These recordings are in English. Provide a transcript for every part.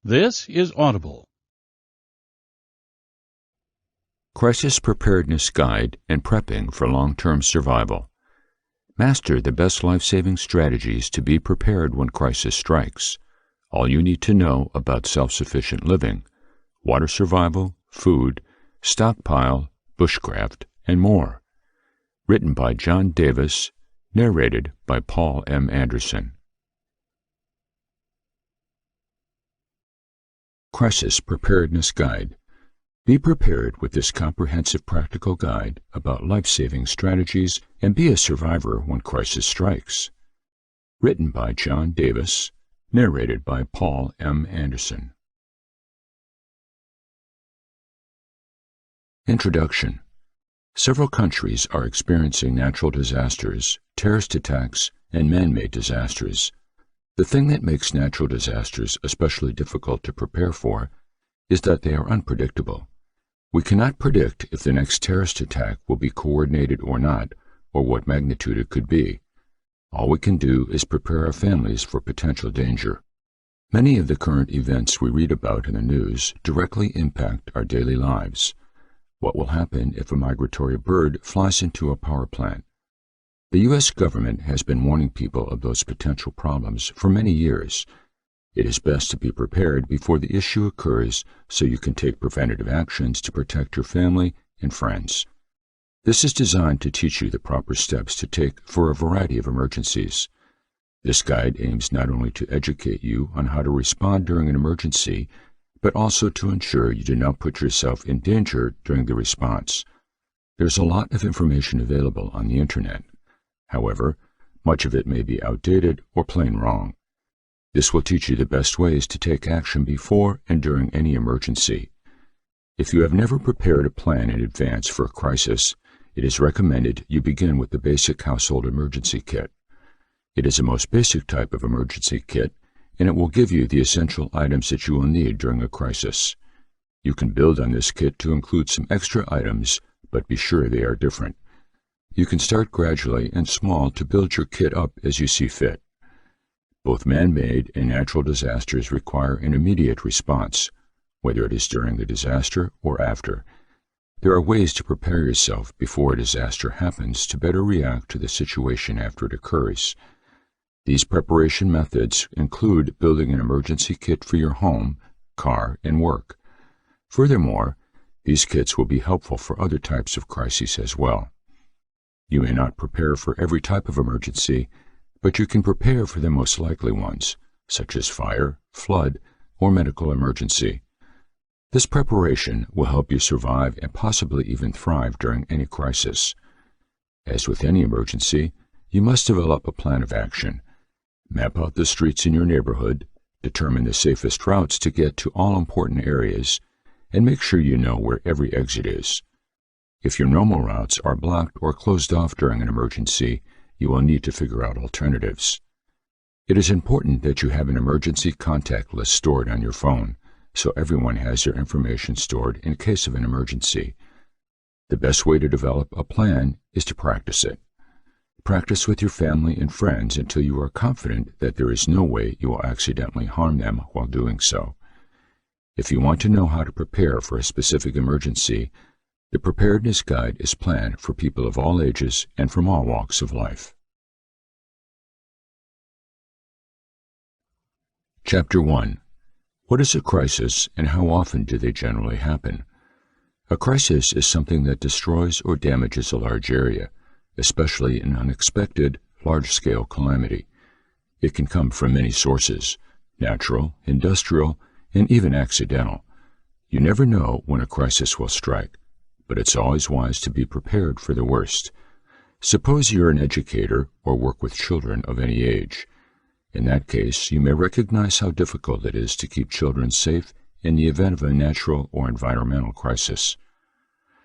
This is Audible. Crisis Preparedness Guide and Prepping for Long-Term Survival. Master the best life-saving strategies to be prepared when crisis strikes. All you need to know about self-sufficient living, water survival, food, stockpile, bushcraft, and more. Written by John Davis, narrated by Paul M. Anderson. Crisis Preparedness Guide. Be prepared with this comprehensive practical guide about life-saving strategies and be a survivor when crisis strikes. Written by John Davis, narrated by Paul M. Anderson. Introduction. Several countries are experiencing natural disasters, terrorist attacks, and man-made disasters. The thing that makes natural disasters especially difficult to prepare for is that they are unpredictable. We cannot predict if the next terrorist attack will be coordinated or not, or what magnitude it could be. All we can do is prepare our families for potential danger. Many of the current events we read about in the news directly impact our daily lives. What will happen if a migratory bird flies into a power plant? The U.S. government has been warning people of those potential problems for many years. It is best to be prepared before the issue occurs so you can take preventative actions to protect your family and friends. This is designed to teach you the proper steps to take for a variety of emergencies. This guide aims not only to educate you on how to respond during an emergency, but also to ensure you do not put yourself in danger during the response. There's a lot of information available on the Internet. However, much of it may be outdated or plain wrong. This will teach you the best ways to take action before and during any emergency. If you have never prepared a plan in advance for a crisis, it is recommended you begin with the basic household emergency kit. It is the most basic type of emergency kit, and it will give you the essential items that you will need during a crisis. You can build on this kit to include some extra items, but be sure they are different. You can start gradually and small to build your kit up as you see fit. Both man-made and natural disasters require an immediate response, whether it is during the disaster or after. There are ways to prepare yourself before a disaster happens to better react to the situation after it occurs. These preparation methods include building an emergency kit for your home, car, and work. Furthermore, these kits will be helpful for other types of crises as well. You may not prepare for every type of emergency, but you can prepare for the most likely ones, such as fire, flood, or medical emergency. This preparation will help you survive and possibly even thrive during any crisis. As with any emergency, you must develop a plan of action. Map out the streets in your neighborhood, determine the safest routes to get to all important areas, and make sure you know where every exit is. If your normal routes are blocked or closed off during an emergency, you will need to figure out alternatives. It is important that you have an emergency contact list stored on your phone, so everyone has their information stored in case of an emergency. The best way to develop a plan is to practice it. Practice with your family and friends until you are confident that there is no way you will accidentally harm them while doing so. If you want to know how to prepare for a specific emergency, the Preparedness Guide is planned for people of all ages and from all walks of life. Chapter 1. What is a crisis and how often do they generally happen? A crisis is something that destroys or damages a large area, especially an unexpected, large-scale calamity. It can come from many sources: natural, industrial, and even accidental. You never know when a crisis will strike, but it's always wise to be prepared for the worst. Suppose you're an educator or work with children of any age. In that case, you may recognize how difficult it is to keep children safe in the event of a natural or environmental crisis.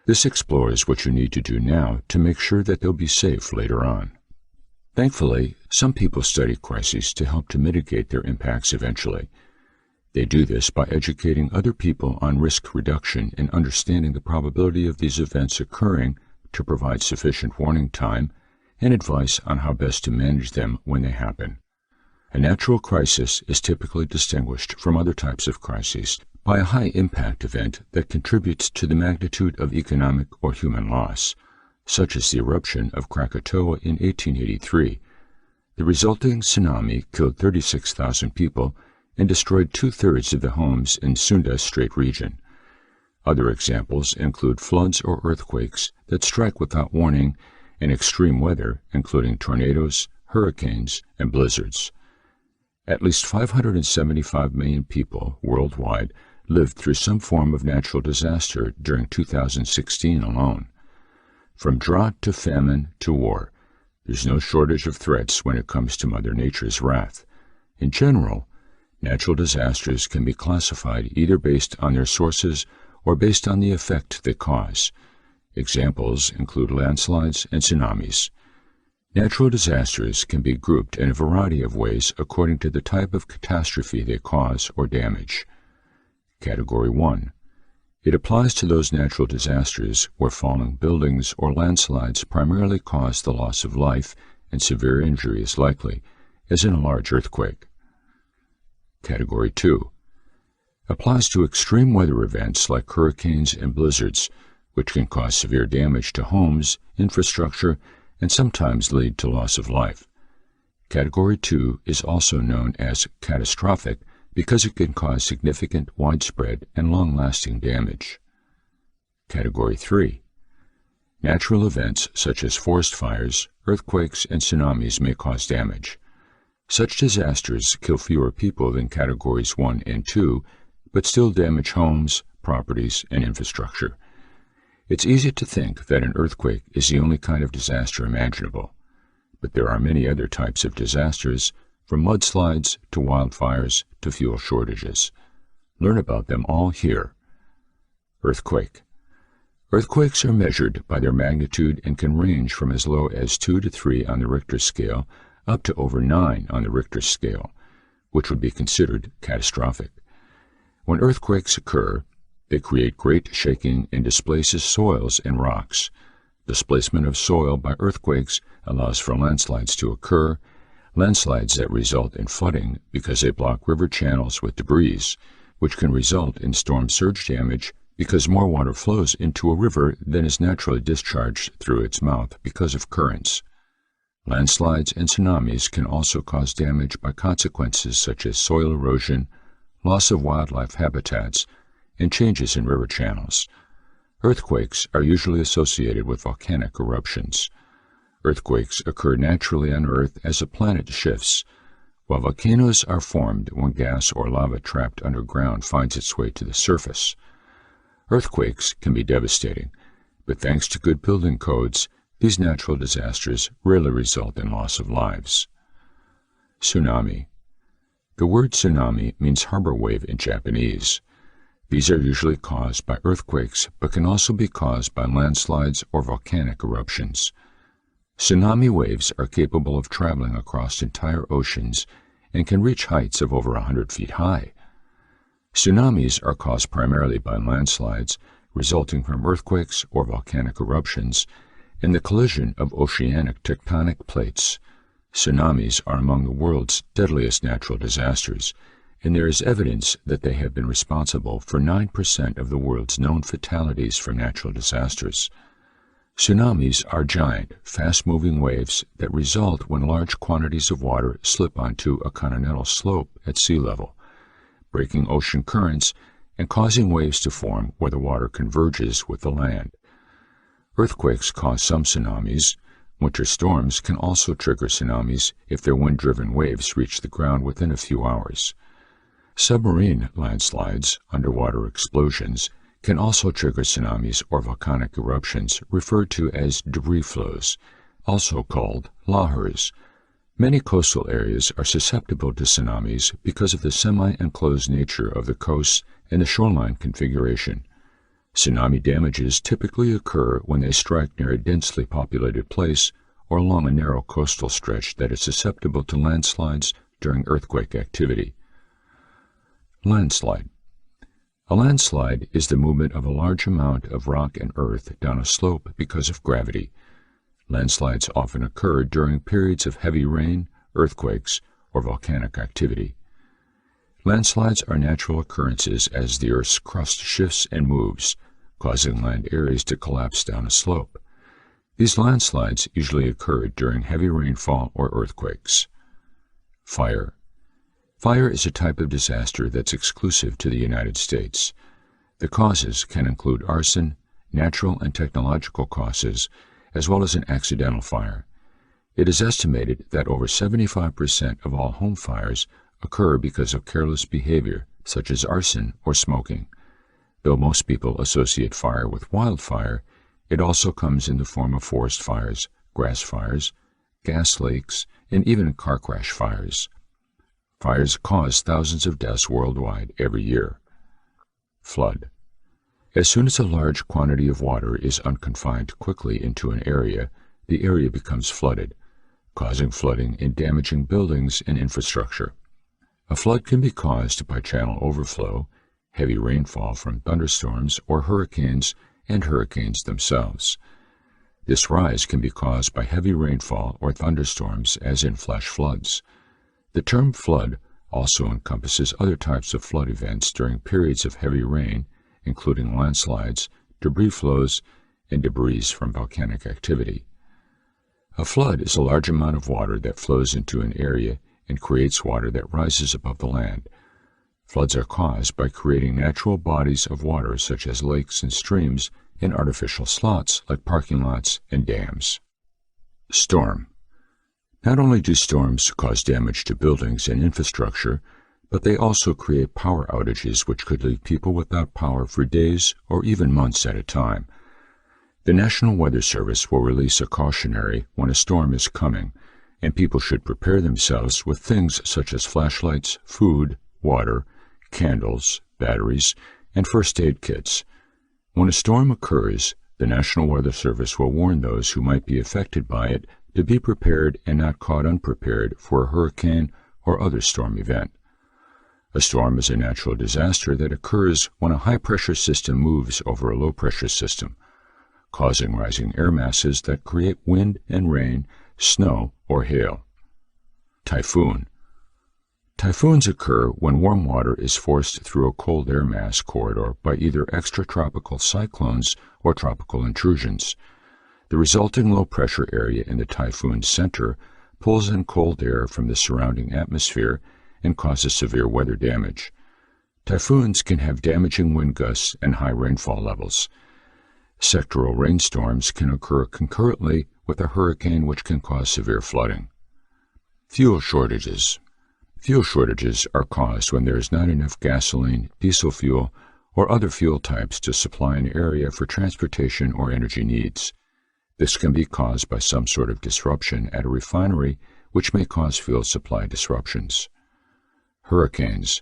This explores what you need to do now to make sure that they'll be safe later on. Thankfully, some people study crises to help to mitigate their impacts eventually. They do this by educating other people on risk reduction and understanding the probability of these events occurring to provide sufficient warning time and advice on how best to manage them when they happen. A natural crisis is typically distinguished from other types of crises by a high-impact event that contributes to the magnitude of economic or human loss, such as the eruption of Krakatoa in 1883. The resulting tsunami killed 36,000 people and destroyed two-thirds of the homes in Sunda Strait region. Other examples include floods or earthquakes that strike without warning and extreme weather, including tornadoes, hurricanes, and blizzards. At least 575 million people worldwide lived through some form of natural disaster during 2016 alone. From drought to famine to war, there's no shortage of threats when it comes to Mother Nature's wrath. In general, natural disasters can be classified either based on their sources or based on the effect they cause. Examples include landslides and tsunamis. Natural disasters can be grouped in a variety of ways according to the type of catastrophe they cause or damage. Category 1. It applies to those natural disasters where falling buildings or landslides primarily cause the loss of life and severe injury is likely, as in a large earthquake. Category 2. Applies to extreme weather events like hurricanes and blizzards, which can cause severe damage to homes, infrastructure, and sometimes lead to loss of life. Category 2 is also known as catastrophic because it can cause significant, widespread, and long-lasting damage. Category 3. Natural events such as forest fires, earthquakes, and tsunamis may cause damage. Such disasters kill fewer people than Categories 1 and 2, but still damage homes, properties, and infrastructure. It's easy to think that an earthquake is the only kind of disaster imaginable, but there are many other types of disasters, from mudslides to wildfires to fuel shortages. Learn about them all here. Earthquake. Earthquakes are measured by their magnitude and can range from as low as 2 to 3 on the Richter scale up to over 9 on the Richter scale, which would be considered catastrophic. When earthquakes occur, they create great shaking and displaces soils and rocks. Displacement of soil by earthquakes allows for landslides to occur, landslides that result in flooding because they block river channels with debris, which can result in storm surge damage because more water flows into a river than is naturally discharged through its mouth because of currents. Landslides and tsunamis can also cause damage by consequences such as soil erosion, loss of wildlife habitats, and changes in river channels. Earthquakes are usually associated with volcanic eruptions. Earthquakes occur naturally on Earth as a planet shifts, while volcanoes are formed when gas or lava trapped underground finds its way to the surface. Earthquakes can be devastating, but thanks to good building codes, these natural disasters rarely result in loss of lives. Tsunami. The word tsunami means harbor wave in Japanese. These are usually caused by earthquakes, but can also be caused by landslides or volcanic eruptions. Tsunami waves are capable of traveling across entire oceans and can reach heights of over 100 feet high. Tsunamis are caused primarily by landslides resulting from earthquakes or volcanic eruptions and the collision of oceanic tectonic plates. Tsunamis are among the world's deadliest natural disasters, and there is evidence that they have been responsible for 9% of the world's known fatalities from natural disasters. Tsunamis are giant, fast-moving waves that result when large quantities of water slip onto a continental slope at sea level, breaking ocean currents and causing waves to form where the water converges with the land. Earthquakes cause some tsunamis. Winter storms can also trigger tsunamis if their wind-driven waves reach the ground within a few hours. Submarine landslides, underwater explosions, can also trigger tsunamis or volcanic eruptions referred to as debris flows, also called lahars. Many coastal areas are susceptible to tsunamis because of the semi-enclosed nature of the coasts and the shoreline configuration. Tsunami damages typically occur when they strike near a densely populated place or along a narrow coastal stretch that is susceptible to landslides during earthquake activity. Landslide. A landslide is the movement of a large amount of rock and earth down a slope because of gravity. Landslides often occur during periods of heavy rain, earthquakes, or volcanic activity. Landslides are natural occurrences as the Earth's crust shifts and moves, causing land areas to collapse down a slope. These landslides usually occur during heavy rainfall or earthquakes. Fire. Fire is a type of disaster that's exclusive to the United States. The causes can include arson, natural and technological causes, as well as an accidental fire. It is estimated that over 75% of all home fires occur because of careless behavior, such as arson or smoking. Though most people associate fire with wildfire, it also comes in the form of forest fires, grass fires, gas leaks, and even car crash fires. Fires cause thousands of deaths worldwide every year. Flood. As soon as a large quantity of water is unconfined quickly into an area, the area becomes flooded, causing flooding and damaging buildings and infrastructure. A flood can be caused by channel overflow, heavy rainfall from thunderstorms or hurricanes, and hurricanes themselves. This rise can be caused by heavy rainfall or thunderstorms, as in flash floods. The term flood also encompasses other types of flood events during periods of heavy rain, including landslides, debris flows, and debris from volcanic activity. A flood is a large amount of water that flows into an area and creates water that rises above the land. Floods are caused by creating natural bodies of water such as lakes and streams and artificial slots like parking lots and dams. Storm. Not only do storms cause damage to buildings and infrastructure, but they also create power outages which could leave people without power for days or even months at a time. The National Weather Service will release a cautionary when a storm is coming, and people should prepare themselves with things such as flashlights, food, water, candles, batteries, and first aid kits. When a storm occurs, the National Weather Service will warn those who might be affected by it to be prepared and not caught unprepared for a hurricane or other storm event. A storm is a natural disaster that occurs when a high-pressure system moves over a low-pressure system, causing rising air masses that create wind and rain, snow, or hail. Typhoon. Typhoons occur when warm water is forced through a cold air mass corridor by either extratropical cyclones or tropical intrusions. The resulting low-pressure area in the typhoon's center pulls in cold air from the surrounding atmosphere and causes severe weather damage. Typhoons can have damaging wind gusts and high rainfall levels. Sectoral rainstorms can occur concurrently with a hurricane, which can cause severe flooding. Fuel shortages. Fuel shortages are caused when there is not enough gasoline, diesel fuel, or other fuel types to supply an area for transportation or energy needs. This can be caused by some sort of disruption at a refinery, which may cause fuel supply disruptions. Hurricanes.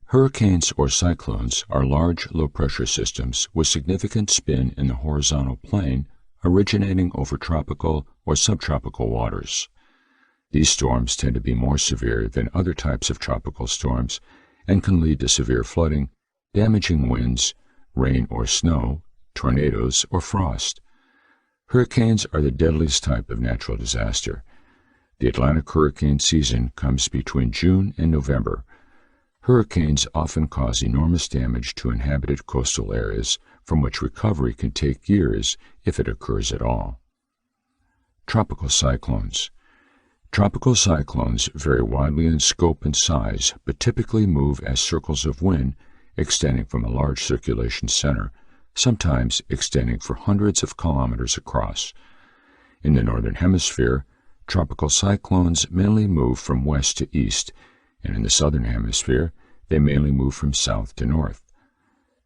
Hurricanes or cyclones are large, low-pressure systems with significant spin in the horizontal plane originating over tropical or subtropical waters. These storms tend to be more severe than other types of tropical storms and can lead to severe flooding, damaging winds, rain or snow, tornadoes, or frost. Hurricanes are the deadliest type of natural disaster. The Atlantic hurricane season comes between June and November. Hurricanes often cause enormous damage to inhabited coastal areas, from which recovery can take years if it occurs at all. Tropical cyclones. Tropical cyclones vary widely in scope and size, but typically move as circles of wind extending from a large circulation center, sometimes extending for hundreds of kilometers across. In the Northern Hemisphere, tropical cyclones mainly move from west to east, and in the Southern Hemisphere, they mainly move from south to north.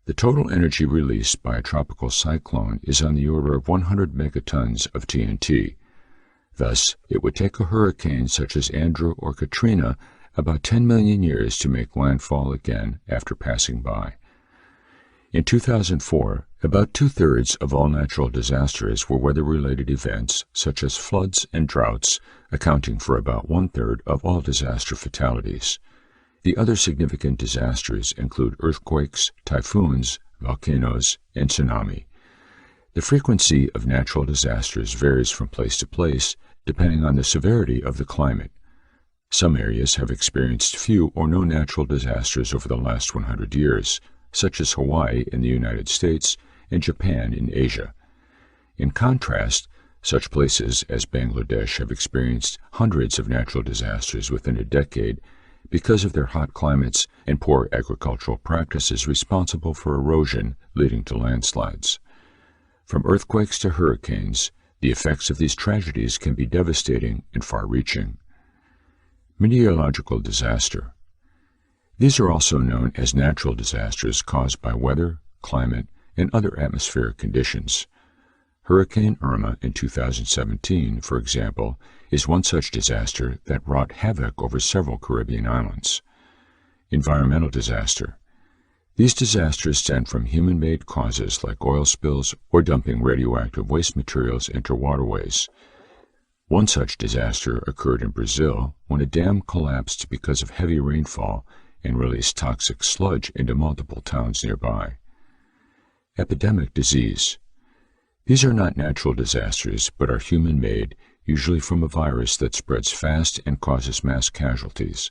The total energy released by a tropical cyclone is on the order of 100 megatons of TNT. Thus, it would take a hurricane such as Andrew or Katrina about 10 million years to make landfall again after passing by. In 2004, about two-thirds of all natural disasters were weather-related events such as floods and droughts, accounting for about one-third of all disaster fatalities. The other significant disasters include earthquakes, typhoons, volcanoes, and tsunami. The frequency of natural disasters varies from place to place, depending on the severity of the climate. Some areas have experienced few or no natural disasters over the last 100 years, such as Hawaii in the United States and Japan in Asia. In contrast, such places as Bangladesh have experienced hundreds of natural disasters within a decade because of their hot climates and poor agricultural practices responsible for erosion leading to landslides. From earthquakes to hurricanes, the effects of these tragedies can be devastating and far-reaching. Meteorological disaster. These are also known as natural disasters caused by weather, climate, and other atmospheric conditions. Hurricane Irma in 2017, for example, is one such disaster that wrought havoc over several Caribbean islands. Environmental disaster. These disasters stem from human-made causes like oil spills or dumping radioactive waste materials into waterways. One such disaster occurred in Brazil when a dam collapsed because of heavy rainfall and released toxic sludge into multiple towns nearby. Epidemic disease. These are not natural disasters, but are human-made, usually from a virus that spreads fast and causes mass casualties.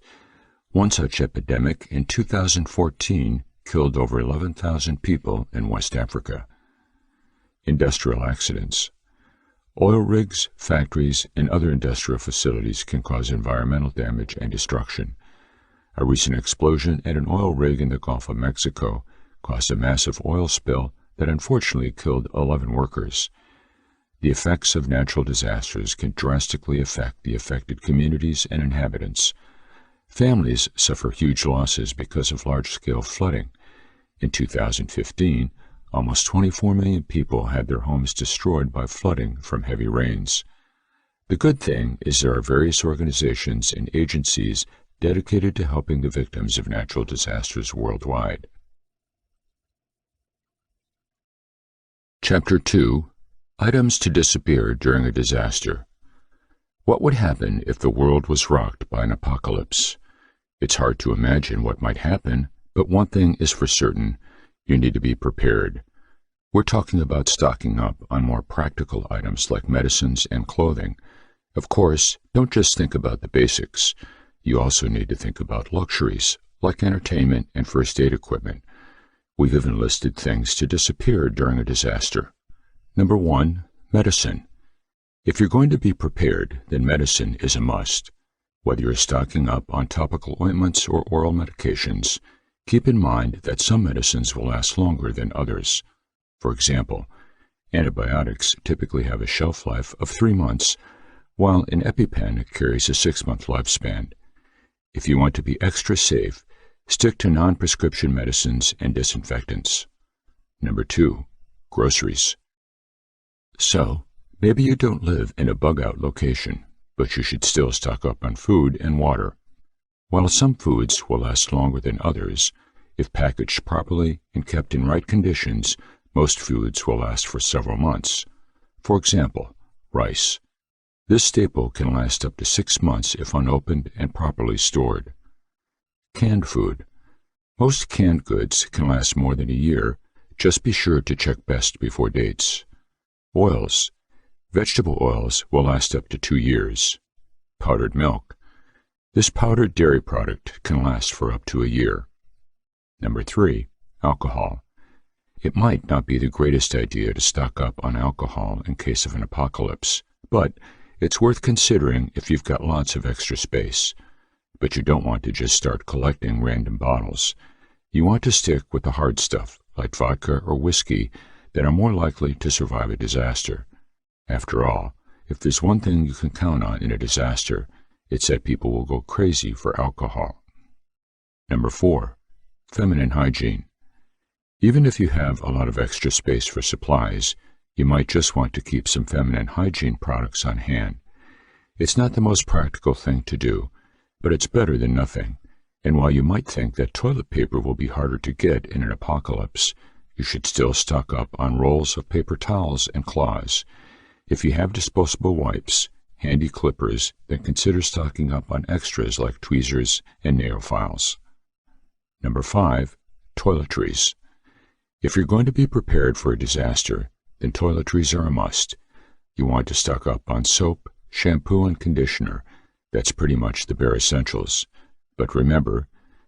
One such epidemic in 2014 killed over 11,000 people in West Africa. Industrial accidents. Oil rigs, factories, and other industrial facilities can cause environmental damage and destruction. A recent explosion at an oil rig in the Gulf of Mexico caused a massive oil spill that unfortunately killed 11 workers. The effects of natural disasters can drastically affect the affected communities and inhabitants. Families suffer huge losses because of large-scale flooding. In 2015, almost 24 million people had their homes destroyed by flooding from heavy rains. The good thing is there are various organizations and agencies dedicated to helping the victims of natural disasters worldwide. Chapter 2. Items to disappear during a disaster. What would happen if the world was rocked by an apocalypse? It's hard to imagine what might happen, but one thing is for certain: you need to be prepared. We're talking about stocking up on more practical items like medicines and clothing. Of course, don't just think about the basics. You also need to think about luxuries, like entertainment and first aid equipment. We've even listed things to disappear during a disaster. Number 1, medicine. If you're going to be prepared, then medicine is a must. Whether you're stocking up on topical ointments or oral medications, keep in mind that some medicines will last longer than others. For example, antibiotics typically have a shelf life of 3 months, while an EpiPen carries a 6-month lifespan. If you want to be extra safe, stick to non-prescription medicines and disinfectants. Number 2, groceries. So, maybe you don't live in a bug-out location, but you should still stock up on food and water. While some foods will last longer than others, if packaged properly and kept in right conditions, most foods will last for several months. For example, rice. This staple can last up to 6 months if unopened and properly stored. Canned food. Most canned goods can last more than a year. Just be sure to check best before dates. Oils. Vegetable oils will last up to 2 years. Powdered milk. This powdered dairy product can last for up to a year. Number 3, alcohol. It might not be the greatest idea to stock up on alcohol in case of an apocalypse, but it's worth considering if you've got lots of extra space. But you don't want to just start collecting random bottles. You want to stick with the hard stuff, like vodka or whiskey, that are more likely to survive a disaster. After all, if there's one thing you can count on in a disaster, it's that people will go crazy for alcohol. Number 4, feminine hygiene. Even if you have a lot of extra space for supplies, you might just want to keep some feminine hygiene products on hand. It's not the most practical thing to do, but it's better than nothing. And while you might think that toilet paper will be harder to get in an apocalypse, you should still stock up on rolls of paper towels and cloths. If you have disposable wipes, handy clippers, then consider stocking up on extras like tweezers and nail files. Number 5, toiletries. If you're going to be prepared for a disaster, then toiletries are a must. You want to stock up on soap, shampoo, and conditioner. That's pretty much the bare essentials. But remember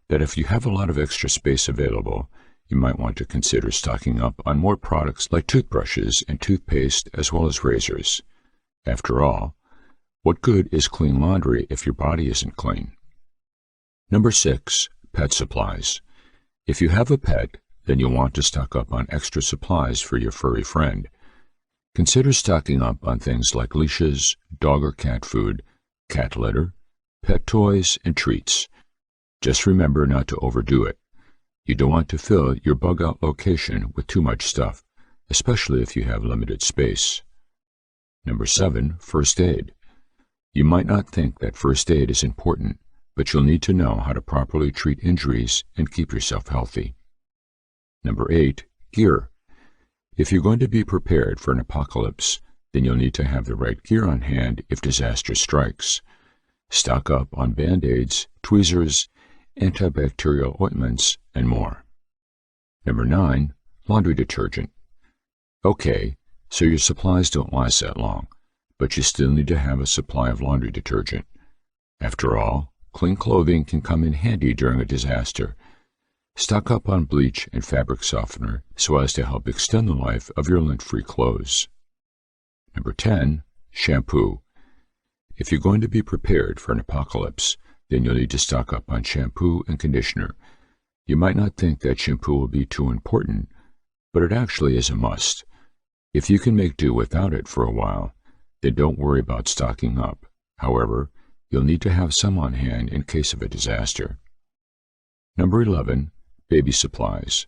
that if you have a lot of extra space available, you might want to consider stocking up on more products like toothbrushes and toothpaste as well as razors. After all, what good is clean laundry if your body isn't clean? Number 6. Pet supplies. If you have a pet, then you'll want to stock up on extra supplies for your furry friend. Consider stocking up on things like leashes, dog or cat food, cat litter, pet toys, and treats. Just remember not to overdo it. You don't want to fill your bug-out location with too much stuff, especially if you have limited space. Number 7. First aid. You might not think that first aid is important, but you'll need to know how to properly treat injuries and keep yourself healthy. Number 8. Gear. If you're going to be prepared for an apocalypse, then you'll need to have the right gear on hand if disaster strikes. Stock up on Band-Aids, tweezers, antibacterial ointments, and more. Number 9. Laundry detergent. Okay, so your supplies don't last that long, but you still need to have a supply of laundry detergent. After all, clean clothing can come in handy during a disaster. Stock up on bleach and fabric softener so as to help extend the life of your lint-free clothes. Number 10. Shampoo. If you're going to be prepared for an apocalypse, then you'll need to stock up on shampoo and conditioner. You might not think that shampoo will be too important, but it actually is a must. If you can make do without it for a while, then don't worry about stocking up. However, you'll need to have some on hand in case of a disaster. Number 11. Baby supplies.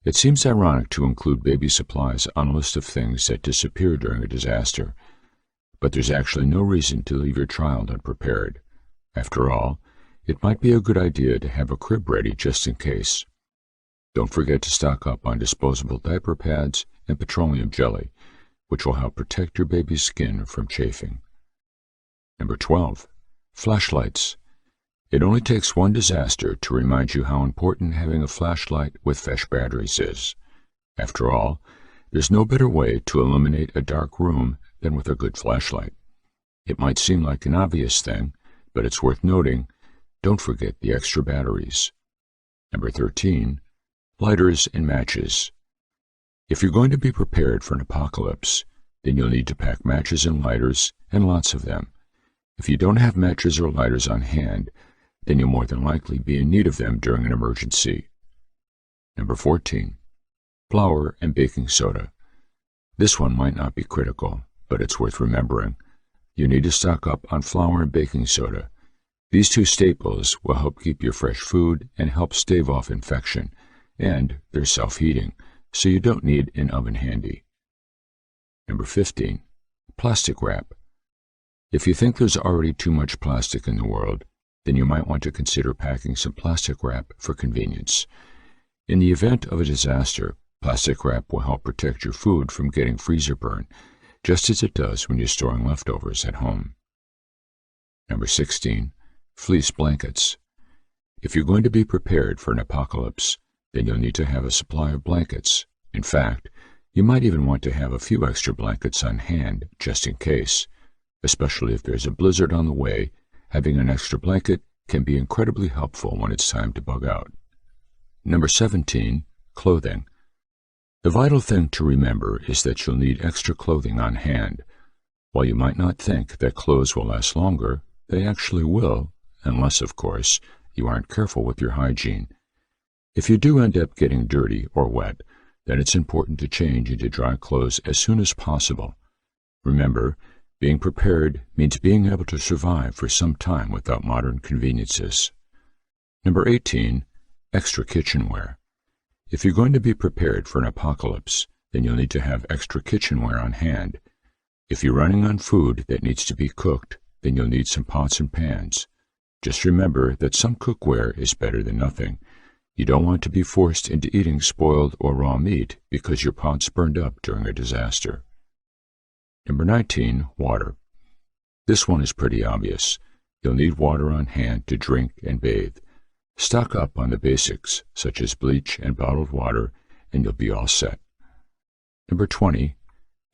It seems ironic to include baby supplies on a list of things that disappear during a disaster, but there's actually no reason to leave your child unprepared. After all, it might be a good idea to have a crib ready just in case. Don't forget to stock up on disposable diaper pads and petroleum jelly, which will help protect your baby's skin from chafing. Number 12. Flashlights. It only takes one disaster to remind you how important having a flashlight with fresh batteries is. After all, there's no better way to illuminate a dark room than with a good flashlight. It might seem like an obvious thing, but it's worth noting, don't forget the extra batteries. Number 13. Lighters and matches. If you're going to be prepared for an apocalypse, then you'll need to pack matches and lighters, and lots of them. If you don't have matches or lighters on hand, then you'll more than likely be in need of them during an emergency. Number 14. Flour and baking soda. This one might not be critical, but it's worth remembering. You need to stock up on flour and baking soda. These two staples will help keep your fresh food and help stave off infection, and they're self-heating, so you don't need an oven handy. Number 15. Plastic wrap. If you think there's already too much plastic in the world, then you might want to consider packing some plastic wrap for convenience. In the event of a disaster, plastic wrap will help protect your food from getting freezer burn, just as it does when you're storing leftovers at home. Number 16. Fleece blankets. If you're going to be prepared for an apocalypse, then you'll need to have a supply of blankets. In fact, you might even want to have a few extra blankets on hand just in case. Especially if there's a blizzard on the way, having an extra blanket can be incredibly helpful when it's time to bug out. Number 17. Clothing. The vital thing to remember is that you'll need extra clothing on hand. While you might not think that clothes will last longer, they actually will, unless, of course, you aren't careful with your hygiene. If you do end up getting dirty or wet, then it's important to change into dry clothes as soon as possible. Remember, being prepared means being able to survive for some time without modern conveniences. Number 18. Extra kitchenware. If you're going to be prepared for an apocalypse, then you'll need to have extra kitchenware on hand. If you're running on food that needs to be cooked, then you'll need some pots and pans. Just remember that some cookware is better than nothing. You don't want to be forced into eating spoiled or raw meat because your pots burned up during a disaster. Number 19. Water. This one is pretty obvious. You'll need water on hand to drink and bathe. Stock up on the basics, such as bleach and bottled water, and you'll be all set. Number 20.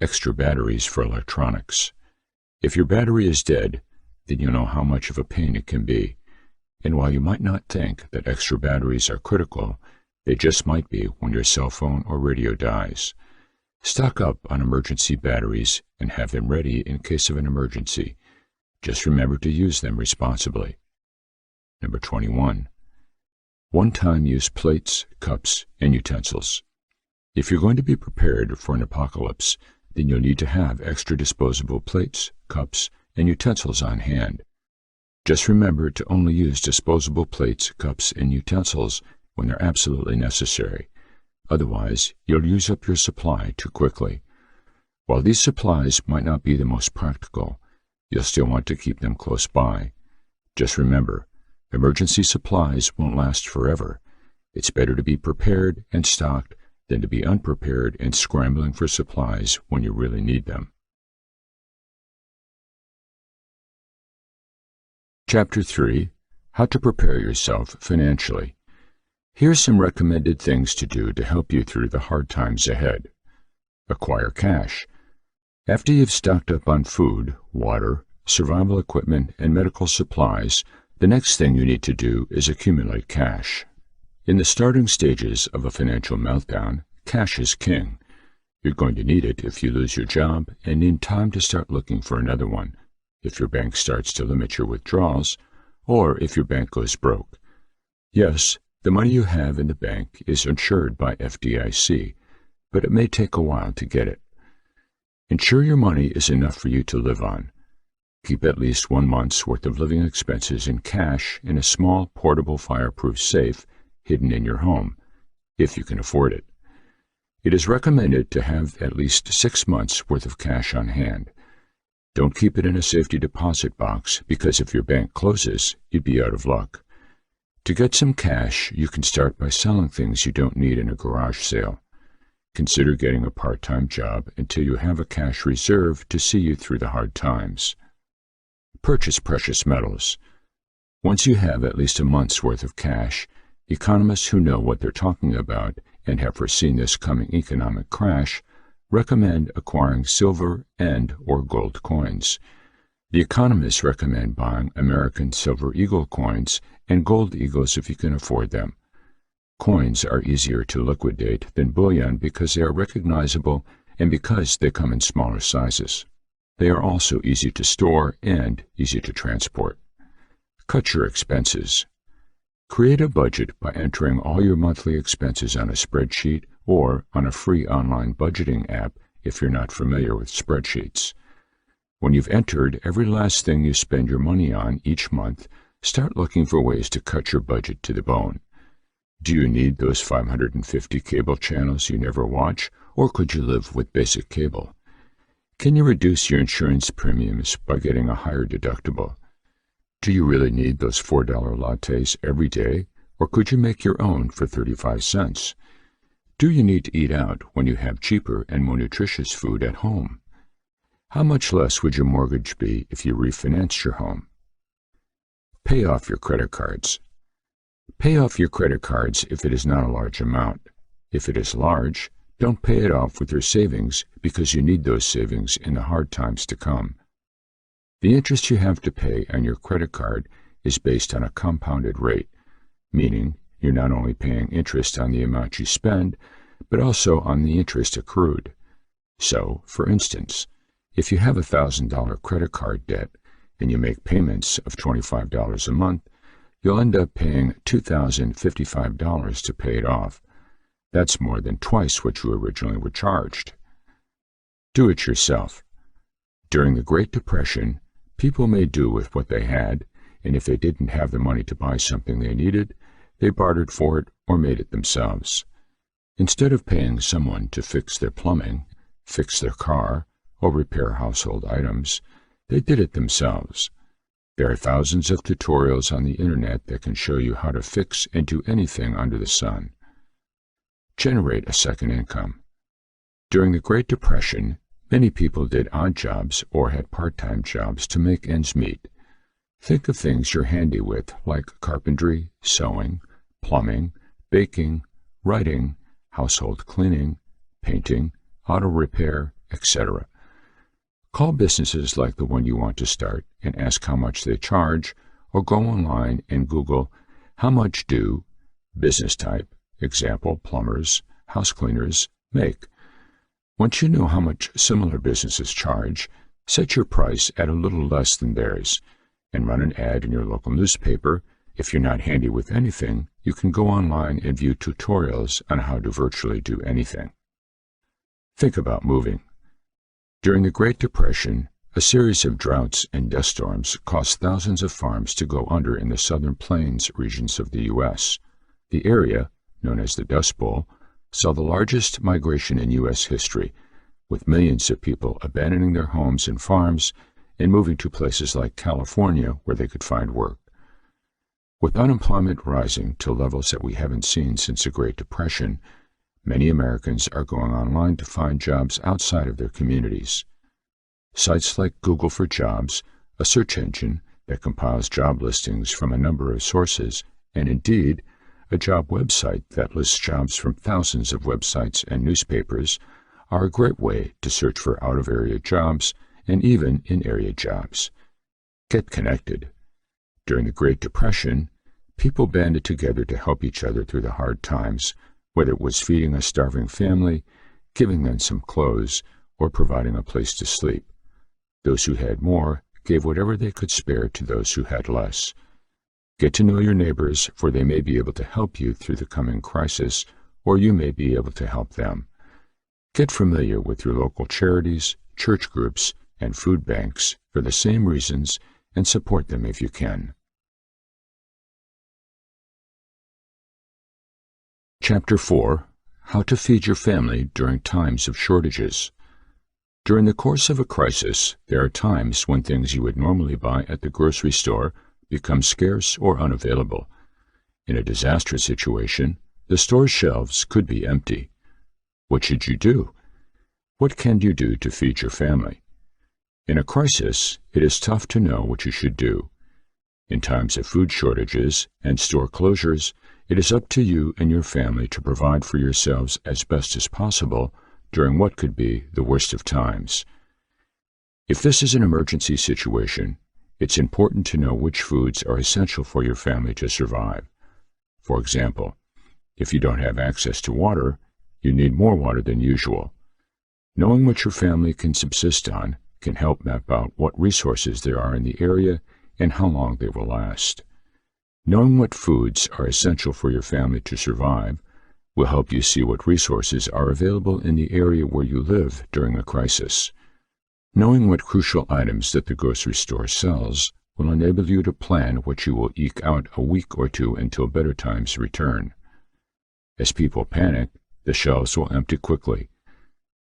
Extra batteries for electronics. If your battery is dead, then you'll know how much of a pain it can be. And while you might not think that extra batteries are critical, they just might be when your cell phone or radio dies. Stock up on emergency batteries and have them ready in case of an emergency. Just remember to use them responsibly. Number 21. One-time use plates, cups, and utensils. If you're going to be prepared for an apocalypse, then you'll need to have extra disposable plates, cups, and utensils on hand. Just remember to only use disposable plates, cups, and utensils when they're absolutely necessary. Otherwise, you'll use up your supply too quickly. While these supplies might not be the most practical, you'll still want to keep them close by. Just remember, emergency supplies won't last forever. It's better to be prepared and stocked than to be unprepared and scrambling for supplies when you really need them. Chapter 3. How to prepare yourself financially. Here's some recommended things to do to help you through the hard times ahead. Acquire cash. After you've stocked up on food, water, survival equipment, and medical supplies, the next thing you need to do is accumulate cash. In the starting stages of a financial meltdown, cash is king. You're going to need it if you lose your job and need time to start looking for another one, if your bank starts to limit your withdrawals, or if your bank goes broke. Yes, the money you have in the bank is insured by FDIC, but it may take a while to get it. Ensure your money is enough for you to live on. Keep at least 1 month's worth of living expenses in cash in a small, portable, fireproof safe hidden in your home, if you can afford it. It is recommended to have at least 6 months' worth of cash on hand. Don't keep it in a safety deposit box, because if your bank closes, you'd be out of luck. To get some cash, you can start by selling things you don't need in a garage sale. Consider getting a part-time job until you have a cash reserve to see you through the hard times. Purchase precious metals. Once you have at least a month's worth of cash, economists who know what they're talking about and have foreseen this coming economic crash recommend acquiring silver and/or gold coins. The economists recommend buying American Silver Eagle coins and gold eagles if you can afford them. Coins are easier to liquidate than bullion because they are recognizable and because they come in smaller sizes. They are also easy to store and easy to transport. Cut your expenses. Create a budget by entering all your monthly expenses on a spreadsheet or on a free online budgeting app if you're not familiar with spreadsheets. When you've entered every last thing you spend your money on each month, start looking for ways to cut your budget to the bone. Do you need those 550 cable channels you never watch, or could you live with basic cable? Can you reduce your insurance premiums by getting a higher deductible? Do you really need those $4 lattes every day, or could you make your own for 35 cents? Do you need to eat out when you have cheaper and more nutritious food at home? How much less would your mortgage be if you refinanced your home? Pay off your credit cards. Pay off your credit cards if it is not a large amount. If it is large, don't pay it off with your savings because you need those savings in the hard times to come. The interest you have to pay on your credit card is based on a compounded rate, meaning you're not only paying interest on the amount you spend, but also on the interest accrued. So, for instance, if you have $1,000 credit card debt and you make payments of $25 a month, you'll end up paying $2,055 to pay it off. That's more than twice what you originally were charged. Do it yourself. During the Great Depression, people made do with what they had, and if they didn't have the money to buy something they needed, they bartered for it or made it themselves. Instead of paying someone to fix their plumbing, fix their car, or repair household items, they did it themselves. There are thousands of tutorials on the internet that can show you how to fix and do anything under the sun. Generate a second income. During the Great Depression, many people did odd jobs or had part-time jobs to make ends meet. Think of things you're handy with, like carpentry, sewing, plumbing, baking, writing, household cleaning, painting, auto repair, etc. Call businesses like the one you want to start and ask how much they charge, or go online and Google how much do business type, example, plumbers, house cleaners, make. Once you know how much similar businesses charge, set your price at a little less than theirs and run an ad in your local newspaper. If you're not handy with anything, you can go online and view tutorials on how to virtually do anything. Think about moving. During the Great Depression, a series of droughts and dust storms caused thousands of farms to go under in the southern plains regions of the U.S. The area, known as the Dust Bowl, saw the largest migration in U.S. history, with millions of people abandoning their homes and farms and moving to places like California where they could find work. With unemployment rising to levels that we haven't seen since the Great Depression, many Americans are going online to find jobs outside of their communities. Sites like Google for Jobs, a search engine that compiles job listings from a number of sources, and Indeed, a job website that lists jobs from thousands of websites and newspapers, are a great way to search for out-of-area jobs and even in-area jobs. Get connected. During the Great Depression, people banded together to help each other through the hard times, whether it was feeding a starving family, giving them some clothes, or providing a place to sleep. Those who had more gave whatever they could spare to those who had less. Get to know your neighbors, for they may be able to help you through the coming crisis, or you may be able to help them. Get familiar with your local charities, church groups, and food banks for the same reasons, and support them if you can. Chapter 4. How to feed your family during times of shortages. During the course of a crisis, there are times when things you would normally buy at the grocery store become scarce or unavailable. In a disaster situation, the store's shelves could be empty. What should you do? What can you do to feed your family? In a crisis, it is tough to know what you should do. In times of food shortages and store closures, it is up to you and your family to provide for yourselves as best as possible during what could be the worst of times. If this is an emergency situation, it's important to know which foods are essential for your family to survive. For example, if you don't have access to water, you need more water than usual. Knowing what your family can subsist on can help map out what resources there are in the area and how long they will last. Knowing what foods are essential for your family to survive will help you see what resources are available in the area where you live during a crisis. Knowing what crucial items that the grocery store sells will enable you to plan what you will eke out a week or two until better times return. As people panic, the shelves will empty quickly.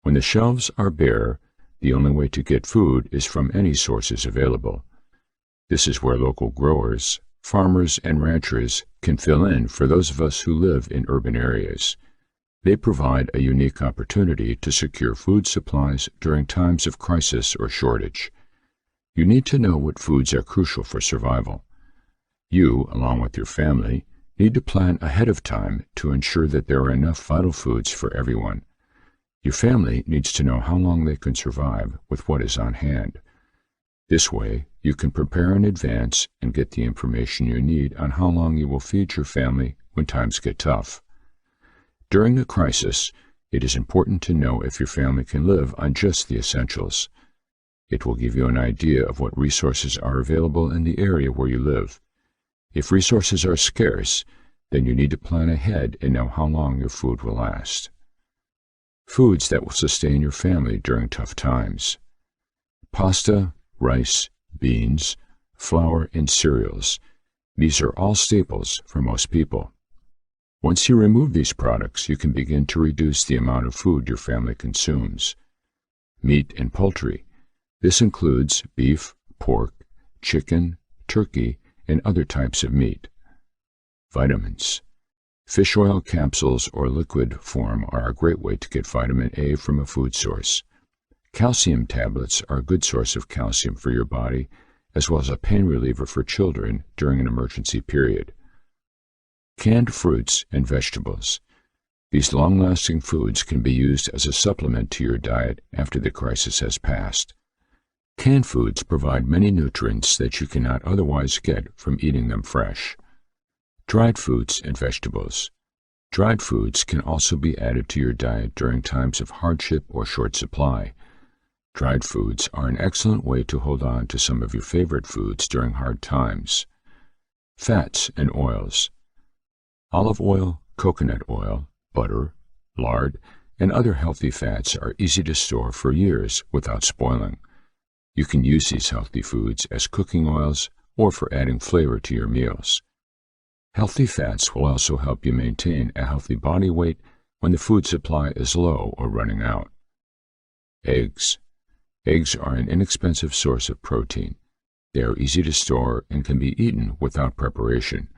When the shelves are bare, the only way to get food is from any sources available. This is where local growers, farmers, and ranchers can fill in for those of us who live in urban areas. They provide a unique opportunity to secure food supplies during times of crisis or shortage. You need to know what foods are crucial for survival. You, along with your family, need to plan ahead of time to ensure that there are enough vital foods for everyone. Your family needs to know how long they can survive with what is on hand. This way, you can prepare in advance and get the information you need on how long you will feed your family when times get tough. During a crisis, it is important to know if your family can live on just the essentials. It will give you an idea of what resources are available in the area where you live. If resources are scarce, then you need to plan ahead and know how long your food will last. Foods that will sustain your family during tough times. Pasta, rice, beans, flour, and cereals. These are all staples for most people. Once you remove these products, you can begin to reduce the amount of food your family consumes. Meat and poultry. This includes beef, pork, chicken, turkey, and other types of meat. Vitamins. Fish oil capsules or liquid form are a great way to get vitamin A from a food source. Calcium tablets are a good source of calcium for your body, as well as a pain reliever for children during an emergency period. Canned fruits and vegetables. These long-lasting foods can be used as a supplement to your diet after the crisis has passed. Canned foods provide many nutrients that you cannot otherwise get from eating them fresh. Dried fruits and vegetables. Dried foods can also be added to your diet during times of hardship or short supply. Dried foods are an excellent way to hold on to some of your favorite foods during hard times. Fats and oils. Olive oil, coconut oil, butter, lard, and other healthy fats are easy to store for years without spoiling. You can use these healthy foods as cooking oils or for adding flavor to your meals. Healthy fats will also help you maintain a healthy body weight when the food supply is low or running out. Eggs. Eggs are an inexpensive source of protein. They are easy to store and can be eaten without preparation.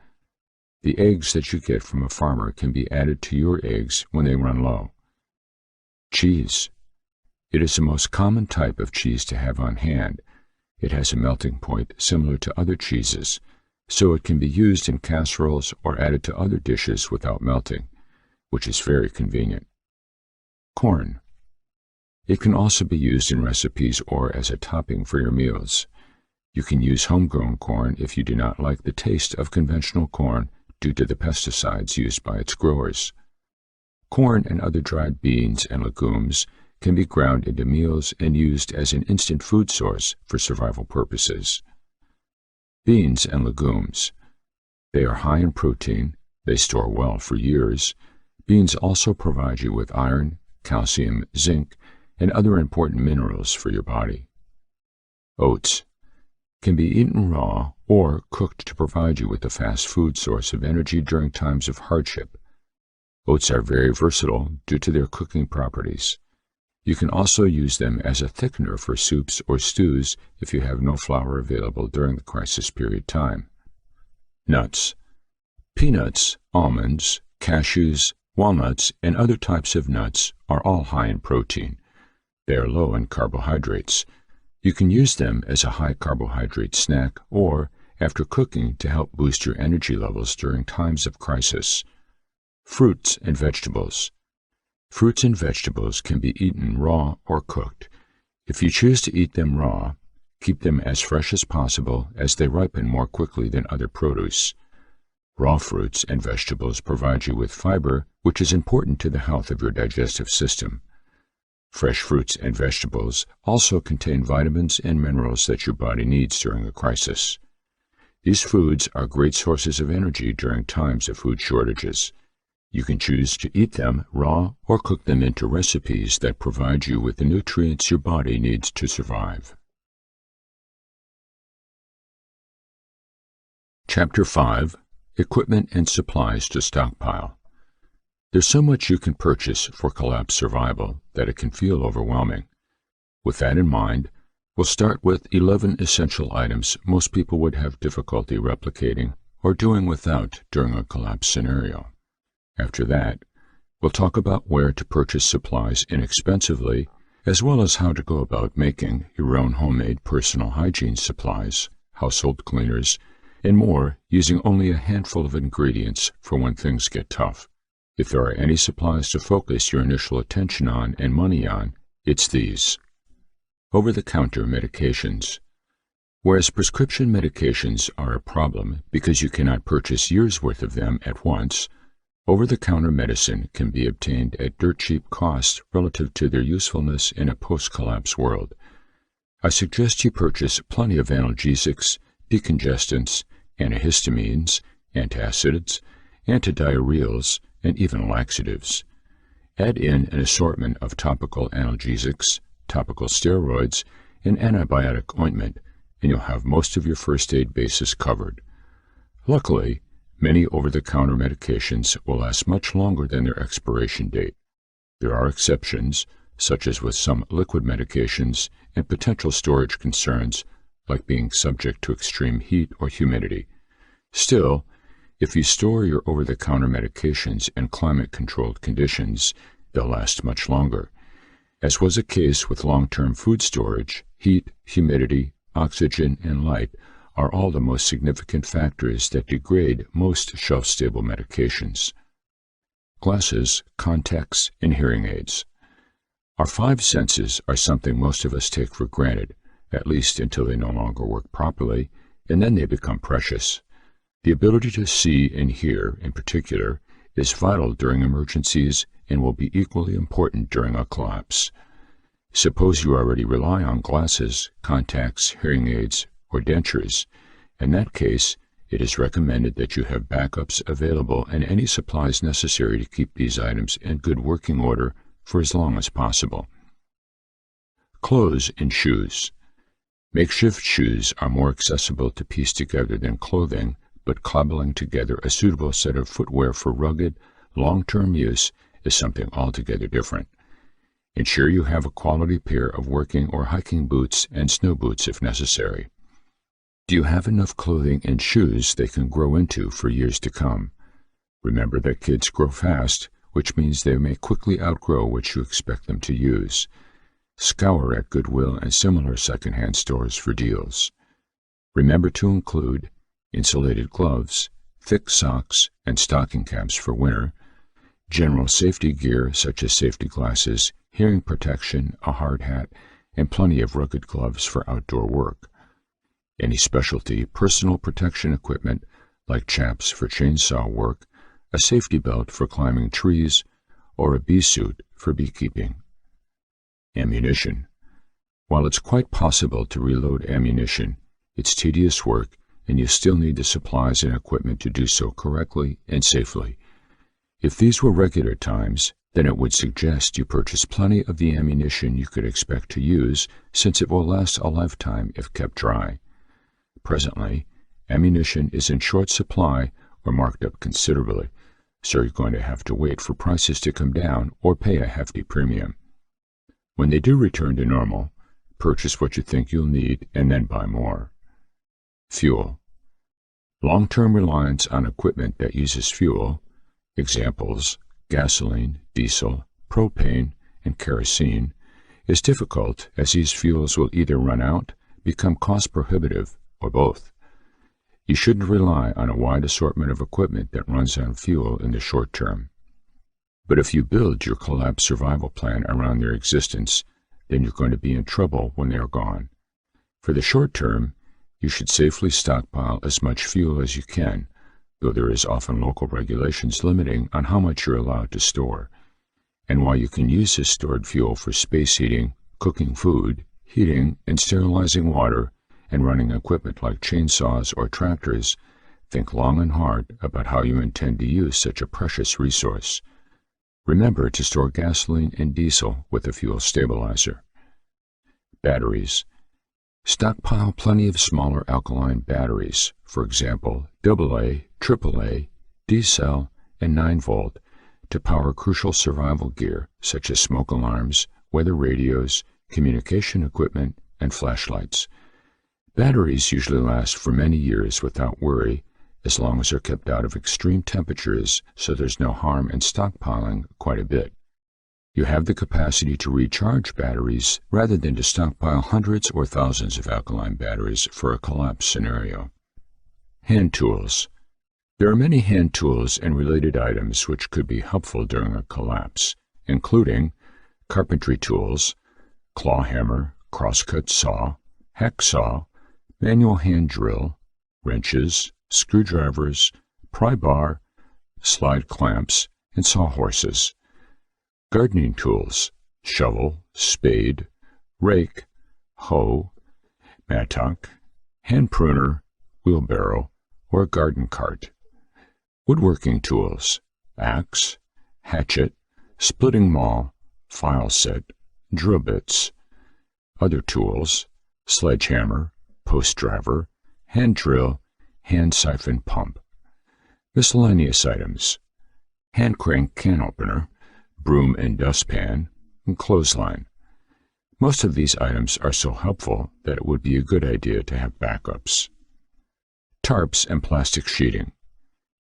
The eggs that you get from a farmer can be added to your eggs when they run low. Cheese. It is the most common type of cheese to have on hand. It has a melting point similar to other cheeses, so it can be used in casseroles or added to other dishes without melting, which is very convenient. Corn. It can also be used in recipes or as a topping for your meals. You can use homegrown corn if you do not like the taste of conventional corn due to the pesticides used by its growers. Corn and other dried beans and legumes can be ground into meals and used as an instant food source for survival purposes. Beans and legumes. They are high in protein. They store well for years. Beans also provide you with iron, calcium, zinc, and other important minerals for your body. Oats can be eaten raw or cooked to provide you with a fast food source of energy during times of hardship. Oats are very versatile due to their cooking properties. You can also use them as a thickener for soups or stews if you have no flour available during the crisis period time. Nuts. Peanuts, almonds, cashews, walnuts, and other types of nuts are all high in protein. They are low in carbohydrates. You can use them as a high carbohydrate snack or after cooking to help boost your energy levels during times of crisis. Fruits and vegetables. Fruits and vegetables can be eaten raw or cooked. If you choose to eat them raw, keep them as fresh as possible as they ripen more quickly than other produce. Raw fruits and vegetables provide you with fiber, which is important to the health of your digestive system. Fresh fruits and vegetables also contain vitamins and minerals that your body needs during a crisis. These foods are great sources of energy during times of food shortages. You can choose to eat them raw or cook them into recipes that provide you with the nutrients your body needs to survive. Chapter 5. Equipment and Supplies to Stockpile. There's so much you can purchase for collapse survival that it can feel overwhelming. With that in mind, we'll start with 11 essential items most people would have difficulty replicating or doing without during a collapse scenario. After that, we'll talk about where to purchase supplies inexpensively, as well as how to go about making your own homemade personal hygiene supplies, household cleaners, and more using only a handful of ingredients for when things get tough. If there are any supplies to focus your initial attention on and money on, it's these. Over-the-counter medications. Whereas prescription medications are a problem because you cannot purchase years' worth of them at once, over-the-counter medicine can be obtained at dirt-cheap costs relative to their usefulness in a post-collapse world. I suggest you purchase plenty of analgesics, decongestants, antihistamines, antacids, antidiarrheals, and even laxatives. Add in an assortment of topical analgesics, topical steroids, and antibiotic ointment, and you'll have most of your first aid bases covered. Luckily, many over-the-counter medications will last much longer than their expiration date. There are exceptions, such as with some liquid medications and potential storage concerns, like being subject to extreme heat or humidity. Still, if you store your over-the-counter medications in climate-controlled conditions, they'll last much longer. As was the case with long-term food storage, heat, humidity, oxygen, and light are all the most significant factors that degrade most shelf-stable medications. Glasses, contacts, and hearing aids. Our five senses are something most of us take for granted, at least until they no longer work properly, and then they become precious. The ability to see and hear, in particular, is vital during emergencies and will be equally important during a collapse. Suppose you already rely on glasses, contacts, hearing aids, or dentures. In that case, it is recommended that you have backups available and any supplies necessary to keep these items in good working order for as long as possible. Clothes and shoes. Makeshift shoes are more accessible to piece together than clothing, but cobbling together a suitable set of footwear for rugged, long-term use is something altogether different. Ensure you have a quality pair of working or hiking boots and snow boots if necessary. Do you have enough clothing and shoes they can grow into for years to come? Remember that kids grow fast, which means they may quickly outgrow what you expect them to use. Scour at Goodwill and similar secondhand stores for deals. Remember to include insulated gloves, thick socks, and stocking caps for winter, general safety gear such as safety glasses, hearing protection, a hard hat, and plenty of rugged gloves for outdoor work. Any specialty personal protection equipment like chaps for chainsaw work, a safety belt for climbing trees, or a bee suit for beekeeping. Ammunition. While it's quite possible to reload ammunition, it's tedious work and you still need the supplies and equipment to do so correctly and safely. If these were regular times, then it would suggest you purchase plenty of the ammunition you could expect to use, since it will last a lifetime if kept dry. Presently, ammunition is in short supply or marked up considerably, so you're going to have to wait for prices to come down or pay a hefty premium. When they do return to normal, purchase what you think you'll need and then buy more. Fuel. Long-term reliance on equipment that uses fuel, examples, gasoline, diesel, propane, and kerosene, is difficult as these fuels will either run out, become cost-prohibitive, or both. You shouldn't rely on a wide assortment of equipment that runs on fuel in the short term. But if you build your collapse survival plan around their existence, then you're going to be in trouble when they are gone. For the short term, you should safely stockpile as much fuel as you can, though there is often local regulations limiting on how much you're allowed to store. And while you can use this stored fuel for space heating, cooking food, heating and sterilizing water, and running equipment like chainsaws or tractors, think long and hard about how you intend to use such a precious resource. Remember to store gasoline and diesel with a fuel stabilizer. Batteries. Stockpile plenty of smaller alkaline batteries, for example, AA, AAA, D-cell, and 9-volt, to power crucial survival gear such as smoke alarms, weather radios, communication equipment, and flashlights. Batteries usually last for many years without worry, as long as they're kept out of extreme temperatures, so there's no harm in stockpiling quite a bit. You have the capacity to recharge batteries rather than to stockpile hundreds or thousands of alkaline batteries for a collapse scenario. Hand tools. There are many hand tools and related items which could be helpful during a collapse, including carpentry tools, claw hammer, crosscut saw, hacksaw, manual hand drill, wrenches, screwdrivers, pry bar, slide clamps, and sawhorses. Gardening tools, shovel, spade, rake, hoe, mattock, hand pruner, wheelbarrow, or a garden cart. Woodworking tools, axe, hatchet, splitting maul, file set, drill bits. Other tools, sledgehammer, post driver, hand drill, hand siphon pump. Miscellaneous items, hand crank can opener, broom and dustpan, and clothesline. Most of these items are so helpful that it would be a good idea to have backups. Tarps and plastic sheeting.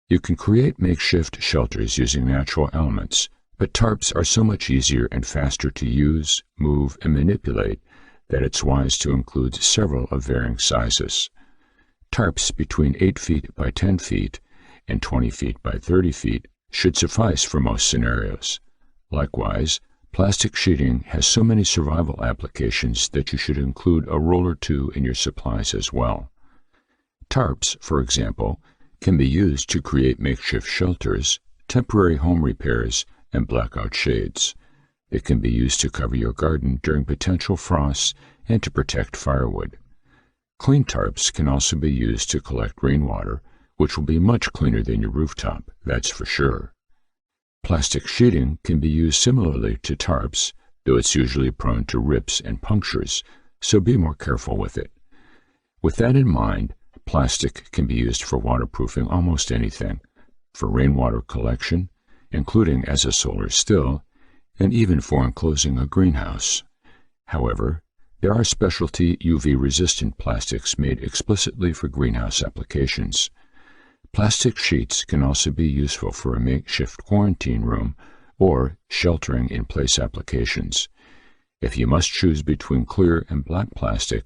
You can create makeshift shelters using natural elements, but tarps are so much easier and faster to use, move, and manipulate that it's wise to include several of varying sizes. Tarps between 8 feet by 10 feet and 20 feet by 30 feet should suffice for most scenarios. Likewise, Plastic sheeting has so many survival applications that you should include a roll or two in your supplies as well. Tarps, for example, can be used to create makeshift shelters, temporary home repairs, and blackout shades. It can be used to cover your garden during potential frosts and to protect firewood. Clean tarps can also be used to collect rainwater, which will be much cleaner than your rooftop, that's for sure. Plastic sheeting can be used similarly to tarps, though it's usually prone to rips and punctures, so be more careful with it. With that in mind, plastic can be used for waterproofing almost anything, for rainwater collection, including as a solar still, and even for enclosing a greenhouse. However, there are specialty UV-resistant plastics made explicitly for greenhouse applications. Plastic sheets can also be useful for a makeshift quarantine room or sheltering-in-place applications. If you must choose between clear and black plastic,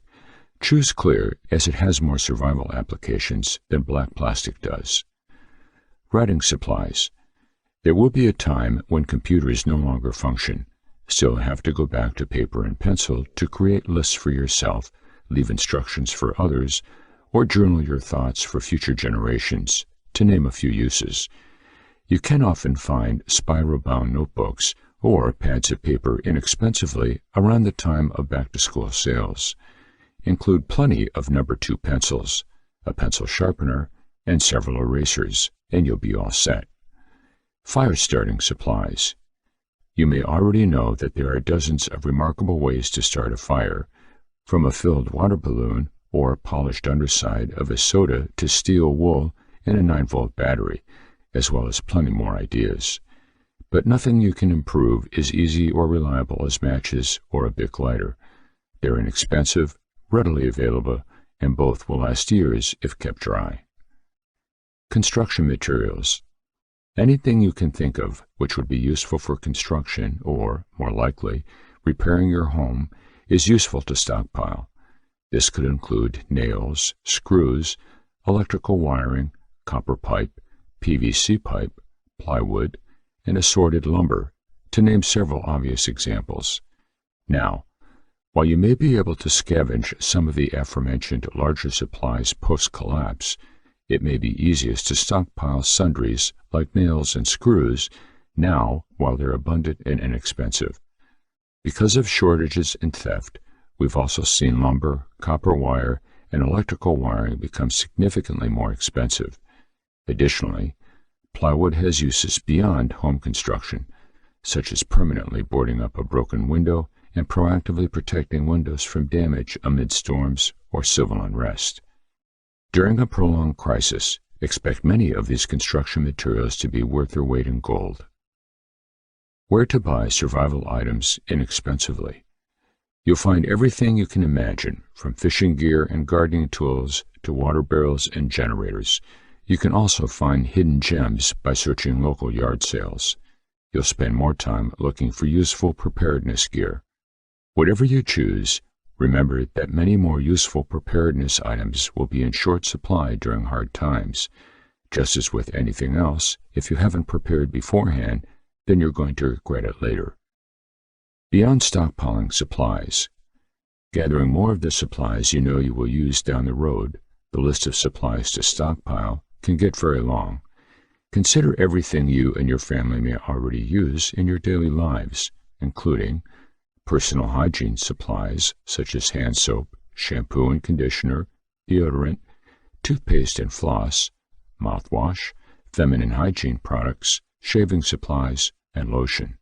choose clear as it has more survival applications than black plastic does. Writing supplies. There will be a time when computers no longer function. Still have to go back to paper and pencil to create lists for yourself, leave instructions for others, or journal your thoughts for future generations, to name a few uses. You can often find spiral-bound notebooks or pads of paper inexpensively around the time of back-to-school sales. Include plenty of number 2 pencils, a pencil sharpener, and several erasers, and you'll be all set. Fire-starting supplies. You may already know that there are dozens of remarkable ways to start a fire, from a filled water balloon or polished underside of a soda to steel wool and a 9-volt battery, as well as plenty more ideas. But nothing you can improve is easy or reliable as matches or a Bic lighter. They're inexpensive, readily available, and both will last years if kept dry. Construction materials. Anything you can think of which would be useful for construction or, more likely, repairing your home is useful to stockpile. This could include nails, screws, electrical wiring, copper pipe, PVC pipe, plywood, and assorted lumber, to name several obvious examples. Now, while you may be able to scavenge some of the aforementioned larger supplies post-collapse, it may be easiest to stockpile sundries like nails and screws now while they're abundant and inexpensive. Because of shortages and theft, we've also seen lumber, copper wire, and electrical wiring become significantly more expensive. Additionally, plywood has uses beyond home construction, such as permanently boarding up a broken window and proactively protecting windows from damage amid storms or civil unrest. During a prolonged crisis, expect many of these construction materials to be worth their weight in gold. Where to buy survival items inexpensively. You'll find everything you can imagine, from fishing gear and gardening tools to water barrels and generators. You can also find hidden gems by searching local yard sales. You'll spend more time looking for useful preparedness gear. Whatever you choose, remember that many more useful preparedness items will be in short supply during hard times. Just as with anything else, if you haven't prepared beforehand, then you're going to regret it later. Beyond stockpiling supplies. Gathering more of the supplies you know you will use down the road, the list of supplies to stockpile can get very long. Consider everything you and your family may already use in your daily lives, including personal hygiene supplies such as hand soap, shampoo and conditioner, deodorant, toothpaste and floss, mouthwash, feminine hygiene products, shaving supplies, and lotion.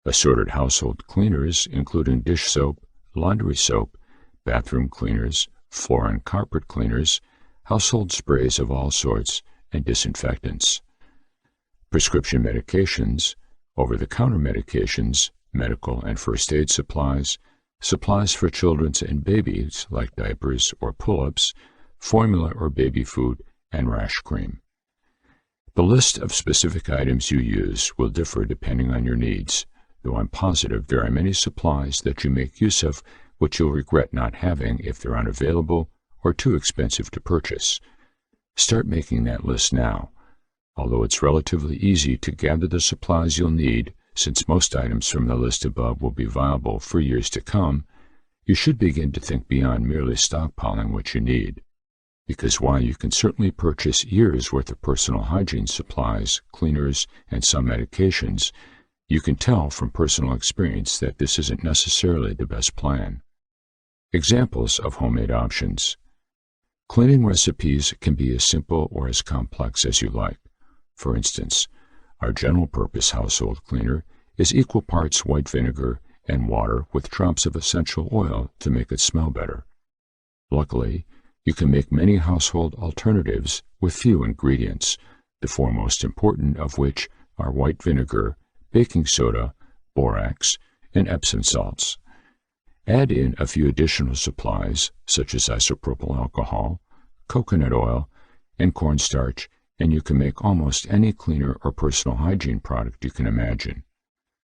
Assorted household cleaners including dish soap, laundry soap, bathroom cleaners, floor and carpet cleaners, household sprays of all sorts, and disinfectants. Prescription medications, over-the-counter medications, medical and first aid supplies, supplies for children and babies like diapers or pull-ups, formula or baby food, and rash cream. The list of specific items you use will differ depending on your needs, though I'm positive there are many supplies that you make use of which you'll regret not having if they're unavailable or too expensive to purchase. Start making that list now. Although it's relatively easy to gather the supplies you'll need, Since most items from the list above will be viable for years to come, you should begin to think beyond merely stockpiling what you need. Because while you can certainly purchase years' worth of personal hygiene supplies, cleaners, and some medications, you can tell from personal experience that this isn't necessarily the best plan. Examples of homemade options. Cleaning recipes can be as simple or as complex as you like. For instance, our general-purpose household cleaner is equal parts white vinegar and water with drops of essential oil to make it smell better. Luckily, you can make many household alternatives with few ingredients, the four most important of which are white vinegar, baking soda, borax, and Epsom salts. Add in a few additional supplies, such as isopropyl alcohol, coconut oil, and cornstarch, and you can make almost any cleaner or personal hygiene product you can imagine.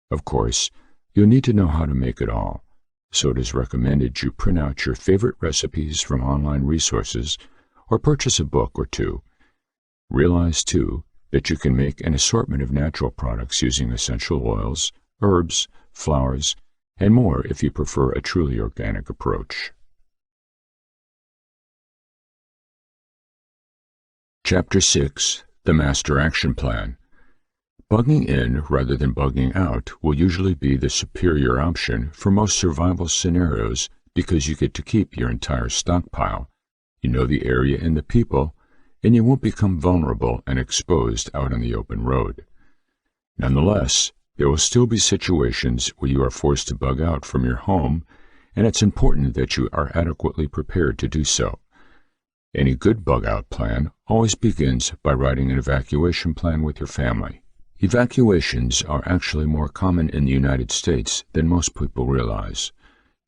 Of course, you'll need to know how to make it all, so it is recommended you print out your favorite recipes from online resources or purchase a book or two. Realize, too, that you can make an assortment of natural products using essential oils, herbs, flowers, and more if you prefer a truly organic approach. Chapter 6. The Master Action Plan. Bugging in rather than bugging out will usually be the superior option for most survival scenarios because you get to keep your entire stockpile. You know the area and the people, and you won't become vulnerable and exposed out on the open road. Nonetheless, there will still be situations where you are forced to bug out from your home, and it's important that you are adequately prepared to do so. Any good bug-out plan always begins by writing an evacuation plan with your family. Evacuations are actually more common in the United States than most people realize.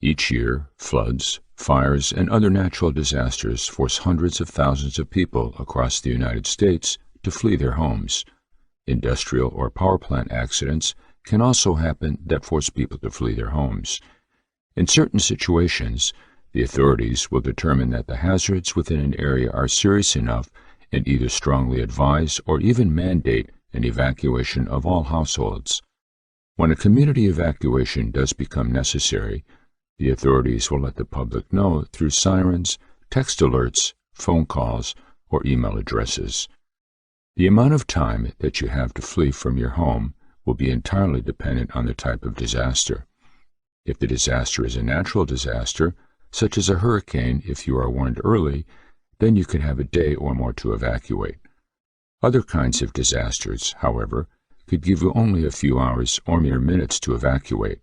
Each year, floods, fires, and other natural disasters force hundreds of thousands of people across the United States to flee their homes. Industrial or power plant accidents can also happen that force people to flee their homes. In certain situations, the authorities will determine that the hazards within an area are serious enough and either strongly advise or even mandate an evacuation of all households. When a community evacuation does become necessary, the authorities will let the public know through sirens, text alerts, phone calls, or email addresses. The amount of time that you have to flee from your home will be entirely dependent on the type of disaster. If the disaster is a natural disaster, such as a hurricane, if you are warned early, then you can have a day or more to evacuate. Other kinds of disasters, however, could give you only a few hours or mere minutes to evacuate.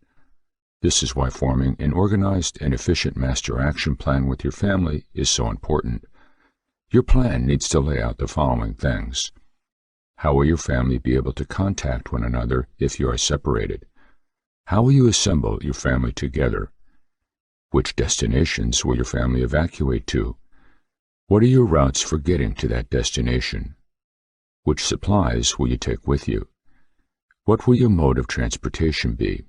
This is why forming an organized and efficient master action plan with your family is so important. Your plan needs to lay out the following things. How will your family be able to contact one another if you are separated? How will you assemble your family together? Which destinations will your family evacuate to? What are your routes for getting to that destination? Which supplies will you take with you? What will your mode of transportation be?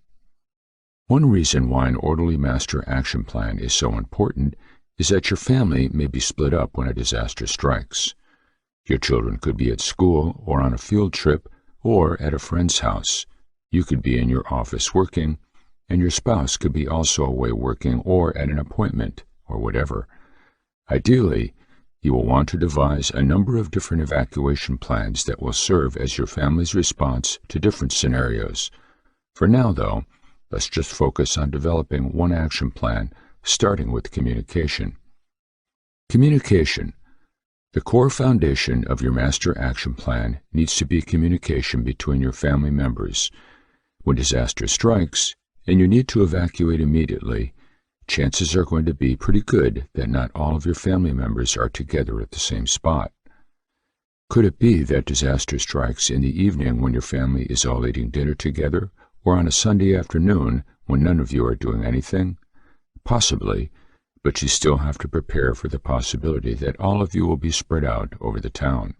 One reason why an orderly master action plan is so important is that your family may be split up when a disaster strikes. Your children could be at school or on a field trip or at a friend's house. You could be in your office working, and your spouse could be also away working or at an appointment or whatever. Ideally, you will want to devise a number of different evacuation plans that will serve as your family's response to different scenarios. For now, though, let's just focus on developing one action plan, starting with communication. Communication. The core foundation of your master action plan needs to be communication between your family members. When disaster strikes, and you need to evacuate immediately, chances are going to be pretty good that not all of your family members are together at the same spot. Could it be that disaster strikes in the evening when your family is all eating dinner together, or on a Sunday afternoon when none of you are doing anything? Possibly, but you still have to prepare for the possibility that all of you will be spread out over the town.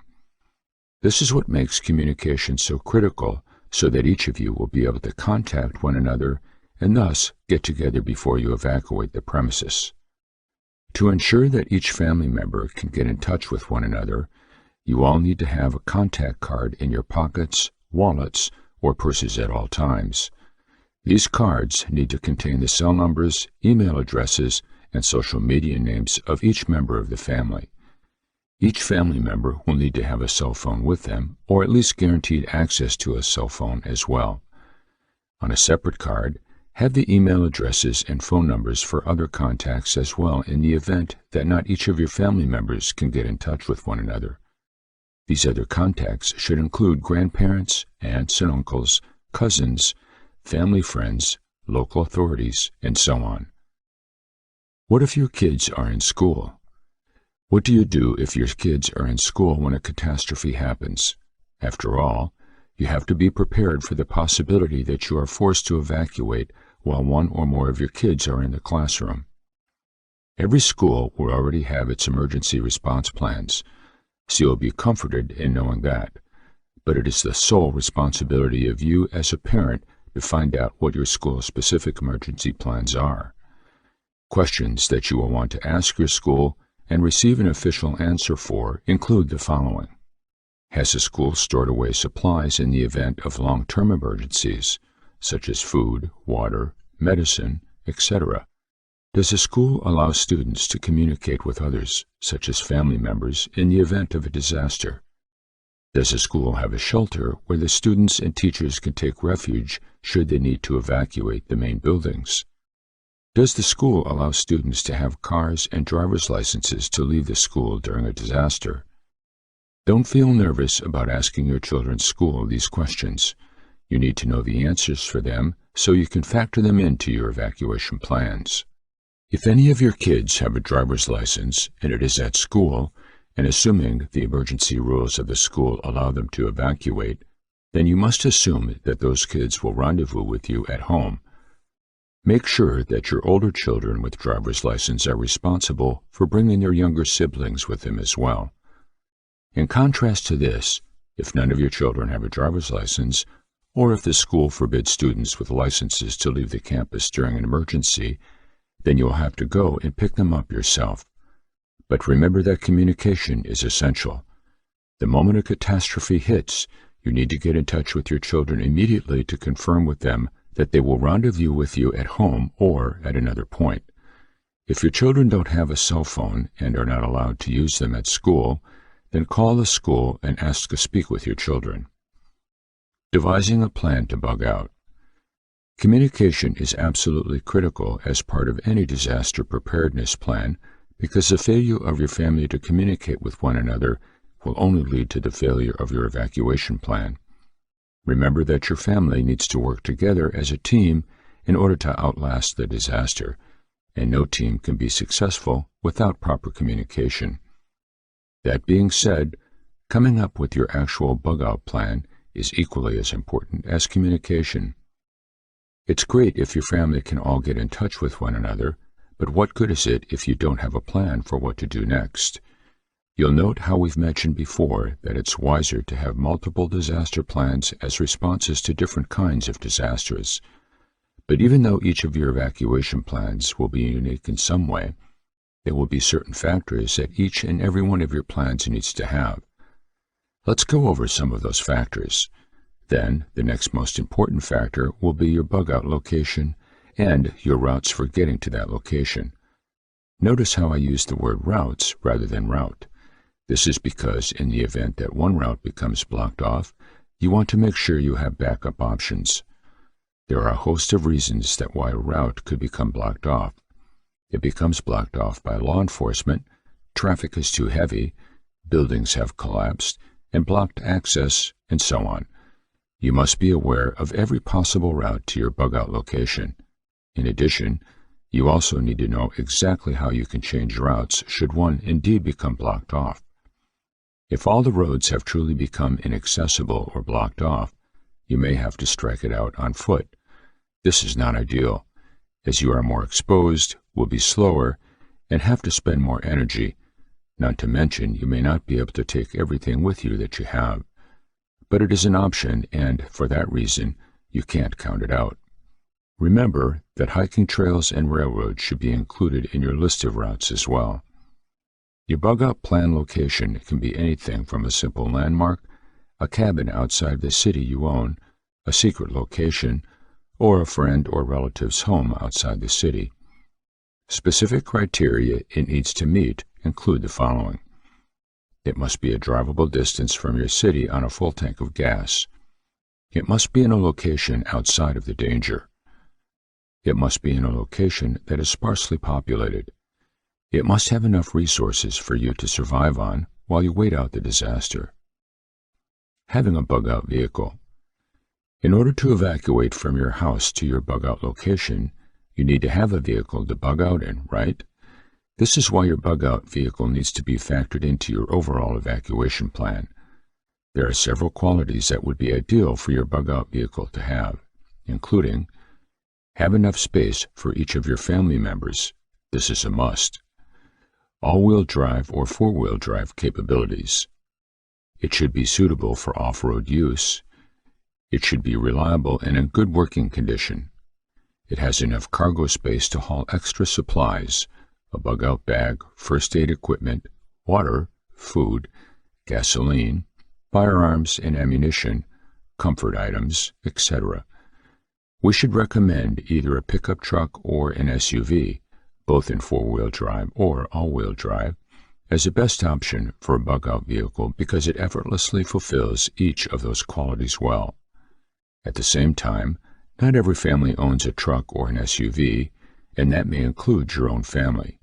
This is what makes communication so critical, so that each of you will be able to contact one another and thus get together before you evacuate the premises. To ensure that each family member can get in touch with one another, you all need to have a contact card in your pockets, wallets, or purses at all times. These cards need to contain the cell numbers, email addresses, and social media names of each member of the family. Each family member will need to have a cell phone with them, or at least guaranteed access to a cell phone as well. On a separate card, have the email addresses and phone numbers for other contacts as well in the event that not each of your family members can get in touch with one another. These other contacts should include grandparents, aunts and uncles, cousins, family friends, local authorities, and so on. What if your kids are in school? What do you do if your kids are in school when a catastrophe happens? After all, you have to be prepared for the possibility that you are forced to evacuate while one or more of your kids are in the classroom. Every school will already have its emergency response plans, so you'll be comforted in knowing that. But it is the sole responsibility of you as a parent to find out what your school's specific emergency plans are. Questions that you will want to ask your school and receive an official answer for include the following. Has the school stored away supplies in the event of long-term emergencies, such as food, water, medicine, etc.? Does the school allow students to communicate with others, such as family members, in the event of a disaster? Does the school have a shelter where the students and teachers can take refuge should they need to evacuate the main buildings? Does the school allow students to have cars and driver's licenses to leave the school during a disaster? Don't feel nervous about asking your children's school these questions. You need to know the answers for them so you can factor them into your evacuation plans. If any of your kids have a driver's license and it is at school, and assuming the emergency rules of the school allow them to evacuate, then you must assume that those kids will rendezvous with you at home. Make sure that your older children with driver's license are responsible for bringing their younger siblings with them as well. In contrast to this, if none of your children have a driver's license, or if the school forbids students with licenses to leave the campus during an emergency, then you'll have to go and pick them up yourself. But remember that communication is essential. The moment a catastrophe hits, you need to get in touch with your children immediately to confirm with them that they will rendezvous with you at home or at another point. If your children don't have a cell phone and are not allowed to use them at school, then call the school and ask to speak with your children. Devising a plan to bug out. Communication is absolutely critical as part of any disaster preparedness plan because the failure of your family to communicate with one another will only lead to the failure of your evacuation plan. Remember that your family needs to work together as a team in order to outlast the disaster, and no team can be successful without proper communication. That being said, coming up with your actual bug-out plan is equally as important as communication. It's great if your family can all get in touch with one another, but what good is it if you don't have a plan for what to do next? You'll note how we've mentioned before that it's wiser to have multiple disaster plans as responses to different kinds of disasters. But even though each of your evacuation plans will be unique in some way, there will be certain factors that each and every one of your plans needs to have. Let's go over some of those factors. Then, the next most important factor will be your bug-out location and your routes for getting to that location. Notice how I use the word routes rather than route. This is because in the event that one route becomes blocked off, you want to make sure you have backup options. There are a host of reasons that why a route could become blocked off. It becomes blocked off by law enforcement, traffic is too heavy, buildings have collapsed, and blocked access, and so on. You must be aware of every possible route to your bug-out location. In addition, you also need to know exactly how you can change routes should one indeed become blocked off. If all the roads have truly become inaccessible or blocked off, you may have to strike it out on foot. This is not ideal, as you are more exposed, will be slower, and have to spend more energy, not to mention you may not be able to take everything with you that you have. But it is an option, and for that reason, you can't count it out. Remember that hiking trails and railroads should be included in your list of routes as well. Your bug-out plan location can be anything from a simple landmark, a cabin outside the city you own, a secret location, or a friend or relative's home outside the city. Specific criteria it needs to meet include the following. It must be a drivable distance from your city on a full tank of gas. It must be in a location outside of the danger. It must be in a location that is sparsely populated. It must have enough resources for you to survive on while you wait out the disaster. Having a bug-out vehicle. In order to evacuate from your house to your bug-out location, you need to have a vehicle to bug out in, right? This is why your bug-out vehicle needs to be factored into your overall evacuation plan. There are several qualities that would be ideal for your bug-out vehicle to have, including have enough space for each of your family members. This is a must. All-wheel drive or four-wheel drive capabilities. It should be suitable for off-road use. It should be reliable and in good working condition. It has enough cargo space to haul extra supplies, a bug-out bag, first aid equipment, water, food, gasoline, firearms and ammunition, comfort items, etc. We should recommend either a pickup truck or an SUV, both in four-wheel drive or all-wheel drive, as the best option for a bug-out vehicle because it effortlessly fulfills each of those qualities well. At the same time, not every family owns a truck or an SUV, and that may include your own family.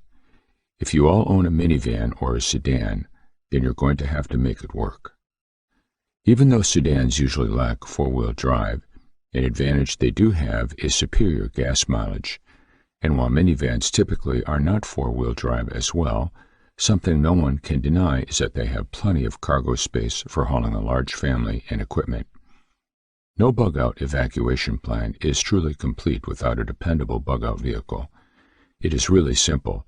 If you all own a minivan or a sedan, then you're going to have to make it work. Even though sedans usually lack four-wheel drive, an advantage they do have is superior gas mileage. And while minivans typically are not four-wheel drive as well, something no one can deny is that they have plenty of cargo space for hauling a large family and equipment. No bug-out evacuation plan is truly complete without a dependable bug-out vehicle. It is really simple.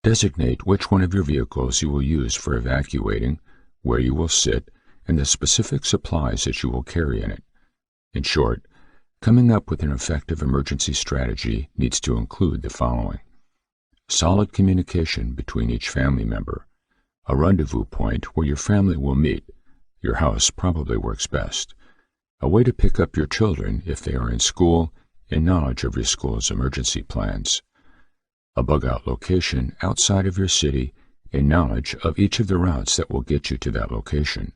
Designate which one of your vehicles you will use for evacuating, where you will sit, and the specific supplies that you will carry in it. In short, coming up with an effective emergency strategy needs to include the following. Solid communication between each family member. A rendezvous point where your family will meet. Your house probably works best. A way to pick up your children if they are in school, and knowledge of your school's emergency plans. A bug-out location outside of your city, and knowledge of each of the routes that will get you to that location.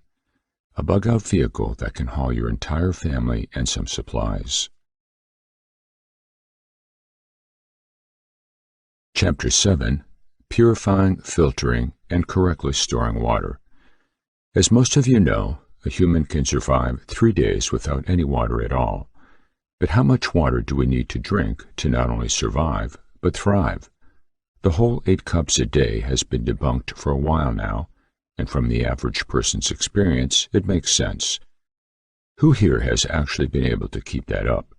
A bug-out vehicle that can haul your entire family and some supplies. Chapter 7. Purifying, filtering, and correctly storing water. As most of you know, a human can survive 3 days without any water at all. But how much water do we need to drink to not only survive, but thrive? The whole 8 cups a day has been debunked for a while now, and from the average person's experience, it makes sense. Who here has actually been able to keep that up?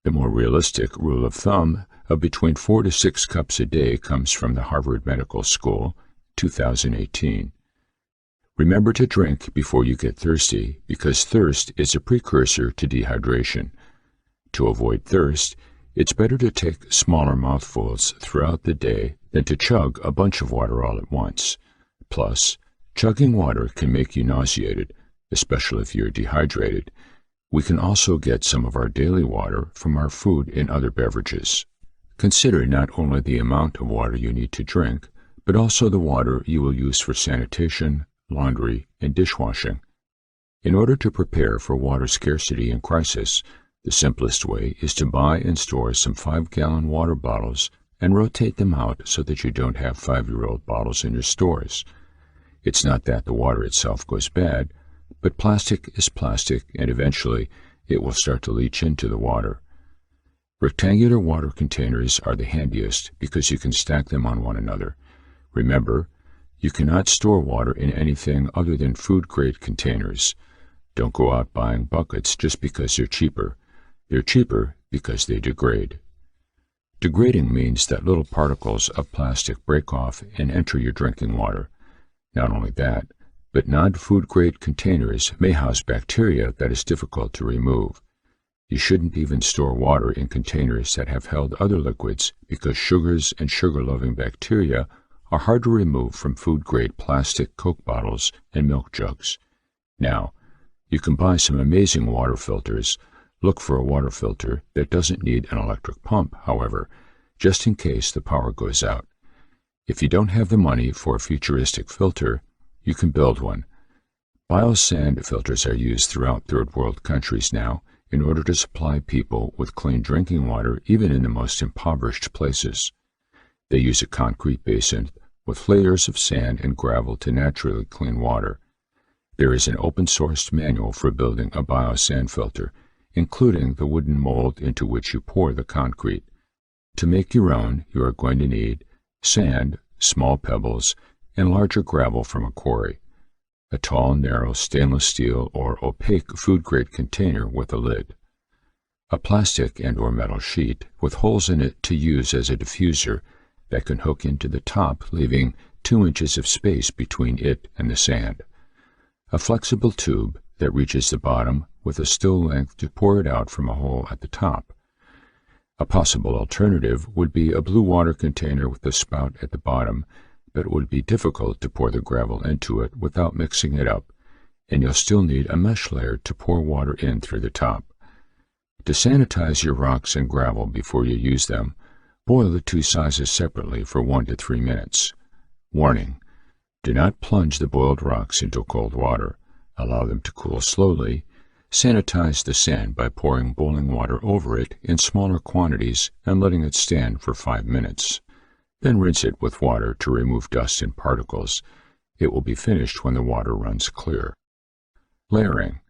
The more realistic rule of thumb of between 4 to 6 cups a day comes from the Harvard Medical School, 2018. Remember to drink before you get thirsty, because thirst is a precursor to dehydration. To avoid thirst, it's better to take smaller mouthfuls throughout the day than to chug a bunch of water all at once. Plus, chugging water can make you nauseated, especially if you're dehydrated. We can also get some of our daily water from our food and other beverages. Consider not only the amount of water you need to drink, but also the water you will use for sanitation, laundry, and dishwashing. In order to prepare for water scarcity and crisis, the simplest way is to buy and store some 5-gallon water bottles and rotate them out so that you don't have 5-year-old bottles in your stores. It's not that the water itself goes bad, but plastic is plastic, and eventually it will start to leach into the water. Rectangular water containers are the handiest because you can stack them on one another. Remember, you cannot store water in anything other than food-grade containers. Don't go out buying buckets just because they're cheaper. They're cheaper because they degrade. Degrading means that little particles of plastic break off and enter your drinking water. Not only that, but non-food-grade containers may house bacteria that is difficult to remove. You shouldn't even store water in containers that have held other liquids because sugars and sugar-loving bacteria are hard to remove from food-grade plastic Coke bottles and milk jugs. Now, you can buy some amazing water filters, Look for a water filter that doesn't need an electric pump, however, just in case the power goes out. If you don't have the money for a futuristic filter, you can build one. Biosand filters are used throughout third world countries now in order to supply people with clean drinking water even in the most impoverished places. They use a concrete basin with layers of sand and gravel to naturally clean water. There is an open-sourced manual for building a biosand filter, including the wooden mold into which you pour the concrete. To make your own, you are going to need sand, small pebbles, and larger gravel from a quarry, a tall, narrow stainless steel or opaque food-grade container with a lid, a plastic and/or metal sheet with holes in it to use as a diffuser that can hook into the top, leaving 2 inches of space between it and the sand, a flexible tube that reaches the bottom with a still length to pour it out from a hole at the top. A possible alternative would be a blue water container with a spout at the bottom, but it would be difficult to pour the gravel into it without mixing it up, and you'll still need a mesh layer to pour water in through the top. To sanitize your rocks and gravel before you use them, boil the two sizes separately for 1 to 3 minutes. Warning: do not plunge the boiled rocks into cold water. Allow them to cool slowly. Sanitize the sand by pouring boiling water over it in smaller quantities and letting it stand for 5 minutes. Then rinse it with water to remove dust and particles. It will be finished when the water runs clear. Layering.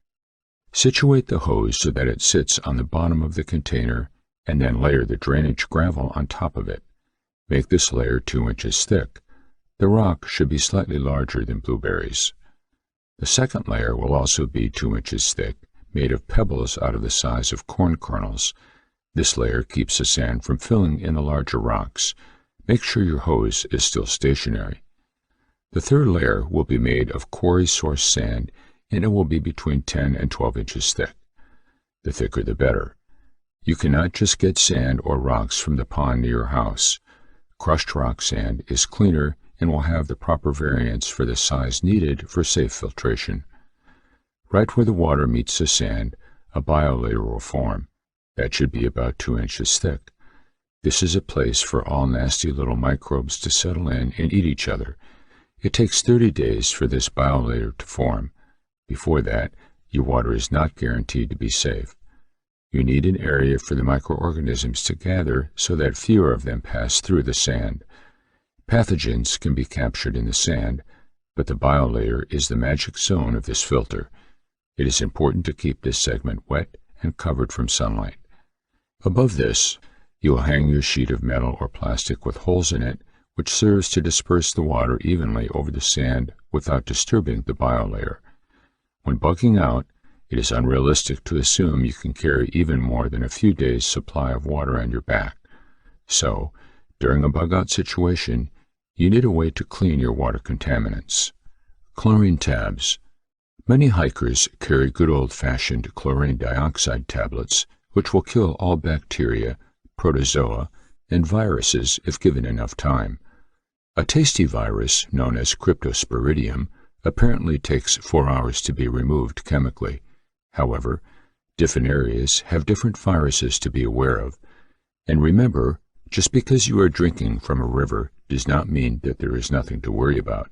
Situate the hose so that it sits on the bottom of the container, and then layer the drainage gravel on top of it. Make this layer 2 inches thick. The rock should be slightly larger than blueberries. The second layer will also be 2 inches thick, made of pebbles out of the size of corn kernels. This layer keeps the sand from filling in the larger rocks. Make sure your hose is still stationary. The third layer will be made of quarry-sourced sand, and it will be between 10 and 12 inches thick. The thicker the better. You cannot just get sand or rocks from the pond near your house. Crushed rock sand is cleaner and will have the proper variance for the size needed for safe filtration. Right where the water meets the sand, a biolayer will form. That should be about 2 inches thick. This is a place for all nasty little microbes to settle in and eat each other. It takes 30 days for this biolayer to form. Before that, your water is not guaranteed to be safe. You need an area for the microorganisms to gather so that fewer of them pass through the sand. Pathogens can be captured in the sand, but the biolayer is the magic zone of this filter. It is important to keep this segment wet and covered from sunlight. Above this, you will hang your sheet of metal or plastic with holes in it, which serves to disperse the water evenly over the sand without disturbing the biolayer. When bugging out, it is unrealistic to assume you can carry even more than a few days' supply of water on your back. So, during a bug-out situation, you need a way to clean your water contaminants. Chlorine tabs. Many hikers carry good old-fashioned chlorine dioxide tablets, which will kill all bacteria, protozoa, and viruses if given enough time. A tasty virus, known as Cryptosporidium, apparently takes 4 hours to be removed chemically. However, different areas have different viruses to be aware of. And remember, just because you are drinking from a river does not mean that there is nothing to worry about.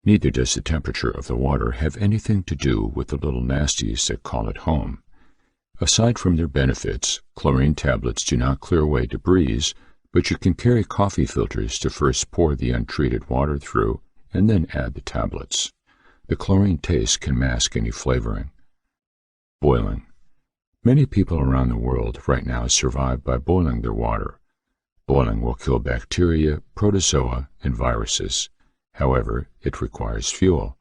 Neither does the temperature of the water have anything to do with the little nasties that call it home. Aside from their benefits, chlorine tablets do not clear away debris, but you can carry coffee filters to first pour the untreated water through and then add the tablets. The chlorine taste can mask any flavoring. Boiling. Many people around the world right now survive by boiling their water. Boiling will kill bacteria, protozoa, and viruses. However, it requires fuel.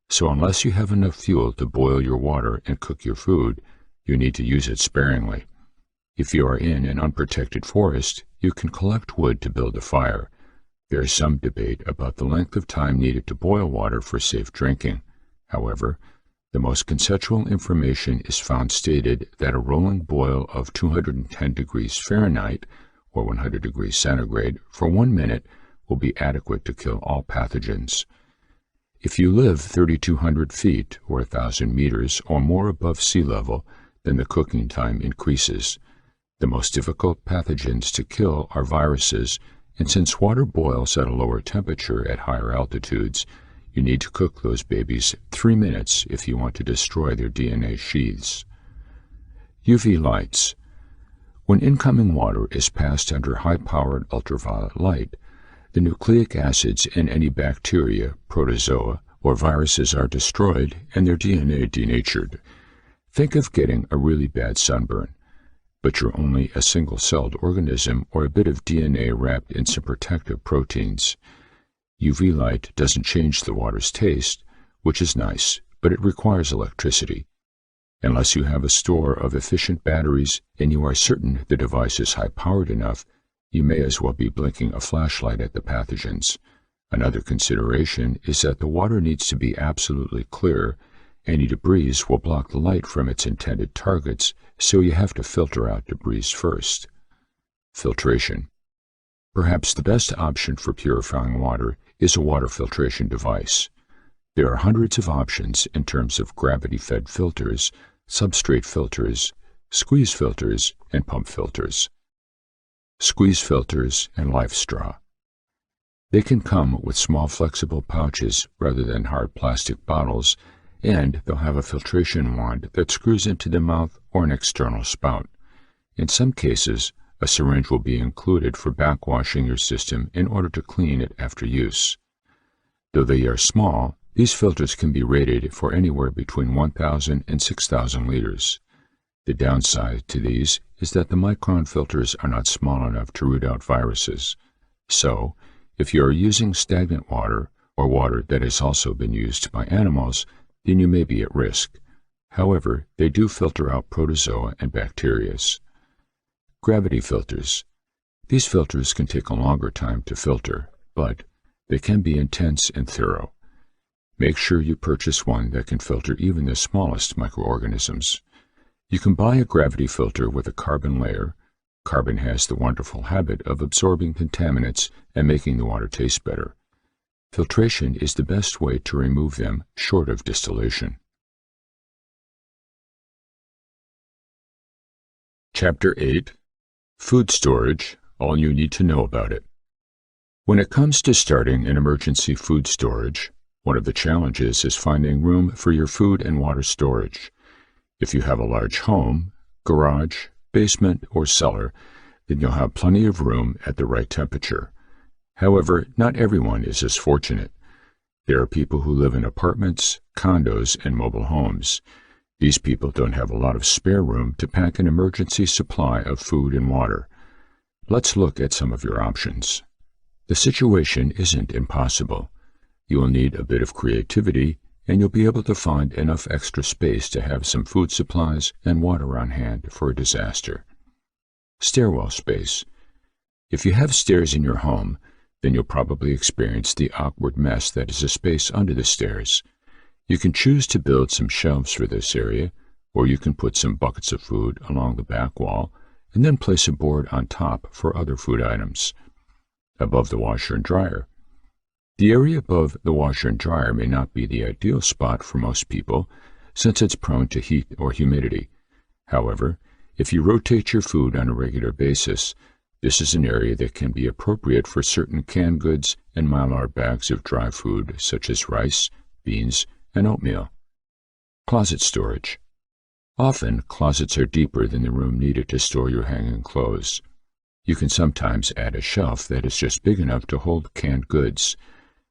So unless you have enough fuel to boil your water and cook your food, you need to use it sparingly. If you are in an unprotected forest, you can collect wood to build a fire. There is some debate about the length of time needed to boil water for safe drinking. However, the most conceptual information is found stated that a rolling boil of 210 degrees Fahrenheit, or 100 degrees centigrade, for 1 minute will be adequate to kill all pathogens. If you live 3,200 feet, or 1,000 meters, or more above sea level, then the cooking time increases. The most difficult pathogens to kill are viruses, and since water boils at a lower temperature at higher altitudes, you need to cook those babies 3 minutes if you want to destroy their DNA sheaths. UV lights. When incoming water is passed under high-powered ultraviolet light, the nucleic acids in any bacteria, protozoa, or viruses are destroyed and their DNA denatured. Think of getting a really bad sunburn, but you're only a single-celled organism or a bit of DNA wrapped in some protective proteins. UV light doesn't change the water's taste, which is nice, but it requires electricity. Unless you have a store of efficient batteries and you are certain the device is high-powered enough, you may as well be blinking a flashlight at the pathogens. Another consideration is that the water needs to be absolutely clear. Any debris will block the light from its intended targets, so you have to filter out debris first. Filtration. Perhaps the best option for purifying water is a water filtration device. There are hundreds of options in terms of gravity-fed filters, substrate filters, squeeze filters, and pump filters. Squeeze filters and life straw. They can come with small flexible pouches rather than hard plastic bottles, and they'll have a filtration wand that screws into the mouth or an external spout. In some cases, a syringe will be included for backwashing your system in order to clean it after use. Though they are small, these filters can be rated for anywhere between 1,000 and 6,000 liters. The downside to these is that the micron filters are not small enough to root out viruses. So, if you are using stagnant water or water that has also been used by animals, then you may be at risk. However, they do filter out protozoa and bacteria. Gravity filters. These filters can take a longer time to filter, but they can be intense and thorough. Make sure you purchase one that can filter even the smallest microorganisms. You can buy a gravity filter with a carbon layer. Carbon has the wonderful habit of absorbing contaminants and making the water taste better. Filtration is the best way to remove them, short of distillation. Chapter 8. Food Storage, All You Need to Know About It. When it comes to starting an emergency food storage, one of the challenges is finding room for your food and water storage. If you have a large home, garage, basement, or cellar, then you'll have plenty of room at the right temperature. However, not everyone is as fortunate. There are people who live in apartments, condos, and mobile homes. These people don't have a lot of spare room to pack an emergency supply of food and water. Let's look at some of your options. The situation isn't impossible. You will need a bit of creativity, and you'll be able to find enough extra space to have some food supplies and water on hand for a disaster. Stairwell space. If you have stairs in your home, then you'll probably experience the awkward mess that is a space under the stairs. You can choose to build some shelves for this area, or you can put some buckets of food along the back wall and then place a board on top for other food items. Above the washer and dryer. The area above the washer and dryer may not be the ideal spot for most people, since it's prone to heat or humidity. However, if you rotate your food on a regular basis, this is an area that can be appropriate for certain canned goods and Mylar bags of dry food such as rice, beans, and oatmeal. Closet storage. Often, closets are deeper than the room needed to store your hanging clothes. You can sometimes add a shelf that is just big enough to hold canned goods.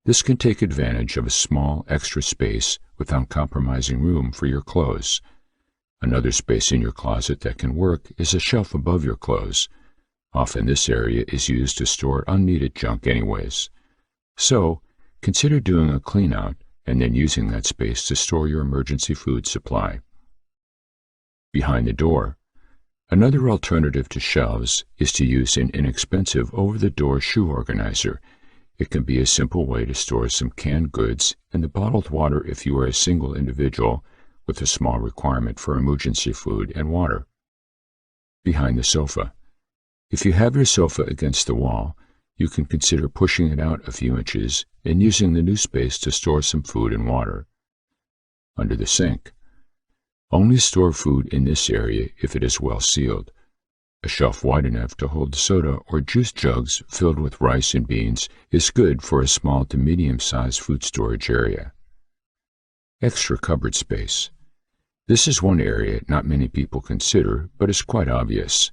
This can take advantage of a small extra space without compromising room for your clothes. Another space in your closet that can work is a shelf above your clothes. Often this area is used to store unneeded junk anyways. So, consider doing a clean-out and then using that space to store your emergency food supply. Behind the door. Another alternative to shelves is to use an inexpensive over-the-door shoe organizer. It can be a simple way to store some canned goods and the bottled water if you are a single individual with a small requirement for emergency food and water. Behind the sofa. If you have your sofa against the wall, you can consider pushing it out a few inches and using the new space to store some food and water. Under the sink. Only store food in this area if it is well sealed. A shelf wide enough to hold soda or juice jugs filled with rice and beans is good for a small to medium-sized food storage area. Extra cupboard space. This is one area not many people consider, but is quite obvious.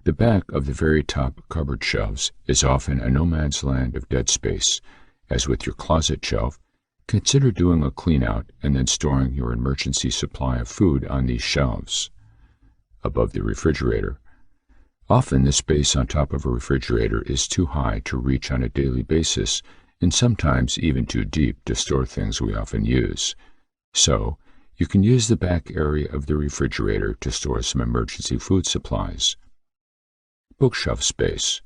The back of the very top cupboard shelves is often a no man's land of dead space. As with your closet shelf, consider doing a clean-out and then storing your emergency supply of food on these shelves. Above the refrigerator. Often the space on top of a refrigerator is too high to reach on a daily basis, and sometimes even too deep to store things we often use. So, you can use the back area of the refrigerator to store some emergency food supplies. Bookshelf space.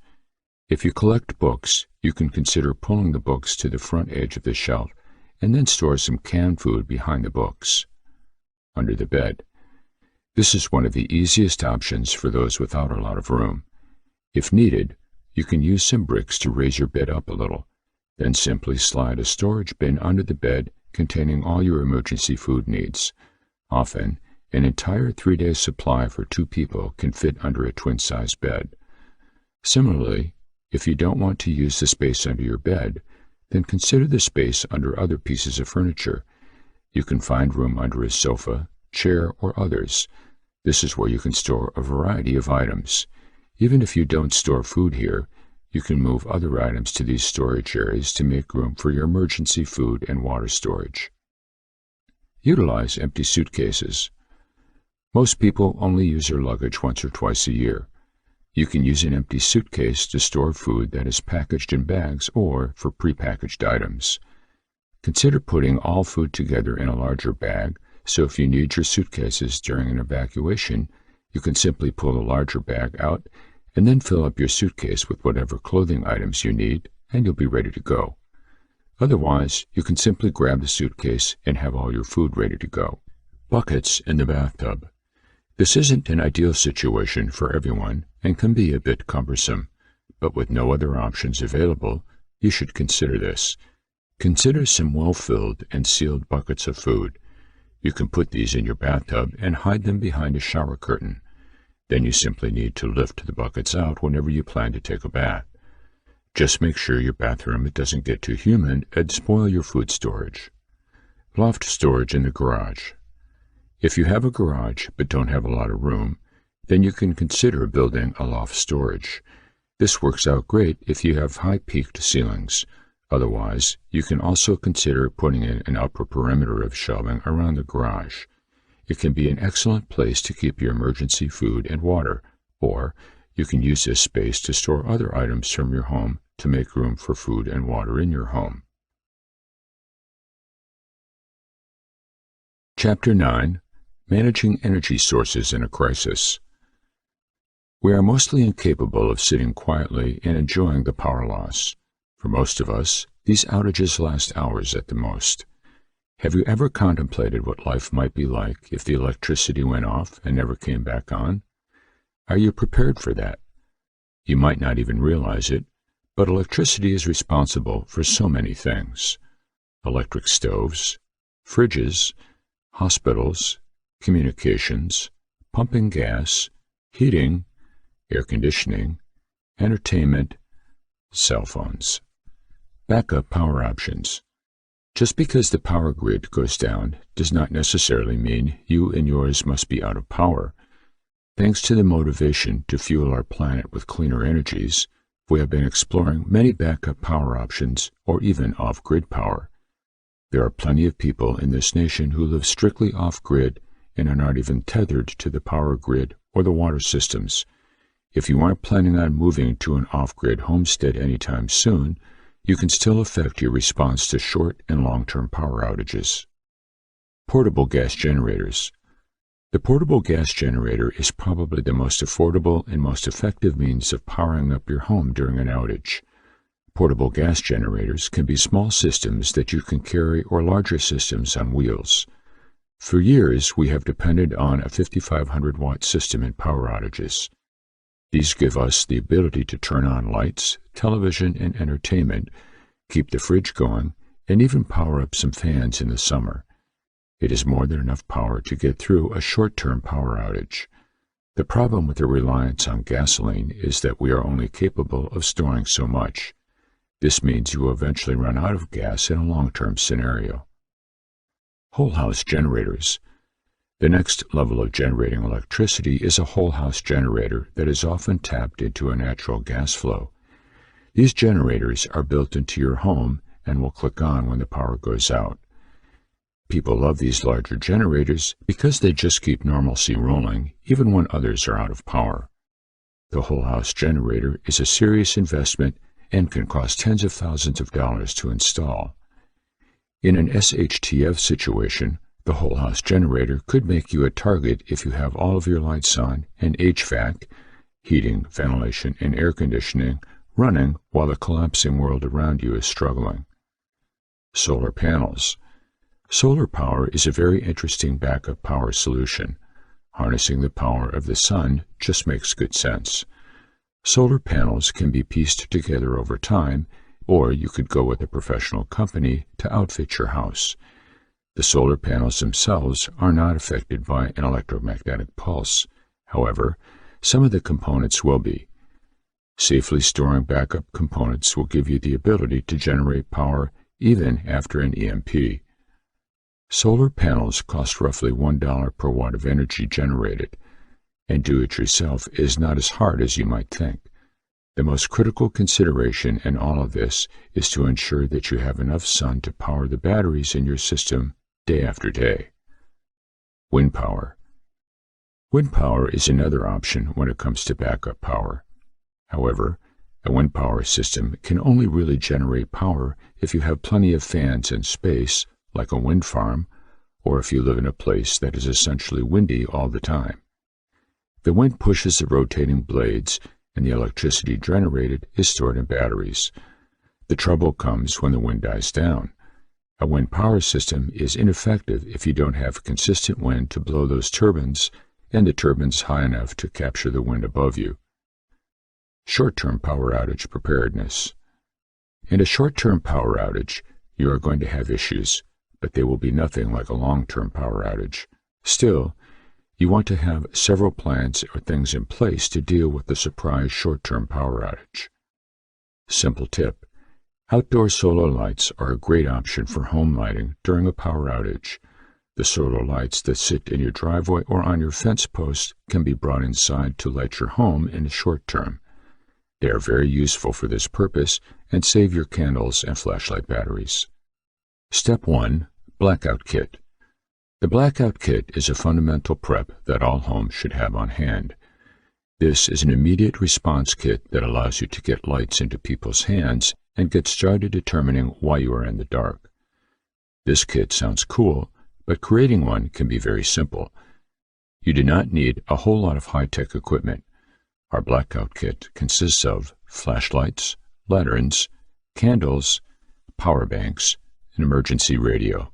If you collect books, you can consider pulling the books to the front edge of the shelf and then store some canned food behind the books. Under the bed. This is one of the easiest options for those without a lot of room. If needed, you can use some bricks to raise your bed up a little, then simply slide a storage bin under the bed containing all your emergency food needs. Often, an entire 3-day supply for 2 people can fit under a twin-size bed. Similarly, if you don't want to use the space under your bed, then consider the space under other pieces of furniture. You can find room under a sofa, chair, or others. This is where you can store a variety of items. Even if you don't store food here, you can move other items to these storage areas to make room for your emergency food and water storage. Utilize empty suitcases. Most people only use their luggage once or twice a year. You can use an empty suitcase to store food that is packaged in bags or for prepackaged items. Consider putting all food together in a larger bag, so if you need your suitcases during an evacuation, you can simply pull a larger bag out and then fill up your suitcase with whatever clothing items you need, and you'll be ready to go. Otherwise, you can simply grab the suitcase and have all your food ready to go. Buckets in the bathtub. This isn't an ideal situation for everyone and can be a bit cumbersome, but with no other options available, you should consider this. Consider some well-filled and sealed buckets of food. You can put these in your bathtub and hide them behind a shower curtain. Then you simply need to lift the buckets out whenever you plan to take a bath. Just make sure your bathroom doesn't get too humid and spoil your food storage. Loft storage in the garage. If you have a garage but don't have a lot of room, then you can consider building a loft storage. This works out great if you have high-peaked ceilings. Otherwise, you can also consider putting in an upper perimeter of shelving around the garage. It can be an excellent place to keep your emergency food and water, or you can use this space to store other items from your home to make room for food and water in your home. Chapter 9. Managing Energy Sources in a Crisis. We are mostly incapable of sitting quietly and enjoying the power loss. For most of us, these outages last hours at the most. Have you ever contemplated what life might be like if the electricity went off and never came back on? Are you prepared for that? You might not even realize it, but electricity is responsible for so many things. Electric stoves, fridges, hospitals, communications, pumping gas, heating, air conditioning, entertainment, cell phones. Backup power options. Just because the power grid goes down does not necessarily mean you and yours must be out of power. Thanks to the motivation to fuel our planet with cleaner energies, we have been exploring many backup power options or even off-grid power. There are plenty of people in this nation who live strictly off-grid and are not even tethered to the power grid or the water systems. If you aren't planning on moving to an off-grid homestead anytime soon, you can still affect your response to short and long-term power outages. Portable gas generators. The portable gas generator is probably the most affordable and most effective means of powering up your home during an outage. Portable gas generators can be small systems that you can carry or larger systems on wheels. For years, we have depended on a 5,500-watt system in power outages. These give us the ability to turn on lights, television, and entertainment, keep the fridge going, and even power up some fans in the summer. It is more than enough power to get through a short-term power outage. The problem with the reliance on gasoline is that we are only capable of storing so much. This means you will eventually run out of gas in a long-term scenario. Whole house generators. The next level of generating electricity is a whole house generator that is often tapped into a natural gas flow. These generators are built into your home and will click on when the power goes out. People love these larger generators because they just keep normalcy rolling even when others are out of power. The whole house generator is a serious investment and can cost tens of thousands of dollars to install. In an SHTF situation, the whole house generator could make you a target if you have all of your lights on and HVAC, heating, ventilation, and air conditioning, running while the collapsing world around you is struggling. Solar panels. Solar power is a very interesting backup power solution. Harnessing the power of the sun just makes good sense. Solar panels can be pieced together over time, or you could go with a professional company to outfit your house. The solar panels themselves are not affected by an electromagnetic pulse. However, some of the components will be. Safely storing backup components will give you the ability to generate power even after an EMP. Solar panels cost roughly $1 per watt of energy generated, and do-it-yourself is not as hard as you might think. The most critical consideration in all of this is to ensure that you have enough sun to power the batteries in your system day after day. Wind power. Wind power is another option when it comes to backup power. However, a wind power system can only really generate power if you have plenty of fans and space, like a wind farm, or if you live in a place that is essentially windy all the time. The wind pushes the rotating blades, and the electricity generated is stored in batteries. The trouble comes when the wind dies down. A wind power system is ineffective if you don't have consistent wind to blow those turbines and the turbines high enough to capture the wind above you. Short-term power outage preparedness. In a short-term power outage, you are going to have issues, but they will be nothing like a long-term power outage. Still, you want to have several plans or things in place to deal with the surprise short-term power outage. Simple tip: outdoor solar lights are a great option for home lighting during a power outage. The solar lights that sit in your driveway or on your fence post can be brought inside to light your home in the short term. They are very useful for this purpose and save your candles and flashlight batteries. Step 1. Blackout Kit. The blackout kit is a fundamental prep that all homes should have on hand. This is an immediate response kit that allows you to get lights into people's hands and get started determining why you are in the dark. This kit sounds cool, but creating one can be very simple. You do not need a whole lot of high-tech equipment. Our blackout kit consists of flashlights, lanterns, candles, power banks, an emergency radio.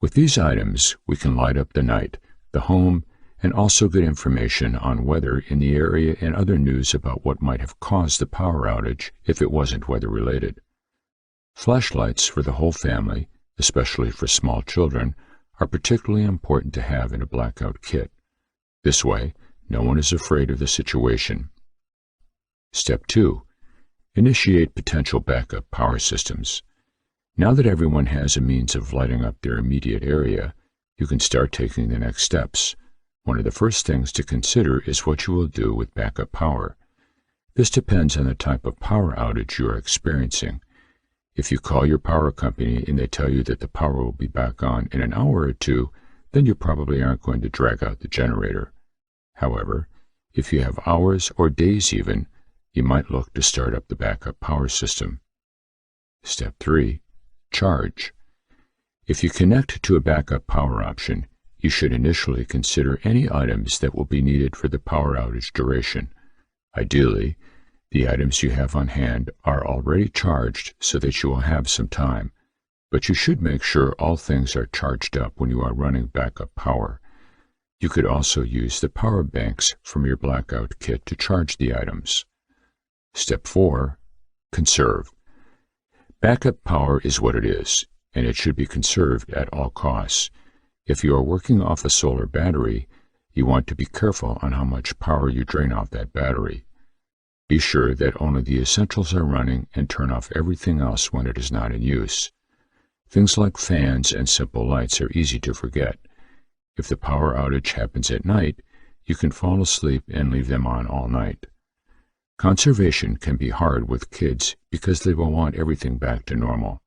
With these items, we can light up the night, the home, and also get information on weather in the area and other news about what might have caused the power outage if it wasn't weather-related. Flashlights for the whole family, especially for small children, are particularly important to have in a blackout kit. This way, no one is afraid of the situation. Step 2. Initiate potential backup power systems. Now that everyone has a means of lighting up their immediate area, you can start taking the next steps. One of the first things to consider is what you will do with backup power. This depends on the type of power outage you are experiencing. If you call your power company and they tell you that the power will be back on in an hour or two, then you probably aren't going to drag out the generator. However, if you have hours or days even, you might look to start up the backup power system. Step 3. Charge. If you connect to a backup power option, you should initially consider any items that will be needed for the power outage duration. Ideally, the items you have on hand are already charged so that you will have some time, but you should make sure all things are charged up when you are running backup power. You could also use the power banks from your blackout kit to charge the items. Step 4. Conserve. Backup power is what it is, and it should be conserved at all costs. If you are working off a solar battery, you want to be careful on how much power you drain off that battery. Be sure that only the essentials are running and turn off everything else when it is not in use. Things like fans and simple lights are easy to forget. If the power outage happens at night, you can fall asleep and leave them on all night. Conservation can be hard with kids because they will want everything back to normal.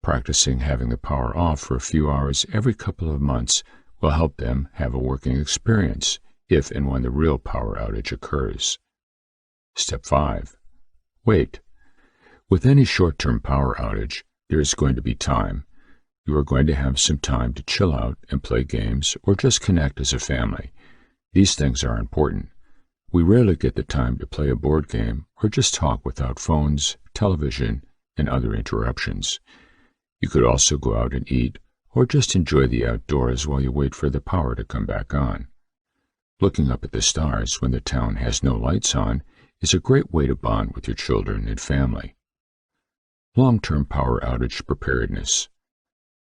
Practicing having the power off for a few hours every couple of months will help them have a working experience if and when the real power outage occurs. Step 5. Wait. With any short-term power outage, there is going to be time. You are going to have some time to chill out and play games or just connect as a family. These things are important. We rarely get the time to play a board game or just talk without phones, television, and other interruptions. You could also go out and eat or just enjoy the outdoors while you wait for the power to come back on. Looking up at the stars when the town has no lights on is a great way to bond with your children and family. Long-term power outage preparedness.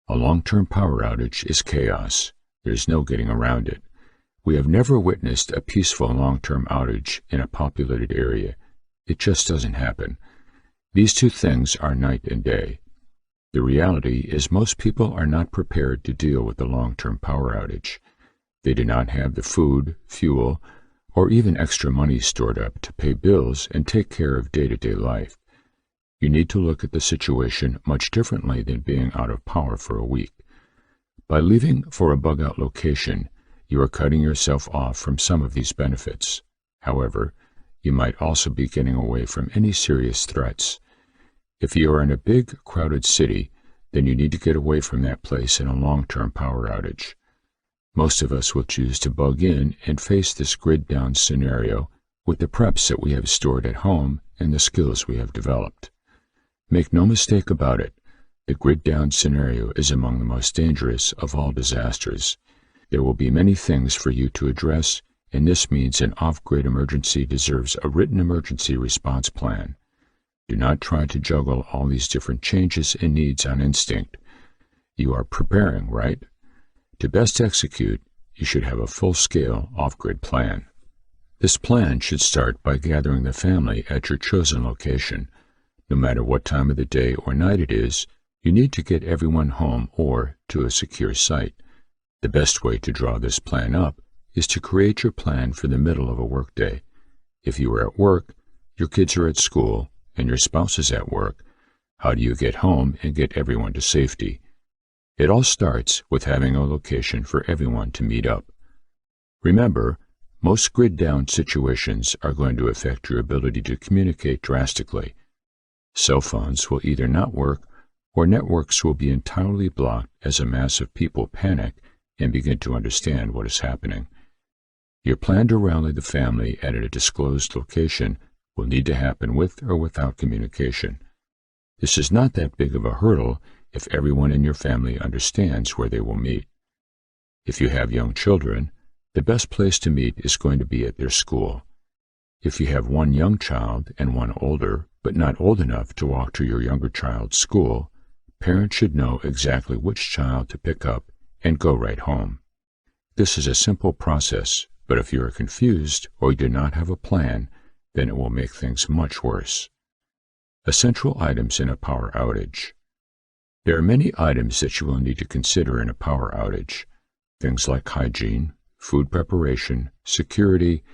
A long-term power outage is chaos. There's no getting around it. We have never witnessed a peaceful long-term outage in a populated area. It just doesn't happen. These two things are night and day. The reality is most people are not prepared to deal with a long-term power outage. They do not have the food, fuel, or even extra money stored up to pay bills and take care of day-to-day life. You need to look at the situation much differently than being out of power for a week. By leaving for a bug-out location, you are cutting yourself off from some of these benefits. However, you might also be getting away from any serious threats. If you are in a big, crowded city, then you need to get away from that place in a long-term power outage. Most of us will choose to bug in and face this grid-down scenario with the preps that we have stored at home and the skills we have developed. Make no mistake about it, the grid-down scenario is among the most dangerous of all disasters. There will be many things for you to address, and this means an off-grid emergency deserves a written emergency response plan. Do not try to juggle all these different changes and needs on instinct. You are preparing, right? To best execute, you should have a full-scale off-grid plan. This plan should start by gathering the family at your chosen location. No matter what time of the day or night it is, you need to get everyone home or to a secure site. The best way to draw this plan up is to create your plan for the middle of a workday. If you are at work, your kids are at school, and your spouse is at work, how do you get home and get everyone to safety? It all starts with having a location for everyone to meet up. Remember, most grid-down situations are going to affect your ability to communicate drastically. Cell phones will either not work, or networks will be entirely blocked as a mass of people panic and begin to understand what is happening. Your plan to rally the family at a disclosed location will need to happen with or without communication. This is not that big of a hurdle if everyone in your family understands where they will meet. If you have young children, the best place to meet is going to be at their school. If you have one young child and one older, but not old enough to walk to your younger child's school, parents should know exactly which child to pick up and go right home. This is a simple process, but if you are confused or you do not have a plan, then it will make things much worse. Essential items in a power outage. There are many items that you will need to consider in a power outage. Things like hygiene, food preparation, security,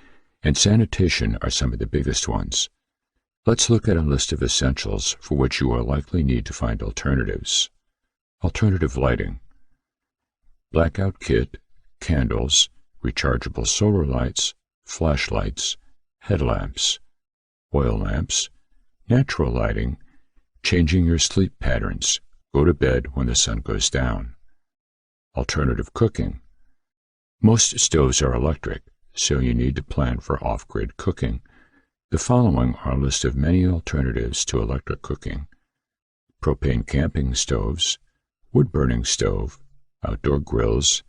and sanitation are some of the biggest ones. Let's look at a list of essentials for which you will likely need to find alternatives. Alternative lighting. Blackout kit, candles, rechargeable solar lights, flashlights, headlamps, oil lamps, natural lighting, changing your sleep patterns, go to bed when the sun goes down. Alternative cooking. Most stoves are electric, so you need to plan for off-grid cooking. The following are a list of many alternatives to electric cooking: propane camping stoves, wood-burning stove, outdoor grills,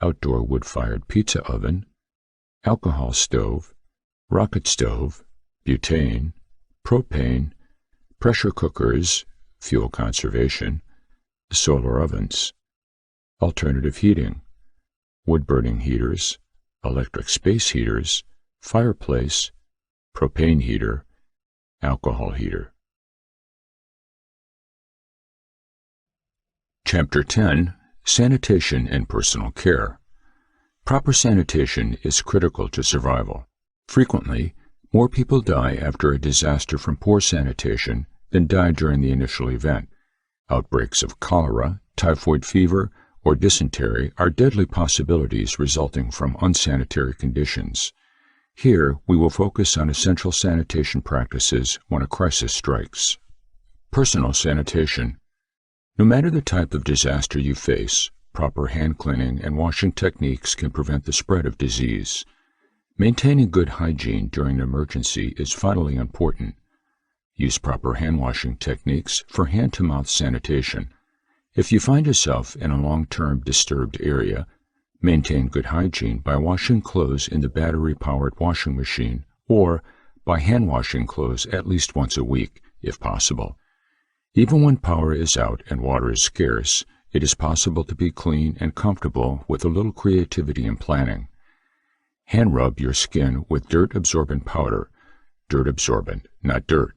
outdoor wood-fired pizza oven, alcohol stove, rocket stove, butane, propane, pressure cookers, fuel conservation, solar ovens. Alternative heating. wood-burning heaters, electric space heaters, fireplace, propane heater, alcohol heater. Chapter 10. Sanitation and Personal Care. Proper sanitation is critical to survival. Frequently, more people die after a disaster from poor sanitation than die during the initial event. Outbreaks of cholera, typhoid fever, or dysentery are deadly possibilities resulting from unsanitary conditions. Here, we will focus on essential sanitation practices when a crisis strikes. Personal sanitation. No matter the type of disaster you face, proper hand cleaning and washing techniques can prevent the spread of disease. Maintaining good hygiene during an emergency is vitally important. Use proper hand washing techniques for hand-to-mouth sanitation. If you find yourself in a long-term disturbed area, maintain good hygiene by washing clothes in the battery-powered washing machine or by hand-washing clothes at least once a week, if possible. Even when power is out and water is scarce, it is possible to be clean and comfortable with a little creativity and planning. Hand rub your skin with dirt-absorbent powder, dirt-absorbent, not dirt.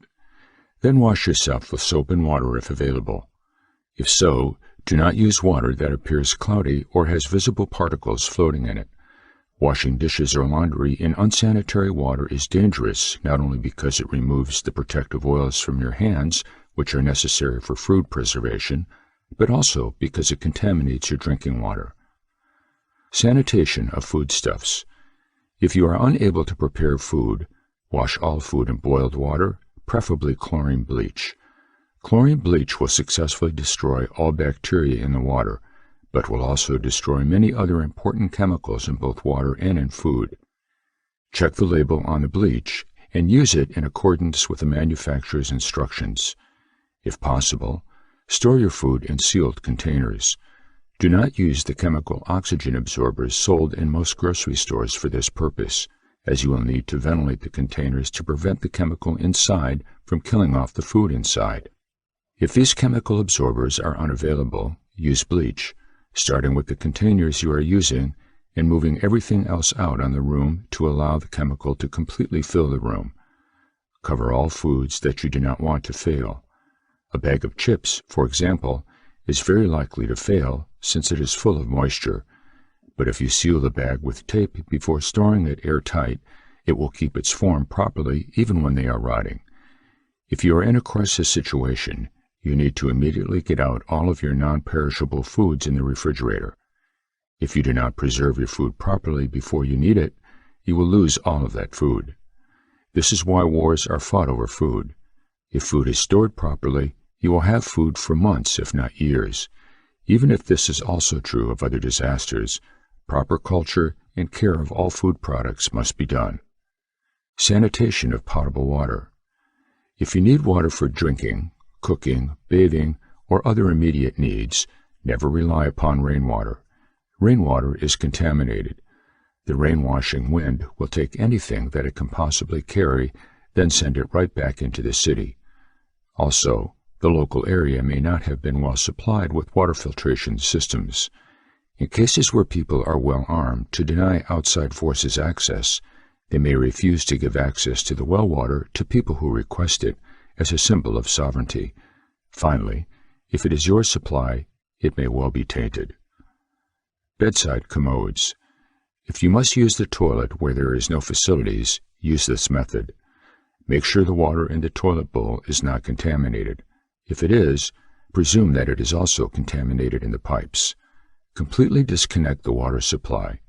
Then wash yourself with soap and water if available. If so, do not use water that appears cloudy or has visible particles floating in it. Washing dishes or laundry in unsanitary water is dangerous, not only because it removes the protective oils from your hands, which are necessary for food preservation, but also because it contaminates your drinking water. Sanitation of foodstuffs. If you are unable to prepare food, wash all food in boiled water, preferably chlorine bleach. Chlorine bleach will successfully destroy all bacteria in the water, but will also destroy many other important chemicals in both water and in food. Check the label on the bleach and use it in accordance with the manufacturer's instructions. If possible, store your food in sealed containers. Do not use the chemical oxygen absorbers sold in most grocery stores for this purpose, as you will need to ventilate the containers to prevent the chemical inside from killing off the food inside. If these chemical absorbers are unavailable, use bleach, starting with the containers you are using and moving everything else out on the room to allow the chemical to completely fill the room. Cover all foods that you do not want to fail. A bag of chips, for example, is very likely to fail since it is full of moisture, but if you seal the bag with tape before storing it airtight, it will keep its form properly even when they are rotting. If you are in a crisis situation, you need to immediately get out all of your non-perishable foods in the refrigerator. If you do not preserve your food properly before you need it, you will lose all of that food. This is why wars are fought over food. If food is stored properly, you will have food for months, if not years. Even if this is also true of other disasters, proper culture and care of all food products must be done. Sanitation of potable water. If you need water for drinking, cooking, bathing, or other immediate needs, never rely upon rainwater. Rainwater is contaminated. The rain-washing wind will take anything that it can possibly carry, then send it right back into the city. Also, the local area may not have been well supplied with water filtration systems. In cases where people are well armed to deny outside forces access, they may refuse to give access to the well water to people who request it as a symbol of sovereignty. Finally, if it is your supply, it may well be tainted. Bedside commodes. If you must use the toilet where there is no facilities, use this method. Make sure the water in the toilet bowl is not contaminated. If it is, presume that it is also contaminated in the pipes. Completely disconnect the water supply.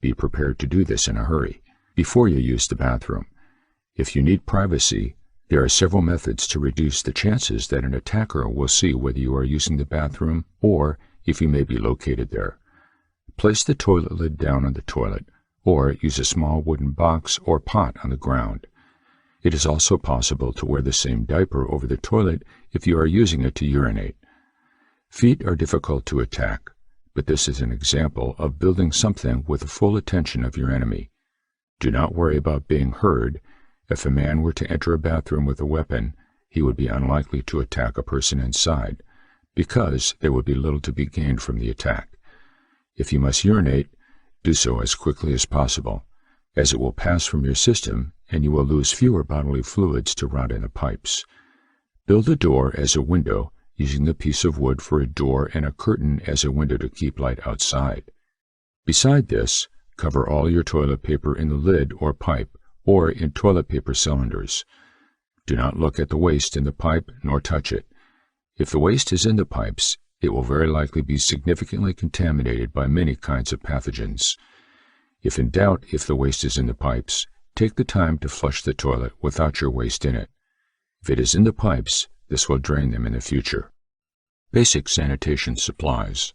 Be prepared to do this in a hurry, before you use the bathroom. If you need privacy, there are several methods to reduce the chances that an attacker will see whether you are using the bathroom or if you may be located there. Place the toilet lid down on the toilet, or use a small wooden box or pot on the ground. It is also possible to wear the same diaper over the toilet if you are using it to urinate. Feet are difficult to attack, but this is an example of building something with the full attention of your enemy. Do not worry about being heard. If a man were to enter a bathroom with a weapon, he would be unlikely to attack a person inside, because there would be little to be gained from the attack. If you must urinate, Do so as quickly as possible, as it will pass from your system and you will lose fewer bodily fluids to rot in the pipes. Build a door as a window, using the piece of wood for a door and a curtain as a window to keep light outside. Beside this, cover all your toilet paper in the lid or pipe, or in toilet paper cylinders. Do not look at the waste in the pipe nor touch it. If the waste is in the pipes, it will very likely be significantly contaminated by many kinds of pathogens. If in doubt if the waste is in the pipes, take the time to flush the toilet without your waste in it. If it is in the pipes, this will drain them in the future. Basic sanitation supplies.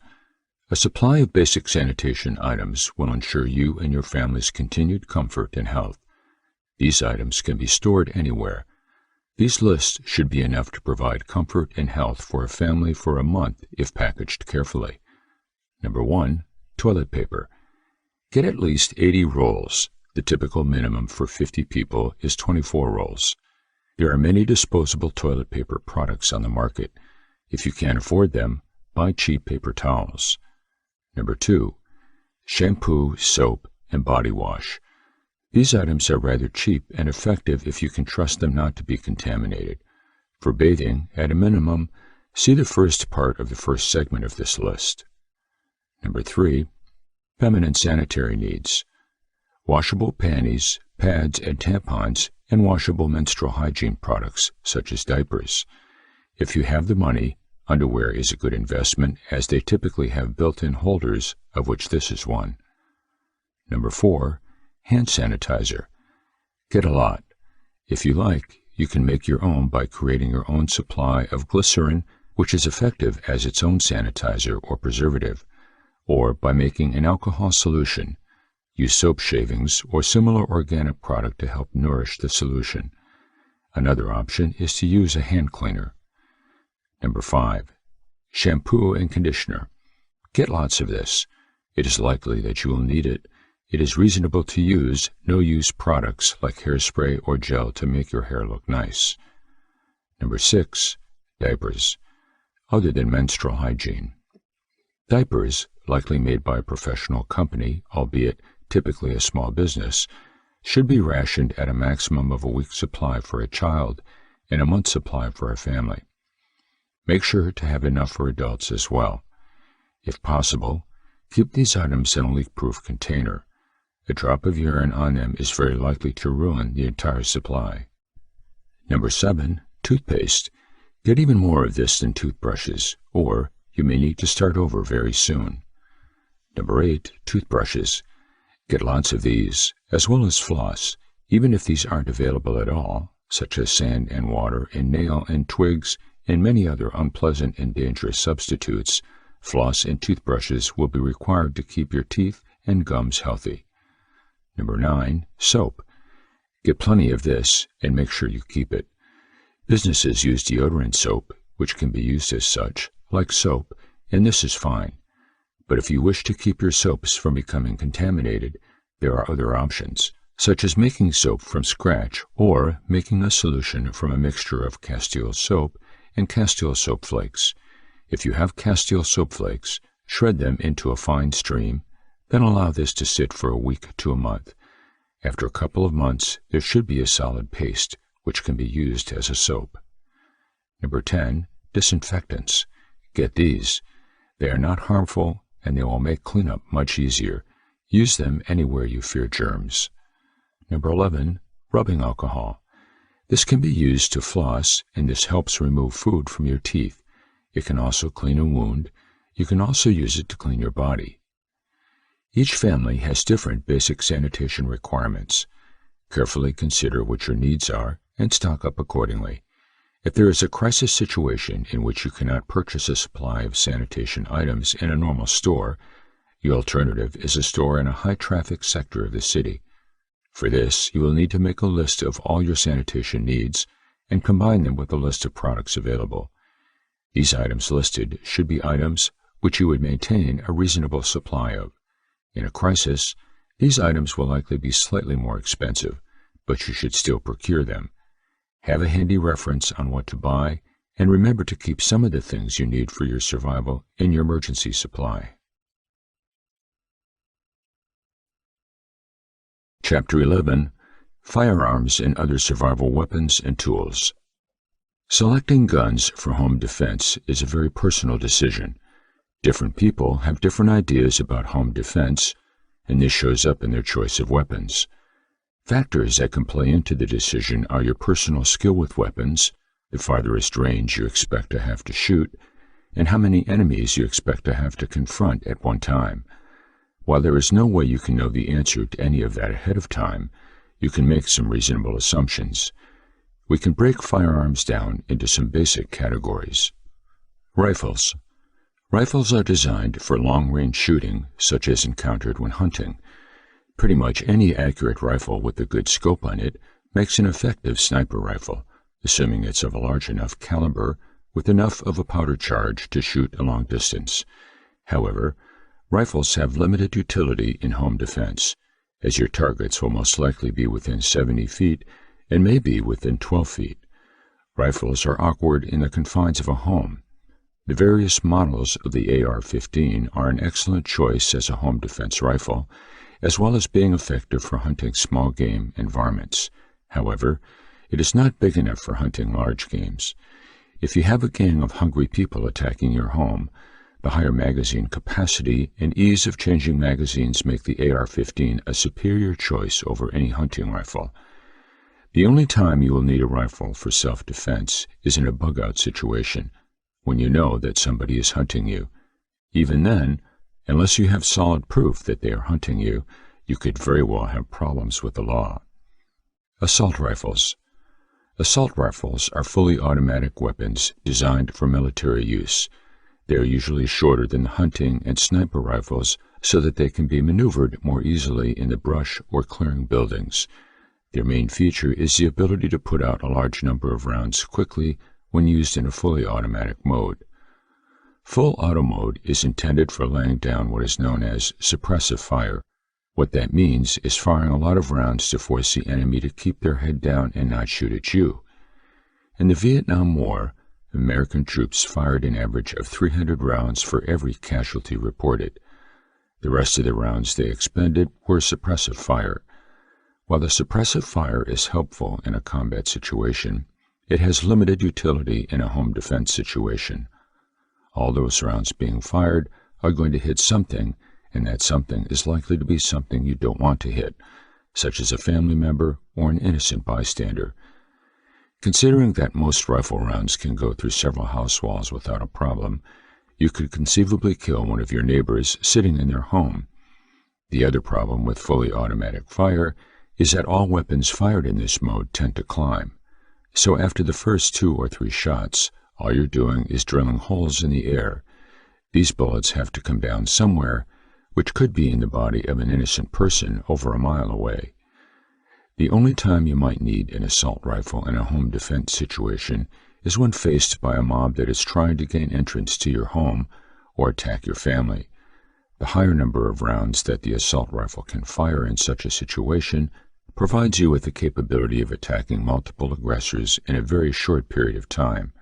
A supply of basic sanitation items will ensure you and your family's continued comfort and health. These items can be stored anywhere. These lists should be enough to provide comfort and health for a family for a month if packaged carefully. Number 1. Toilet paper. Get at least 80 rolls. The typical minimum for 50 people is 24 rolls. There are many disposable toilet paper products on the market. If you can't afford them, buy cheap paper towels. Number 2. Shampoo, soap, and body wash. These items are rather cheap and effective if you can trust them not to be contaminated. For bathing, at a minimum, see the first part of the first segment of this list. Number 3. Feminine sanitary needs. Washable panties, pads, and tampons, and washable menstrual hygiene products, such as diapers. If you have the money, underwear is a good investment, as they typically have built-in holders, of which this is one. Number 4. Hand sanitizer. Get a lot. If you like, you can make your own by creating your own supply of glycerin, which is effective as its own sanitizer or preservative, or by making an alcohol solution. Use soap shavings or similar organic product to help nourish the solution. Another option is to use a hand cleaner. Number 5. Shampoo and conditioner. Get lots of this. It is likely that you will need it. It is reasonable to use no-use products like hairspray or gel to make your hair look nice. Number 6. Diapers. Other than menstrual hygiene. Diapers, likely made by a professional company, albeit typically a small business, should be rationed at a maximum of a week's supply for a child and a month's supply for a family. Make sure to have enough for adults as well. If possible, keep these items in a leak-proof container. A drop of urine on them is very likely to ruin the entire supply. Number 7. Toothpaste. Get even more of this than toothbrushes, or you may need to start over very soon. Number 8. Toothbrushes. Get lots of these, as well as floss, even if these aren't available at all, such as sand and water and nail and twigs and many other unpleasant and dangerous substitutes. Floss and toothbrushes will be required to keep your teeth and gums healthy. Number 9. Soap. Get plenty of this and make sure you keep it. Businesses use deodorant soap, which can be used as such, like soap, and this is fine. But if you wish to keep your soaps from becoming contaminated, there are other options, such as making soap from scratch or making a solution from a mixture of Castile soap and Castile soap flakes. If you have Castile soap flakes, shred them into a fine stream, then allow this to sit for a week to a month. After a couple of months, there should be a solid paste, which can be used as a soap. Number 10. Disinfectants. Get these. They are not harmful, and they will make cleanup much easier. Use them anywhere you fear germs. Number 11. Rubbing alcohol. This can be used to floss, and this helps remove food from your teeth. It can also clean a wound. You can also use it to clean your body. Each family has different basic sanitation requirements. Carefully consider what your needs are and stock up accordingly. If there is a crisis situation in which you cannot purchase a supply of sanitation items in a normal store, the alternative is a store in a high-traffic sector of the city. For this, you will need to make a list of all your sanitation needs and combine them with a list of products available. These items listed should be items which you would maintain a reasonable supply of. In a crisis, these items will likely be slightly more expensive, but you should still procure them. Have a handy reference on what to buy, and remember to keep some of the things you need for your survival in your emergency supply. Chapter 11. Firearms and Other Survival Weapons and Tools. Selecting guns for home defense is a very personal decision. Different people have different ideas about home defense, and this shows up in their choice of weapons. Factors that can play into the decision are your personal skill with weapons, the farthest range you expect to have to shoot, and how many enemies you expect to have to confront at one time. While there is no way you can know the answer to any of that ahead of time, you can make some reasonable assumptions. We can break firearms down into some basic categories. Rifles. Rifles are designed for long-range shooting, such as encountered when hunting. Pretty much any accurate rifle with a good scope on it makes an effective sniper rifle, assuming it's of a large enough caliber with enough of a powder charge to shoot a long distance. However, rifles have limited utility in home defense, as your targets will most likely be within 70 feet and may be within 12 feet. Rifles are awkward in the confines of a home. The various models of the AR-15 are an excellent choice as a home defense rifle, as well as being effective for hunting small game and varmints. However, it is not big enough for hunting large games. If you have a gang of hungry people attacking your home, the higher magazine capacity and ease of changing magazines make the AR-15 a superior choice over any hunting rifle. The only time you will need a rifle for self-defense is in a bug-out situation, when you know that somebody is hunting you. Even then, unless you have solid proof that they are hunting you, you could very well have problems with the law. Assault rifles. Assault rifles are fully automatic weapons designed for military use. They are usually shorter than the hunting and sniper rifles so that they can be maneuvered more easily in the brush or clearing buildings. Their main feature is the ability to put out a large number of rounds quickly when used in a fully automatic mode. Full auto mode is intended for laying down what is known as suppressive fire. What that means is firing a lot of rounds to force the enemy to keep their head down and not shoot at you. In the Vietnam War, American troops fired an average of 300 rounds for every casualty reported. The rest of the rounds they expended were suppressive fire. While the suppressive fire is helpful in a combat situation, it has limited utility in a home defense situation. All those rounds being fired are going to hit something, and that something is likely to be something you don't want to hit, such as a family member or an innocent bystander. Considering that most rifle rounds can go through several house walls without a problem, you could conceivably kill one of your neighbors sitting in their home. The other problem with fully automatic fire is that all weapons fired in this mode tend to climb. So after the first 2 or 3 shots, all you're doing is drilling holes in the air. These bullets have to come down somewhere, which could be in the body of an innocent person over a mile away. The only time you might need an assault rifle in a home defense situation is when faced by a mob that is trying to gain entrance to your home or attack your family. The higher number of rounds that the assault rifle can fire in such a situation provides you with the capability of attacking multiple aggressors in a very short period of time.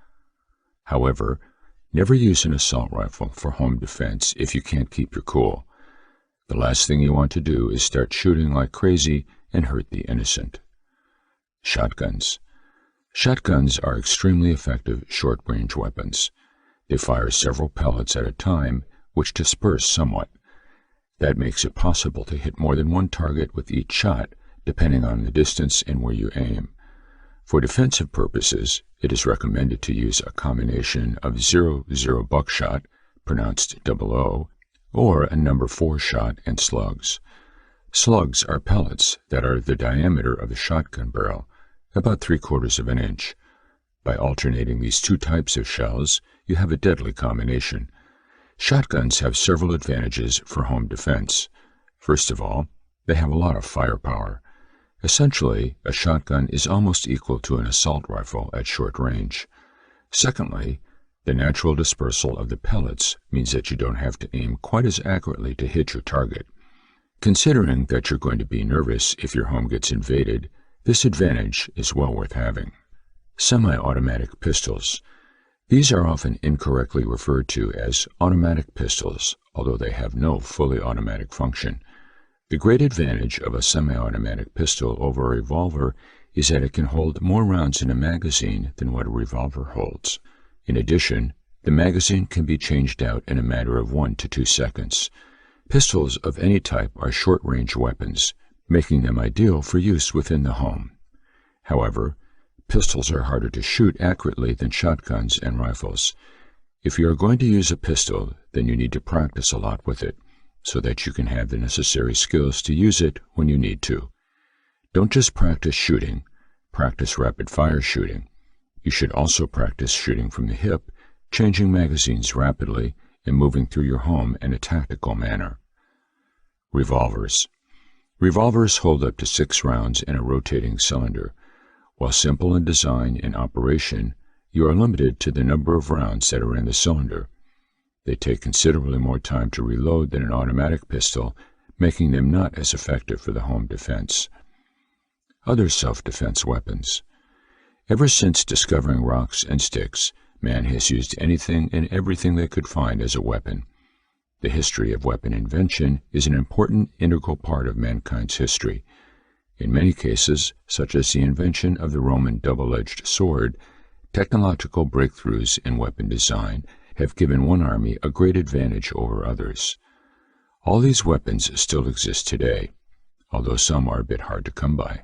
However, never use an assault rifle for home defense if you can't keep your cool. The last thing you want to do is start shooting like crazy and hurt the innocent. Shotguns. Shotguns are extremely effective short-range weapons. They fire several pellets at a time, which disperse somewhat. That makes it possible to hit more than one target with each shot, depending on the distance and where you aim. For defensive purposes, it is recommended to use a combination of 0.0 buckshot, pronounced 00, or a number 4 shot and slugs. Slugs are pellets that are the diameter of the shotgun barrel, about 3/4 of an inch. By alternating these 2 types of shells, you have a deadly combination. Shotguns have several advantages for home defense. First of all, they have a lot of firepower. Essentially, a shotgun is almost equal to an assault rifle at short range. Secondly, the natural dispersal of the pellets means that you don't have to aim quite as accurately to hit your target. Considering that you're going to be nervous if your home gets invaded, this advantage is well worth having. Semi-automatic pistols. These are often incorrectly referred to as automatic pistols, although they have no fully automatic function. The great advantage of a semi-automatic pistol over a revolver is that it can hold more rounds in a magazine than what a revolver holds. In addition, the magazine can be changed out in a matter of 1 to 2 seconds. Pistols of any type are short-range weapons, making them ideal for use within the home. However, pistols are harder to shoot accurately than shotguns and rifles. If you are going to use a pistol, then you need to practice a lot with it, so that you can have the necessary skills to use it when you need to. Don't just practice shooting, practice rapid-fire shooting. You should also practice shooting from the hip, changing magazines rapidly, and moving through your home in a tactical manner. Revolvers. Revolvers hold up to 6 rounds in a rotating cylinder. While simple in design and operation, you are limited to the number of rounds that are in the cylinder. They take considerably more time to reload than an automatic pistol, making them not as effective for the home defense. Other self-defense weapons. Ever since discovering rocks and sticks, man has used anything and everything they could find as a weapon. The history of weapon invention is an important integral part of mankind's history. In many cases, such as the invention of the Roman double-edged sword, technological breakthroughs in weapon design have given one army a great advantage over others. All these weapons still exist today, although some are a bit hard to come by.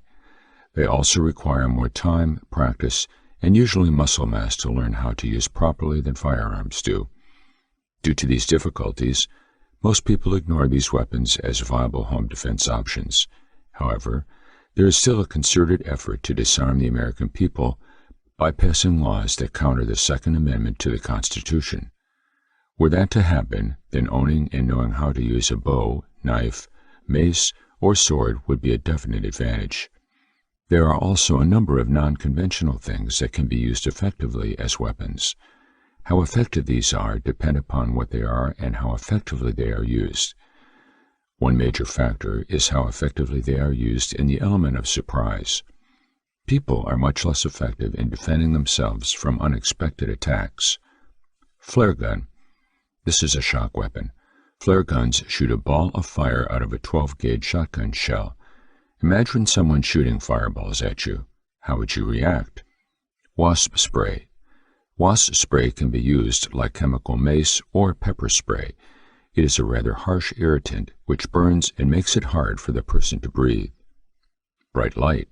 They also require more time, practice, and usually muscle mass to learn how to use properly than firearms do. Due to these difficulties, most people ignore these weapons as viable home defense options. However, there is still a concerted effort to disarm the American people by passing laws that counter the Second Amendment to the Constitution. Were that to happen, then owning and knowing how to use a bow, knife, mace, or sword would be a definite advantage. There are also a number of non-conventional things that can be used effectively as weapons. How effective these are depend upon what they are and how effectively they are used. One major factor is how effectively they are used in the element of surprise. People are much less effective in defending themselves from unexpected attacks. Flare gun. This is a shock weapon. Flare guns shoot a ball of fire out of a 12-gauge shotgun shell. Imagine someone shooting fireballs at you. How would you react? Wasp spray. Wasp spray can be used like chemical mace or pepper spray. It is a rather harsh irritant which burns and makes it hard for the person to breathe. Bright light.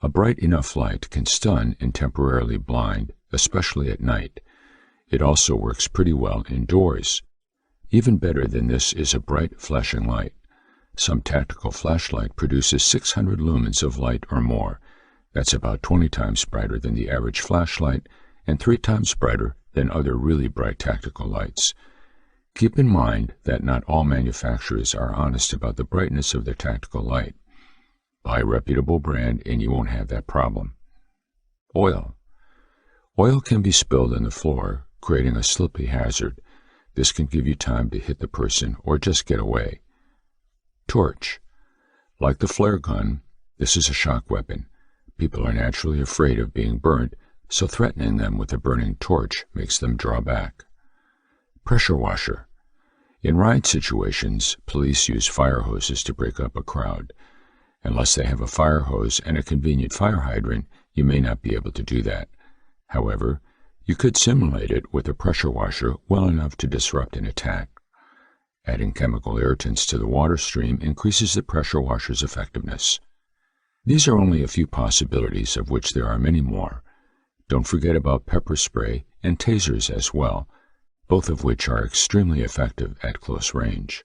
A bright enough light can stun and temporarily blind, especially at night. It also works pretty well indoors. Even better than this is a bright flashing light. Some tactical flashlight produces 600 lumens of light or more. That's about 20 times brighter than the average flashlight and 3 times brighter than other really bright tactical lights. Keep in mind that not all manufacturers are honest about the brightness of their tactical light. Buy a reputable brand and you won't have that problem. Oil. Oil can be spilled on the floor, creating a slippery hazard. This can give you time to hit the person or just get away. Torch. Like the flare gun, this is a shock weapon. People are naturally afraid of being burnt, so threatening them with a burning torch makes them draw back. Pressure washer. In riot situations, police use fire hoses to break up a crowd. Unless they have a fire hose and a convenient fire hydrant, you may not be able to do that. However, you could simulate it with a pressure washer well enough to disrupt an attack. Adding chemical irritants to the water stream increases the pressure washer's effectiveness. These are only a few possibilities, of which there are many more. Don't forget about pepper spray and tasers as well, both of which are extremely effective at close range.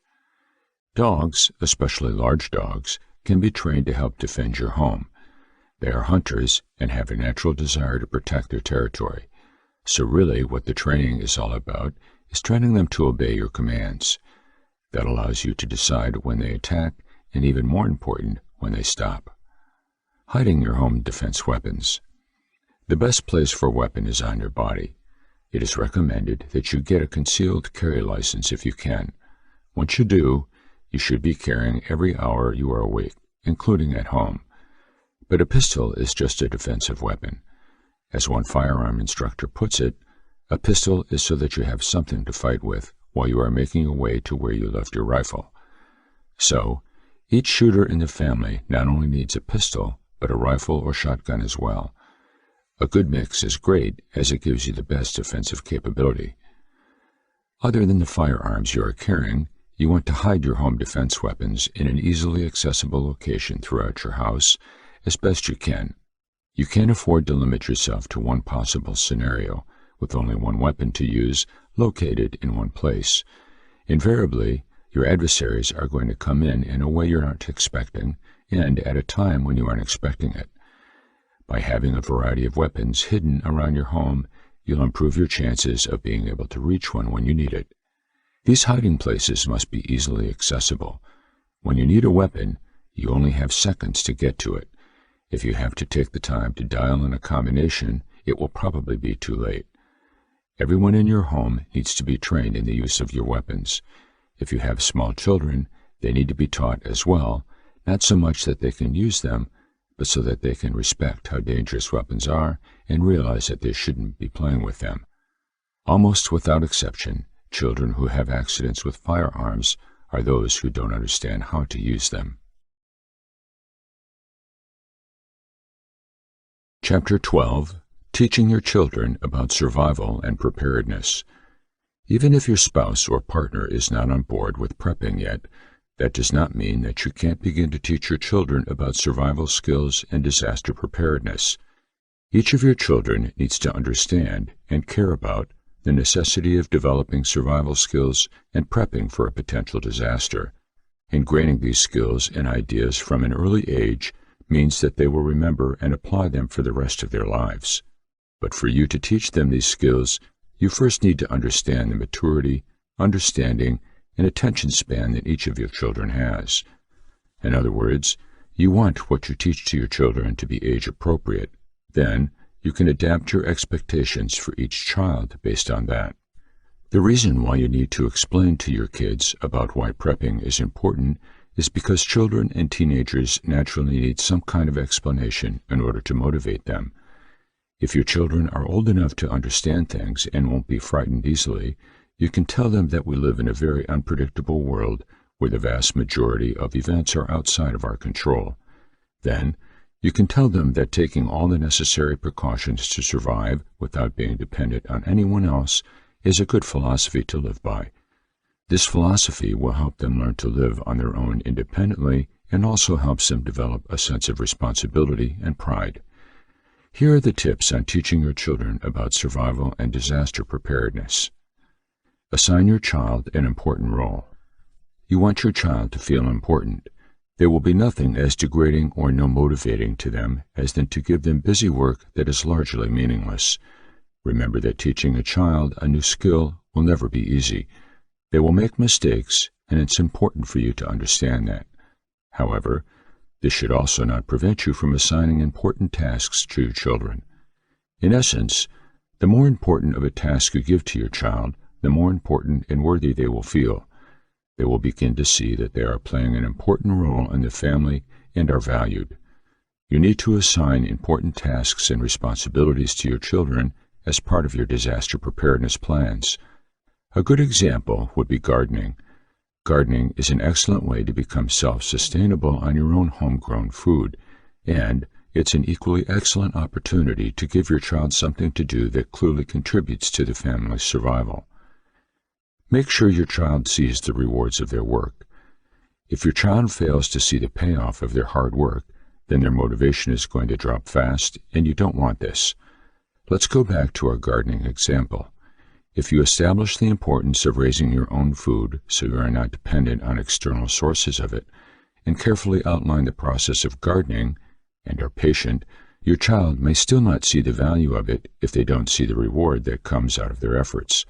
Dogs, especially large dogs, can be trained to help defend your home. They are hunters and have a natural desire to protect their territory. So really what the training is all about is training them to obey your commands. That allows you to decide when they attack and, even more important, when they stop. Hiding your home defense weapons. The best place for a weapon is on your body. It is recommended that you get a concealed carry license if you can. Once you do, you should be carrying every hour you are awake, including at home. But a pistol is just a defensive weapon. As one firearm instructor puts it, a pistol is so that you have something to fight with while you are making your way to where you left your rifle. So, Each shooter in the family not only needs a pistol, but a rifle or shotgun as well. A good mix is great as it gives you the best offensive capability. Other than the firearms you are carrying, you want to hide your home defense weapons in an easily accessible location throughout your house as best you can. You can't afford to limit yourself to one possible scenario, with only one weapon to use located in one place. Invariably, your adversaries are going to come in a way you're not expecting and at a time when you aren't expecting it. By having a variety of weapons hidden around your home, you'll improve your chances of being able to reach one when you need it. These hiding places must be easily accessible. When you need a weapon, you only have seconds to get to it. If you have to take the time to dial in a combination, it will probably be too late. Everyone in your home needs to be trained in the use of your weapons. If you have small children, they need to be taught as well, not so much that they can use them, but so that they can respect how dangerous weapons are and realize that they shouldn't be playing with them. Almost without exception, children who have accidents with firearms are those who don't understand how to use them. Chapter 12. Teaching your children about survival and preparedness. Even if your spouse or partner is not on board with prepping yet, that does not mean that you can't begin to teach your children about survival skills and disaster preparedness. Each of your children needs to understand and care about the necessity of developing survival skills and prepping for a potential disaster. Ingraining these skills and ideas from an early age means that they will remember and apply them for the rest of their lives. But for you to teach them these skills, you first need to understand the maturity, understanding, and attention span that each of your children has. In other words, you want what you teach to your children to be age appropriate. Then, you can adapt your expectations for each child based on that. The reason why you need to explain to your kids about why prepping is important is because children and teenagers naturally need some kind of explanation in order to motivate them. If your children are old enough to understand things and won't be frightened easily, you can tell them that we live in a very unpredictable world where the vast majority of events are outside of our control. Then, you can tell them that taking all the necessary precautions to survive without being dependent on anyone else is a good philosophy to live by. This philosophy will help them learn to live on their own independently and also helps them develop a sense of responsibility and pride. Here are the tips on teaching your children about survival and disaster preparedness. Assign your child an important role. You want your child to feel important. There will be nothing as degrading or no motivating to them as than to give them busy work that is largely meaningless. Remember that teaching a child a new skill will never be easy. They will make mistakes, and it's important for you to understand that. However, this should also not prevent you from assigning important tasks to your children. In essence, the more important of a task you give to your child, the more important and worthy they will feel. They will begin to see that they are playing an important role in the family and are valued. You need to assign important tasks and responsibilities to your children as part of your disaster preparedness plans. A good example would be gardening. Gardening is an excellent way to become self-sustainable on your own homegrown food, and it's an equally excellent opportunity to give your child something to do that clearly contributes to the family's survival. Make sure your child sees the rewards of their work. If your child fails to see the payoff of their hard work, then their motivation is going to drop fast, and you don't want this. Let's go back to our gardening example. If you establish the importance of raising your own food so you are not dependent on external sources of it, and carefully outline the process of gardening, and are patient, your child may still not see the value of it if they don't see the reward that comes out of their efforts.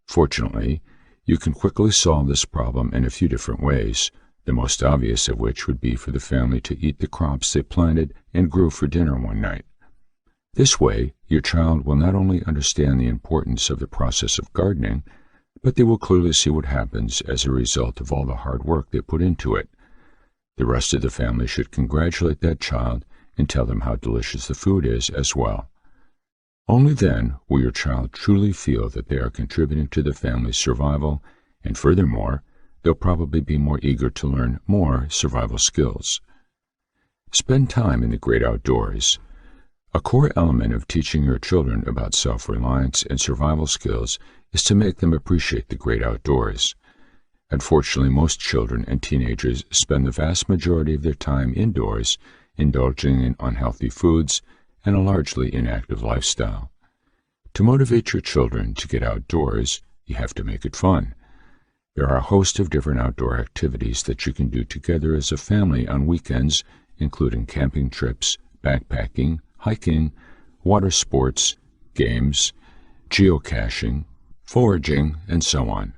Fortunately, you can quickly solve this problem in a few different ways, the most obvious of which would be for the family to eat the crops they planted and grew for dinner one night. This way, your child will not only understand the importance of the process of gardening, but they will clearly see what happens as a result of all the hard work they put into it. The rest of the family should congratulate that child and tell them how delicious the food is as well. Only then will your child truly feel that they are contributing to the family's survival, and furthermore, they'll probably be more eager to learn more survival skills. Spend time in the great outdoors. A core element of teaching your children about self-reliance and survival skills is to make them appreciate the great outdoors. Unfortunately, most children and teenagers spend the vast majority of their time indoors, indulging in unhealthy foods and a largely inactive lifestyle. To motivate your children to get outdoors, you have to make it fun. There are a host of different outdoor activities that you can do together as a family on weekends, including camping trips, backpacking, hiking, water sports, games, geocaching, foraging, and so on.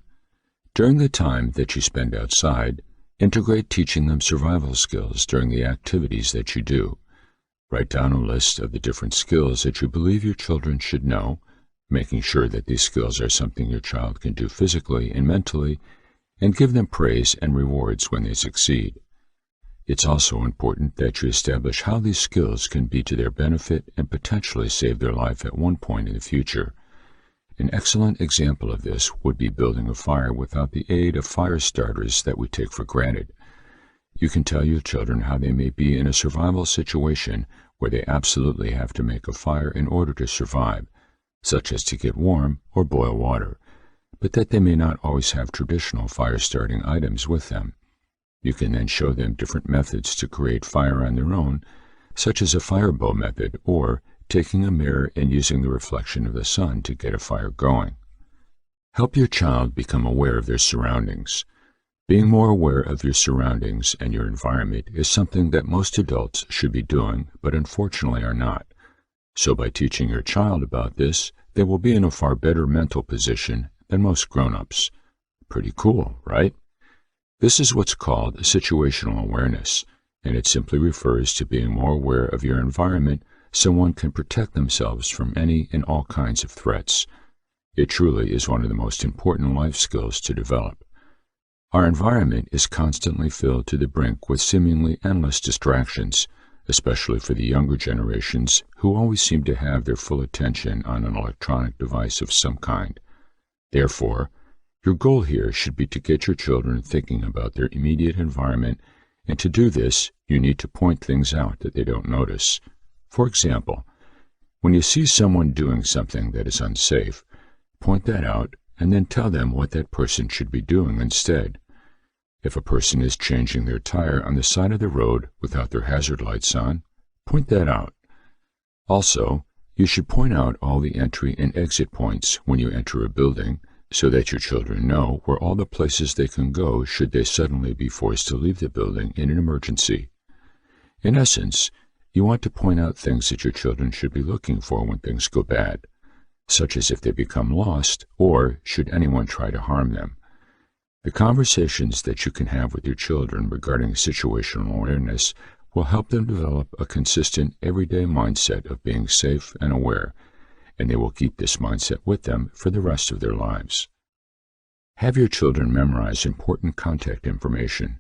During the time that you spend outside, integrate teaching them survival skills during the activities that you do. Write down a list of the different skills that you believe your children should know, making sure that these skills are something your child can do physically and mentally, and give them praise and rewards when they succeed. It's also important that you establish how these skills can be to their benefit and potentially save their life at one point in the future. An excellent example of this would be building a fire without the aid of fire starters that we take for granted. You can tell your children how they may be in a survival situation where they absolutely have to make a fire in order to survive, such as to get warm or boil water, but that they may not always have traditional fire-starting items with them. You can then show them different methods to create fire on their own, such as a firebow method or taking a mirror and using the reflection of the sun to get a fire going. Help your child become aware of their surroundings. Being more aware of your surroundings and your environment is something that most adults should be doing, but unfortunately are not. So by teaching your child about this, they will be in a far better mental position than most grown-ups. Pretty cool, right? This is what's called situational awareness, and it simply refers to being more aware of your environment so one can protect themselves from any and all kinds of threats. It truly is one of the most important life skills to develop. Our environment is constantly filled to the brink with seemingly endless distractions, especially for the younger generations who always seem to have their full attention on an electronic device of some kind. Therefore, your goal here should be to get your children thinking about their immediate environment, and to do this, you need to point things out that they don't notice. For example, when you see someone doing something that is unsafe, point that out and then tell them what that person should be doing instead. If a person is changing their tire on the side of the road without their hazard lights on, point that out. Also, you should point out all the entry and exit points when you enter a building so that your children know where all the places they can go should they suddenly be forced to leave the building in an emergency. In essence, you want to point out things that your children should be looking for when things go bad, such as if they become lost or should anyone try to harm them. The conversations that you can have with your children regarding situational awareness will help them develop a consistent, everyday mindset of being safe and aware, and they will keep this mindset with them for the rest of their lives. Have your children memorize important contact information.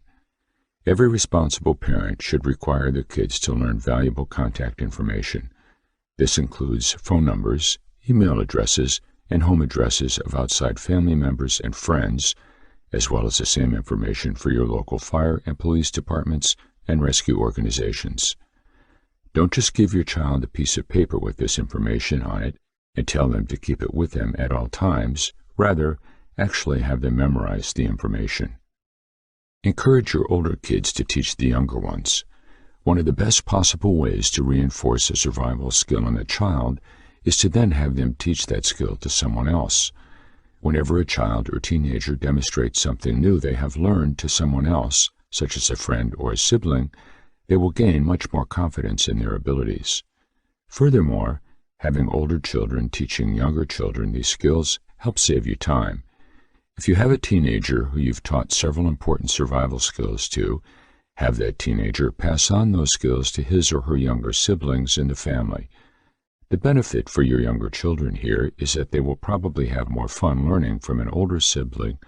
Every responsible parent should require their kids to learn valuable contact information. This includes phone numbers, email addresses, and home addresses of outside family members and friends, as well as the same information for your local fire and police departments and rescue organizations. Don't just give your child a piece of paper with this information on it and tell them to keep it with them at all times. Rather, actually have them memorize the information. Encourage your older kids to teach the younger ones. One of the best possible ways to reinforce a survival skill in a child is to then have them teach that skill to someone else. Whenever a child or teenager demonstrates something new they have learned to someone else, such as a friend or a sibling, they will gain much more confidence in their abilities. Furthermore, having older children teaching younger children these skills helps save you time. If you have a teenager who you've taught several important survival skills to, have that teenager pass on those skills to his or her younger siblings in the family. The benefit for your younger children here is that they will probably have more fun learning from an older sibling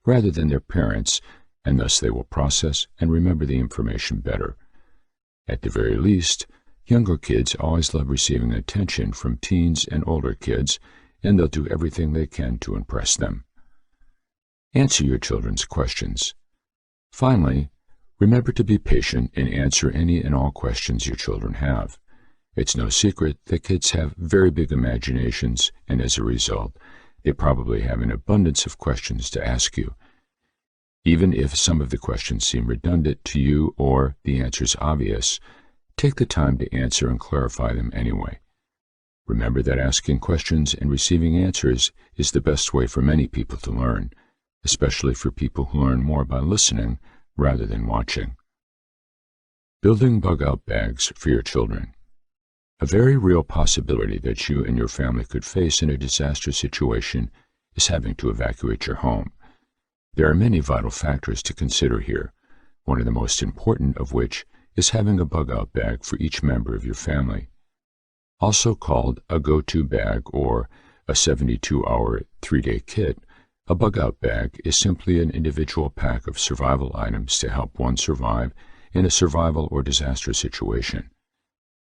rather than their parents, and thus they will process and remember the information better. At the very least, younger kids always love receiving attention from teens and older kids, and they'll do everything they can to impress them. Answer your children's questions. Finally, remember to be patient and answer any and all questions your children have. It's no secret that kids have very big imaginations, and as a result, they probably have an abundance of questions to ask you. Even if some of the questions seem redundant to you or the answers obvious, take the time to answer and clarify them anyway. Remember that asking questions and receiving answers is the best way for many people to learn, especially for people who learn more by listening rather than watching. Building bug-out bags for your children. A very real possibility that you and your family could face in a disaster situation is having to evacuate your home. There are many vital factors to consider here, one of the most important of which is having a bug-out bag for each member of your family. Also called a go-to bag or a 72-hour 3-day kit, a bug-out bag is simply an individual pack of survival items to help one survive in a survival or disaster situation.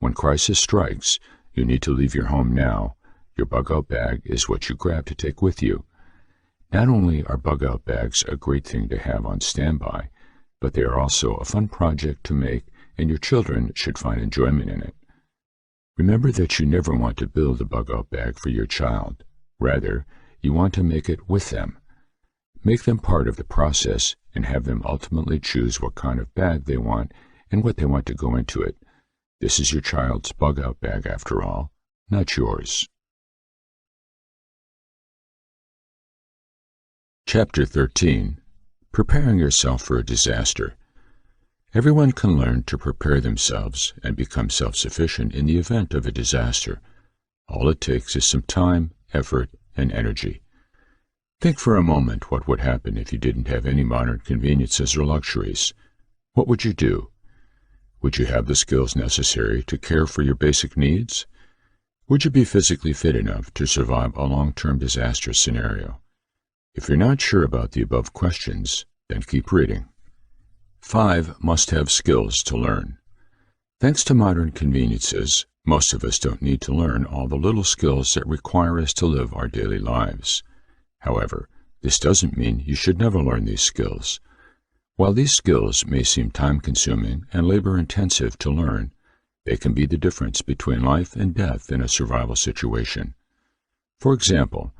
When crisis strikes, you need to leave your home now. Your bug-out bag is what you grab to take with you. Not only are bug-out bags a great thing to have on standby, but they are also a fun project to make, and your children should find enjoyment in it. Remember that you never want to build a bug-out bag for your child. Rather, you want to make it with them. Make them part of the process and have them ultimately choose what kind of bag they want and what they want to go into it. This is your child's bug-out bag after all, not yours. Chapter 13. Preparing yourself for a disaster. Everyone can learn to prepare themselves and become self-sufficient in the event of a disaster. All it takes is some time, effort, and energy. Think for a moment what would happen if you didn't have any modern conveniences or luxuries. What would you do? Would you have the skills necessary to care for your basic needs? Would you be physically fit enough to survive a long-term disaster scenario? If you're not sure about the above questions, then keep reading. 5 must-have skills to learn. Thanks to modern conveniences, most of us don't need to learn all the little skills that require us to live our daily lives. However, this doesn't mean you should never learn these skills. While these skills may seem time-consuming and labor-intensive to learn, they can be the difference between life and death in a survival situation. For example,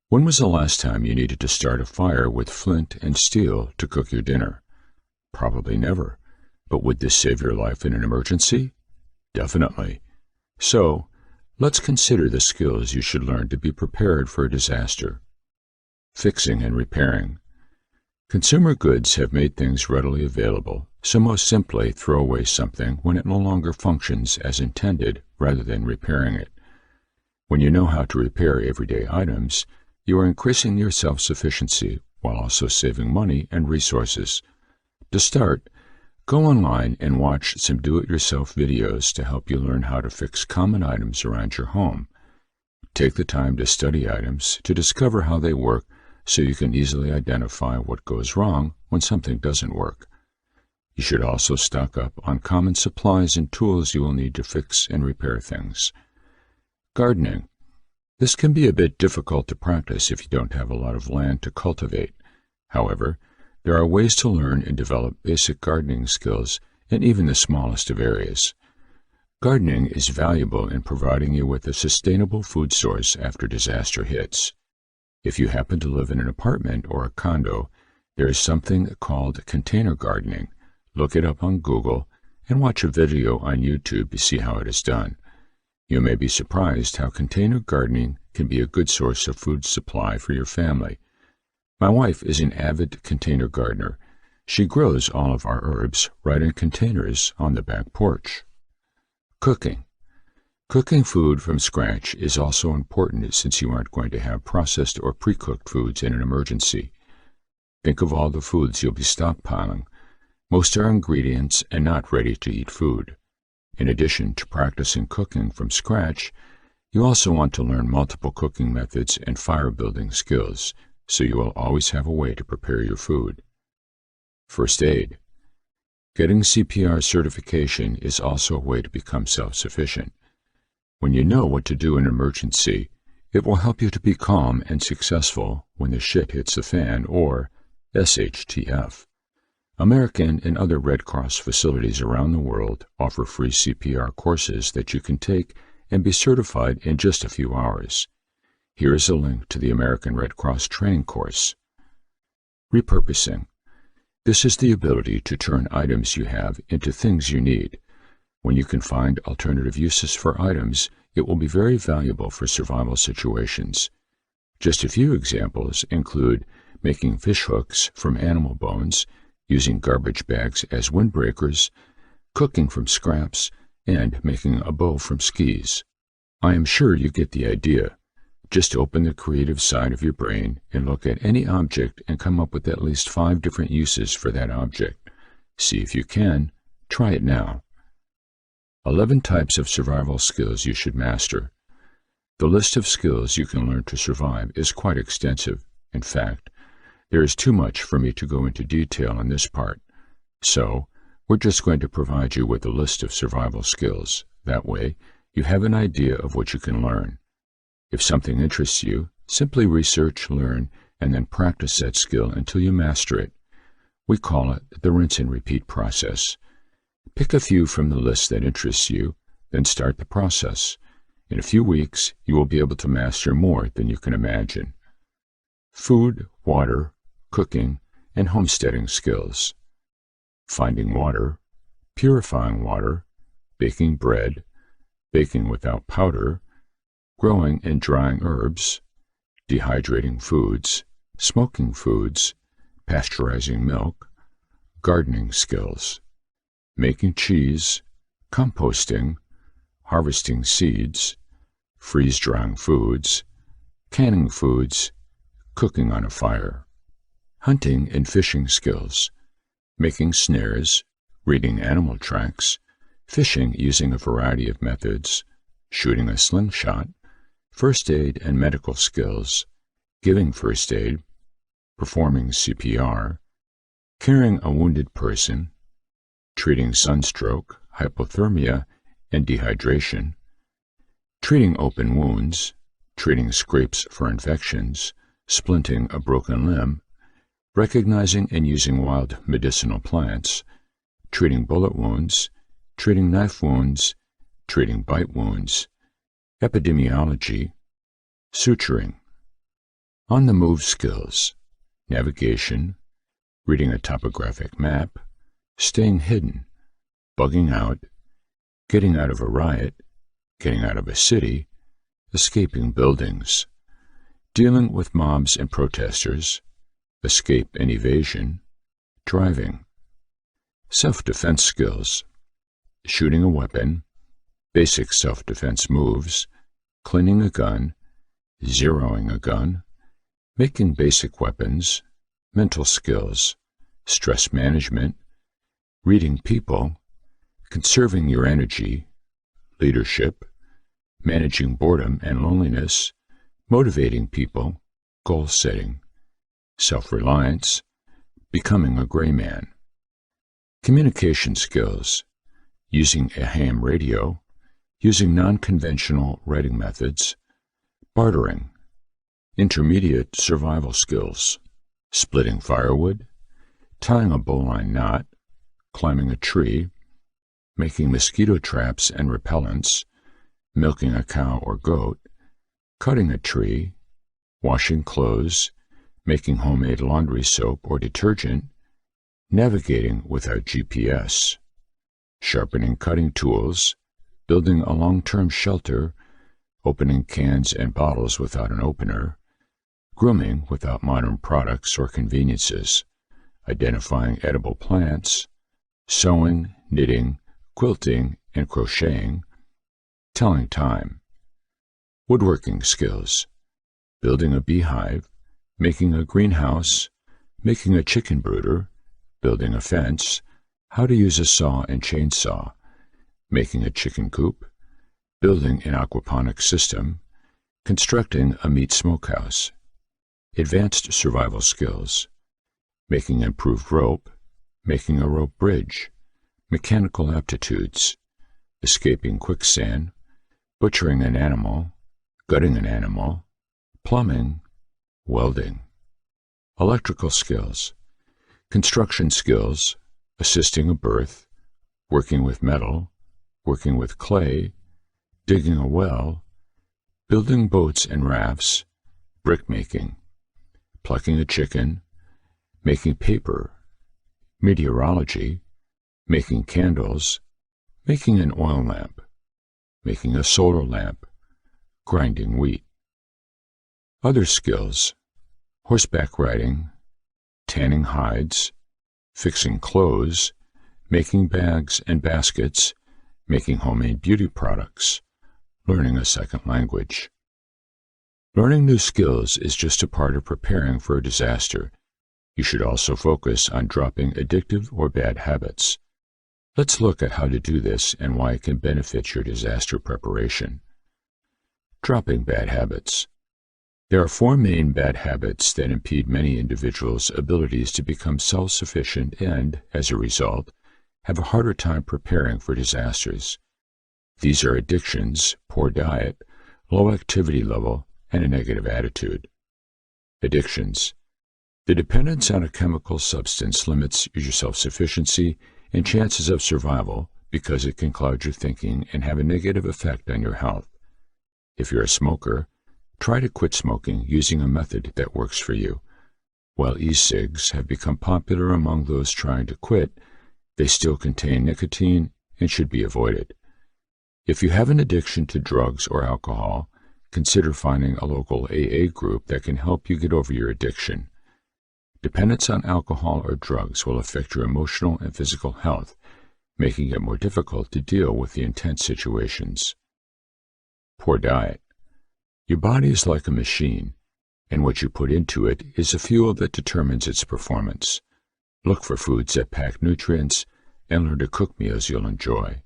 when was the last time you needed to start a fire with flint and steel to cook your dinner? Probably never. But would this save your life in an emergency? Definitely. So, let's consider the skills you should learn to be prepared for a disaster. Fixing and repairing. Consumer goods have made things readily available, so most simply throw away something when it no longer functions as intended rather than repairing it. When you know how to repair everyday items, you are increasing your self-sufficiency while also saving money and resources. To start, go online and watch some do-it-yourself videos to help you learn how to fix common items around your home. Take the time to study items to discover how they work so you can easily identify what goes wrong when something doesn't work. You should also stock up on common supplies and tools you will need to fix and repair things. Gardening. This can be a bit difficult to practice if you don't have a lot of land to cultivate. However, there are ways to learn and develop basic gardening skills in even the smallest of areas. Gardening is valuable in providing you with a sustainable food source after disaster hits. If you happen to live in an apartment or a condo, there is something called container gardening. Look it up on Google and watch a video on YouTube to see how it is done. You may be surprised how container gardening can be a good source of food supply for your family. My wife is an avid container gardener. She grows all of our herbs right in containers on the back porch. Cooking. Cooking food from scratch is also important since you aren't going to have processed or pre-cooked foods in an emergency. Think of all the foods you'll be stockpiling. Most are ingredients and not ready-to-eat food. In addition to practicing cooking from scratch, you also want to learn multiple cooking methods and fire-building skills, so you will always have a way to prepare your food. First aid. Getting CPR certification is also a way to become self-sufficient. When you know what to do in an emergency, It will help you to be calm and successful when the shit hits the fan, or SHTF. American and other Red Cross facilities around the world offer free CPR courses that you can take and be certified in just a few hours. Here is a link to the American Red Cross training course. Repurposing. This is the ability to turn items you have into things you need. When you can find alternative uses for items, it will be very valuable for survival situations. Just a few examples include making fish hooks from animal bones, using garbage bags as windbreakers, cooking from scraps, and making a bow from skis. I am sure you get the idea. Just open the creative side of your brain and look at any object and come up with at least 5 different uses for that object. See if you can. Try it now. 11 types of survival skills you should master. The list of skills you can learn to survive is quite extensive. In fact, there is too much for me to go into detail in this part. So, we're just going to provide you with a list of survival skills. That way, you have an idea of what you can learn. If something interests you, simply research, learn, and then practice that skill until you master it. We call it the rinse and repeat process. Pick a few from the list that interests you, then start the process. In a few weeks, you will be able to master more than you can imagine. Food, water, cooking, and homesteading skills. Finding water, purifying water, baking bread, baking without powder, growing and drying herbs, dehydrating foods, smoking foods, pasteurizing milk, gardening skills, making cheese, composting, harvesting seeds, freeze-drying foods, canning foods, cooking on a fire, hunting and fishing skills, making snares, reading animal tracks, fishing using a variety of methods, shooting a slingshot, first aid and medical skills, giving first aid, performing CPR, carrying a wounded person, treating sunstroke, hypothermia, and dehydration, treating open wounds, treating scrapes for infections, splinting a broken limb, recognizing and using wild medicinal plants, treating bullet wounds, treating knife wounds, treating bite wounds, epidemiology, suturing, on-the-move skills, navigation, reading a topographic map, staying hidden, bugging out, getting out of a riot, getting out of a city, escaping buildings, dealing with mobs and protesters, escape and evasion, driving, self-defense skills, shooting a weapon, basic self-defense moves, cleaning a gun, zeroing a gun, making basic weapons, mental skills, stress management, reading people, conserving your energy, leadership, managing boredom and loneliness, motivating people, goal setting, self-reliance, becoming a gray man, communication skills, using a ham radio, using non-conventional writing methods, bartering, intermediate survival skills, splitting firewood, tying a bowline knot, climbing a tree, making mosquito traps and repellents, milking a cow or goat, cutting a tree, washing clothes, making homemade laundry soap or detergent, navigating without GPS, sharpening cutting tools, building a long-term shelter, opening cans and bottles without an opener, grooming without modern products or conveniences, identifying edible plants, sewing, knitting, quilting, and crocheting, telling time, woodworking skills, building a beehive, making a greenhouse, making a chicken brooder, building a fence, how to use a saw and chainsaw, making a chicken coop, building an aquaponics system, constructing a meat smokehouse, advanced survival skills, making improved rope, making a rope bridge, mechanical aptitudes, escaping quicksand, butchering an animal, gutting an animal, plumbing, welding. Electrical skills, construction skills, assisting a birth, working with metal, working with clay, digging a well, building boats and rafts, brickmaking, plucking a chicken, making paper, meteorology, making candles, making an oil lamp, making a solar lamp, grinding wheat. Other skills, horseback riding, tanning hides, fixing clothes, making bags and baskets, making homemade beauty products, learning a second language. Learning new skills is just a part of preparing for a disaster. You should also focus on dropping addictive or bad habits. Let's look at how to do this and why it can benefit your disaster preparation. Dropping bad habits. There are 4 main bad habits that impede many individuals' abilities to become self-sufficient and, as a result, have a harder time preparing for disasters. These are addictions, poor diet, low activity level, and a negative attitude. Addictions. The dependence on a chemical substance limits your self-sufficiency and chances of survival because it can cloud your thinking and have a negative effect on your health. If you're a smoker, try to quit smoking using a method that works for you. While e-cigs have become popular among those trying to quit, they still contain nicotine and should be avoided. If you have an addiction to drugs or alcohol, consider finding a local AA group that can help you get over your addiction. Dependence on alcohol or drugs will affect your emotional and physical health, making it more difficult to deal with the intense situations. Poor diet. Your body is like a machine, and what you put into it is the fuel that determines its performance. Look for foods that pack nutrients and learn to cook meals you'll enjoy.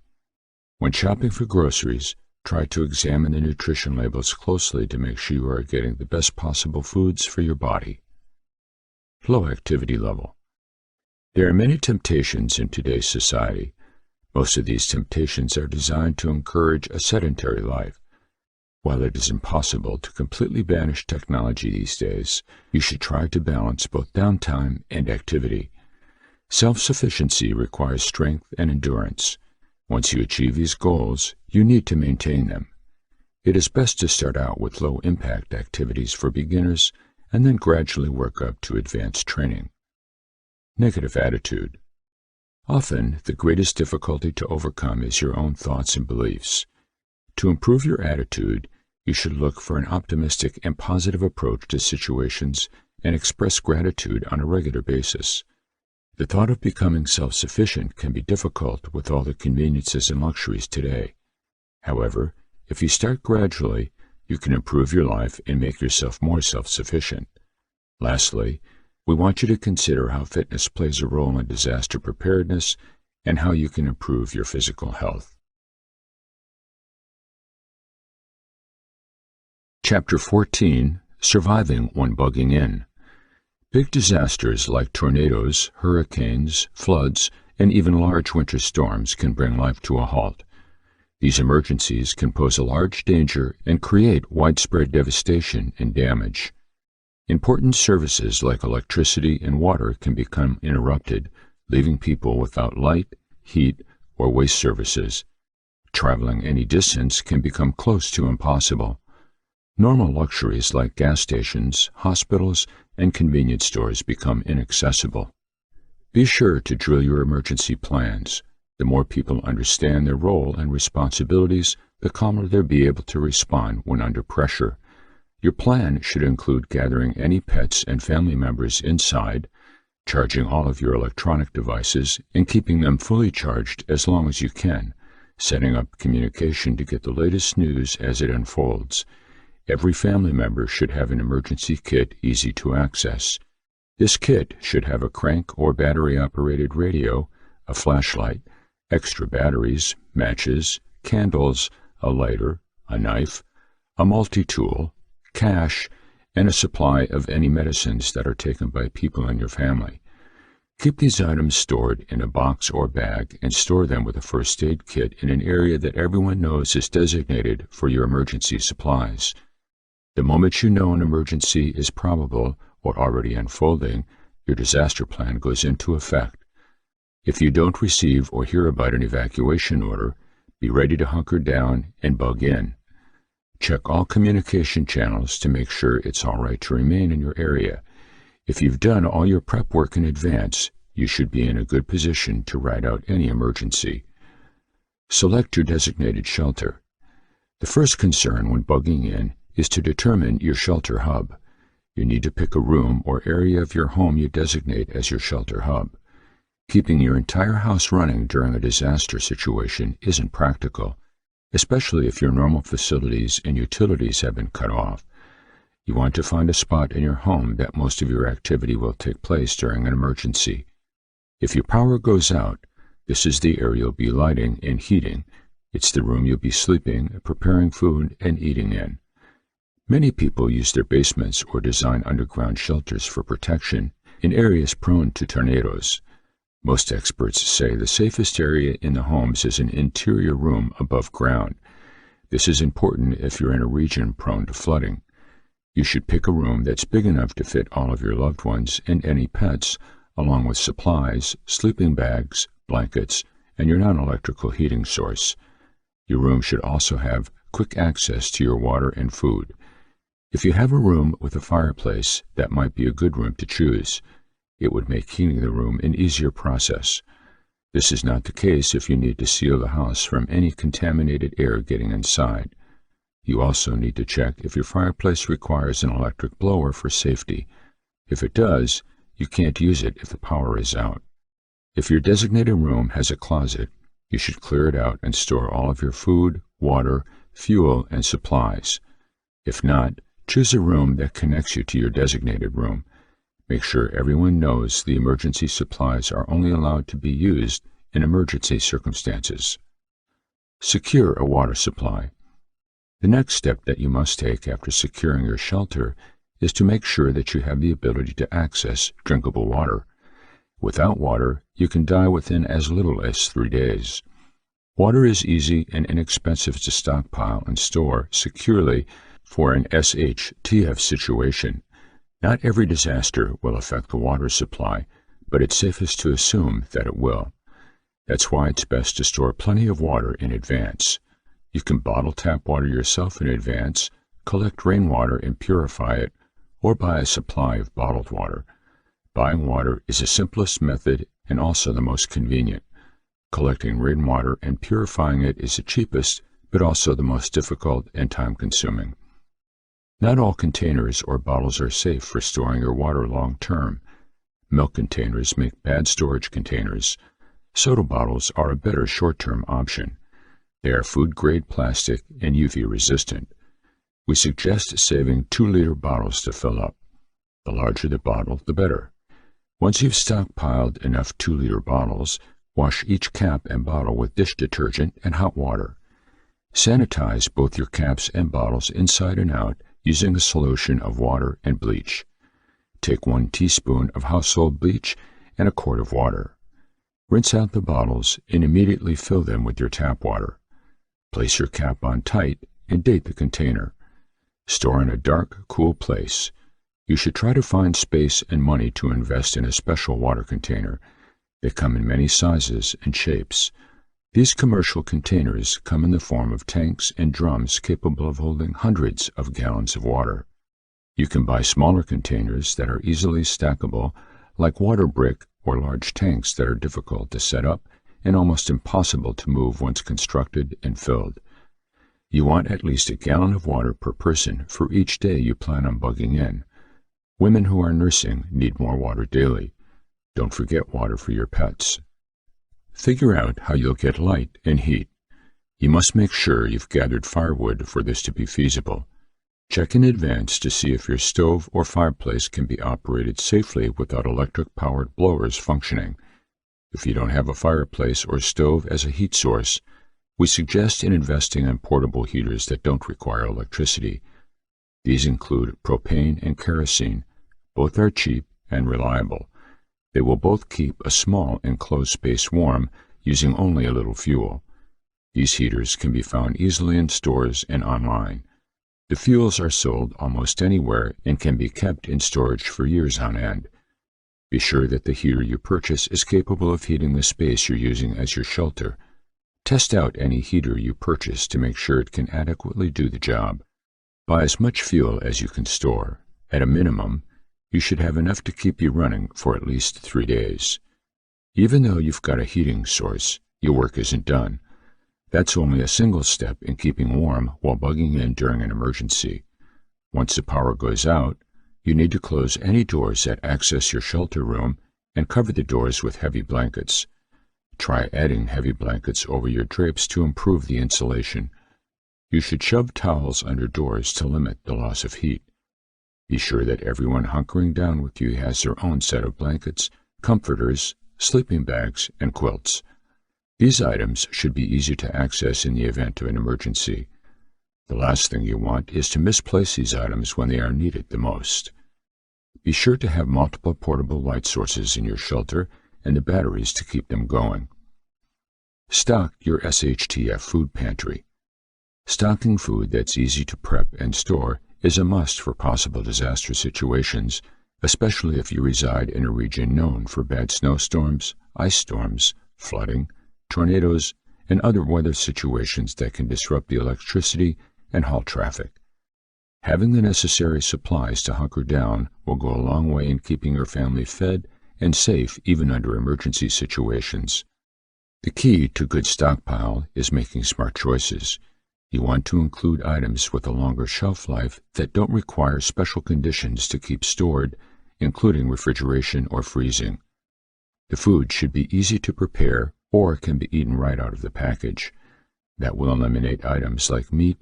When shopping for groceries, try to examine the nutrition labels closely to make sure you are getting the best possible foods for your body. Low activity level. There are many temptations in today's society. Most of these temptations are designed to encourage a sedentary life. While it is impossible to completely banish technology these days, you should try to balance both downtime and activity. Self-sufficiency requires strength and endurance. Once you achieve these goals, you need to maintain them. It is best to start out with low-impact activities for beginners and then gradually work up to advanced training. Negative attitude. Often, the greatest difficulty to overcome is your own thoughts and beliefs. To improve your attitude, you should look for an optimistic and positive approach to situations and express gratitude on a regular basis. The thought of becoming self-sufficient can be difficult with all the conveniences and luxuries today. However, if you start gradually, you can improve your life and make yourself more self-sufficient. Lastly, we want you to consider how fitness plays a role in disaster preparedness and how you can improve your physical health. Chapter 14, Surviving when Bugging In. Big disasters like tornadoes, hurricanes, floods, and even large winter storms can bring life to a halt. These emergencies can pose a large danger and create widespread devastation and damage. Important services like electricity and water can become interrupted, leaving people without light, heat, or waste services. Traveling any distance can become close to impossible. Normal luxuries like gas stations, hospitals, and convenience stores become inaccessible. Be sure to drill your emergency plans. The more people understand their role and responsibilities, the calmer they'll be able to respond when under pressure. Your plan should include gathering any pets and family members inside, charging all of your electronic devices, and keeping them fully charged as long as you can, setting up communication to get the latest news as it unfolds. Every family member should have an emergency kit easy to access. This kit should have a crank or battery-operated radio, a flashlight, extra batteries, matches, candles, a lighter, a knife, a multi-tool, cash, and a supply of any medicines that are taken by people in your family. Keep these items stored in a box or bag and store them with a first aid kit in an area that everyone knows is designated for your emergency supplies. The moment you know an emergency is probable or already unfolding, your disaster plan goes into effect. If you don't receive or hear about an evacuation order, be ready to hunker down and bug in. Check all communication channels to make sure it's all right to remain in your area. If you've done all your prep work in advance, you should be in a good position to ride out any emergency. Select your designated shelter. The first concern when bugging in is to determine your shelter hub. You need to pick a room or area of your home you designate as your shelter hub. Keeping your entire house running during a disaster situation isn't practical, especially if your normal facilities and utilities have been cut off. You want to find a spot in your home that most of your activity will take place during an emergency. If your power goes out, this is the area you'll be lighting and heating. It's the room you'll be sleeping, preparing food, and eating in. Many people use their basements or design underground shelters for protection in areas prone to tornadoes. Most experts say the safest area in the homes is an interior room above ground. This is important if you're in a region prone to flooding. You should pick a room that's big enough to fit all of your loved ones and any pets, along with supplies, sleeping bags, blankets, and your non-electrical heating source. Your room should also have quick access to your water and food. If you have a room with a fireplace, that might be a good room to choose. It would make heating the room an easier process. This is not the case if you need to seal the house from any contaminated air getting inside. You also need to check if your fireplace requires an electric blower for safety. If it does, you can't use it if the power is out. If your designated room has a closet, you should clear it out and store all of your food, water, fuel, and supplies. If not, choose a room that connects you to your designated room. Make sure everyone knows the emergency supplies are only allowed to be used in emergency circumstances. Secure a water supply. The next step that you must take after securing your shelter is to make sure that you have the ability to access drinkable water. Without water, you can die within as little as 3 days. Water is easy and inexpensive to stockpile and store securely for an SHTF situation. Not every disaster will affect the water supply, but it's safest to assume that it will. That's why it's best to store plenty of water in advance. You can bottle tap water yourself in advance, collect rainwater and purify it, or buy a supply of bottled water. Buying water is the simplest method and also the most convenient. Collecting rainwater and purifying it is the cheapest, but also the most difficult and time-consuming. Not all containers or bottles are safe for storing your water long term. Milk containers make bad storage containers. Soda bottles are a better short-term option. They are food-grade plastic and UV-resistant. We suggest saving 2-liter bottles to fill up. The larger the bottle, the better. Once you've stockpiled enough 2-liter bottles, wash each cap and bottle with dish detergent and hot water. Sanitize both your caps and bottles inside and out using a solution of water and bleach. Take 1 teaspoon of household bleach and a quart of water. Rinse out the bottles and immediately fill them with your tap water. Place your cap on tight and date the container. Store in a dark, cool place. You should try to find space and money to invest in a special water container. They come in many sizes and shapes. These commercial containers come in the form of tanks and drums capable of holding hundreds of gallons of water. You can buy smaller containers that are easily stackable, like water brick or large tanks that are difficult to set up and almost impossible to move once constructed and filled. You want at least a gallon of water per person for each day you plan on bugging in. Women who are nursing need more water daily. Don't forget water for your pets. Figure out how you'll get light and heat. You must make sure you've gathered firewood for this to be feasible. Check in advance to see if your stove or fireplace can be operated safely without electric-powered blowers functioning. If you don't have a fireplace or stove as a heat source, we suggest investing in portable heaters that don't require electricity. These include propane and kerosene. Both are cheap and reliable. They will both keep a small enclosed space warm using only a little fuel. These heaters can be found easily in stores and online. The fuels are sold almost anywhere and can be kept in storage for years on end. Be sure that the heater you purchase is capable of heating the space you're using as your shelter. Test out any heater you purchase to make sure it can adequately do the job. Buy as much fuel as you can store. At a minimum, you should have enough to keep you running for at least 3 days. Even though you've got a heating source, your work isn't done. That's only a single step in keeping warm while bugging in during an emergency. Once the power goes out, you need to close any doors that access your shelter room and cover the doors with heavy blankets. Try adding heavy blankets over your drapes to improve the insulation. You should shove towels under doors to limit the loss of heat. Be sure that everyone hunkering down with you has their own set of blankets, comforters, sleeping bags, and quilts. These items should be easy to access in the event of an emergency. The last thing you want is to misplace these items when they are needed the most. Be sure to have multiple portable light sources in your shelter and the batteries to keep them going. Stock your SHTF food pantry. Stocking food that's easy to prep and store is a must for possible disaster situations, especially if you reside in a region known for bad snowstorms, ice storms, flooding, tornadoes, and other weather situations that can disrupt the electricity and halt traffic. Having the necessary supplies to hunker down will go a long way in keeping your family fed and safe even under emergency situations. The key to good stockpile is making smart choices. You want to include items with a longer shelf life that don't require special conditions to keep stored, including refrigeration or freezing. The food should be easy to prepare or can be eaten right out of the package. That will eliminate items like meat,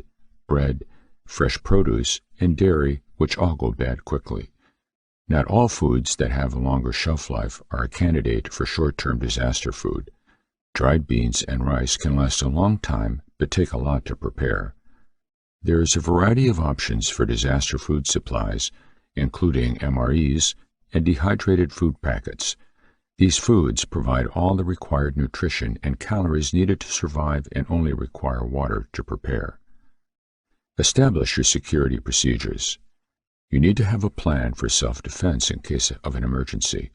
bread, fresh produce, and dairy, which all go bad quickly. Not all foods that have a longer shelf life are a candidate for short-term disaster food. Dried beans and rice can last a long time but take a lot to prepare. There is a variety of options for disaster food supplies, including MREs and dehydrated food packets. These foods provide all the required nutrition and calories needed to survive and only require water to prepare. Establish your security procedures. You need to have a plan for self-defense in case of an emergency.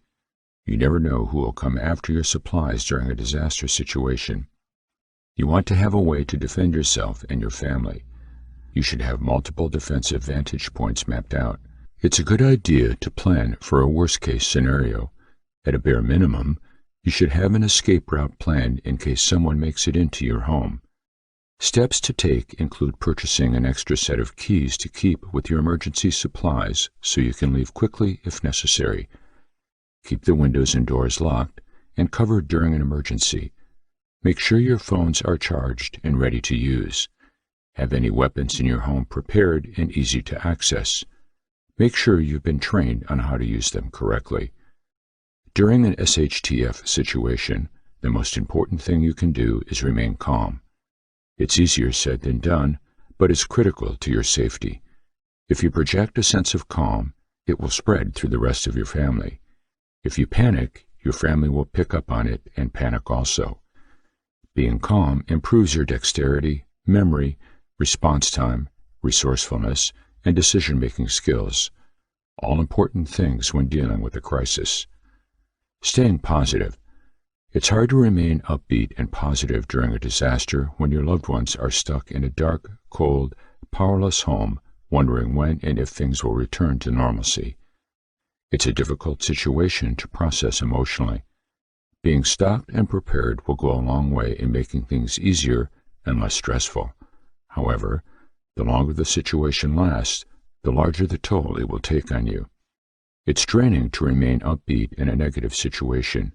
You never know who will come after your supplies during a disaster situation. You want to have a way to defend yourself and your family. You should have multiple defensive vantage points mapped out. It's a good idea to plan for a worst-case scenario. At a bare minimum, you should have an escape route planned in case someone makes it into your home. Steps to take include purchasing an extra set of keys to keep with your emergency supplies so you can leave quickly if necessary. Keep the windows and doors locked and covered during an emergency. Make sure your phones are charged and ready to use. Have any weapons in your home prepared and easy to access. Make sure you've been trained on how to use them correctly. During an SHTF situation, the most important thing you can do is remain calm. It's easier said than done, but it's critical to your safety. If you project a sense of calm, it will spread through the rest of your family. If you panic, your family will pick up on it and panic also. Being calm improves your dexterity, memory, response time, resourcefulness, and decision-making skills, all important things when dealing with a crisis. Staying positive. It's hard to remain upbeat and positive during a disaster when your loved ones are stuck in a dark, cold, powerless home, wondering when and if things will return to normalcy. It's a difficult situation to process emotionally. Being stocked and prepared will go a long way in making things easier and less stressful. However, the longer the situation lasts, the larger the toll it will take on you. It's draining to remain upbeat in a negative situation.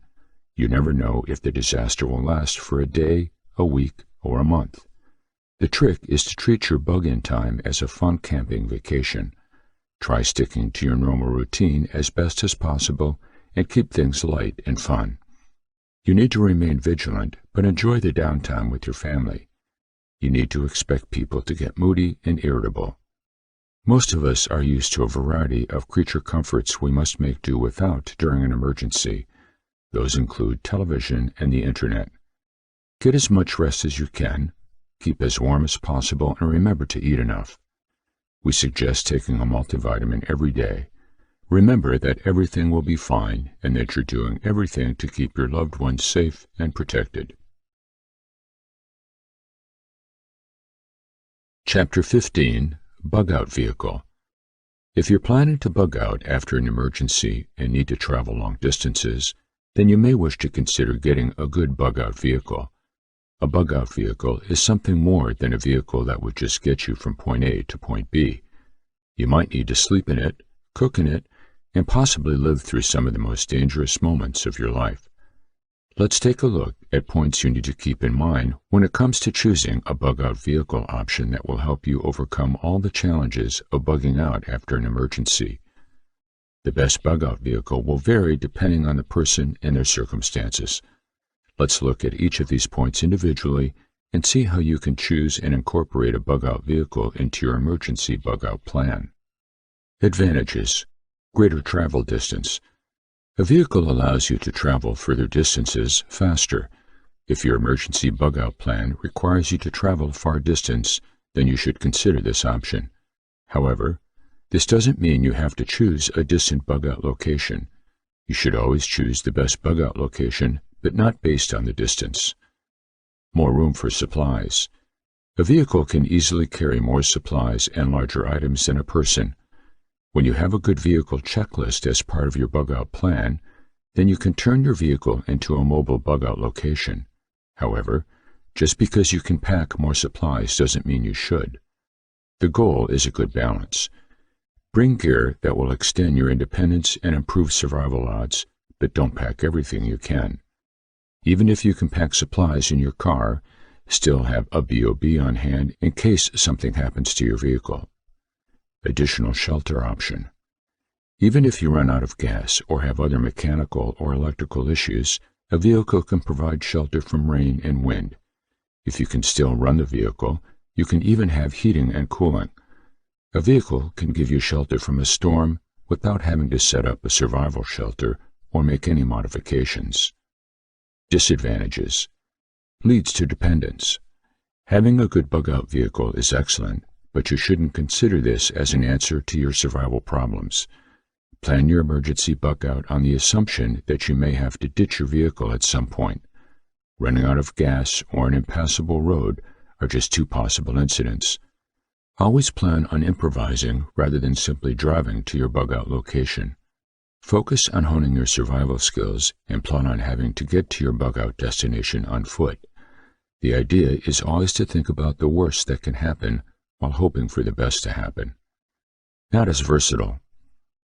You never know if the disaster will last for a day, a week, or a month. The trick is to treat your bug-in time as a fun camping vacation. Try sticking to your normal routine as best as possible and keep things light and fun. You need to remain vigilant, but enjoy the downtime with your family. You need to expect people to get moody and irritable. Most of us are used to a variety of creature comforts we must make do without during an emergency. Those include television and the internet. Get as much rest as you can, keep as warm as possible, and remember to eat enough. We suggest taking a multivitamin every day. Remember that everything will be fine and that you're doing everything to keep your loved ones safe and protected. Chapter 15. Bug-out Vehicle. If you're planning to bug out after an emergency and need to travel long distances, then you may wish to consider getting a good bug-out vehicle. A bug-out vehicle is something more than a vehicle that would just get you from point A to point B. You might need to sleep in it, cook in it, and possibly live through some of the most dangerous moments of your life. Let's take a look at points you need to keep in mind when it comes to choosing a bug-out vehicle option that will help you overcome all the challenges of bugging out after an emergency. The best bug-out vehicle will vary depending on the person and their circumstances. Let's look at each of these points individually and see how you can choose and incorporate a bug-out vehicle into your emergency bug-out plan. Advantages. Greater travel distance. A vehicle allows you to travel further distances faster. If your emergency bug-out plan requires you to travel far distance, then you should consider this option. However, this doesn't mean you have to choose a distant bug-out location. You should always choose the best bug-out location, but not based on the distance. More room for supplies. A vehicle can easily carry more supplies and larger items than a person. When you have a good vehicle checklist as part of your bug-out plan, then you can turn your vehicle into a mobile bug-out location. However, just because you can pack more supplies doesn't mean you should. The goal is a good balance. Bring gear that will extend your independence and improve survival odds, but don't pack everything you can. Even if you can pack supplies in your car, still have a BOB on hand in case something happens to your vehicle. Additional shelter option. Even if you run out of gas or have other mechanical or electrical issues, a vehicle can provide shelter from rain and wind. If you can still run the vehicle, you can even have heating and cooling. A vehicle can give you shelter from a storm without having to set up a survival shelter or make any modifications. Disadvantages. Leads to dependence. Having a good bug-out vehicle is excellent, but you shouldn't consider this as an answer to your survival problems. Plan your emergency bug-out on the assumption that you may have to ditch your vehicle at some point. Running out of gas or an impassable road are just two possible incidents. Always plan on improvising rather than simply driving to your bug-out location. Focus on honing your survival skills and plan on having to get to your bug-out destination on foot. The idea is always to think about the worst that can happen while hoping for the best to happen. Not as versatile.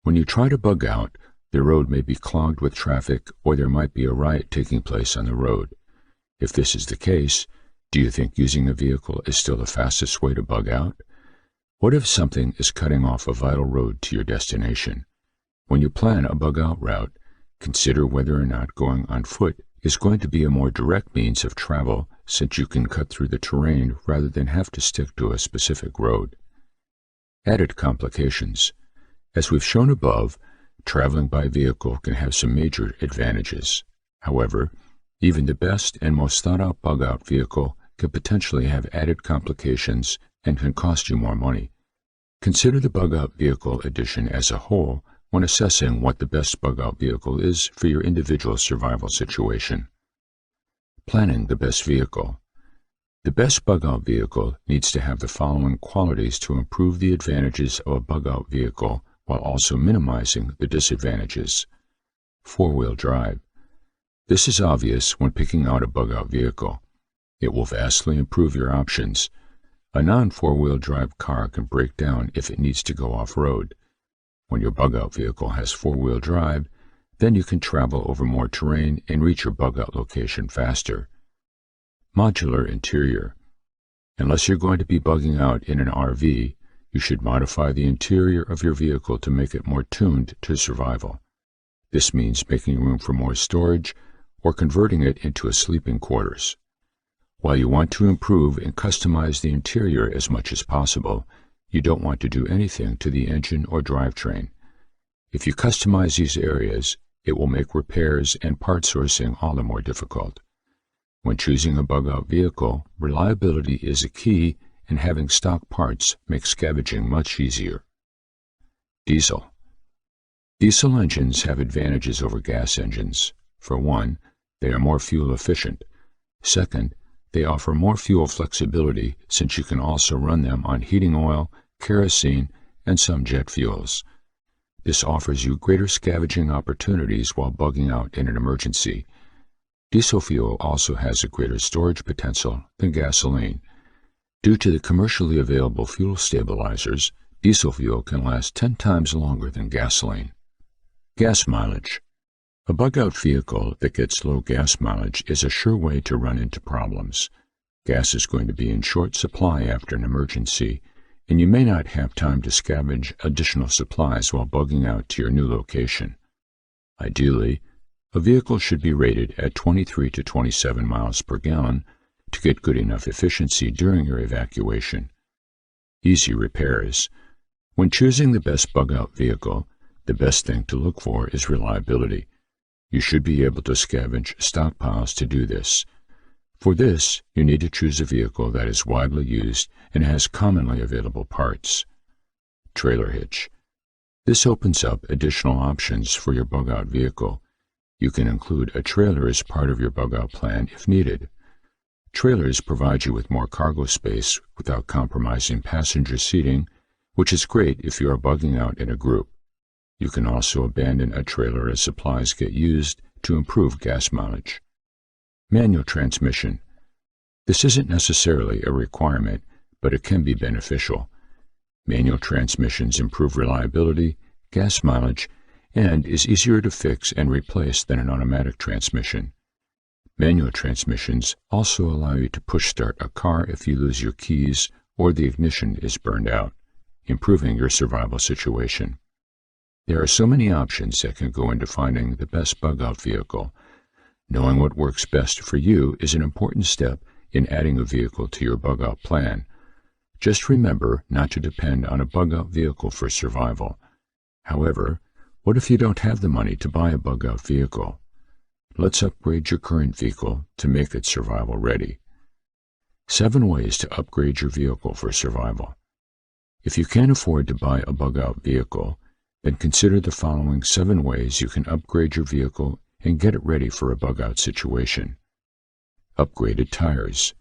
When you try to bug out, the road may be clogged with traffic or there might be a riot taking place on the road. If this is the case, do you think using a vehicle is still the fastest way to bug out? What if something is cutting off a vital road to your destination? When you plan a bug-out route, consider whether or not going on foot is going to be a more direct means of travel, since you can cut through the terrain rather than have to stick to a specific road. Added complications. As we've shown above, traveling by vehicle can have some major advantages. However, even the best and most thought-out bug-out vehicle can potentially have added complications and can cost you more money. Consider the bug-out vehicle addition as a whole when assessing what the best bug-out vehicle is for your individual survival situation. Planning the best vehicle. The best bug-out vehicle needs to have the following qualities to improve the advantages of a bug-out vehicle while also minimizing the disadvantages. Four-wheel drive. This is obvious when picking out a bug-out vehicle. It will vastly improve your options. A non-four-wheel drive car can break down if it needs to go off-road. When your bug-out vehicle has four-wheel drive, then you can travel over more terrain and reach your bug-out location faster. Modular interior. Unless you're going to be bugging out in an RV, you should modify the interior of your vehicle to make it more tuned to survival. This means making room for more storage or converting it into a sleeping quarters. While you want to improve and customize the interior as much as possible, you don't want to do anything to the engine or drivetrain. If you customize these areas, it will make repairs and part sourcing all the more difficult. When choosing a bug-out vehicle, reliability is a key and having stock parts makes scavenging much easier. Diesel. Diesel engines have advantages over gas engines. For one, they are more fuel efficient. Second, they offer more fuel flexibility since you can also run them on heating oil, kerosene, and some jet fuels. This offers you greater scavenging opportunities while bugging out in an emergency. Diesel fuel also has a greater storage potential than gasoline. Due to the commercially available fuel stabilizers, diesel fuel can last 10 times longer than gasoline. Gas mileage. A bug-out vehicle that gets low gas mileage is a sure way to run into problems. Gas is going to be in short supply after an emergency, and you may not have time to scavenge additional supplies while bugging out to your new location. Ideally, a vehicle should be rated at 23 to 27 miles per gallon to get good enough efficiency during your evacuation. Easy repairs. When choosing the best bug-out vehicle, the best thing to look for is reliability. You should be able to scavenge stockpiles to do this. For this, you need to choose a vehicle that is widely used and has commonly available parts. Trailer hitch. This opens up additional options for your bug-out vehicle. You can include a trailer as part of your bug-out plan if needed. Trailers provide you with more cargo space without compromising passenger seating, which is great if you are bugging out in a group. You can also abandon a trailer as supplies get used to improve gas mileage. Manual transmission. This isn't necessarily a requirement, but it can be beneficial. Manual transmissions improve reliability, gas mileage, and is easier to fix and replace than an automatic transmission. Manual transmissions also allow you to push start a car if you lose your keys or the ignition is burned out, improving your survival situation. There are so many options that can go into finding the best bug-out vehicle. Knowing what works best for you is an important step in adding a vehicle to your bug-out plan. Just remember not to depend on a bug-out vehicle for survival. However, what if you don't have the money to buy a bug-out vehicle? Let's upgrade your current vehicle to make it survival ready. 7 ways to upgrade your vehicle for survival. If you can't afford to buy a bug-out vehicle, then consider the following 7 ways you can upgrade your vehicle and get it ready for a bug-out situation. Upgraded tires.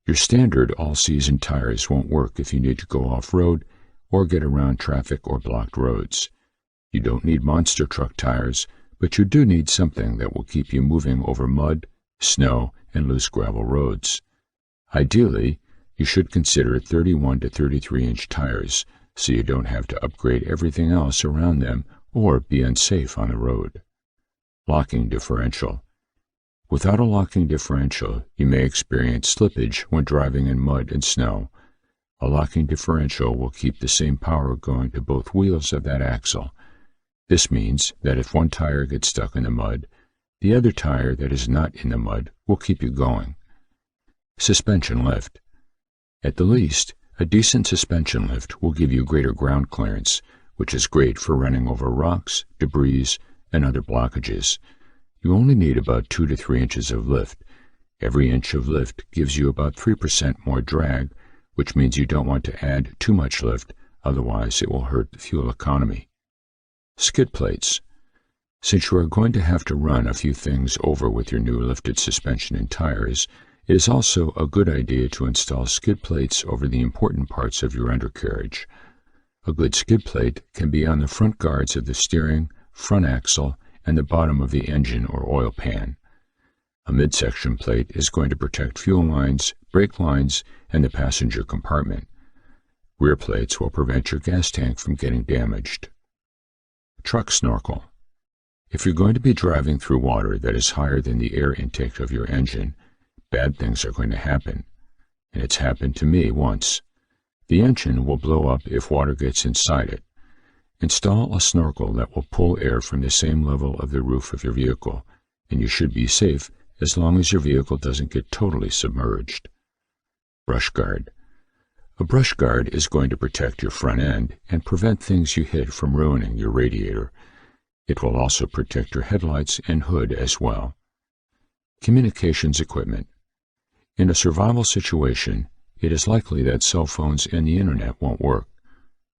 Your standard all-season tires won't work if you need to go off-road or get around traffic or blocked roads. You don't need monster truck tires, but you do need something that will keep you moving over mud, snow, and loose gravel roads. Ideally, you should consider 31 to 33-inch tires, so you don't have to upgrade everything else around them or be unsafe on the road. Locking differential. Without a locking differential, you may experience slippage when driving in mud and snow. A locking differential will keep the same power going to both wheels of that axle. This means that if one tire gets stuck in the mud, the other tire that is not in the mud will keep you going. Suspension lift. At the least, a decent suspension lift will give you greater ground clearance, which is great for running over rocks, debris, and other blockages. You only need about 2 to 3 inches of lift. Every inch of lift gives you about 3% more drag, which means you don't want to add too much lift, otherwise it will hurt the fuel economy. Skid plates. Since you are going to have to run a few things over with your new lifted suspension and tires, it is also a good idea to install skid plates over the important parts of your undercarriage. A good skid plate can be on the front guards of the steering, front axle, and the bottom of the engine or oil pan. A midsection plate is going to protect fuel lines, brake lines, and the passenger compartment. Rear plates will prevent your gas tank from getting damaged. Truck snorkel. If you're going to be driving through water that is higher than the air intake of your engine, bad things are going to happen, and it's happened to me once. The engine will blow up if water gets inside it. Install a snorkel that will pull air from the same level of the roof of your vehicle, and you should be safe as long as your vehicle doesn't get totally submerged. Brush guard. A brush guard is going to protect your front end and prevent things you hit from ruining your radiator. It will also protect your headlights and hood as well. Communications equipment. In a survival situation, it is likely that cell phones and the internet won't work.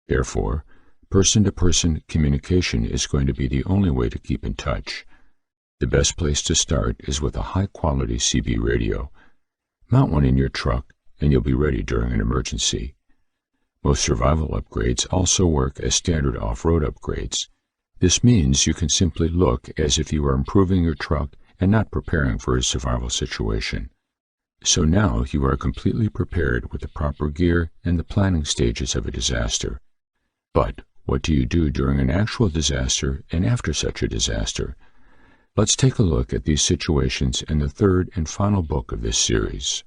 Therefore, person-to-person communication is going to be the only way to keep in touch. The best place to start is with a high-quality CB radio. Mount one in your truck and you'll be ready during an emergency. Most survival upgrades also work as standard off-road upgrades. This means you can simply look as if you are improving your truck and not preparing for a survival situation. So now you are completely prepared with the proper gear and the planning stages of a disaster. But what do you do during an actual disaster and after such a disaster? Let's take a look at these situations in the third and final book of this series.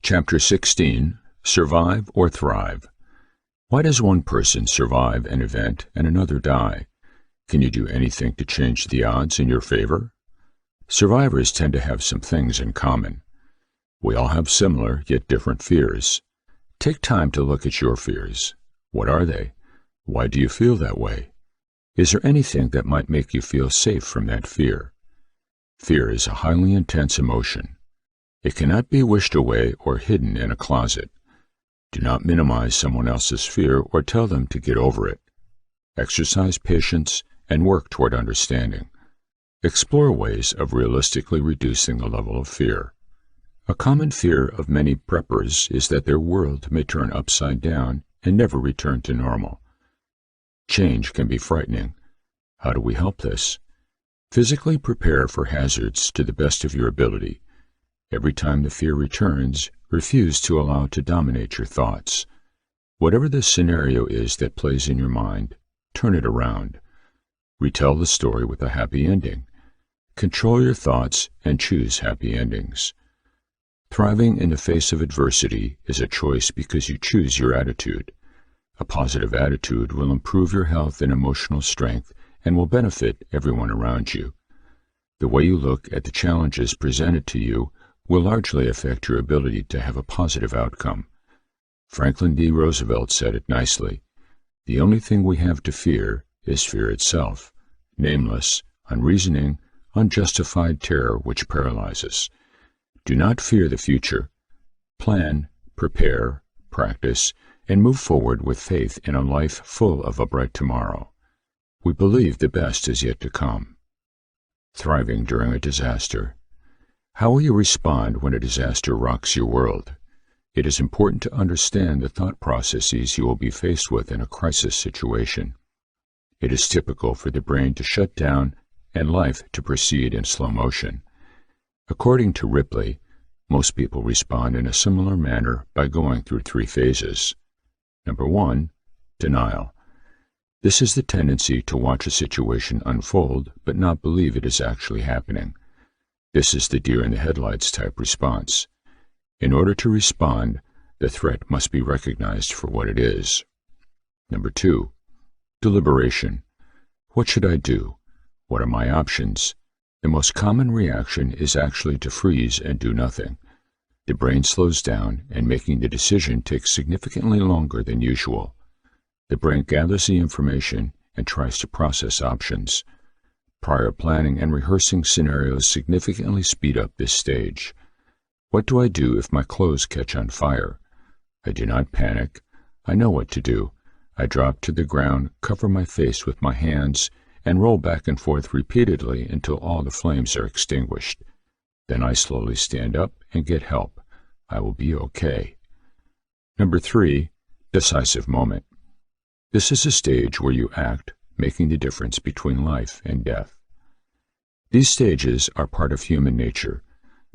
Chapter 16, Survive or Thrive. Why does one person survive an event and another die? Can you do anything to change the odds in your favor? Survivors tend to have some things in common. We all have similar yet different fears. Take time to look at your fears. What are they? Why do you feel that way? Is there anything that might make you feel safe from that fear? Fear is a highly intense emotion. It cannot be wished away or hidden in a closet. Do not minimize someone else's fear or tell them to get over it. Exercise patience and work toward understanding. Explore ways of realistically reducing the level of fear. A common fear of many preppers is that their world may turn upside down and never return to normal. Change can be frightening. How do we help this? Physically prepare for hazards to the best of your ability. Every time the fear returns, refuse to allow it to dominate your thoughts. Whatever the scenario is that plays in your mind, turn it around. Retell the story with a happy ending. Control your thoughts and choose happy endings. Thriving in the face of adversity is a choice because you choose your attitude. A positive attitude will improve your health and emotional strength and will benefit everyone around you. The way you look at the challenges presented to you will largely affect your ability to have a positive outcome. Franklin D. Roosevelt said it nicely. The only thing we have to fear is fear itself, nameless, unreasoning, unjustified terror which paralyzes. Do not fear the future. Plan, prepare, practice, and move forward with faith in a life full of a bright tomorrow. We believe the best is yet to come. Thriving during a disaster. How will you respond when a disaster rocks your world? It is important to understand the thought processes you will be faced with in a crisis situation. It is typical for the brain to shut down and life to proceed in slow motion. According to Ripley, most people respond in a similar manner by going through 3 phases. Number 1, denial. This is the tendency to watch a situation unfold but not believe it is actually happening. This is the deer in the headlights type response. In order to respond, the threat must be recognized for what it is. Number 2, deliberation. What should I do? What are my options? The most common reaction is actually to freeze and do nothing. The brain slows down and making the decision takes significantly longer than usual. The brain gathers the information and tries to process options. Prior planning and rehearsing scenarios significantly speed up this stage. What do I do if my clothes catch on fire? I do not panic. I know what to do. I drop to the ground, cover my face with my hands, and roll back and forth repeatedly until all the flames are extinguished. Then I slowly stand up and get help. I will be okay. Number 3, decisive moment. This is a stage where you act, making the difference between life and death. These stages are part of human nature.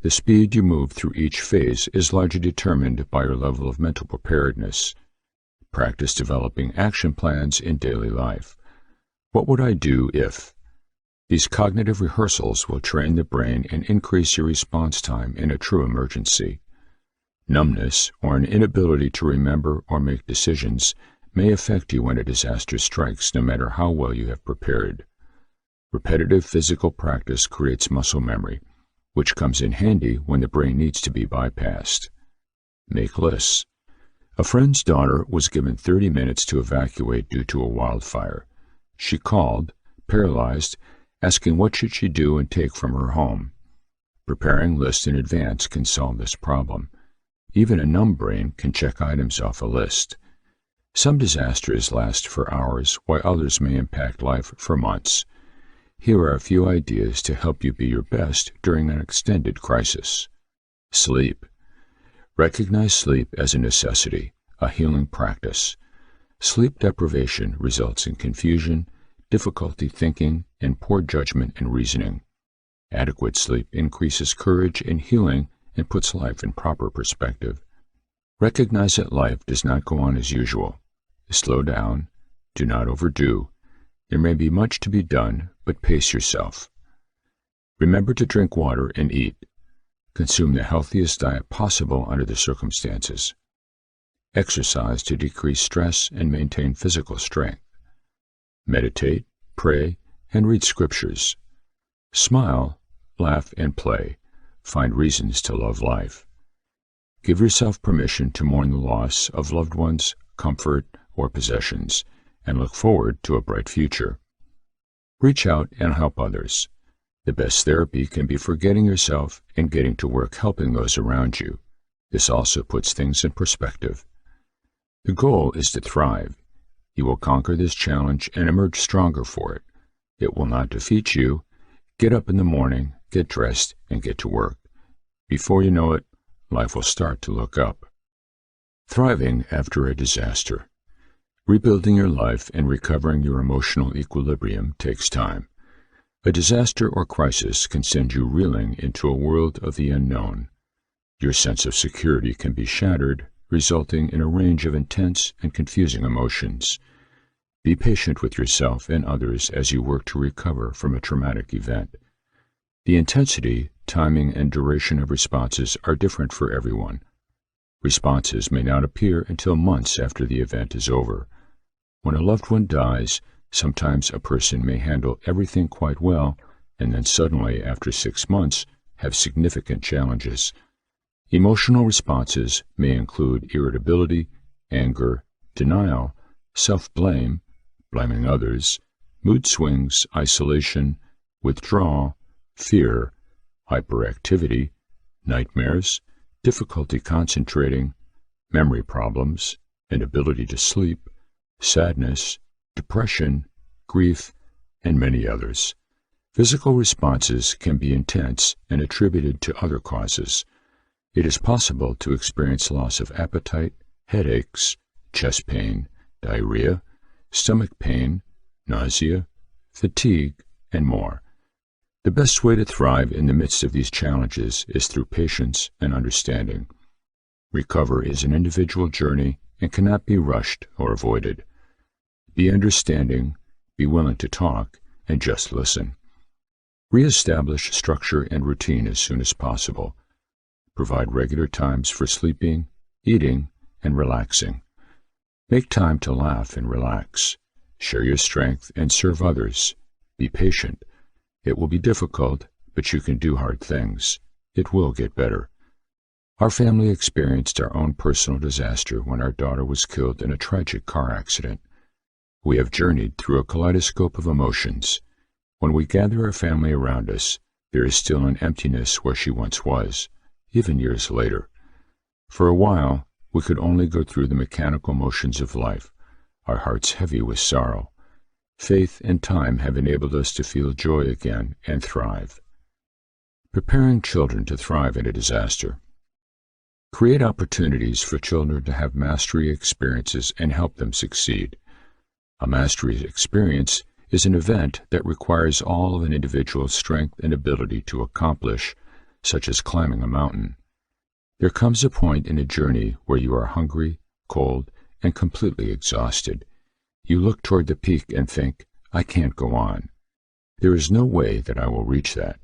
The speed you move through each phase is largely determined by your level of mental preparedness. Practice developing action plans in daily life. What would I do if? These cognitive rehearsals will train the brain and increase your response time in a true emergency. Numbness, or an inability to remember or make decisions, may affect you when a disaster strikes, no matter how well you have prepared. Repetitive physical practice creates muscle memory, which comes in handy when the brain needs to be bypassed. Make lists. A friend's daughter was given 30 minutes to evacuate due to a wildfire. She called, paralyzed, asking what should she do and take from her home. Preparing lists in advance can solve this problem. Even a numb brain can check items off a list. Some disasters last for hours, while others may impact life for months. Here are a few ideas to help you be your best during an extended crisis. Sleep. Recognize sleep as a necessity, a healing practice. Sleep deprivation results in confusion, difficulty thinking, and poor judgment and reasoning. Adequate sleep increases courage and healing and puts life in proper perspective. Recognize that life does not go on as usual. Slow down. Do not overdo. There may be much to be done, but pace yourself. Remember to drink water and eat. Consume the healthiest diet possible under the circumstances. Exercise to decrease stress and maintain physical strength. Meditate, pray, and read scriptures. Smile, laugh, and play. Find reasons to love life. Give yourself permission to mourn the loss of loved ones, comfort, or possessions, and look forward to a bright future. Reach out and help others. The best therapy can be forgetting yourself and getting to work helping those around you. This also puts things in perspective. The goal is to thrive. You will conquer this challenge and emerge stronger for it. It will not defeat you. Get up in the morning, get dressed, and get to work. Before you know it, life will start to look up. Thriving after a disaster. Rebuilding your life and recovering your emotional equilibrium takes time. A disaster or crisis can send you reeling into a world of the unknown. Your sense of security can be shattered, resulting in a range of intense and confusing emotions. Be patient with yourself and others as you work to recover from a traumatic event. The intensity, timing, and duration of responses are different for everyone. Responses may not appear until months after the event is over. When a loved one dies, sometimes a person may handle everything quite well, and then suddenly, after 6 months, have significant challenges. Emotional responses may include irritability, anger, denial, self-blame, blaming others, mood swings, isolation, withdrawal, fear, hyperactivity, nightmares, difficulty concentrating, memory problems, inability to sleep, sadness, depression, grief, and many others. Physical responses can be intense and attributed to other causes. It is possible to experience loss of appetite, headaches, chest pain, diarrhea, stomach pain, nausea, fatigue, and more. The best way to thrive in the midst of these challenges is through patience and understanding. Recovery is an individual journey and cannot be rushed or avoided. Be understanding, be willing to talk, and just listen. Re-establish structure and routine as soon as possible. Provide regular times for sleeping, eating, and relaxing. Make time to laugh and relax. Share your strength and serve others. Be patient. It will be difficult, but you can do hard things. It will get better. Our family experienced our own personal disaster when our daughter was killed in a tragic car accident. We have journeyed through a kaleidoscope of emotions. When we gather our family around us, there is still an emptiness where she once was, even years later. For a while, we could only go through the mechanical motions of life, our hearts heavy with sorrow. Faith and time have enabled us to feel joy again and thrive. Preparing children to thrive in a disaster. Create opportunities for children to have mastery experiences and help them succeed. A mastery experience is an event that requires all of an individual's strength and ability to accomplish, such as climbing a mountain. There comes a point in a journey where you are hungry, cold, and completely exhausted. You look toward the peak and think, I can't go on. There is no way that I will reach that.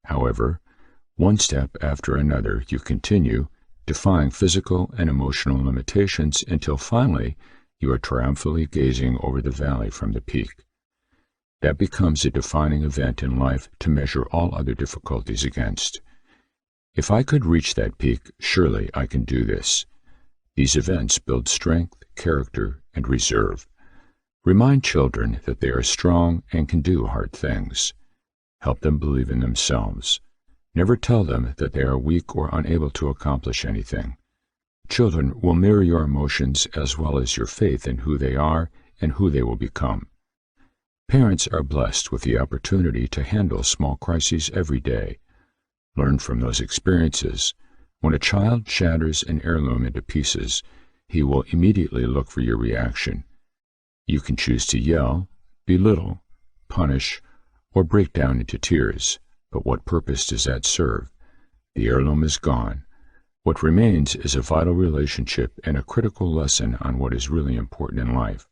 However, one step after another you continue, defying physical and emotional limitations until finally you are triumphantly gazing over the valley from the peak. That becomes a defining event in life to measure all other difficulties against. If I could reach that peak, surely I can do this. These events build strength, character, and reserve. Remind children that they are strong and can do hard things. Help them believe in themselves. Never tell them that they are weak or unable to accomplish anything. Children will mirror your emotions as well as your faith in who they are and who they will become. Parents are blessed with the opportunity to handle small crises every day. Learn from those experiences. When a child shatters an heirloom into pieces, he will immediately look for your reaction. You can choose to yell, belittle, punish, or break down into tears, but what purpose does that serve? The heirloom is gone. What remains is a vital relationship and a critical lesson on what is really important in life.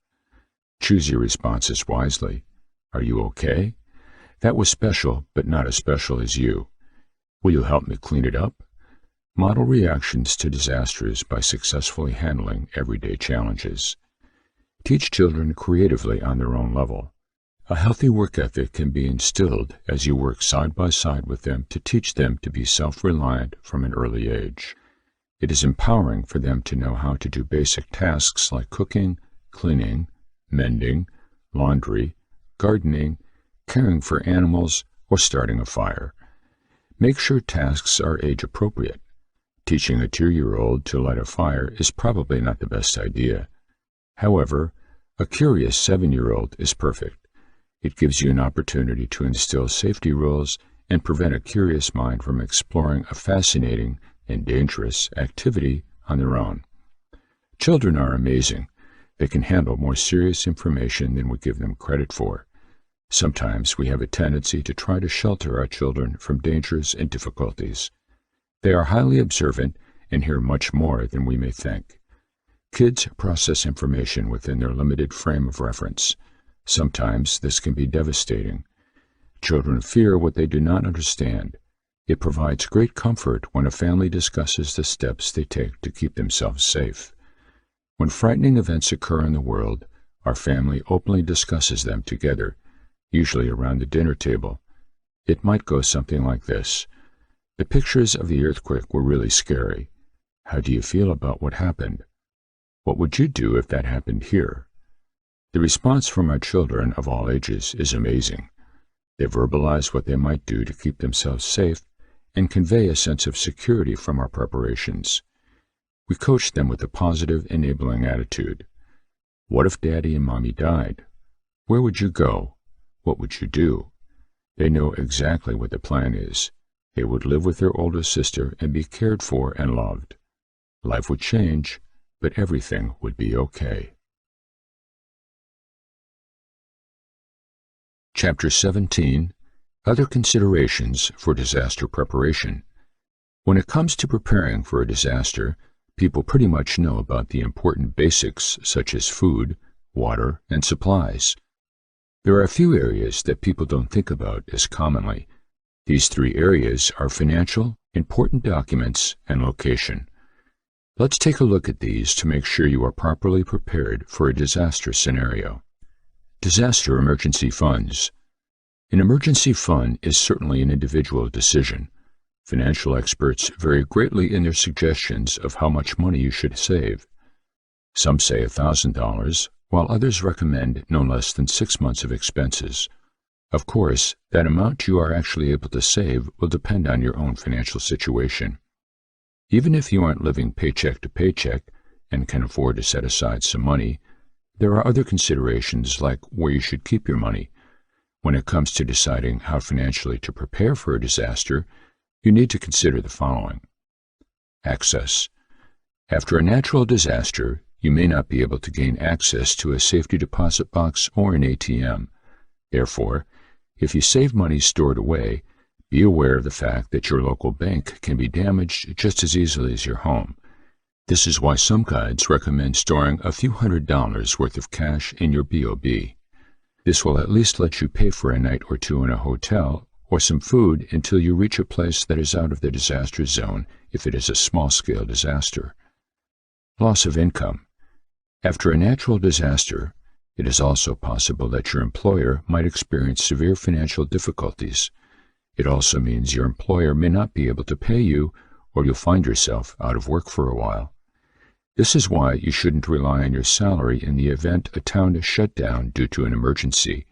Choose your responses wisely. Are you okay? That was special, but not as special as you. Will you help me clean it up? Model reactions to disasters by successfully handling everyday challenges. Teach children creatively on their own level. A healthy work ethic can be instilled as you work side by side with them to teach them to be self-reliant from an early age. It is empowering for them to know how to do basic tasks like cooking, cleaning, mending, laundry, gardening, caring for animals, or starting a fire. Make sure tasks are age-appropriate. Teaching a 2-year-old to light a fire is probably not the best idea. However, a curious 7-year-old is perfect. It gives you an opportunity to instill safety rules and prevent a curious mind from exploring a fascinating and dangerous activity on their own. Children are amazing. They can handle more serious information than we give them credit for. Sometimes we have a tendency to try to shelter our children from dangers and difficulties. They are highly observant and hear much more than we may think. Kids process information within their limited frame of reference. Sometimes this can be devastating. Children fear what they do not understand. It provides great comfort when a family discusses the steps they take to keep themselves safe. When frightening events occur in the world, our family openly discusses them together, usually around the dinner table. It might go something like this. The pictures of the earthquake were really scary. How do you feel about what happened? What would you do if that happened here? The response from our children of all ages is amazing. They verbalize what they might do to keep themselves safe and convey a sense of security from our preparations. We coach them with a positive, enabling attitude. What if Daddy and Mommy died? Where would you go? What would you do? They know exactly what the plan is. They would live with their older sister and be cared for and loved. Life would change, but everything would be okay. Chapter 17. Other Considerations for Disaster Preparation. When it comes to preparing for a disaster, people pretty much know about the important basics such as food, water, and supplies. There are a few areas that people don't think about as commonly. These 3 areas are financial, important documents, and location. Let's take a look at these to make sure you are properly prepared for a disaster scenario. Disaster emergency funds. An emergency fund is certainly an individual decision. Financial experts vary greatly in their suggestions of how much money you should save. Some say $1,000, while others recommend no less than 6 months of expenses. Of course, that amount you are actually able to save will depend on your own financial situation. Even if you aren't living paycheck to paycheck and can afford to set aside some money, there are other considerations like where you should keep your money. When it comes to deciding how financially to prepare for a disaster, you need to consider the following. Access. After a natural disaster, you may not be able to gain access to a safety deposit box or an ATM. Therefore, if you save money stored away, be aware of the fact that your local bank can be damaged just as easily as your home. This is why some guides recommend storing a few $100s worth of cash in your BOB. This will at least let you pay for a night or two in a hotel or some food until you reach a place that is out of the disaster zone if it is a small-scale disaster. Loss of income. After a natural disaster, it is also possible that your employer might experience severe financial difficulties. It also means your employer may not be able to pay you, or you'll find yourself out of work for a while. This is why you shouldn't rely on your salary in the event a town is shut down due to an emergency.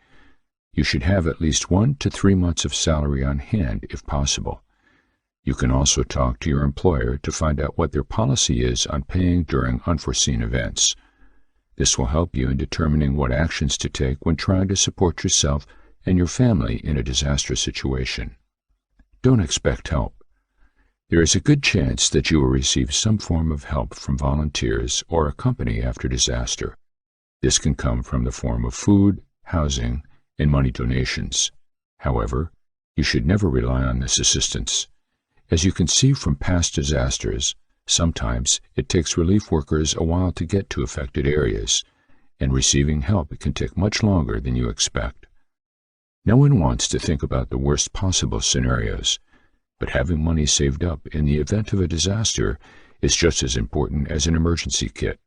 You should have at least 1 to 3 months of salary on hand if possible. You can also talk to your employer to find out what their policy is on paying during unforeseen events. This will help you in determining what actions to take when trying to support yourself and your family in a disaster situation. Don't expect help. There is a good chance that you will receive some form of help from volunteers or a company after disaster. This can come from the form of food, housing, and money donations. However, you should never rely on this assistance. As you can see from past disasters, sometimes it takes relief workers a while to get to affected areas, and receiving help can take much longer than you expect. No one wants to think about the worst possible scenarios, but having money saved up in the event of a disaster is just as important as an emergency kit.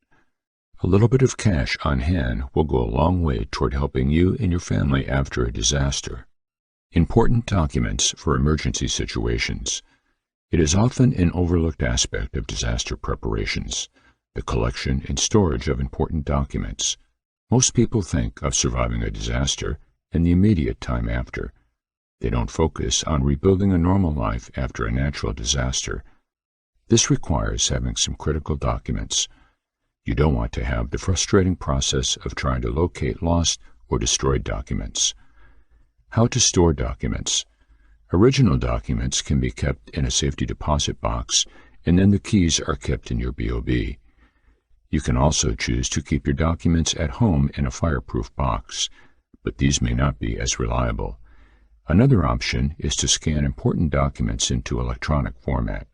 A little bit of cash on hand will go a long way toward helping you and your family after a disaster. Important documents for emergency situations. It is often an overlooked aspect of disaster preparations, the collection and storage of important documents. Most people think of surviving a disaster and the immediate time after. They don't focus on rebuilding a normal life after a natural disaster. This requires having some critical documents. You don't want to have the frustrating process of trying to locate lost or destroyed documents. How to store documents. Original documents can be kept in a safety deposit box, and then the keys are kept in your BOB. You can also choose to keep your documents at home in a fireproof box, but these may not be as reliable. Another option is to scan important documents into electronic format.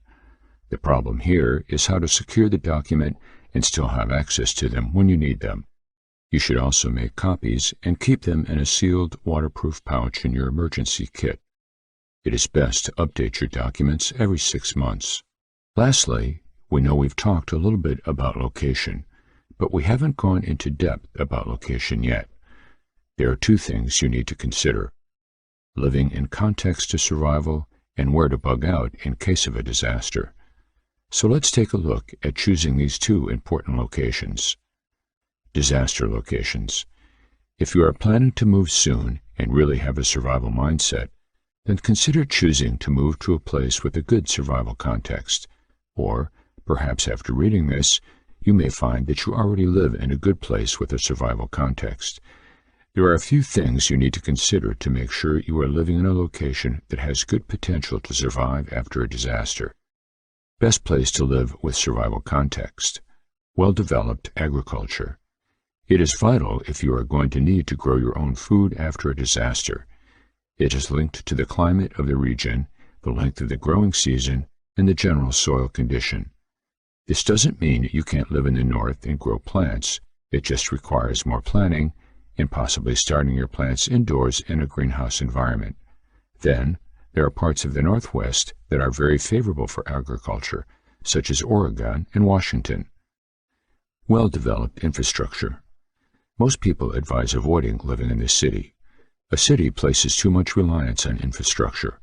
The problem here is how to secure the document and still have access to them when you need them. You should also make copies and keep them in a sealed, waterproof pouch in your emergency kit. It is best to update your documents every 6 months. Lastly, we know we've talked a little bit about location, but we haven't gone into depth about location yet. There are 2 things you need to consider: living in context to survival and where to bug out in case of a disaster. So let's take a look at choosing these 2 important locations. Disaster locations. If you are planning to move soon and really have a survival mindset, then consider choosing to move to a place with a good survival context. Or, perhaps after reading this, you may find that you already live in a good place with a survival context. There are a few things you need to consider to make sure you are living in a location that has good potential to survive after a disaster. Best place to live with survival context. Well-developed agriculture. It is vital if you are going to need to grow your own food after a disaster. It is linked to the climate of the region, the length of the growing season, and the general soil condition. This doesn't mean you can't live in the north and grow plants. It just requires more planning and possibly starting your plants indoors in a greenhouse environment. Then, there are parts of the Northwest that are very favorable for agriculture, such as Oregon and Washington. Well-developed infrastructure. Most people advise avoiding living in the city. A city places too much reliance on infrastructure.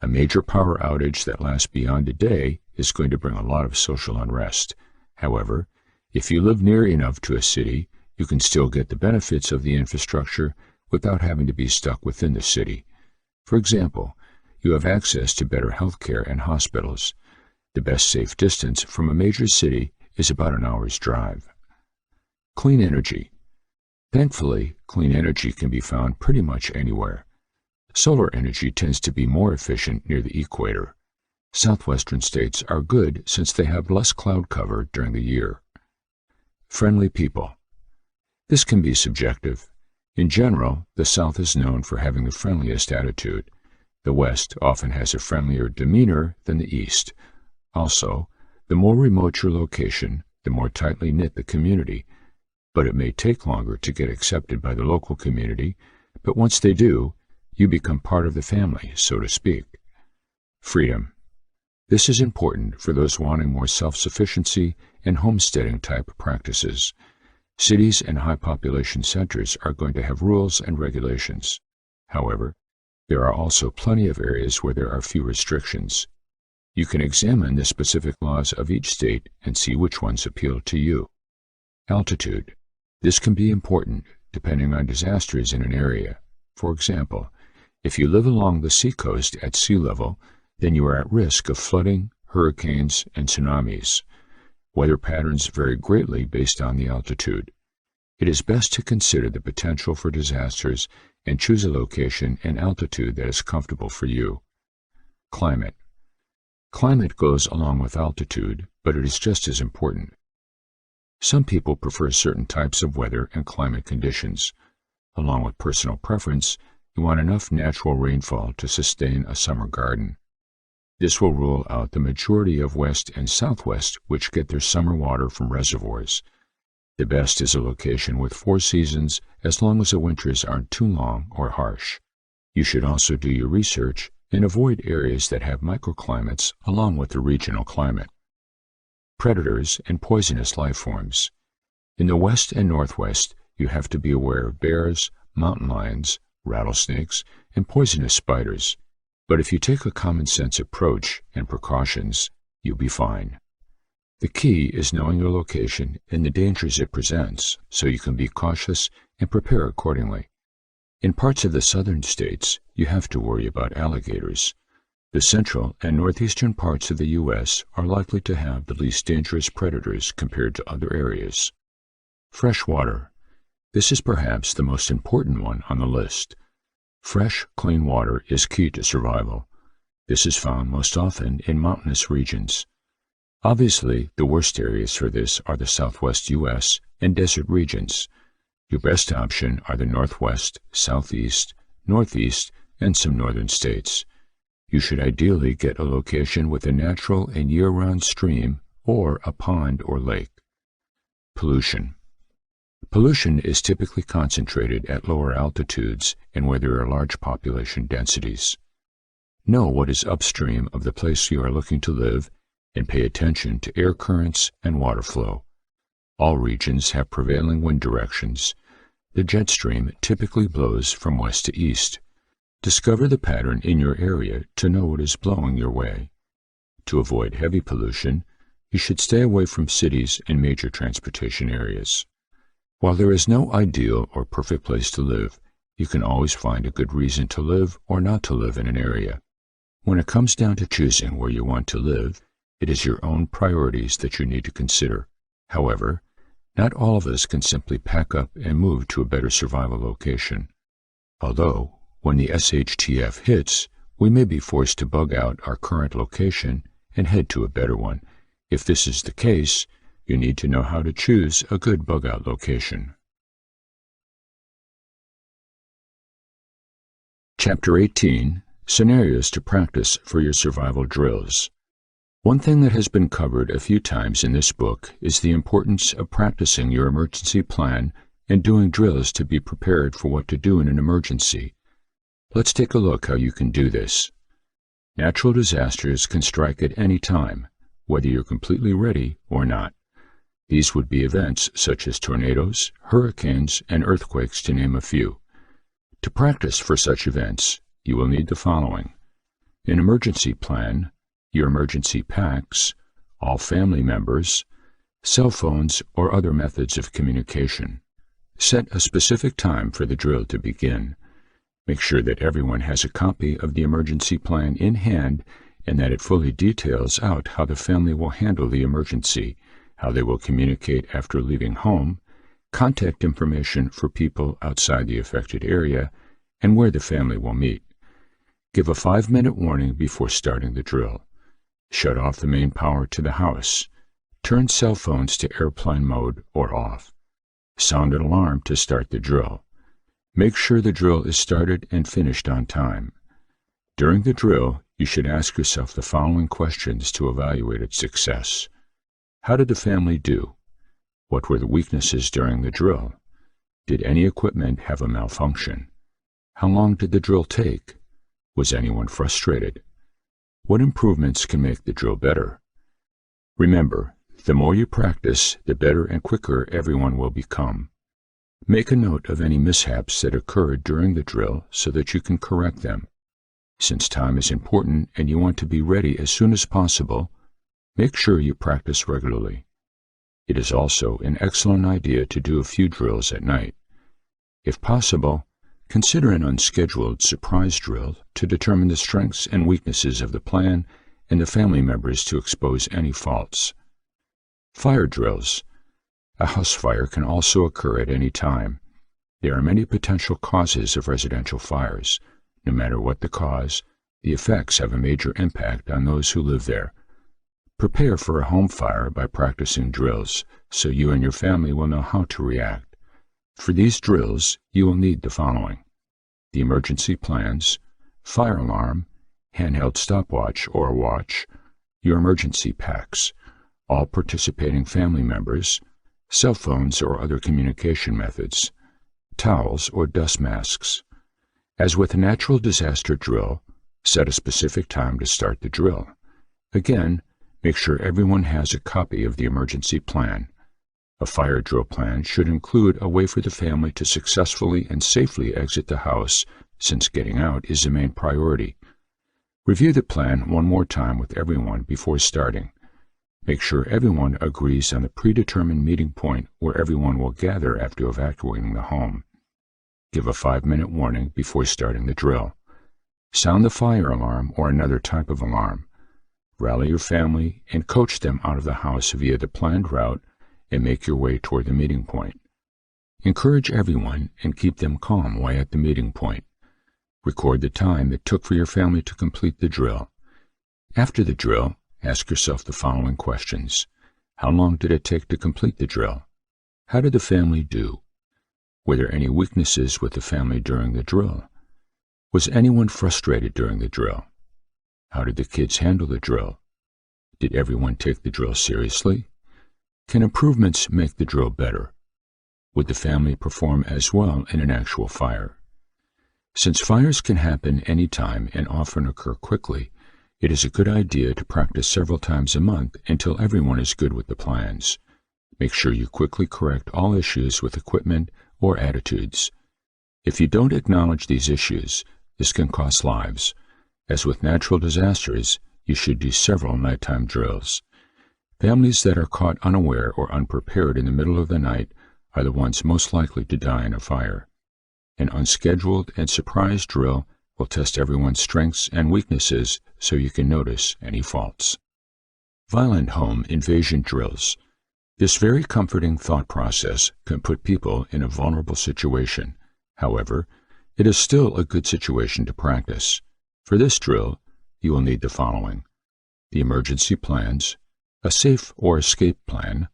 A major power outage that lasts beyond a day is going to bring a lot of social unrest. However, if you live near enough to a city, you can still get the benefits of the infrastructure without having to be stuck within the city. For example, you have access to better health care and hospitals. The best safe distance from a major city is about an hour's drive. Clean energy. Thankfully, clean energy can be found pretty much anywhere. Solar energy tends to be more efficient near the equator. Southwestern states are good since they have less cloud cover during the year. Friendly people. This can be subjective. In general, the South is known for having the friendliest attitude. The West often has a friendlier demeanor than the East. Also, the more remote your location, the more tightly knit the community. But it may take longer to get accepted by the local community, but once they do, you become part of the family, so to speak. Freedom. This is important for those wanting more self-sufficiency and homesteading type practices. Cities and high population centers are going to have rules and regulations. However, there are also plenty of areas where there are few restrictions. You can examine the specific laws of each state and see which ones appeal to you. Altitude. This can be important depending on disasters in an area. For example, if you live along the seacoast at sea level, then you are at risk of flooding, hurricanes, and tsunamis. Weather patterns vary greatly based on the altitude. It is best to consider the potential for disasters and choose a location and altitude that is comfortable for you. Climate. Climate goes along with altitude, but it is just as important. Some people prefer certain types of weather and climate conditions. Along with personal preference, you want enough natural rainfall to sustain a summer garden. This will rule out the majority of west and southwest which get their summer water from reservoirs. The best is a location with 4 seasons as long as the winters aren't too long or harsh. You should also do your research and avoid areas that have microclimates along with the regional climate. Predators and poisonous life forms. In the west and northwest, you have to be aware of bears, mountain lions, rattlesnakes, and poisonous spiders. But if you take a common-sense approach and precautions, you'll be fine. The key is knowing your location and the dangers it presents, so you can be cautious and prepare accordingly. In parts of the southern states, you have to worry about alligators. The central and northeastern parts of the U.S. are likely to have the least dangerous predators compared to other areas. Fresh water. This is perhaps the most important one on the list. Fresh, clean water is key to survival. This is found most often in mountainous regions. Obviously, the worst areas for this are the southwest U.S. and desert regions. Your best option are the northwest, southeast, northeast, and some northern states. You should ideally get a location with a natural and year-round stream or a pond or lake. Pollution. Pollution is typically concentrated at lower altitudes and where there are large population densities. Know what is upstream of the place you are looking to live and pay attention to air currents and water flow. All regions have prevailing wind directions. The jet stream typically blows from west to east. Discover the pattern in your area to know what is blowing your way. To avoid heavy pollution, you should stay away from cities and major transportation areas. While there is no ideal or perfect place to live, you can always find a good reason to live or not to live in an area. When it comes down to choosing where you want to live, it is your own priorities that you need to consider. However, not all of us can simply pack up and move to a better survival location. Although, when the SHTF hits, we may be forced to bug out our current location and head to a better one. If this is the case, you need to know how to choose a good bug-out location. Chapter 18. Scenarios to practice for your survival drills. One thing that has been covered a few times in this book is the importance of practicing your emergency plan and doing drills to be prepared for what to do in an emergency. Let's take a look how you can do this. Natural disasters can strike at any time, whether you're completely ready or not. These would be events such as tornadoes, hurricanes, and earthquakes, to name a few. To practice for such events, you will need the following: an emergency plan, your emergency packs, all family members, cell phones or other methods of communication. Set a specific time for the drill to begin. Make sure that everyone has a copy of the emergency plan in hand and that it fully details out how the family will handle the emergency, how they will communicate after leaving home, contact information for people outside the affected area, and where the family will meet. Give a 5-minute warning before starting the drill. Shut off the main power to the house. Turn cell phones to airplane mode or off. Sound an alarm to start the drill. Make sure the drill is started and finished on time. During the drill, you should ask yourself the following questions to evaluate its success. How did the family do? What were the weaknesses during the drill? Did any equipment have a malfunction? How long did the drill take? Was anyone frustrated? What improvements can make the drill better? Remember, the more you practice, the better and quicker everyone will become. Make a note of any mishaps that occurred during the drill so that you can correct them. Since time is important and you want to be ready as soon as possible, make sure you practice regularly. It is also an excellent idea to do a few drills at night. If possible, Consider an unscheduled surprise drill to determine the strengths and weaknesses of the plan and the family members to expose any faults. Fire drills. A house fire can also occur at any time. There are many potential causes of residential fires. No matter what the cause, the effects have a major impact on those who live there. Prepare for a home fire by practicing drills so you and your family will know how to react. For these drills, you will need the following: the emergency plans, fire alarm, handheld stopwatch or watch, your emergency packs, all participating family members, cell phones or other communication methods, towels or dust masks. As with a natural disaster drill, set a specific time to start the drill. Again, make sure everyone has a copy of the emergency plan. A fire drill plan should include a way for the family to successfully and safely exit the house, since getting out is the main priority. Review the plan one more time with everyone before starting. Make sure everyone agrees on the predetermined meeting point where everyone will gather after evacuating the home. Give a 5-minute warning before starting the drill. Sound the fire alarm or another type of alarm. Rally your family and coach them out of the house via the planned route and make your way toward the meeting point. Encourage everyone and keep them calm while at the meeting point. Record the time it took for your family to complete the drill. After the drill, ask yourself the following questions. How long did it take to complete the drill? How did the family do? Were there any weaknesses with the family during the drill? Was anyone frustrated during the drill? How did the kids handle the drill? Did everyone take the drill seriously? Can improvements make the drill better? Would the family perform as well in an actual fire? Since fires can happen anytime and often occur quickly, it is a good idea to practice several times a month until everyone is good with the plans. Make sure you quickly correct all issues with equipment or attitudes. If you don't acknowledge these issues, this can cost lives. As with natural disasters, you should do several nighttime drills. Families that are caught unaware or unprepared in the middle of the night are the ones most likely to die in a fire. An unscheduled and surprise drill will test everyone's strengths and weaknesses so you can notice any faults. Violent home invasion drills. This very comforting thought process can put people in a vulnerable situation. However, it is still a good situation to practice. For this drill, you will need the following: the emergency plans, a safe or escape plan,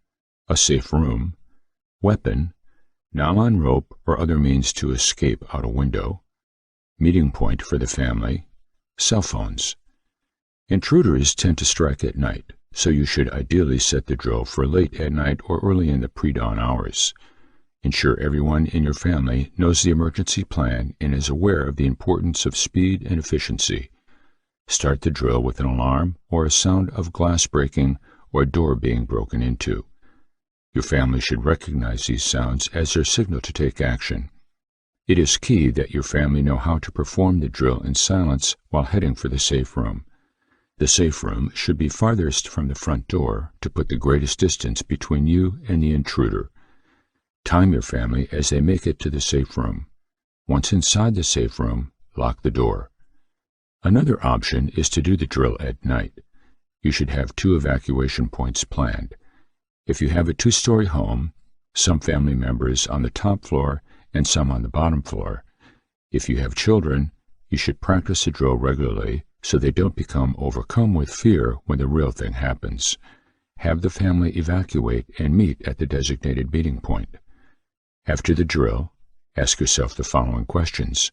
a safe room, weapon, nylon rope or other means to escape out a window, meeting point for the family, cell phones. Intruders tend to strike at night, so you should ideally set the drill for late at night or early in the pre-dawn hours. Ensure everyone in your family knows the emergency plan and is aware of the importance of speed and efficiency. Start the drill with an alarm or a sound of glass breaking or a door being broken into. Your family should recognize these sounds as their signal to take action. It is key that your family know how to perform the drill in silence while heading for the safe room. The safe room should be farthest from the front door to put the greatest distance between you and the intruder. Time your family as they make it to the safe room. Once inside the safe room, lock the door. Another option is to do the drill at night. You should have 2 evacuation points planned. If you have a 2-story home, some family members on the top floor and some on the bottom floor. If you have children, you should practice the drill regularly so they don't become overcome with fear when the real thing happens. Have the family evacuate and meet at the designated meeting point. After the drill, ask yourself the following questions.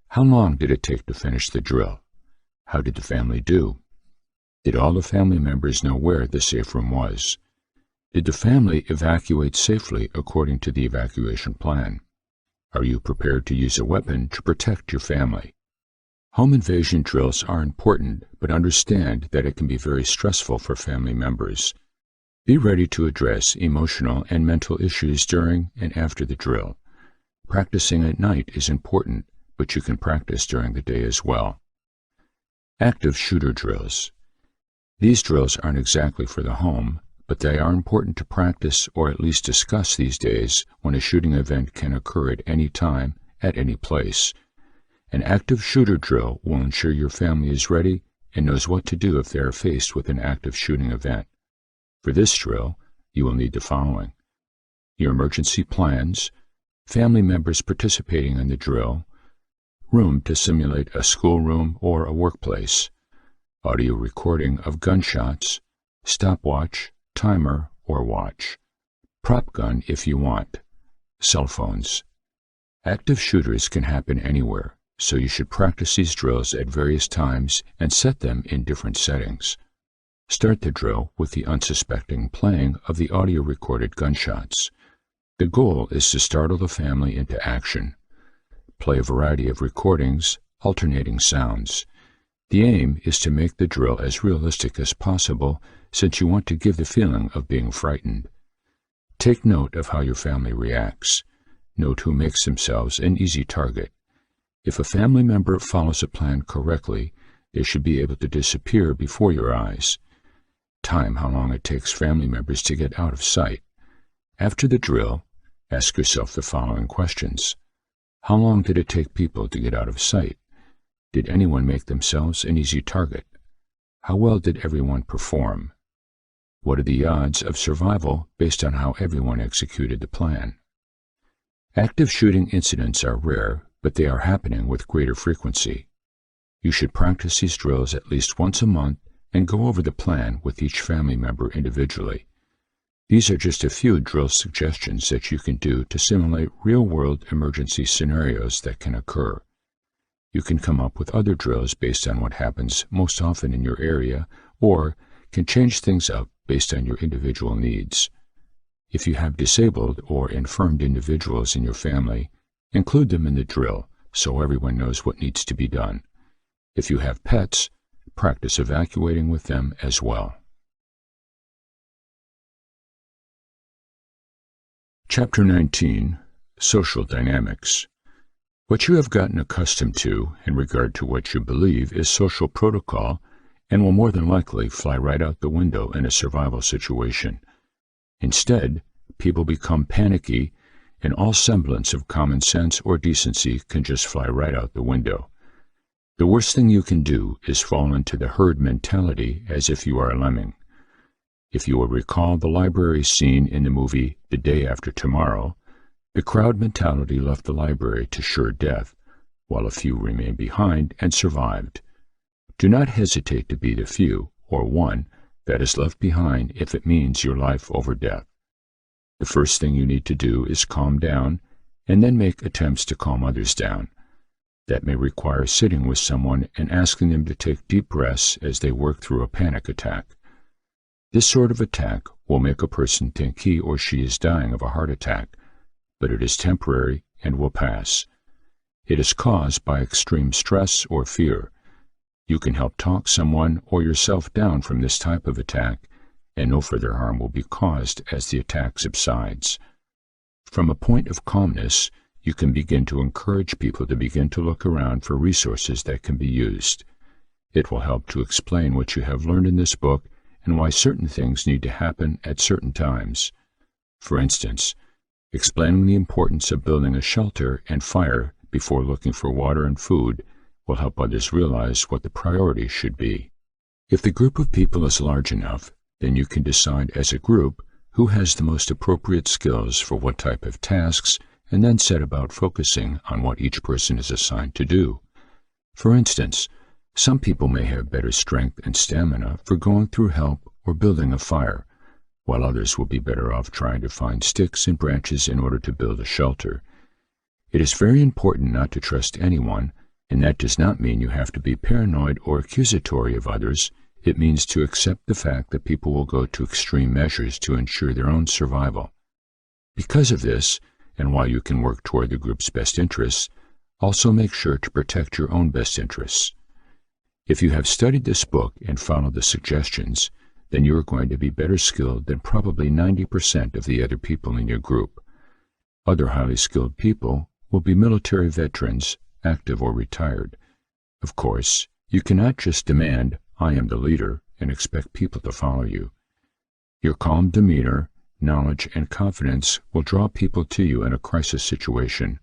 How long did it take to finish the drill? How did the family do? Did all the family members know where the safe room was? Did the family evacuate safely according to the evacuation plan? Are you prepared to use a weapon to protect your family? Home invasion drills are important, but understand that it can be very stressful for family members. Be ready to address emotional and mental issues during and after the drill. Practicing at night is important, but you can practice during the day as well. Active shooter drills. These drills aren't exactly for the home, but they are important to practice or at least discuss these days when a shooting event can occur at any time at any place. An active shooter drill will ensure your family is ready and knows what to do if they are faced with an active shooting event. For this drill, you will need the following: your emergency plans, family members participating in the drill, room to simulate a schoolroom or a workplace, audio recording of gunshots, stopwatch, timer, or watch, prop gun if you want, cell phones. Active shooters can happen anywhere, so you should practice these drills at various times and set them in different settings. Start the drill with the unsuspecting playing of the audio recorded gunshots. The goal is to startle the family into action. Play a variety of recordings, alternating sounds. The aim is to make the drill as realistic as possible, since you want to give the feeling of being frightened. Take note of how your family reacts. Note who makes themselves an easy target. If a family member follows a plan correctly, they should be able to disappear before your eyes. Time how long it takes family members to get out of sight. After the drill, ask yourself the following questions. How long did it take people to get out of sight? Did anyone make themselves an easy target? How well did everyone perform? What are the odds of survival based on how everyone executed the plan? Active shooting incidents are rare, but they are happening with greater frequency. You should practice these drills at least once a month and go over the plan with each family member individually. These are just a few drill suggestions that you can do to simulate real-world emergency scenarios that can occur. You can come up with other drills based on what happens most often in your area, or can change things up based on your individual needs. If you have disabled or infirmed individuals in your family, include them in the drill so everyone knows what needs to be done. If you have pets, practice evacuating with them as well. Chapter 19. Social Dynamics. What you have gotten accustomed to in regard to what you believe is social protocol and will more than likely fly right out the window in a survival situation. Instead, people become panicky and all semblance of common sense or decency can just fly right out the window. The worst thing you can do is fall into the herd mentality as if you are a lemming. If you will recall the library scene in the movie The Day After Tomorrow, the crowd mentality left the library to sure death, while a few remained behind and survived. Do not hesitate to be the few, or one, that is left behind if it means your life over death. The first thing you need to do is calm down, and then make attempts to calm others down. That may require sitting with someone and asking them to take deep breaths as they work through a panic attack. This sort of attack will make a person think he or she is dying of a heart attack, but it is temporary and will pass. It is caused by extreme stress or fear. You can help talk someone or yourself down from this type of attack, and no further harm will be caused as the attack subsides. From a point of calmness, you can begin to encourage people to begin to look around for resources that can be used. It will help to explain what you have learned in this book and why certain things need to happen at certain times. For instance, explaining the importance of building a shelter and fire before looking for water and food will help others realize what the priorities should be. If the group of people is large enough, then you can decide as a group who has the most appropriate skills for what type of tasks, and then set about focusing on what each person is assigned to do. For instance, some people may have better strength and stamina for going through help or building a fire, while others will be better off trying to find sticks and branches in order to build a shelter. It is very important not to trust anyone, and that does not mean you have to be paranoid or accusatory of others. It means to accept the fact that people will go to extreme measures to ensure their own survival. Because of this, and while you can work toward the group's best interests, also make sure to protect your own best interests. If you have studied this book and followed the suggestions, then you are going to be better skilled than probably 90% of the other people in your group. Other highly skilled people will be military veterans, active or retired. Of course, you cannot just demand, "I am the leader," and expect people to follow you. Your calm demeanor, knowledge, and confidence will draw people to you in a crisis situation.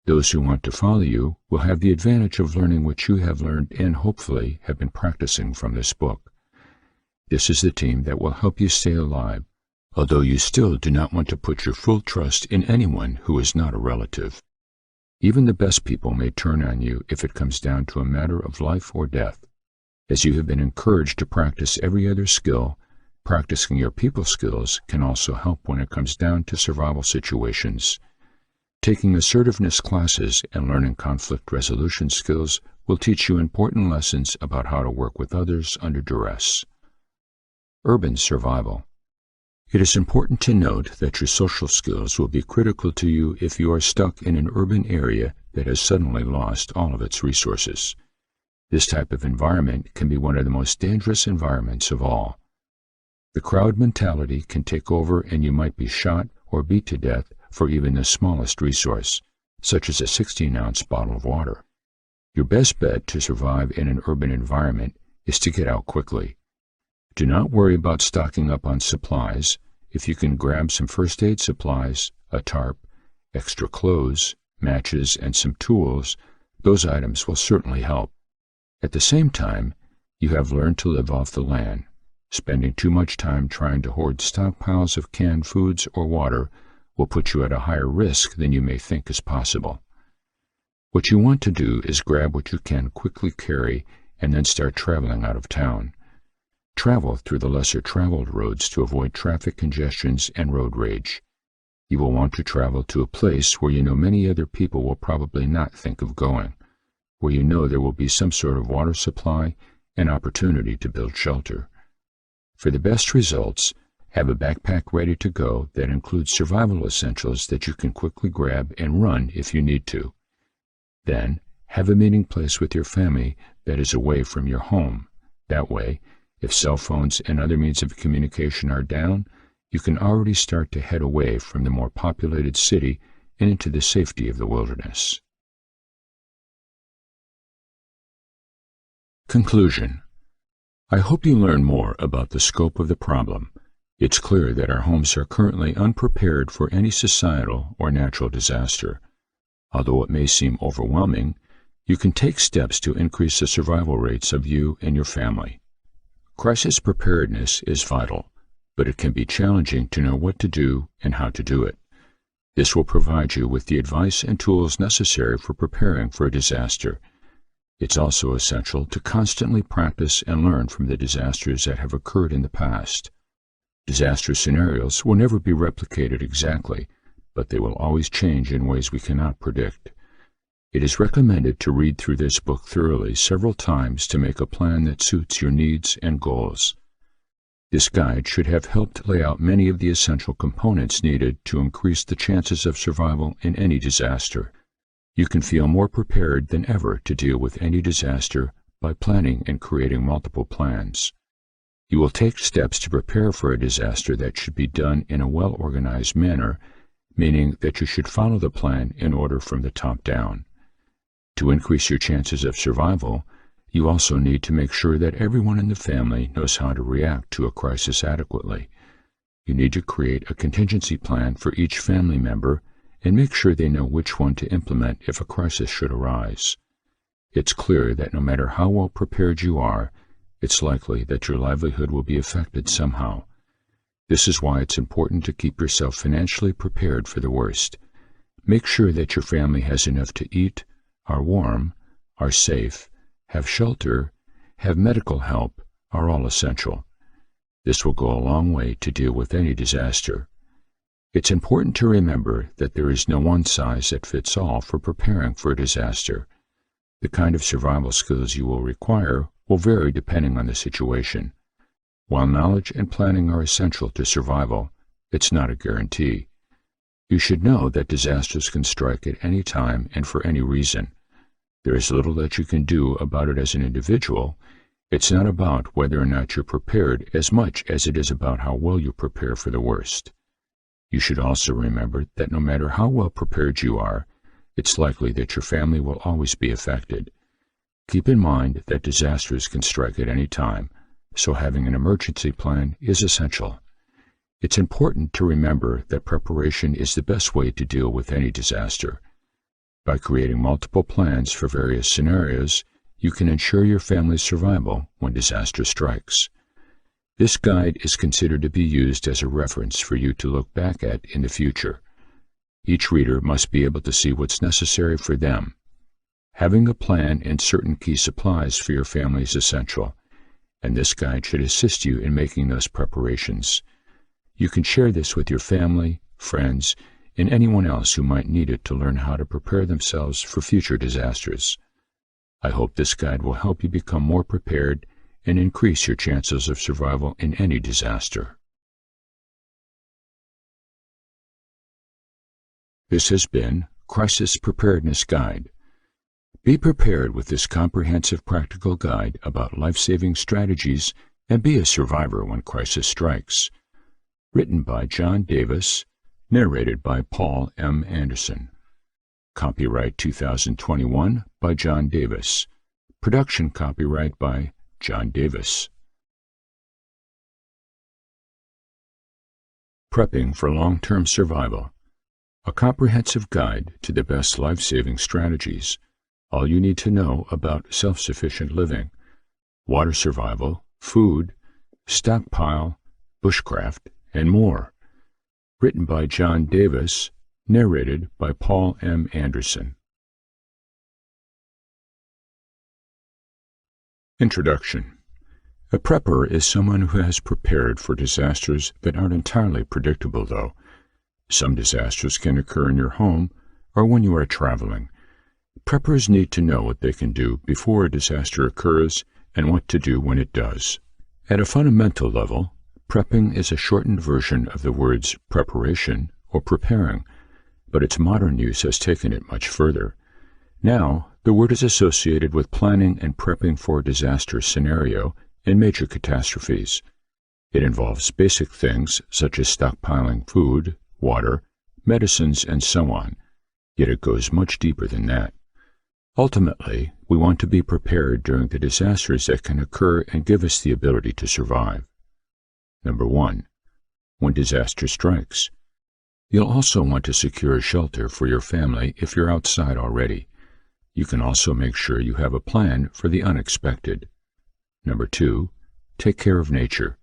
Those who want to follow you will have the advantage of learning what you have learned and hopefully have been practicing from this book. This is the team that will help you stay alive, although you still do not want to put your full trust in anyone who is not a relative. Even the best people may turn on you if it comes down to a matter of life or death. As you have been encouraged to practice every other skill, practicing your people skills can also help when it comes down to survival situations. Taking assertiveness classes and learning conflict resolution skills will teach you important lessons about how to work with others under duress. Urban survival. It is important to note that your social skills will be critical to you if you are stuck in an urban area that has suddenly lost all of its resources. This type of environment can be one of the most dangerous environments of all. The crowd mentality can take over and you might be shot or beat to death for even the smallest resource, such as a 16-ounce bottle of water. Your best bet to survive in an urban environment is to get out quickly. Do not worry about stocking up on supplies. If you can grab some first aid supplies, a tarp, extra clothes, matches, and some tools, those items will certainly help. At the same time, you have learned to live off the land. Spending too much time trying to hoard stockpiles of canned foods or water will put you at a higher risk than you may think is possible. What you want to do is grab what you can quickly carry and then start traveling out of town. Travel through the lesser traveled roads to avoid traffic congestions and road rage. You will want to travel to a place where you know many other people will probably not think of going, where you know there will be some sort of water supply and opportunity to build shelter. For the best results, have a backpack ready to go that includes survival essentials that you can quickly grab and run if you need to. Then, have a meeting place with your family that is away from your home. That way, if cell phones and other means of communication are down, you can already start to head away from the more populated city and into the safety of the wilderness. Conclusion. I hope you learn more about the scope of the problem. It's clear that our homes are currently unprepared for any societal or natural disaster. Although it may seem overwhelming, you can take steps to increase the survival rates of you and your family. Crisis preparedness is vital, but it can be challenging to know what to do and how to do it. This will provide you with the advice and tools necessary for preparing for a disaster. It's also essential to constantly practice and learn from the disasters that have occurred in the past. Disaster scenarios will never be replicated exactly, but they will always change in ways we cannot predict. It is recommended to read through this book thoroughly several times to make a plan that suits your needs and goals. This guide should have helped lay out many of the essential components needed to increase the chances of survival in any disaster. You can feel more prepared than ever to deal with any disaster by planning and creating multiple plans. You will take steps to prepare for a disaster that should be done in a well-organized manner, meaning that you should follow the plan in order from the top down. To increase your chances of survival, you also need to make sure that everyone in the family knows how to react to a crisis adequately. You need to create a contingency plan for each family member and make sure they know which one to implement if a crisis should arise. It's clear that no matter how well prepared you are, it's likely that your livelihood will be affected somehow. This is why it's important to keep yourself financially prepared for the worst. Make sure that your family has enough to eat, are warm, are safe, have shelter, have medical help, are all essential. This will go a long way to deal with any disaster. It's important to remember that there is no one size that fits all for preparing for a disaster. The kind of survival skills you will require will vary depending on the situation. While knowledge and planning are essential to survival, it's not a guarantee. You should know that disasters can strike at any time and for any reason. There is little that you can do about it as an individual. It's not about whether or not you're prepared as much as it is about how well you prepare for the worst. You should also remember that no matter how well prepared you are, it's likely that your family will always be affected. Keep in mind that disasters can strike at any time, so having an emergency plan is essential. It's important to remember that preparation is the best way to deal with any disaster. By creating multiple plans for various scenarios, you can ensure your family's survival when disaster strikes. This guide is considered to be used as a reference for you to look back at in the future. Each reader must be able to see what's necessary for them. Having a plan and certain key supplies for your family is essential, and this guide should assist you in making those preparations. You can share this with your family, friends, and anyone else who might need it to learn how to prepare themselves for future disasters. I hope this guide will help you become more prepared and increase your chances of survival in any disaster. This has been Crisis Preparedness Guide. Be prepared with this comprehensive practical guide about life-saving strategies and be a survivor when crisis strikes. Written by John Davis, narrated by Paul M. Anderson. Copyright 2021 by John Davis. Production copyright by John Davis. Prepping for Long-Term Survival. A comprehensive guide to the best life-saving strategies. All you need to know about self-sufficient living, water survival, food, stockpile, bushcraft, and more. Written by John Davis, narrated by Paul M. Anderson. Introduction. A prepper is someone who has prepared for disasters that aren't entirely predictable, though. Some disasters can occur in your home or when you are traveling. Preppers need to know what they can do before a disaster occurs and what to do when it does. At a fundamental level, prepping is a shortened version of the words preparation or preparing, but its modern use has taken it much further. Now, the word is associated with planning and prepping for a disaster scenario and major catastrophes. It involves basic things such as stockpiling food, water, medicines, and so on, yet it goes much deeper than that. Ultimately, we want to be prepared during the disasters that can occur and give us the ability to survive. Number 1. When disaster strikes. You'll also want to secure a shelter for your family if you're outside already. You can also make sure you have a plan for the unexpected. Number 2. Take care of nature.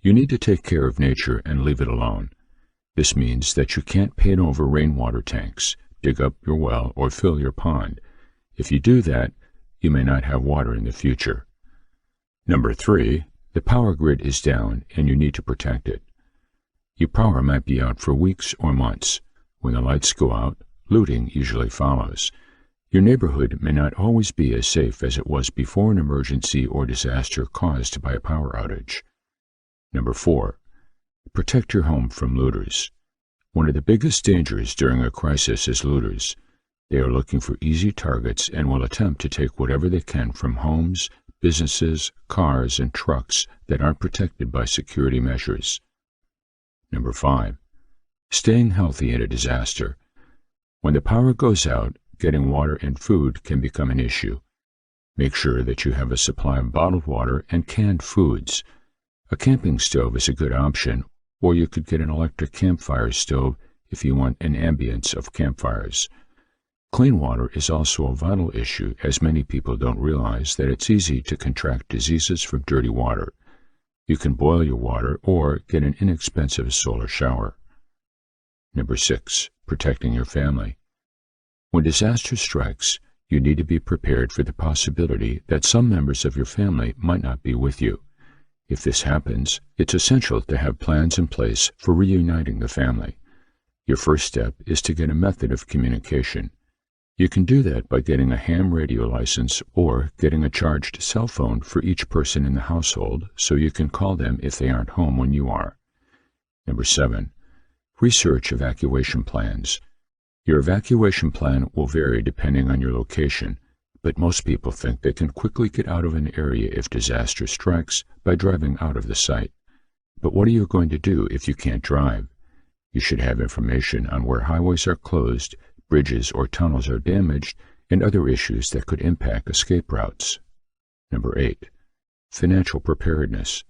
You need to take care of nature and leave it alone. This means that you can't paint over rainwater tanks, dig up your well, or fill your pond. If you do that, you may not have water in the future. Number 3. The power grid is down and you need to protect it. Your power might be out for weeks or months. When the lights go out, looting usually follows. Your neighborhood may not always be as safe as it was before an emergency or disaster caused by a power outage. Number 4. Protect your home from looters. One of the biggest dangers during a crisis is looters. They are looking for easy targets and will attempt to take whatever they can from homes, businesses, cars, and trucks that aren't protected by security measures. Number 5. Staying healthy in a disaster. When the power goes out, getting water and food can become an issue. Make sure that you have a supply of bottled water and canned foods. A camping stove is a good option, or you could get an electric campfire stove if you want an ambience of campfires. Clean water is also a vital issue, as many people don't realize that it's easy to contract diseases from dirty water. You can boil your water or get an inexpensive solar shower. Number 6. Protecting your family. When disaster strikes, you need to be prepared for the possibility that some members of your family might not be with you. If this happens, it's essential to have plans in place for reuniting the family. Your first step is to get a method of communication. You can do that by getting a ham radio license or getting a charged cell phone for each person in the household so you can call them if they aren't home when you are. Number 7. Research evacuation plans. Your evacuation plan will vary depending on your location, but most people think they can quickly get out of an area if disaster strikes by driving out of the site. But what are you going to do if you can't drive? You should have information on where highways are closed, bridges or tunnels are damaged, and other issues that could impact escape routes. Number 8. Financial preparedness.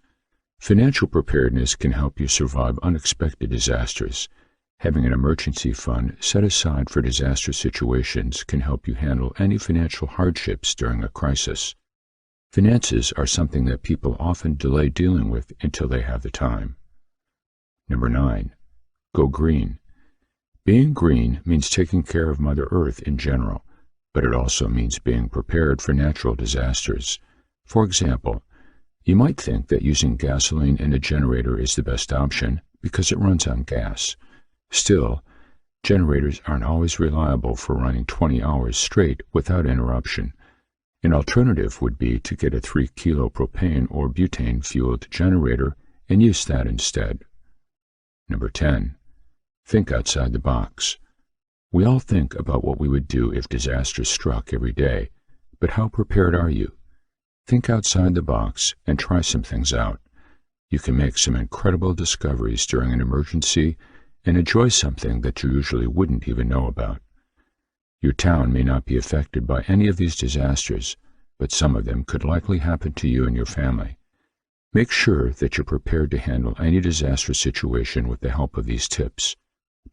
Financial preparedness can help you survive unexpected disasters. Having an emergency fund set aside for disaster situations can help you handle any financial hardships during a crisis. Finances are something that people often delay dealing with until they have the time. Number 9. Go green. Being green means taking care of Mother Earth in general, but it also means being prepared for natural disasters. For example, you might think that using gasoline in a generator is the best option because it runs on gas. Still, generators aren't always reliable for running 20 hours straight without interruption. An alternative would be to get a 3-kilo propane or butane-fueled generator and use that instead. Number 10. Think outside the box. We all think about what we would do if disaster struck every day, but how prepared are you? Think outside the box and try some things out. You can make some incredible discoveries during an emergency and enjoy something that you usually wouldn't even know about. Your town may not be affected by any of these disasters, but some of them could likely happen to you and your family. Make sure that you're prepared to handle any disaster situation with the help of these tips.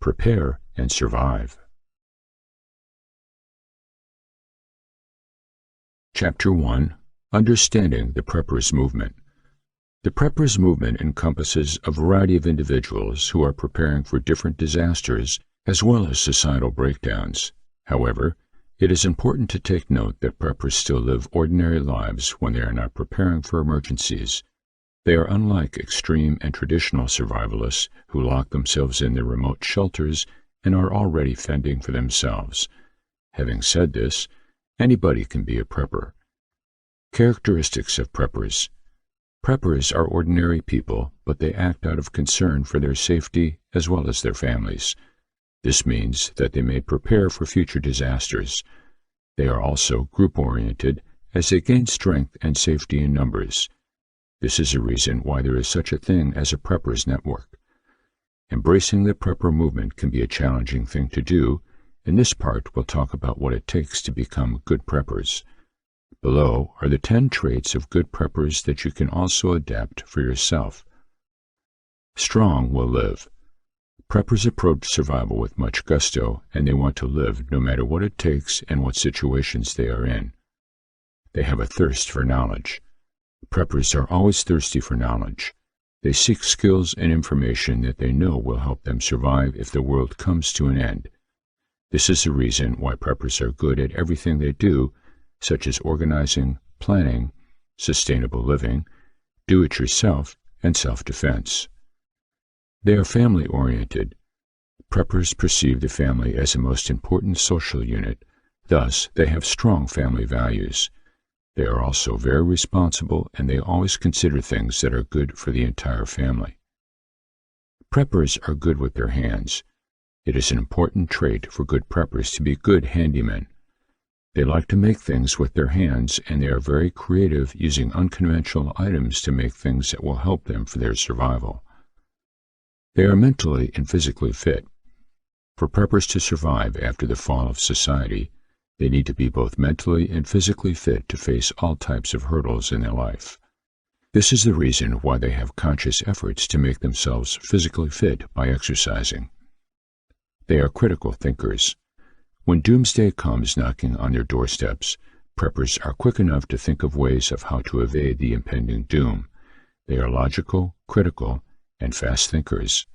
Prepare and survive. Chapter 1. Understanding the Preppers Movement. The Preppers Movement encompasses a variety of individuals who are preparing for different disasters as well as societal breakdowns. However, it is important to take note that preppers still live ordinary lives when they are not preparing for emergencies. They are unlike extreme and traditional survivalists who lock themselves in their remote shelters and are already fending for themselves. Having said this, anybody can be a prepper. Characteristics of preppers. Preppers are ordinary people, but they act out of concern for their safety as well as their families. This means that they may prepare for future disasters. They are also group-oriented as they gain strength and safety in numbers. This is a reason why there is such a thing as a preppers network. Embracing the prepper movement can be a challenging thing to do. In this part, we'll talk about what it takes to become good preppers. Below are the 10 traits of good preppers that you can also adapt for yourself. Strong will live. Preppers approach survival with much gusto, and they want to live no matter what it takes and what situations they are in. They have a thirst for knowledge. Preppers are always thirsty for knowledge. They seek skills and information that they know will help them survive if the world comes to an end. This is the reason why preppers are good at everything they do, such as organizing, planning, sustainable living, do-it-yourself, and self-defense. They are family-oriented. Preppers perceive the family as the most important social unit. Thus, they have strong family values. They are also very responsible, and they always consider things that are good for the entire family. Preppers are good with their hands. It is an important trait for good preppers to be good handymen. They like to make things with their hands, and they are very creative, using unconventional items to make things that will help them for their survival. They are mentally and physically fit. For preppers to survive after the fall of society, they need to be both mentally and physically fit to face all types of hurdles in their life. This is the reason why they have conscious efforts to make themselves physically fit by exercising. They are critical thinkers. When doomsday comes knocking on their doorsteps, preppers are quick enough to think of ways of how to evade the impending doom. They are logical, critical, and fast thinkers.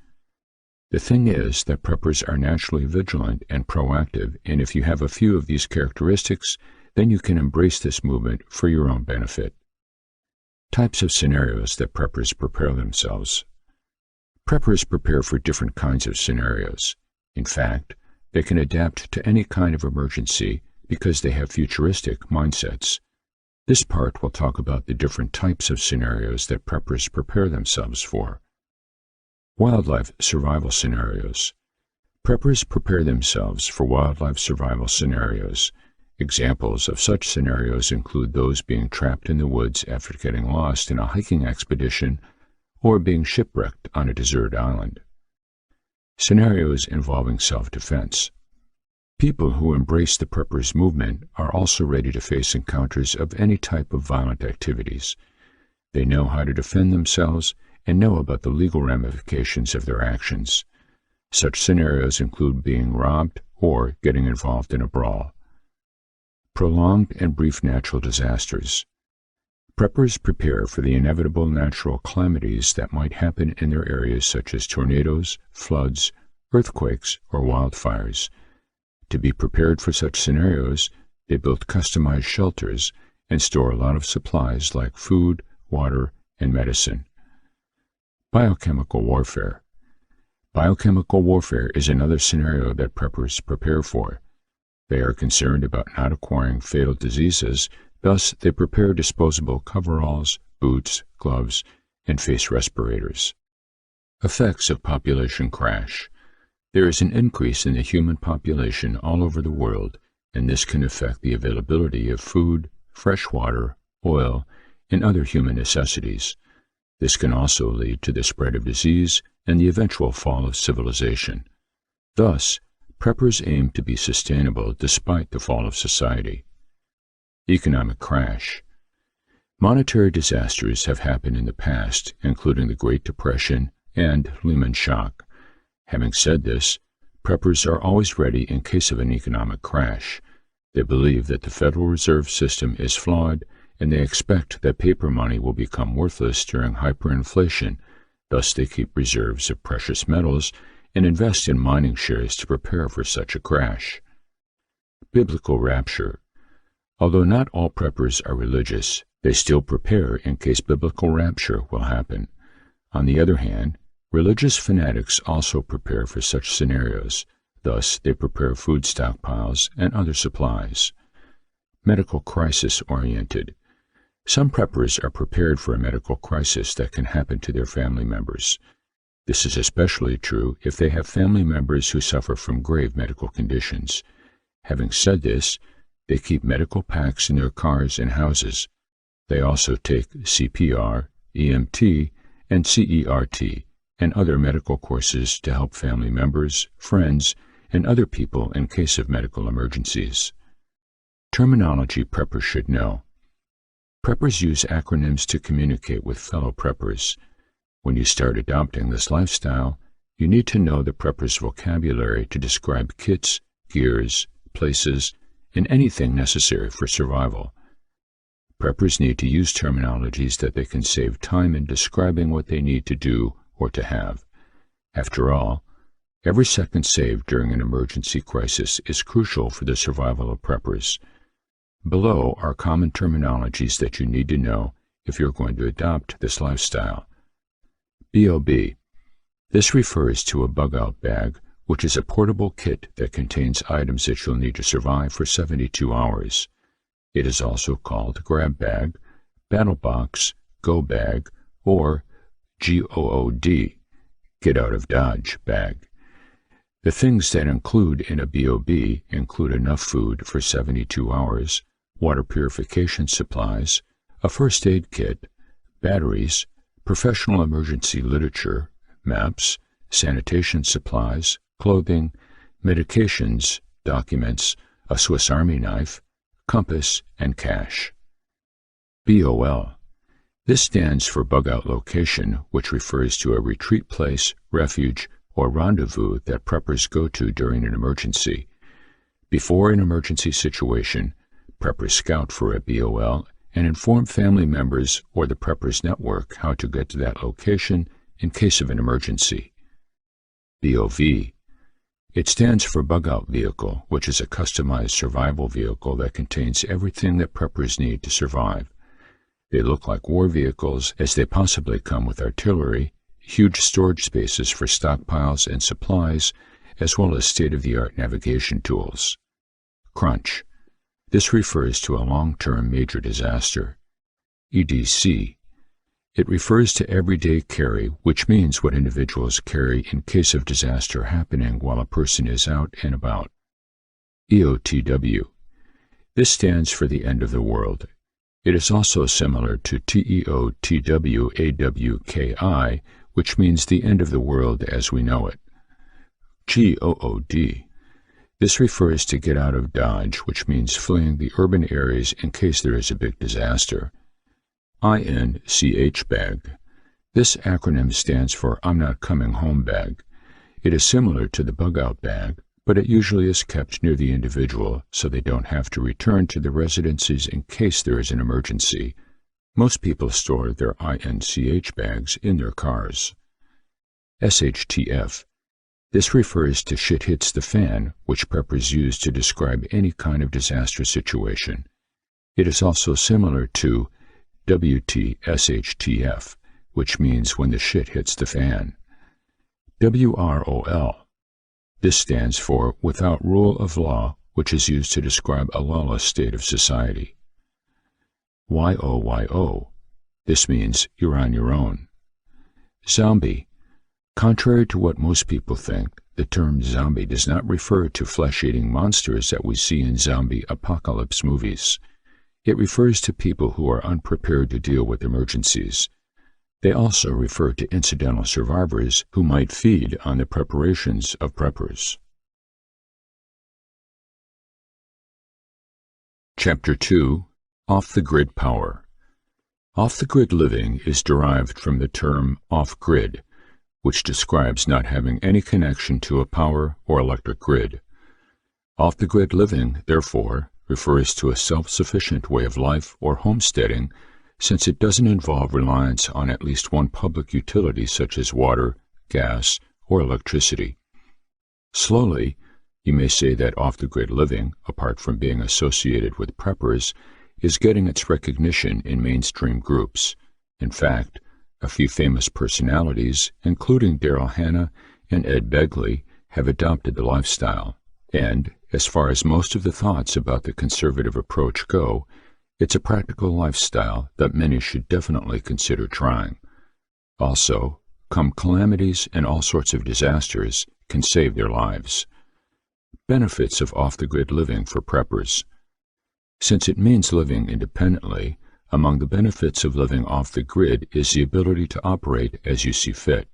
The thing is that preppers are naturally vigilant and proactive, and if you have a few of these characteristics, then you can embrace this movement for your own benefit. Types of scenarios that preppers prepare themselves. Preppers prepare for different kinds of scenarios. In fact, they can adapt to any kind of emergency because they have futuristic mindsets. This part will talk about the different types of scenarios that preppers prepare themselves for. Wildlife survival scenarios. Preppers prepare themselves for wildlife survival scenarios. Examples of such scenarios include those being trapped in the woods after getting lost in a hiking expedition or being shipwrecked on a deserted island. Scenarios involving self-defense. People who embrace the preppers movement are also ready to face encounters of any type of violent activities. They know how to defend themselves and know about the legal ramifications of their actions. Such scenarios include being robbed or getting involved in a brawl. Prolonged and brief natural disasters. Preppers prepare for the inevitable natural calamities that might happen in their areas, such as tornadoes, floods, earthquakes, or wildfires. To be prepared for such scenarios, they build customized shelters and store a lot of supplies like food, water, and medicine. Biochemical warfare. Biochemical warfare is another scenario that preppers prepare for. They are concerned about not acquiring fatal diseases, thus they prepare disposable coveralls, boots, gloves, and face respirators. Effects of population crash. There is an increase in the human population all over the world, and this can affect the availability of food, fresh water, oil, and other human necessities. This can also lead to the spread of disease and the eventual fall of civilization. Thus, preppers aim to be sustainable despite the fall of society. Economic crash. Monetary disasters have happened in the past, including the Great Depression and Lehman Shock. Having said this, preppers are always ready in case of an economic crash. They believe that the Federal Reserve System is flawed, and they expect that paper money will become worthless during hyperinflation. Thus, they keep reserves of precious metals and invest in mining shares to prepare for such a crash. Biblical rapture. Although not all preppers are religious, they still prepare in case biblical rapture will happen. On the other hand, religious fanatics also prepare for such scenarios. Thus, they prepare food stockpiles and other supplies. Medical crisis-oriented. Some preppers are prepared for a medical crisis that can happen to their family members. This is especially true if they have family members who suffer from grave medical conditions. Having said this, they keep medical packs in their cars and houses. They also take CPR, EMT, and CERT, and other medical courses to help family members, friends, and other people in case of medical emergencies. Terminology preppers should know. Preppers use acronyms to communicate with fellow preppers. When you start adopting this lifestyle, you need to know the prepper's vocabulary to describe kits, gears, places, and anything necessary for survival. Preppers need to use terminologies that they can save time in describing what they need to do or to have. After all, every second saved during an emergency crisis is crucial for the survival of preppers. Below are common terminologies that you need to know if you're going to adopt this lifestyle. BOB. This refers to a bug-out bag, which is a portable kit that contains items that you'll need to survive for 72 hours. It is also called grab bag, battle box, go bag, or GOOD, get out of Dodge bag. The things that include in a BOB include enough food for 72 hours, water purification supplies, a first aid kit, batteries, professional emergency literature, maps, sanitation supplies, clothing, medications, documents, a Swiss Army knife, compass, and cash. BOL. This stands for bug-out location, which refers to a retreat place, refuge, or rendezvous that preppers go to during an emergency. Before an emergency situation, preppers scout for a BOL and inform family members or the prepper's network how to get to that location in case of an emergency. BOV. It stands for Bug-Out Vehicle, which is a customized survival vehicle that contains everything that preppers need to survive. They look like war vehicles as they possibly come with artillery, huge storage spaces for stockpiles and supplies, as well as state-of-the-art navigation tools. Crunch. This refers to a long-term major disaster. EDC. It refers to everyday carry, which means what individuals carry in case of disaster happening while a person is out and about. EOTW. This stands for the end of the world. It is also similar to TEOTWAWKI, which means the end of the world as we know it. GOOD. This refers to get out of Dodge, which means fleeing the urban areas in case there is a big disaster. INCH bag. This acronym stands for I'm Not Coming Home bag. It is similar to the bug-out bag, but it usually is kept near the individual so they don't have to return to the residences in case there is an emergency. Most people store their INCH bags in their cars. SHTF. This refers to shit hits the fan, which preppers use to describe any kind of disaster situation. It is also similar to WTSHTF, which means when the shit hits the fan. WROL. This stands for without rule of law, which is used to describe a lawless state of society. YOYO. This means you're on your own. Zombie. Contrary to what most people think, the term zombie does not refer to flesh-eating monsters that we see in zombie apocalypse movies. It refers to people who are unprepared to deal with emergencies. They also refer to incidental survivors who might feed on the preparations of preppers. Chapter 2. Off-the-grid power. Off-the-grid living is derived from the term off-grid, which describes not having any connection to a power or electric grid. Off-the-grid living, therefore, refers to a self-sufficient way of life or homesteading, since it doesn't involve reliance on at least one public utility such as water, gas, or electricity. Slowly, you may say that off-the-grid living, apart from being associated with preppers, is getting its recognition in mainstream groups. In fact, a few famous personalities, including Daryl Hannah and Ed Begley, have adopted the lifestyle. And, as far as most of the thoughts about the conservative approach go, it's a practical lifestyle that many should definitely consider trying. Also, come calamities and all sorts of disasters can save their lives. Benefits of off-the-grid living for preppers. Since it means living independently, among the benefits of living off the grid is the ability to operate as you see fit.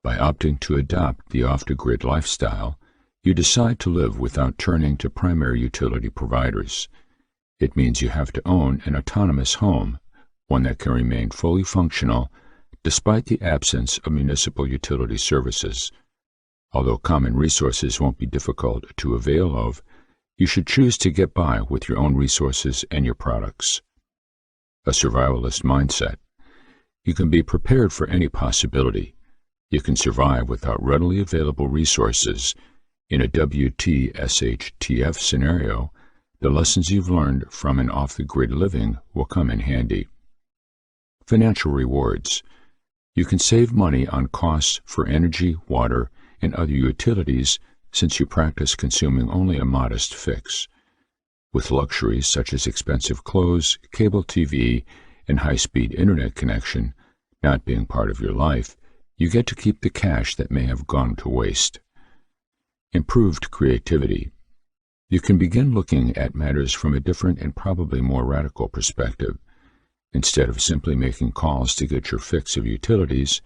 By opting to adopt the off-the-grid lifestyle, you decide to live without turning to primary utility providers. It means you have to own an autonomous home, one that can remain fully functional despite the absence of municipal utility services. Although common resources won't be difficult to avail of, you should choose to get by with your own resources and your products. A survivalist mindset. You can be prepared for any possibility. You can survive without readily available resources. In a WTSHTF scenario, the lessons you've learned from an off-the-grid living will come in handy. Financial rewards. You can save money on costs for energy, water, and other utilities since you practice consuming only a modest fix. With luxuries such as expensive clothes, cable TV, and high-speed internet connection not being part of your life, you get to keep the cash that may have gone to waste. Improved creativity. You can begin looking at matters from a different and probably more radical perspective. Instead of simply making calls to get your fix of utilities,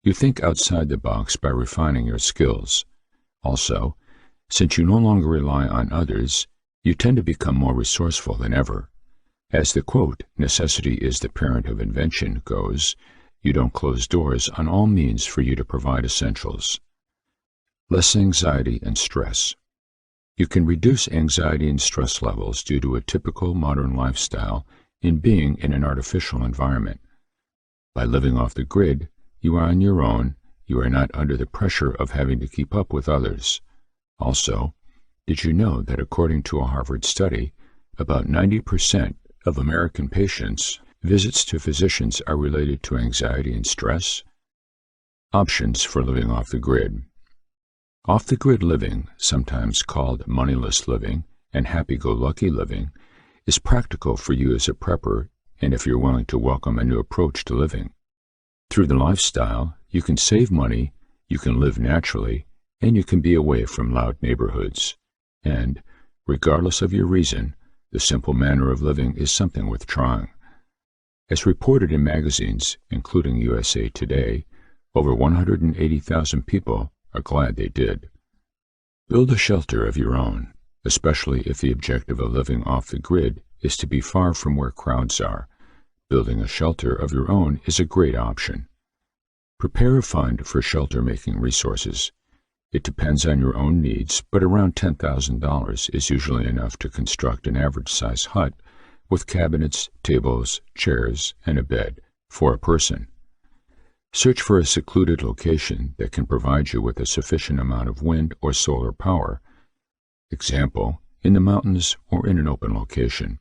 you think outside the box by refining your skills. Also, since you no longer rely on others, you tend to become more resourceful than ever. As the quote, "necessity is the parent of invention," goes, you don't close doors on all means for you to provide essentials. Less anxiety and stress. You can reduce anxiety and stress levels due to a typical modern lifestyle in being in an artificial environment. By living off the grid, you are on your own, you are not under the pressure of having to keep up with others. Also, did you know that according to a Harvard study, about 90% of American patients' visits to physicians are related to anxiety and stress? Options for living off the grid. Off-the-grid living, sometimes called moneyless living and happy-go-lucky living, is practical for you as a prepper and if you're willing to welcome a new approach to living. Through the lifestyle, you can save money, you can live naturally, and you can be away from loud neighborhoods. And, regardless of your reason, the simple manner of living is something worth trying. As reported in magazines, including USA Today, over 180,000 people are glad they did. Build a shelter of your own, especially if the objective of living off the grid is to be far from where crowds are. Building a shelter of your own is a great option. Prepare a fund for shelter-making resources. It depends on your own needs, but around $10,000 is usually enough to construct an average-size hut with cabinets, tables, chairs, and a bed for a person. Search for a secluded location that can provide you with a sufficient amount of wind or solar power. Example, in the mountains or in an open location.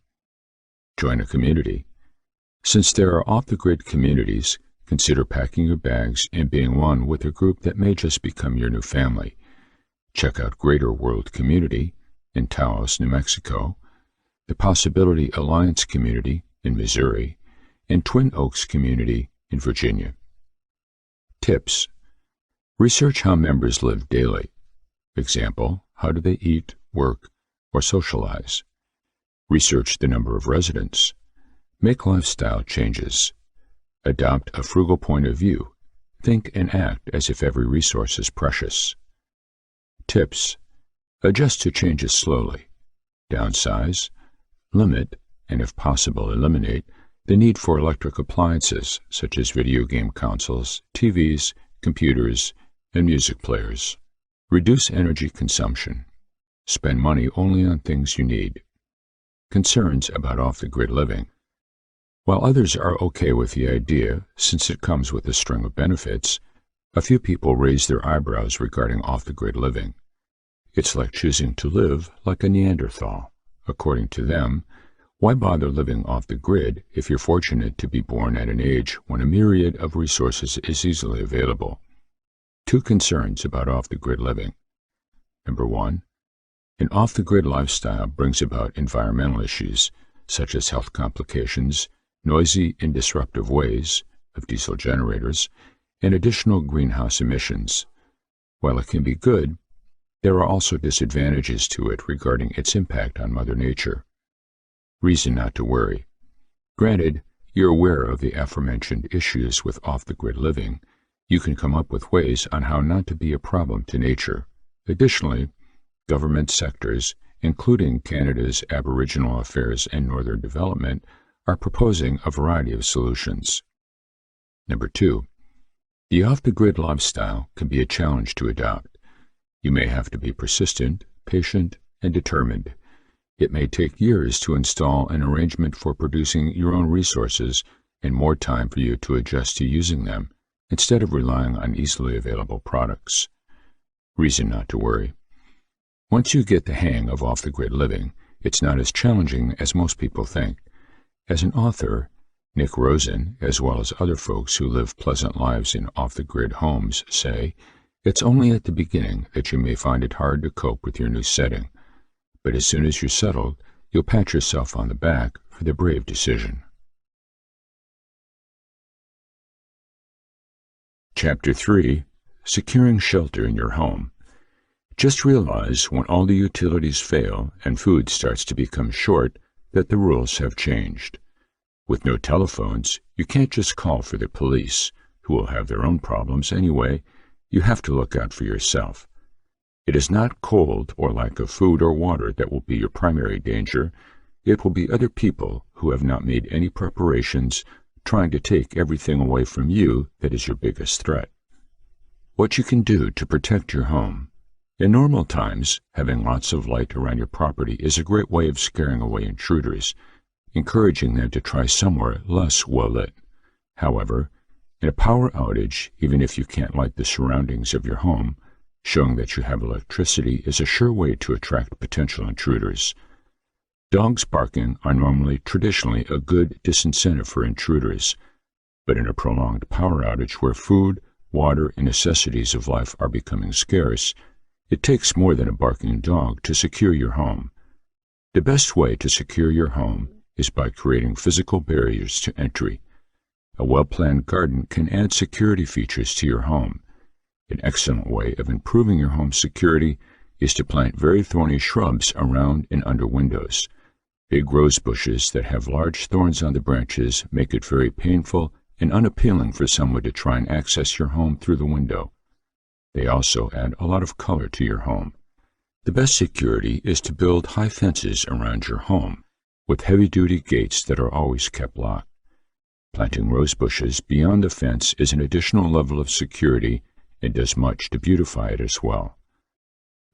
Join a community. Since there are off-the-grid communities, consider packing your bags and being one with a group that may just become your new family. Check out Greater World Community in Taos, New Mexico, the Possibility Alliance Community in Missouri, and Twin Oaks Community in Virginia. Tips. Research how members live daily. Example, how do they eat, work, or socialize? Research the number of residents. Make lifestyle changes. Adopt a frugal point of view. Think and act as if every resource is precious. Tips. Adjust to changes slowly. Downsize. Limit, and if possible eliminate, the need for electric appliances such as video game consoles, TVs, computers, and music players. Reduce energy consumption. Spend money only on things you need. Concerns about off-the-grid living. While others are okay with the idea, since it comes with a string of benefits, a few people raise their eyebrows regarding off-the-grid living. It's like choosing to live like a Neanderthal. According to them, why bother living off the grid if you're fortunate to be born at an age when a myriad of resources is easily available? 2 concerns about off-the-grid living. Number 1, an off-the-grid lifestyle brings about environmental issues such as health complications, noisy and disruptive ways of diesel generators, and additional greenhouse emissions. While it can be good, there are also disadvantages to it regarding its impact on Mother Nature. Reason not to worry. Granted, you're aware of the aforementioned issues with off-the-grid living. You can come up with ways on how not to be a problem to nature. Additionally, government sectors, including Canada's Aboriginal Affairs and Northern Development, are proposing a variety of solutions. Number 2, the off-the-grid lifestyle can be a challenge to adopt. You may have to be persistent, patient, and determined. It may take years to install an arrangement for producing your own resources and more time for you to adjust to using them, instead of relying on easily available products. Reason not to worry. Once you get the hang of off-the-grid living, it's not as challenging as most people think. As an author, Nick Rosen, as well as other folks who live pleasant lives in off-the-grid homes, say, it's only at the beginning that you may find it hard to cope with your new setting. But as soon as you're settled, you'll pat yourself on the back for the brave decision. Chapter 3. Securing shelter in your home. Just realize when all the utilities fail and food starts to become short that the rules have changed. With no telephones, you can't just call for the police, who will have their own problems anyway. You have to look out for yourself. It is not cold or lack of food or water that will be your primary danger. It will be other people who have not made any preparations, trying to take everything away from you that is your biggest threat. What you can do to protect your home. In normal times, having lots of light around your property is a great way of scaring away intruders, encouraging them to try somewhere less well lit. However, in a power outage, even if you can't light the surroundings of your home, showing that you have electricity is a sure way to attract potential intruders. Dogs barking are traditionally a good disincentive for intruders, but in a prolonged power outage where food, water, and necessities of life are becoming scarce, it takes more than a barking dog to secure your home. The best way to secure your home is by creating physical barriers to entry. A well-planned garden can add security features to your home. An excellent way of improving your home's security is to plant very thorny shrubs around and under windows. Big rose bushes that have large thorns on the branches make it very painful and unappealing for someone to try and access your home through the window. They also add a lot of color to your home. The best security is to build high fences around your home, with heavy-duty gates that are always kept locked. Planting rose bushes beyond the fence is an additional level of security and does much to beautify it as well.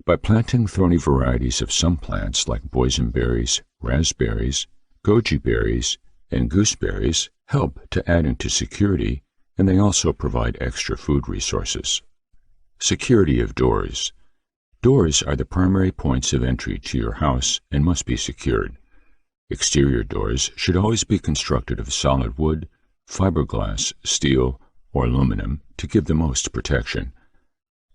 By planting thorny varieties of some plants like boysenberries, raspberries, goji berries, and gooseberries help to add into security, and they also provide extra food resources. Security of doors. Doors are the primary points of entry to your house and must be secured. Exterior doors should always be constructed of solid wood, fiberglass, steel, or aluminum to give the most protection.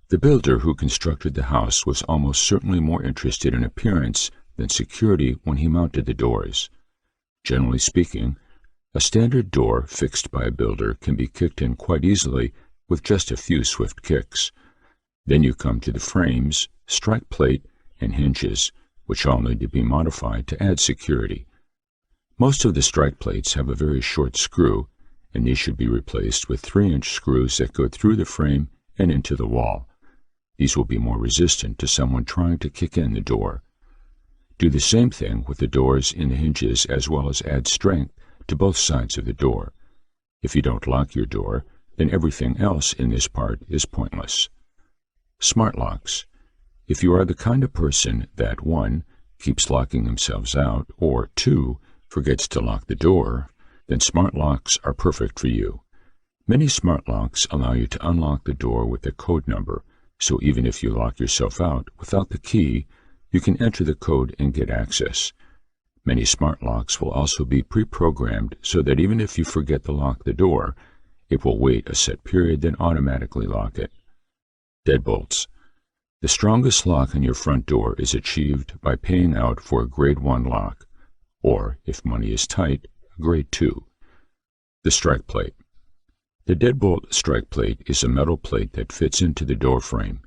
The builder who constructed the house was almost certainly more interested in appearance than security when he mounted the doors. Generally speaking, a standard door fixed by a builder can be kicked in quite easily with just a few swift kicks. Then you come to the frames, strike plate, and hinges, which all need to be modified to add security. Most of the strike plates have a very short screw, and these should be replaced with 3-inch screws that go through the frame and into the wall. These will be more resistant to someone trying to kick in the door. Do the same thing with the doors in the hinges as well as add strength to both sides of the door. If you don't lock your door, then everything else in this part is pointless. Smart locks. If you are the kind of person that 1. Keeps locking themselves out, or 2. Forgets to lock the door, then smart locks are perfect for you. Many smart locks allow you to unlock the door with a code number, so even if you lock yourself out without the key, you can enter the code and get access. Many smart locks will also be pre-programmed so that even if you forget to lock the door, it will wait a set period then automatically lock it. Deadbolts. The strongest lock on your front door is achieved by paying out for a Grade 1 lock, or, if money is tight, a Grade 2. The strike plate. The deadbolt strike plate is a metal plate that fits into the door frame.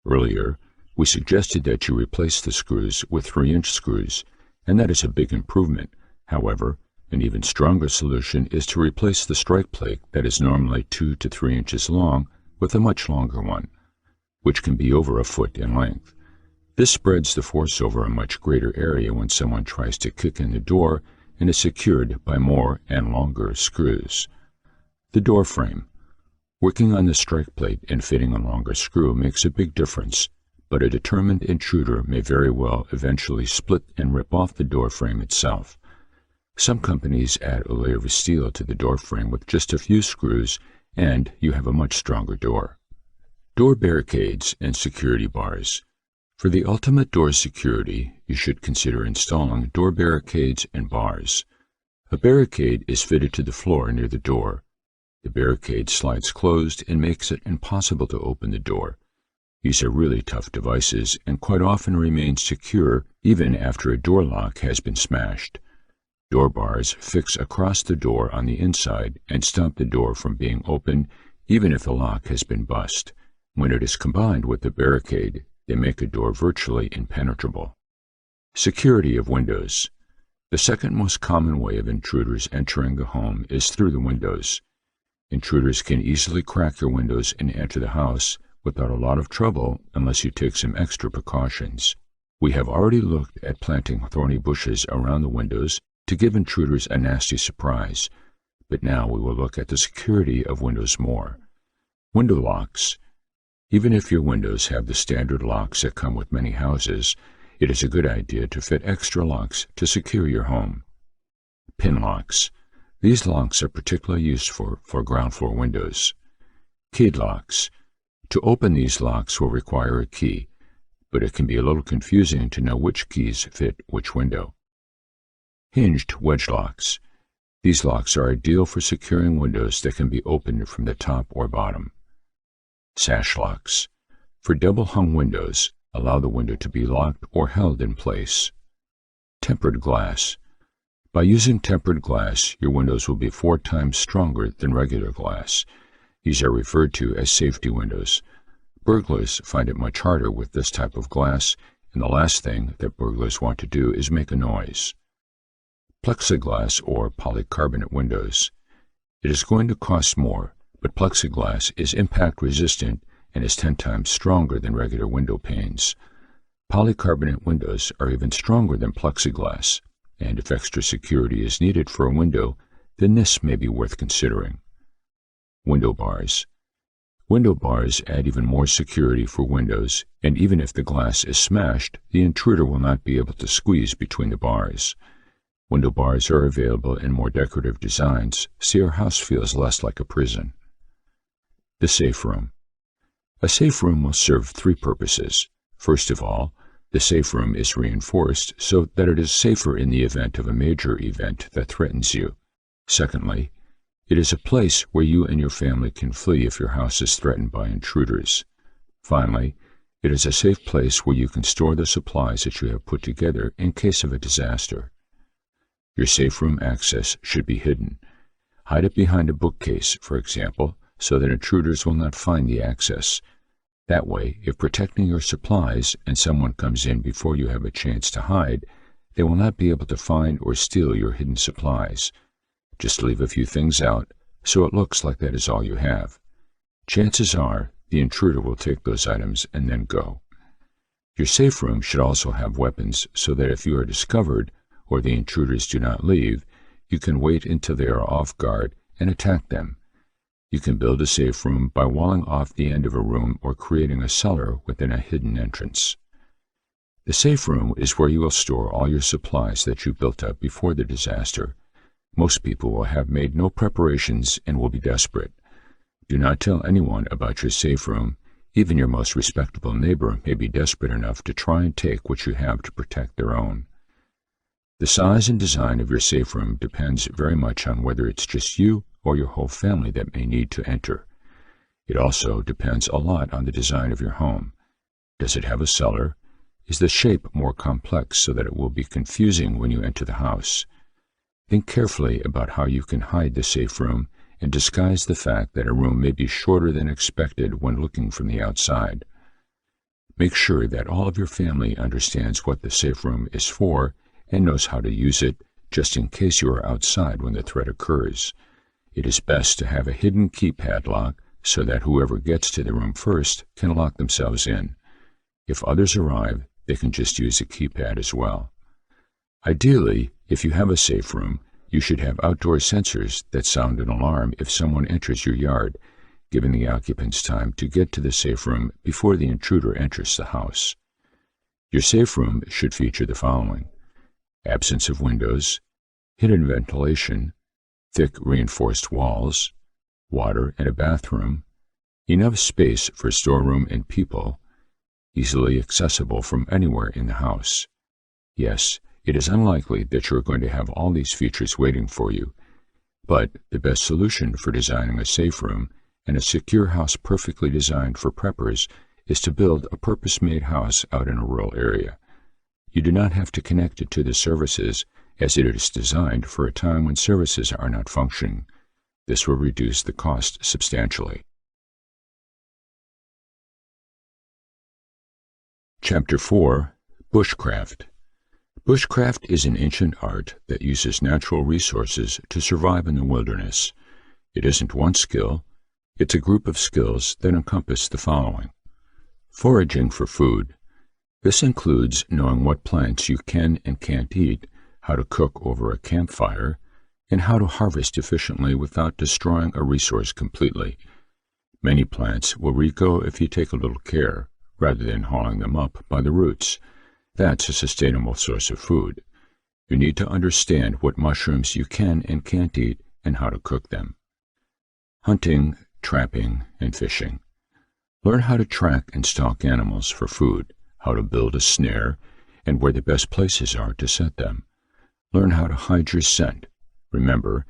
Earlier, we suggested that you replace the screws with 3-inch screws, and that is a big improvement. However, an even stronger solution is to replace the strike plate that is normally 2 to 3 inches long with a much longer one, which can be over a foot in length. This spreads the force over a much greater area when someone tries to kick in the door and is secured by more and longer screws. The door frame. Working on the strike plate and fitting a longer screw makes a big difference, but a determined intruder may very well eventually split and rip off the door frame itself. Some companies add a layer of steel to the door frame with just a few screws, and you have a much stronger door. Door barricades and security bars. For the ultimate door security, you should consider installing door barricades and bars. A barricade is fitted to the floor near the door. The barricade slides closed and makes it impossible to open the door. These are really tough devices and quite often remain secure even after a door lock has been smashed. Door bars fix across the door on the inside and stop the door from being opened even if the lock has been bust. When it is combined with the barricade, they make a door virtually impenetrable. Security of windows. The second most common way of intruders entering the home is through the windows. Intruders can easily crack your windows and enter the house without a lot of trouble unless you take some extra precautions. We have already looked at planting thorny bushes around the windows to give intruders a nasty surprise, but now we will look at the security of windows more. Window locks. Even if your windows have the standard locks that come with many houses, it is a good idea to fit extra locks to secure your home. Pin locks. These locks are particularly useful for ground floor windows. Keyed locks. To open these locks will require a key, but it can be a little confusing to know which keys fit which window. Hinged wedge locks. These locks are ideal for securing windows that can be opened from the top or bottom. Sash locks. For double-hung windows, allow the window to be locked or held in place. Tempered glass. By using tempered glass, your windows will be 4 times stronger than regular glass. These are referred to as safety windows. Burglars find it much harder with this type of glass, and the last thing that burglars want to do is make a noise. Plexiglass or polycarbonate windows. It is going to cost more, but plexiglass is impact resistant and is 10 times stronger than regular window panes. Polycarbonate windows are even stronger than plexiglass, and if extra security is needed for a window, then this may be worth considering. Window bars. Window bars add even more security for windows, and even if the glass is smashed, the intruder will not be able to squeeze between the bars. Window bars are available in more decorative designs, so your house feels less like a prison. The safe room. A safe room will serve three purposes. First of all, the safe room is reinforced so that it is safer in the event of a major event that threatens you. Secondly, it is a place where you and your family can flee if your house is threatened by intruders. Finally, it is a safe place where you can store the supplies that you have put together in case of a disaster. Your safe room access should be hidden. Hide it behind a bookcase, for example, so that intruders will not find the access. That way, if protecting your supplies and someone comes in before you have a chance to hide, they will not be able to find or steal your hidden supplies. Just leave a few things out so it looks like that is all you have. Chances are the intruder will take those items and then go. Your safe room should also have weapons so that if you are discovered or the intruders do not leave, you can wait until they are off guard and attack them. You can build a safe room by walling off the end of a room or creating a cellar within a hidden entrance. The safe room is where you will store all your supplies that you built up before the disaster. Most people will have made no preparations and will be desperate. Do not tell anyone about your safe room. Even your most respectable neighbor may be desperate enough to try and take what you have to protect their own. The size and design of your safe room depends very much on whether it's just you or your whole family that may need to enter. It also depends a lot on the design of your home. Does it have a cellar? Is the shape more complex so that it will be confusing when you enter the house? Think carefully about how you can hide the safe room and disguise the fact that a room may be shorter than expected when looking from the outside. Make sure that all of your family understands what the safe room is for and knows how to use it, just in case you are outside when the threat occurs. It is best to have a hidden keypad lock so that whoever gets to the room first can lock themselves in. If others arrive, they can just use a keypad as well. Ideally, if you have a safe room, you should have outdoor sensors that sound an alarm if someone enters your yard, giving the occupants time to get to the safe room before the intruder enters the house. Your safe room should feature the following: absence of windows, hidden ventilation, thick reinforced walls, water and a bathroom, enough space for storeroom and people, easily accessible from anywhere in the house. Yes, it is unlikely that you are going to have all these features waiting for you, but the best solution for designing a safe room and a secure house perfectly designed for preppers is to build a purpose-made house out in a rural area. You do not have to connect it to the services, as it is designed for a time when services are not functioning. This will reduce the cost substantially. Chapter 4. Bushcraft. Bushcraft is an ancient art that uses natural resources to survive in the wilderness. It isn't one skill, it's a group of skills that encompass the following: foraging for food. This includes knowing what plants you can and can't eat, how to cook over a campfire, and how to harvest efficiently without destroying a resource completely. Many plants will regrow if you take a little care, rather than hauling them up by the roots. That's a sustainable source of food. You need to understand what mushrooms you can and can't eat and how to cook them. Hunting, trapping, and fishing. Learn how to track and stalk animals for food, how to build a snare, and where the best places are to set them. Learn how to hide your scent. Remember,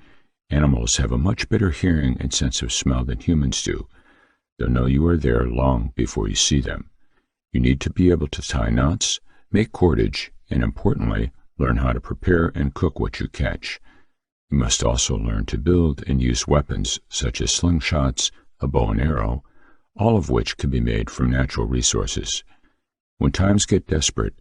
animals have a much better hearing and sense of smell than humans do. They'll know you are there long before you see them. You need to be able to tie knots, make cordage, and importantly, learn how to prepare and cook what you catch. You must also learn to build and use weapons such as slingshots, a bow and arrow, all of which can be made from natural resources. When times get desperate,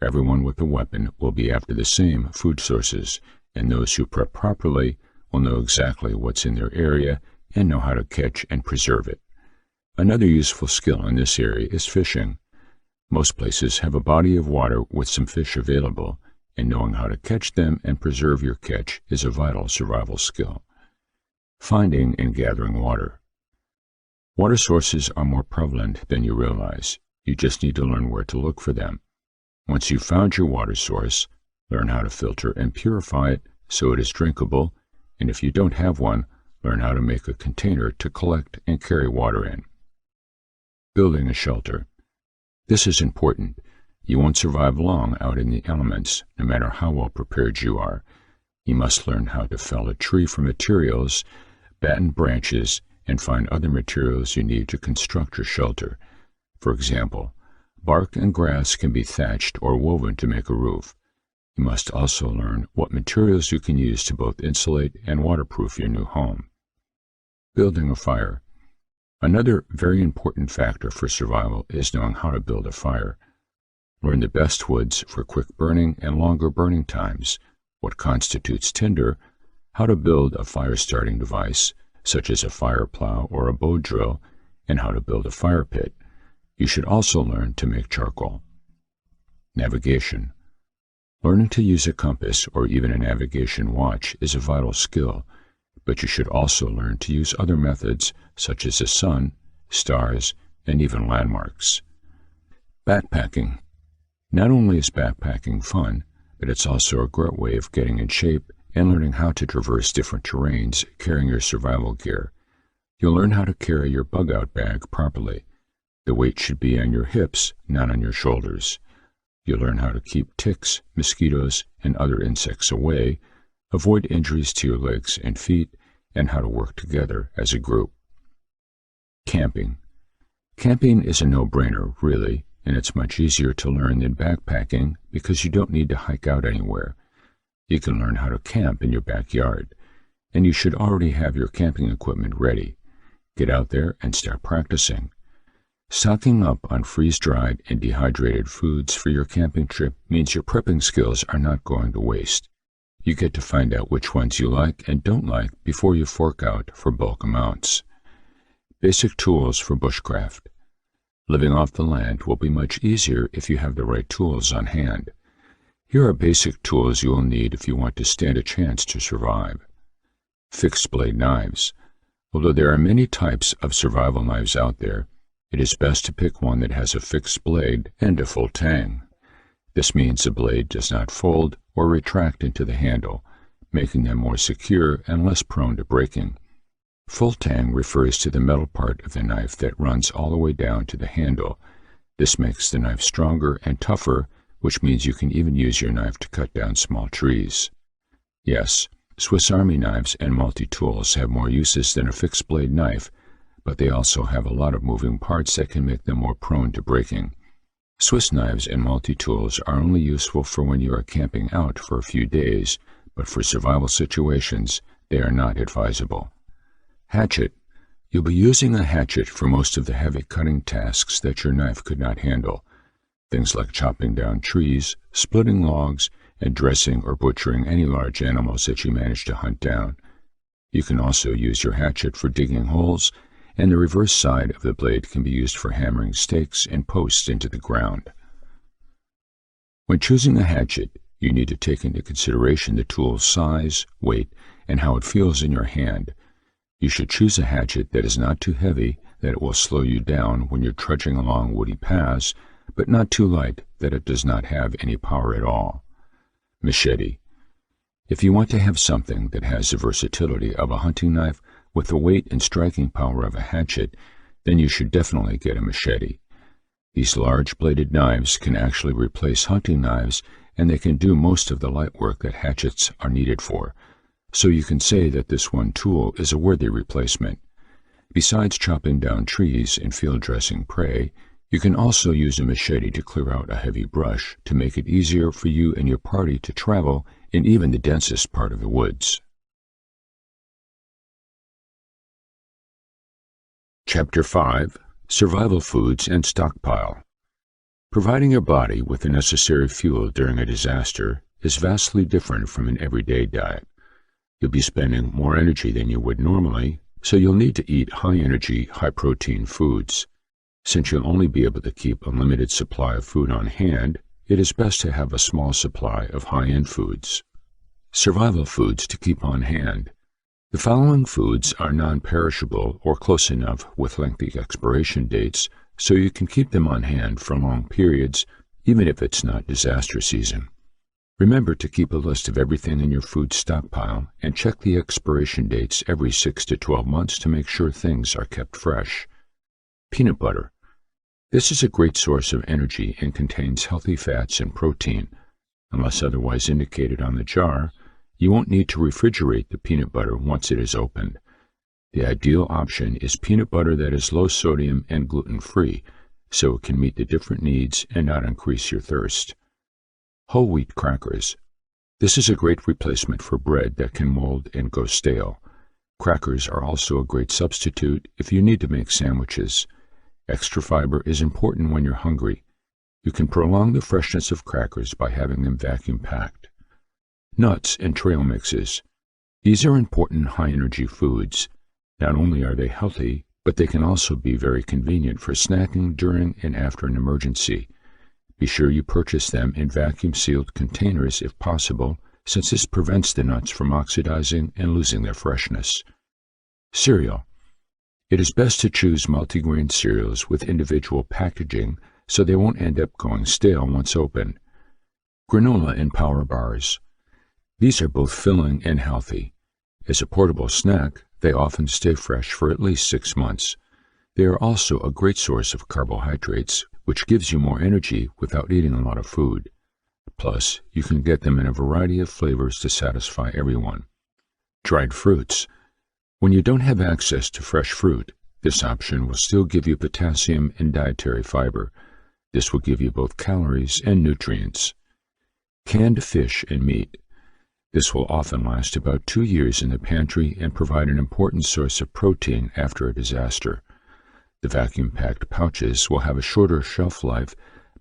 everyone with a weapon will be after the same food sources, and those who prep properly will know exactly what's in their area and know how to catch and preserve it. Another useful skill in this area is fishing. Most places have a body of water with some fish available, and knowing how to catch them and preserve your catch is a vital survival skill. Finding and gathering water. Water sources are more prevalent than you realize. You just need to learn where to look for them. Once you've found your water source, learn how to filter and purify it so it is drinkable, and if you don't have one, learn how to make a container to collect and carry water in. Building a shelter. This is important. You won't survive long out in the elements, no matter how well prepared you are. You must learn how to fell a tree for materials, batten branches, and find other materials you need to construct your shelter. For example, bark and grass can be thatched or woven to make a roof. You must also learn what materials you can use to both insulate and waterproof your new home. Building a fire. Another very important factor for survival is knowing how to build a fire. Learn the best woods for quick burning and longer burning times, what constitutes tinder, how to build a fire-starting device, such as a fire plow or a bow drill, and how to build a fire pit. You should also learn to make charcoal. Navigation. Learning to use a compass or even a navigation watch is a vital skill, but you should also learn to use other methods such as the sun, stars, and even landmarks. Backpacking. Not only is backpacking fun, but it's also a great way of getting in shape and learning how to traverse different terrains carrying your survival gear. You'll learn how to carry your bug-out bag properly. The weight should be on your hips, not on your shoulders. You'll learn how to keep ticks, mosquitoes, and other insects away, avoid injuries to your legs and feet, and how to work together as a group. Camping. Camping is a no-brainer, really, and it's much easier to learn than backpacking because you don't need to hike out anywhere. You can learn how to camp in your backyard, and you should already have your camping equipment ready. Get out there and start practicing. Stocking up on freeze-dried and dehydrated foods for your camping trip means your prepping skills are not going to waste. You get to find out which ones you like and don't like before you fork out for bulk amounts. Basic tools for bushcraft. Living off the land will be much easier if you have the right tools on hand. Here are basic tools you will need if you want to stand a chance to survive. Fixed blade knives. Although there are many types of survival knives out there, it is best to pick one that has a fixed blade and a full tang. This means the blade does not fold or retract into the handle, making them more secure and less prone to breaking. Full tang refers to the metal part of the knife that runs all the way down to the handle. This makes the knife stronger and tougher, which means you can even use your knife to cut down small trees. Yes, Swiss Army knives and multi-tools have more uses than a fixed blade knife, but they also have a lot of moving parts that can make them more prone to breaking. Swiss knives and multi-tools are only useful for when you are camping out for a few days, but for survival situations, they are not advisable. Hatchet. You'll be using a hatchet for most of the heavy cutting tasks that your knife could not handle. Things like chopping down trees, splitting logs, and dressing or butchering any large animals that you manage to hunt down. You can also use your hatchet for digging holes, and the reverse side of the blade can be used for hammering stakes and posts into the ground. When choosing a hatchet, you need to take into consideration the tool's size, weight, and how it feels in your hand. You should choose a hatchet that is not too heavy that it will slow you down when you're trudging along woody paths, but not too light that it does not have any power at all. Machete. If you want to have something that has the versatility of a hunting knife with the weight and striking power of a hatchet, then you should definitely get a machete. These large-bladed knives can actually replace hunting knives, and they can do most of the light work that hatchets are needed for, so you can say that this one tool is a worthy replacement. Besides chopping down trees and field dressing prey, you can also use a machete to clear out a heavy brush to make it easier for you and your party to travel in even the densest part of the woods. Chapter 5. Survival Foods and Stockpile. Providing your body with the necessary fuel during a disaster is vastly different from an everyday diet. You'll be spending more energy than you would normally, so you'll need to eat high-energy, high-protein foods. Since you'll only be able to keep a limited supply of food on hand, it is best to have a small supply of high-end foods. Survival foods to keep on hand. The following foods are non-perishable or close enough with lengthy expiration dates so you can keep them on hand for long periods, even if it's not disaster season. Remember to keep a list of everything in your food stockpile and check the expiration dates every 6 to 12 months to make sure things are kept fresh. Peanut butter. This is a great source of energy and contains healthy fats and protein. Unless otherwise indicated on the jar, you won't need to refrigerate the peanut butter once it is opened. The ideal option is peanut butter that is low sodium and gluten-free, so it can meet the different needs and not increase your thirst. Whole wheat crackers. This is a great replacement for bread that can mold and go stale. Crackers are also a great substitute if you need to make sandwiches. Extra fiber is important when you're hungry. You can prolong the freshness of crackers by having them vacuum-packed. Nuts and trail mixes. These are important high-energy foods. Not only are they healthy, but they can also be very convenient for snacking during and after an emergency. Be sure you purchase them in vacuum-sealed containers if possible, since this prevents the nuts from oxidizing and losing their freshness. Cereal. It is best to choose multigrain cereals with individual packaging so they won't end up going stale once opened. Granola and power bars. These are both filling and healthy. As a portable snack, they often stay fresh for at least 6 months. They are also a great source of carbohydrates, which gives you more energy without eating a lot of food. Plus, you can get them in a variety of flavors to satisfy everyone. Dried fruits. When you don't have access to fresh fruit, this option will still give you potassium and dietary fiber. This will give you both calories and nutrients. Canned fish and meat. This will often last about 2 years in the pantry and provide an important source of protein after a disaster. The vacuum-packed pouches will have a shorter shelf life,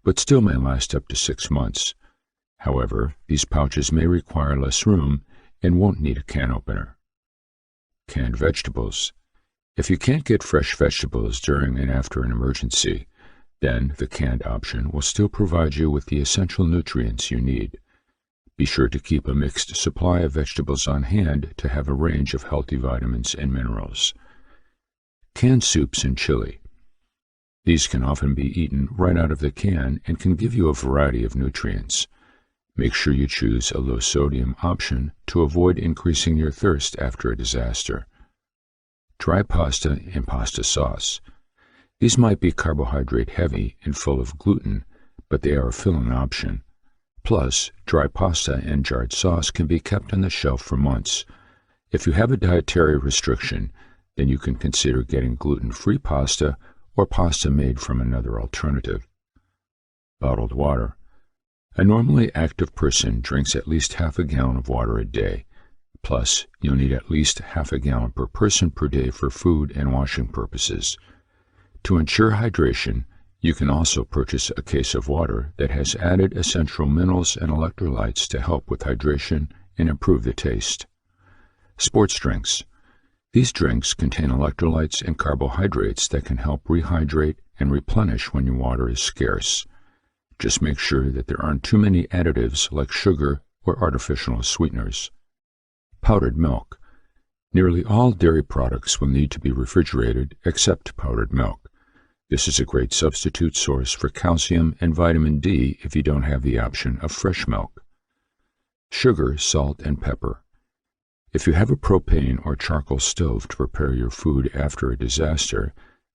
but still may last up to 6 months. However, these pouches may require less room and won't need a can opener. Canned vegetables. If you can't get fresh vegetables during and after an emergency, then the canned option will still provide you with the essential nutrients you need. Be sure to keep a mixed supply of vegetables on hand to have a range of healthy vitamins and minerals. Canned soups and chili. These can often be eaten right out of the can and can give you a variety of nutrients. Make sure you choose a low-sodium option to avoid increasing your thirst after a disaster. Dry pasta and pasta sauce. These might be carbohydrate-heavy and full of gluten, but they are a filling option. Plus, dry pasta and jarred sauce can be kept on the shelf for months. If you have a dietary restriction, then you can consider getting gluten-free pasta or pasta made from another alternative. Bottled water. A normally active person drinks at least half a gallon of water a day. Plus, you'll need at least half a gallon per person per day for food and washing purposes. To ensure hydration, you can also purchase a case of water that has added essential minerals and electrolytes to help with hydration and improve the taste. Sports drinks. These drinks contain electrolytes and carbohydrates that can help rehydrate and replenish when your water is scarce. Just make sure that there aren't too many additives like sugar or artificial sweeteners. Powdered milk. Nearly all dairy products will need to be refrigerated except powdered milk. This is a great substitute source for calcium and vitamin D if you don't have the option of fresh milk. Sugar, salt, and pepper. If you have a propane or charcoal stove to prepare your food after a disaster,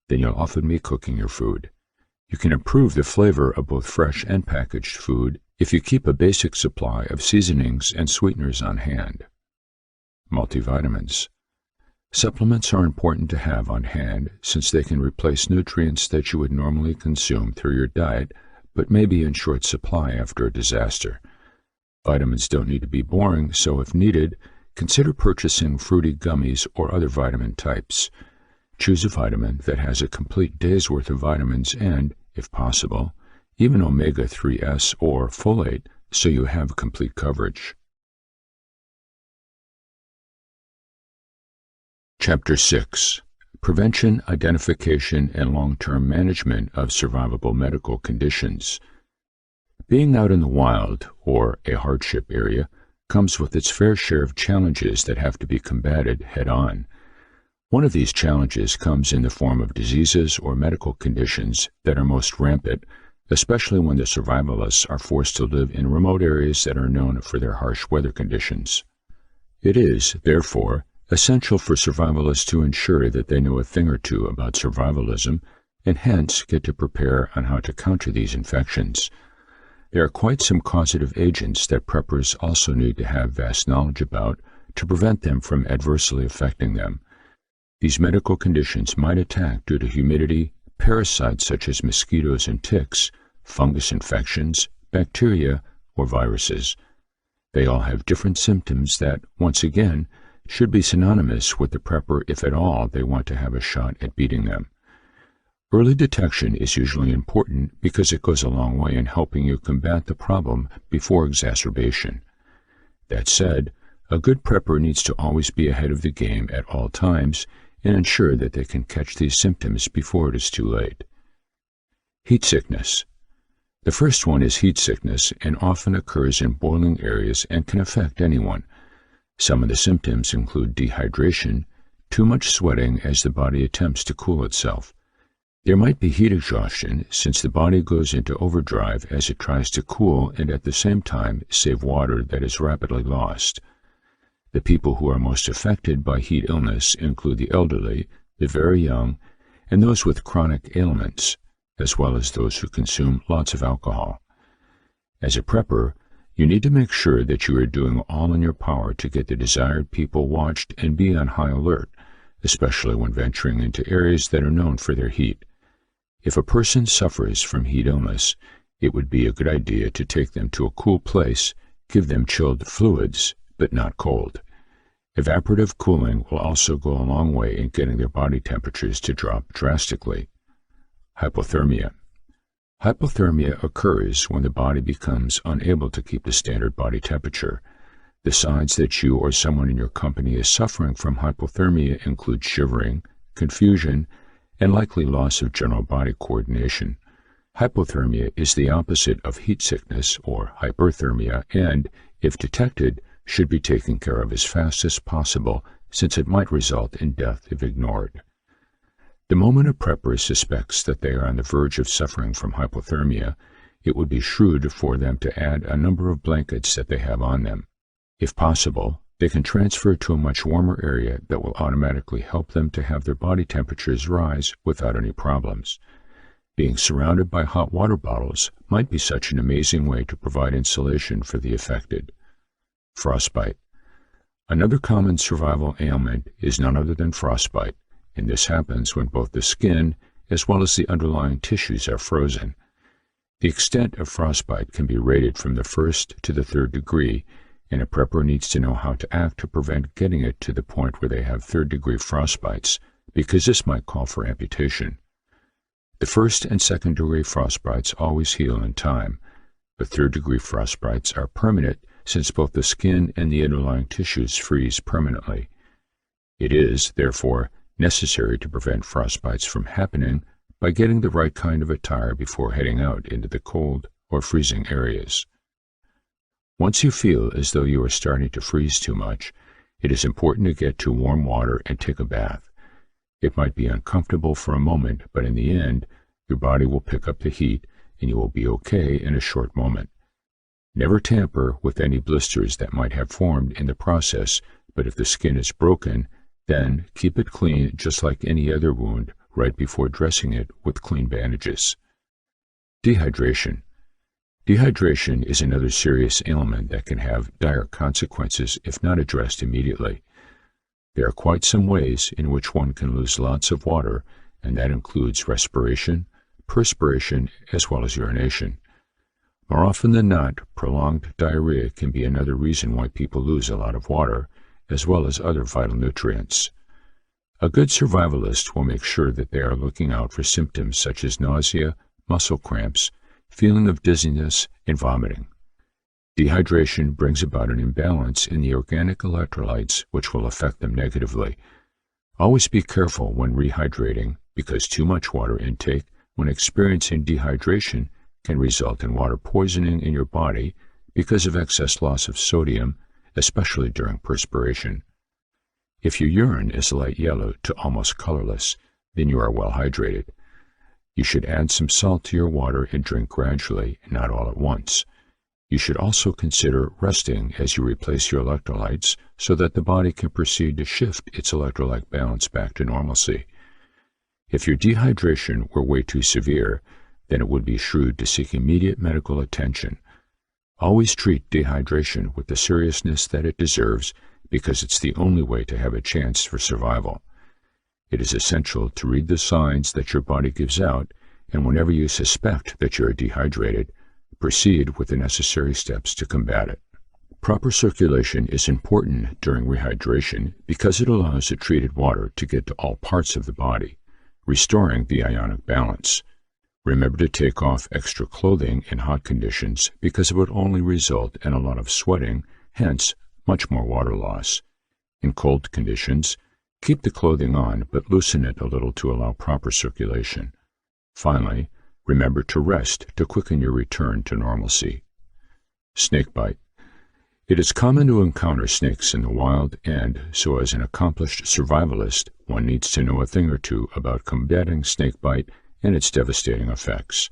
then you'll often be cooking your food. You can improve the flavor of both fresh and packaged food if you keep a basic supply of seasonings and sweeteners on hand. Multivitamins. Supplements are important to have on hand since they can replace nutrients that you would normally consume through your diet but may be in short supply after a disaster. Vitamins don't need to be boring, so if needed, consider purchasing fruity gummies or other vitamin types. Choose a vitamin that has a complete day's worth of vitamins and, if possible, even omega-3s or folate so you have complete coverage. Chapter 6. Prevention, Identification, and Long-Term Management of Survivable Medical Conditions. Being out in the wild, or a hardship area, comes with its fair share of challenges that have to be combated head-on. One of these challenges comes in the form of diseases or medical conditions that are most rampant, especially when the survivalists are forced to live in remote areas that are known for their harsh weather conditions. It is, therefore, essential for survivalists to ensure that they know a thing or two about survivalism and hence get to prepare on how to counter these infections. There are quite some causative agents that preppers also need to have vast knowledge about to prevent them from adversely affecting them. These medical conditions might attack due to humidity, parasites such as mosquitoes and ticks, fungus infections, bacteria, or viruses. They all have different symptoms that, once again, should be synonymous with the prepper if at all they want to have a shot at beating them. Early detection is usually important because it goes a long way in helping you combat the problem before exacerbation. That said, a good prepper needs to always be ahead of the game at all times and ensure that they can catch these symptoms before it is too late. Heat sickness. The first one is heat sickness and often occurs in boiling areas and can affect anyone. Some of the symptoms include dehydration, too much sweating as the body attempts to cool itself. There might be heat exhaustion since the body goes into overdrive as it tries to cool and at the same time save water that is rapidly lost. The people who are most affected by heat illness include the elderly, the very young, and those with chronic ailments, as well as those who consume lots of alcohol. As a prepper, you need to make sure that you are doing all in your power to get the desired people watched and be on high alert, especially when venturing into areas that are known for their heat. If a person suffers from heat illness, it would be a good idea to take them to a cool place, give them chilled fluids, but not cold. Evaporative cooling will also go a long way in getting their body temperatures to drop drastically. Hypothermia. Hypothermia occurs when the body becomes unable to keep the standard body temperature. The signs that you or someone in your company is suffering from hypothermia include shivering, confusion, and likely loss of general body coordination. Hypothermia is the opposite of heat sickness or hyperthermia and, if detected, should be taken care of as fast as possible since it might result in death if ignored. The moment a prepper suspects that they are on the verge of suffering from hypothermia, it would be shrewd for them to add a number of blankets that they have on them. If possible, they can transfer to a much warmer area that will automatically help them to have their body temperatures rise without any problems. Being surrounded by hot water bottles might be such an amazing way to provide insulation for the affected. Frostbite. Another common survival ailment is none other than frostbite, and this happens when both the skin as well as the underlying tissues are frozen. The extent of frostbite can be rated from the 1st to the 3rd degree, and a prepper needs to know how to act to prevent getting it to the point where they have 3rd-degree frostbites, because this might call for amputation. The 1st and 2nd-degree frostbites always heal in time, but 3rd-degree frostbites are permanent since both the skin and the underlying tissues freeze permanently. It is, therefore, necessary to prevent frostbites from happening by getting the right kind of attire before heading out into the cold or freezing areas. Once you feel as though you are starting to freeze too much, it is important to get to warm water and take a bath. It might be uncomfortable for a moment, but in the end, your body will pick up the heat and you will be okay in a short moment. Never tamper with any blisters that might have formed in the process, but if the skin is broken, then keep it clean just like any other wound right before dressing it with clean bandages. Dehydration. Dehydration is another serious ailment that can have dire consequences if not addressed immediately. There are quite some ways in which one can lose lots of water, and that includes respiration, perspiration, as well as urination. More often than not, prolonged diarrhea can be another reason why people lose a lot of water, as well as other vital nutrients. A good survivalist will make sure that they are looking out for symptoms such as nausea, muscle cramps, feeling of dizziness, and vomiting. Dehydration brings about an imbalance in the organic electrolytes which will affect them negatively. Always be careful when rehydrating because too much water intake when experiencing dehydration can result in water poisoning in your body because of excess loss of sodium, especially during perspiration. If your urine is light yellow to almost colorless, then you are well hydrated. You should add some salt to your water and drink gradually, not all at once. You should also consider resting as you replace your electrolytes so that the body can proceed to shift its electrolyte balance back to normalcy. If your dehydration were way too severe, then it would be shrewd to seek immediate medical attention. Always treat dehydration with the seriousness that it deserves, because it's the only way to have a chance for survival. It is essential to read the signs that your body gives out, and whenever you suspect that you are dehydrated, proceed with the necessary steps to combat it. Proper circulation is important during rehydration because it allows the treated water to get to all parts of the body, restoring the ionic balance. Remember to take off extra clothing in hot conditions because it would only result in a lot of sweating, hence much more water loss. In cold conditions, keep the clothing on but loosen it a little to allow proper circulation. Finally, remember to rest to quicken your return to normalcy. Snakebite. It is common to encounter snakes in the wild, and so as an accomplished survivalist, one needs to know a thing or two about combating snakebite and its devastating effects.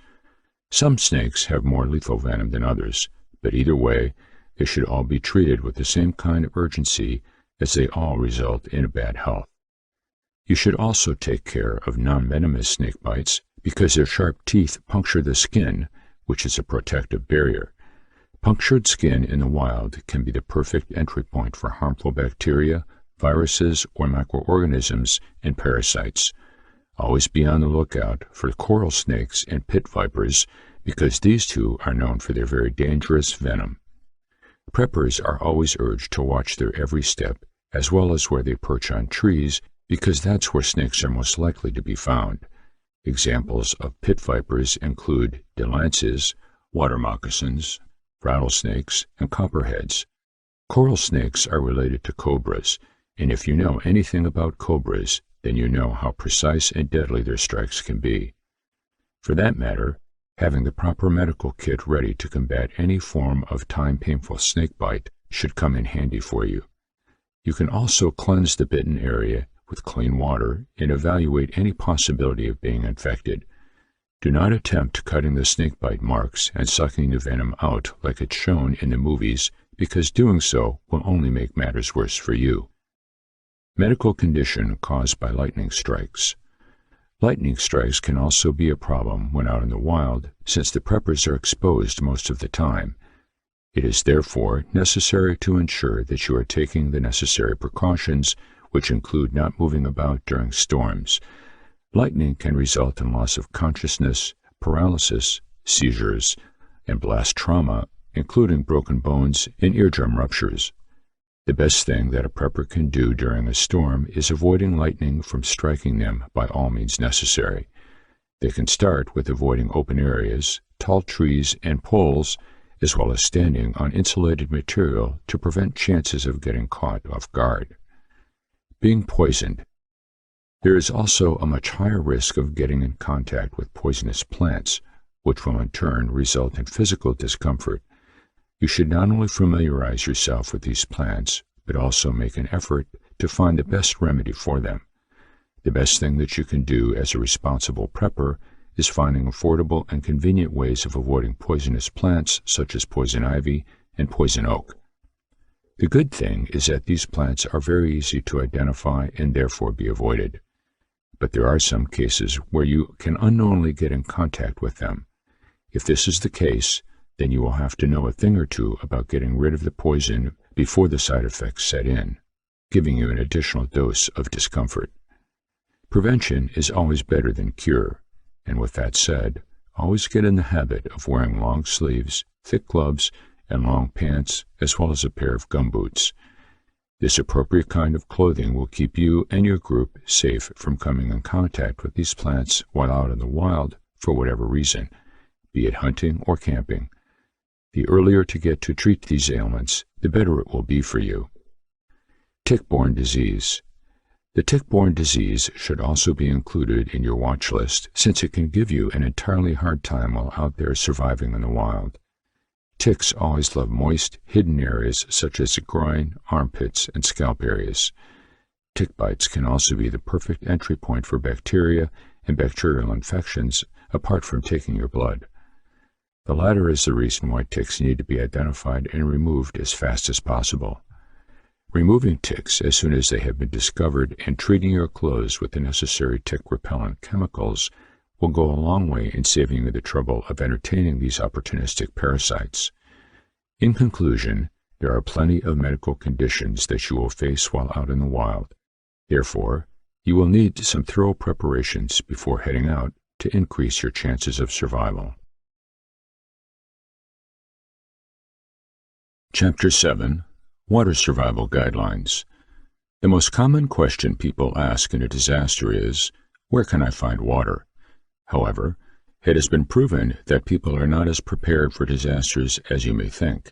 Some snakes have more lethal venom than others, but either way, they should all be treated with the same kind of urgency as they all result in bad health. You should also take care of non-venomous snake bites because their sharp teeth puncture the skin, which is a protective barrier. Punctured skin in the wild can be the perfect entry point for harmful bacteria, viruses, or microorganisms and parasites. Always be on the lookout for coral snakes and pit vipers because these two are known for their very dangerous venom. Preppers are always urged to watch their every step, as well as where they perch on trees, because that's where snakes are most likely to be found. Examples of pit vipers include delancers, water moccasins, rattlesnakes, and copperheads. Coral snakes are related to cobras, and if you know anything about cobras, then you know how precise and deadly their strikes can be. For that matter, having the proper medical kit ready to combat any form of time-painful snake bite should come in handy for you. You can also cleanse the bitten area with clean water and evaluate any possibility of being infected. Do not attempt cutting the snakebite marks and sucking the venom out like it's shown in the movies, because doing so will only make matters worse for you. Medical condition caused by lightning strikes. Lightning strikes can also be a problem when out in the wild, since the preppers are exposed most of the time. It is therefore necessary to ensure that you are taking the necessary precautions, which include not moving about during storms. Lightning can result in loss of consciousness, paralysis, seizures, and blast trauma, including broken bones and eardrum ruptures. The best thing that a prepper can do during a storm is avoiding lightning from striking them by all means necessary. They can start with avoiding open areas, tall trees, and poles, as well as standing on insulated material to prevent chances of getting caught off guard. Being poisoned. There is also a much higher risk of getting in contact with poisonous plants, which will in turn result in physical discomfort. You should not only familiarize yourself with these plants, but also make an effort to find the best remedy for them. The best thing that you can do as a responsible prepper is finding affordable and convenient ways of avoiding poisonous plants such as poison ivy and poison oak. The good thing is that these plants are very easy to identify and therefore be avoided. But there are some cases where you can unknowingly get in contact with them. If this is the case, then you will have to know a thing or two about getting rid of the poison before the side effects set in, giving you an additional dose of discomfort. Prevention is always better than cure, and with that said, always get in the habit of wearing long sleeves, thick gloves, and long pants, as well as a pair of gumboots. This appropriate kind of clothing will keep you and your group safe from coming in contact with these plants while out in the wild for whatever reason, be it hunting or camping. The earlier to get to treat these ailments, the better it will be for you. Tick-borne disease. The tick-borne disease should also be included in your watch list, since it can give you an entirely hard time while out there surviving in the wild. Ticks always love moist, hidden areas such as the groin, armpits, and scalp areas. Tick bites can also be the perfect entry point for bacteria and bacterial infections, apart from taking your blood. The latter is the reason why ticks need to be identified and removed as fast as possible. Removing ticks as soon as they have been discovered and treating your clothes with the necessary tick-repellent chemicals will go a long way in saving you the trouble of entertaining these opportunistic parasites. In conclusion, there are plenty of medical conditions that you will face while out in the wild. Therefore, you will need some thorough preparations before heading out to increase your chances of survival. Chapter 7. Water Survival Guidelines. The most common question people ask in a disaster is, where can I find water? However, it has been proven that people are not as prepared for disasters as you may think.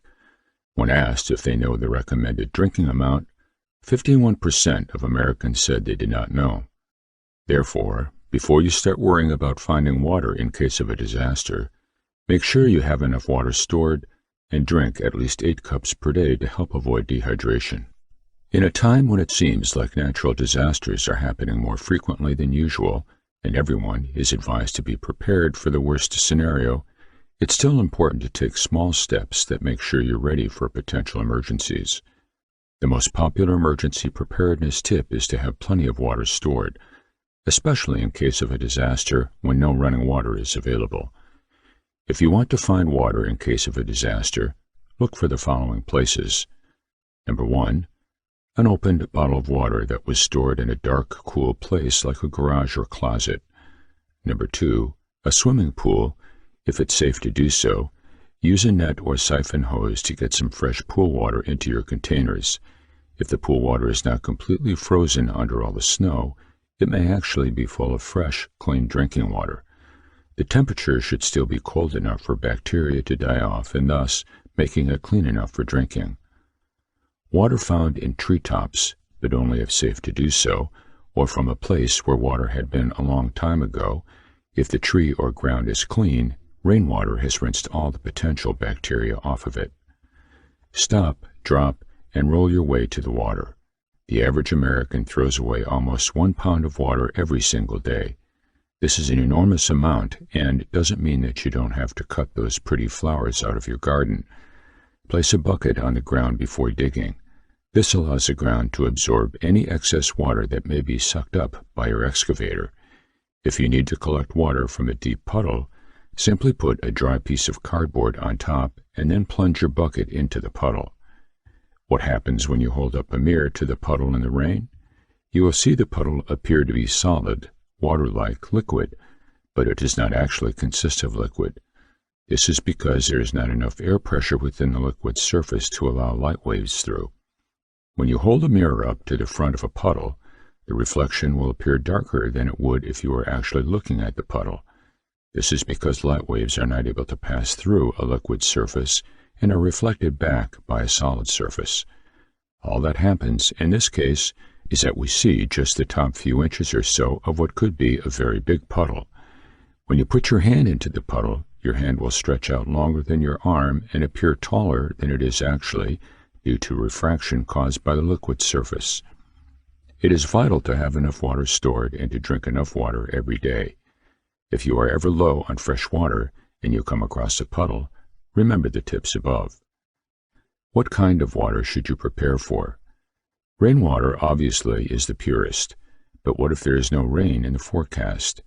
When asked if they know the recommended drinking amount, 51% of Americans said they did not know. Therefore, before you start worrying about finding water in case of a disaster, make sure you have enough water stored and drink at least 8 cups per day to help avoid dehydration. In a time when it seems like natural disasters are happening more frequently than usual, and everyone is advised to be prepared for the worst scenario, it's still important to take small steps that make sure you're ready for potential emergencies. The most popular emergency preparedness tip is to have plenty of water stored, especially in case of a disaster when no running water is available. If you want to find water in case of a disaster, look for the following places. Number 1. An opened bottle of water that was stored in a dark, cool place like a garage or closet. Number 2. A swimming pool. If it's safe to do so, use a net or siphon hose to get some fresh pool water into your containers. If the pool water is not completely frozen under all the snow, it may actually be full of fresh, clean drinking water. The temperature should still be cold enough for bacteria to die off and thus making it clean enough for drinking. Water found in treetops, but only if safe to do so, or from a place where water had been a long time ago. If the tree or ground is clean, rainwater has rinsed all the potential bacteria off of it. Stop, drop, and roll your way to the water. The average American throws away almost 1 pound of water every single day. This is an enormous amount and doesn't mean that you don't have to cut those pretty flowers out of your garden. Place a bucket on the ground before digging. This allows the ground to absorb any excess water that may be sucked up by your excavator. If you need to collect water from a deep puddle, simply put a dry piece of cardboard on top and then plunge your bucket into the puddle. What happens when you hold up a mirror to the puddle in the rain? You will see the puddle appear to be solid, water-like liquid, but it does not actually consist of liquid. This is because there is not enough air pressure within the liquid's surface to allow light waves through. When you hold a mirror up to the front of a puddle, the reflection will appear darker than it would if you were actually looking at the puddle. This is because light waves are not able to pass through a liquid surface and are reflected back by a solid surface. All that happens, in this case, is that we see just the top few inches or so of what could be a very big puddle. When you put your hand into the puddle, your hand will stretch out longer than your arm and appear taller than it is actually due to refraction caused by the liquid surface. It is vital to have enough water stored and to drink enough water every day. If you are ever low on fresh water and you come across a puddle, remember the tips above. What kind of water should you prepare for? Rainwater obviously is the purest, but what if there is no rain in the forecast?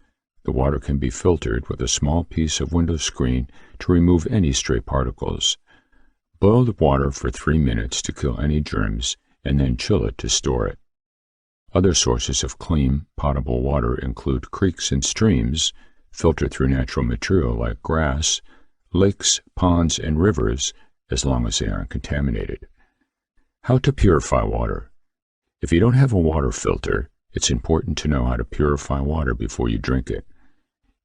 The water can be filtered with a small piece of window screen to remove any stray particles. Boil the water for 3 minutes to kill any germs and then chill it to store it. Other sources of clean, potable water include creeks and streams, filtered through natural material like grass, lakes, ponds, and rivers, as long as they aren't contaminated. How to purify water. If you don't have a water filter, it's important to know how to purify water before you drink it.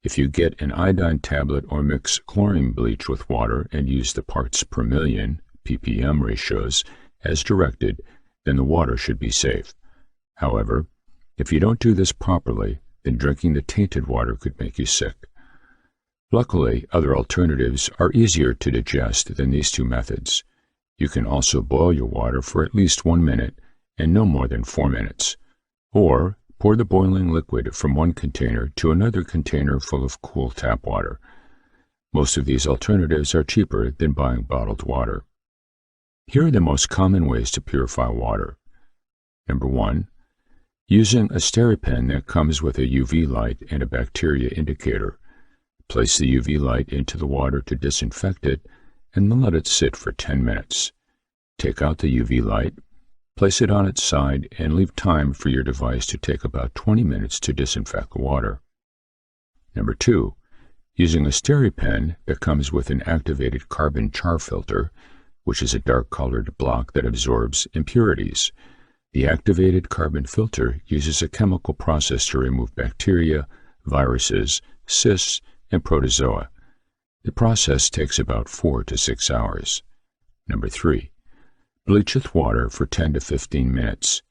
If you get an iodine tablet or mix chlorine bleach with water and use the parts per million, ppm ratios, as directed, then the water should be safe. However, if you don't do this properly, then drinking the tainted water could make you sick. Luckily, other alternatives are easier to digest than these two methods. You can also boil your water for at least 1 minute and no more than 4 minutes, or pour the boiling liquid from one container to another container full of cool tap water. Most of these alternatives are cheaper than buying bottled water. Here are the most common ways to purify water. Number 1. Using a SteriPen that comes with a UV light and a bacteria indicator. Place the UV light into the water to disinfect it and then let it sit for 10 minutes. Take out the UV light, place it on its side, and leave time for your device to take about 20 minutes to disinfect the water. Number 2. Using a SteriPen that comes with an activated carbon char filter, which is a dark-colored block that absorbs impurities. The activated carbon filter uses a chemical process to remove bacteria, viruses, cysts, and protozoa. The process takes about 4 to 6 hours. Number 3. Bleach with water for 10 to 15 minutes.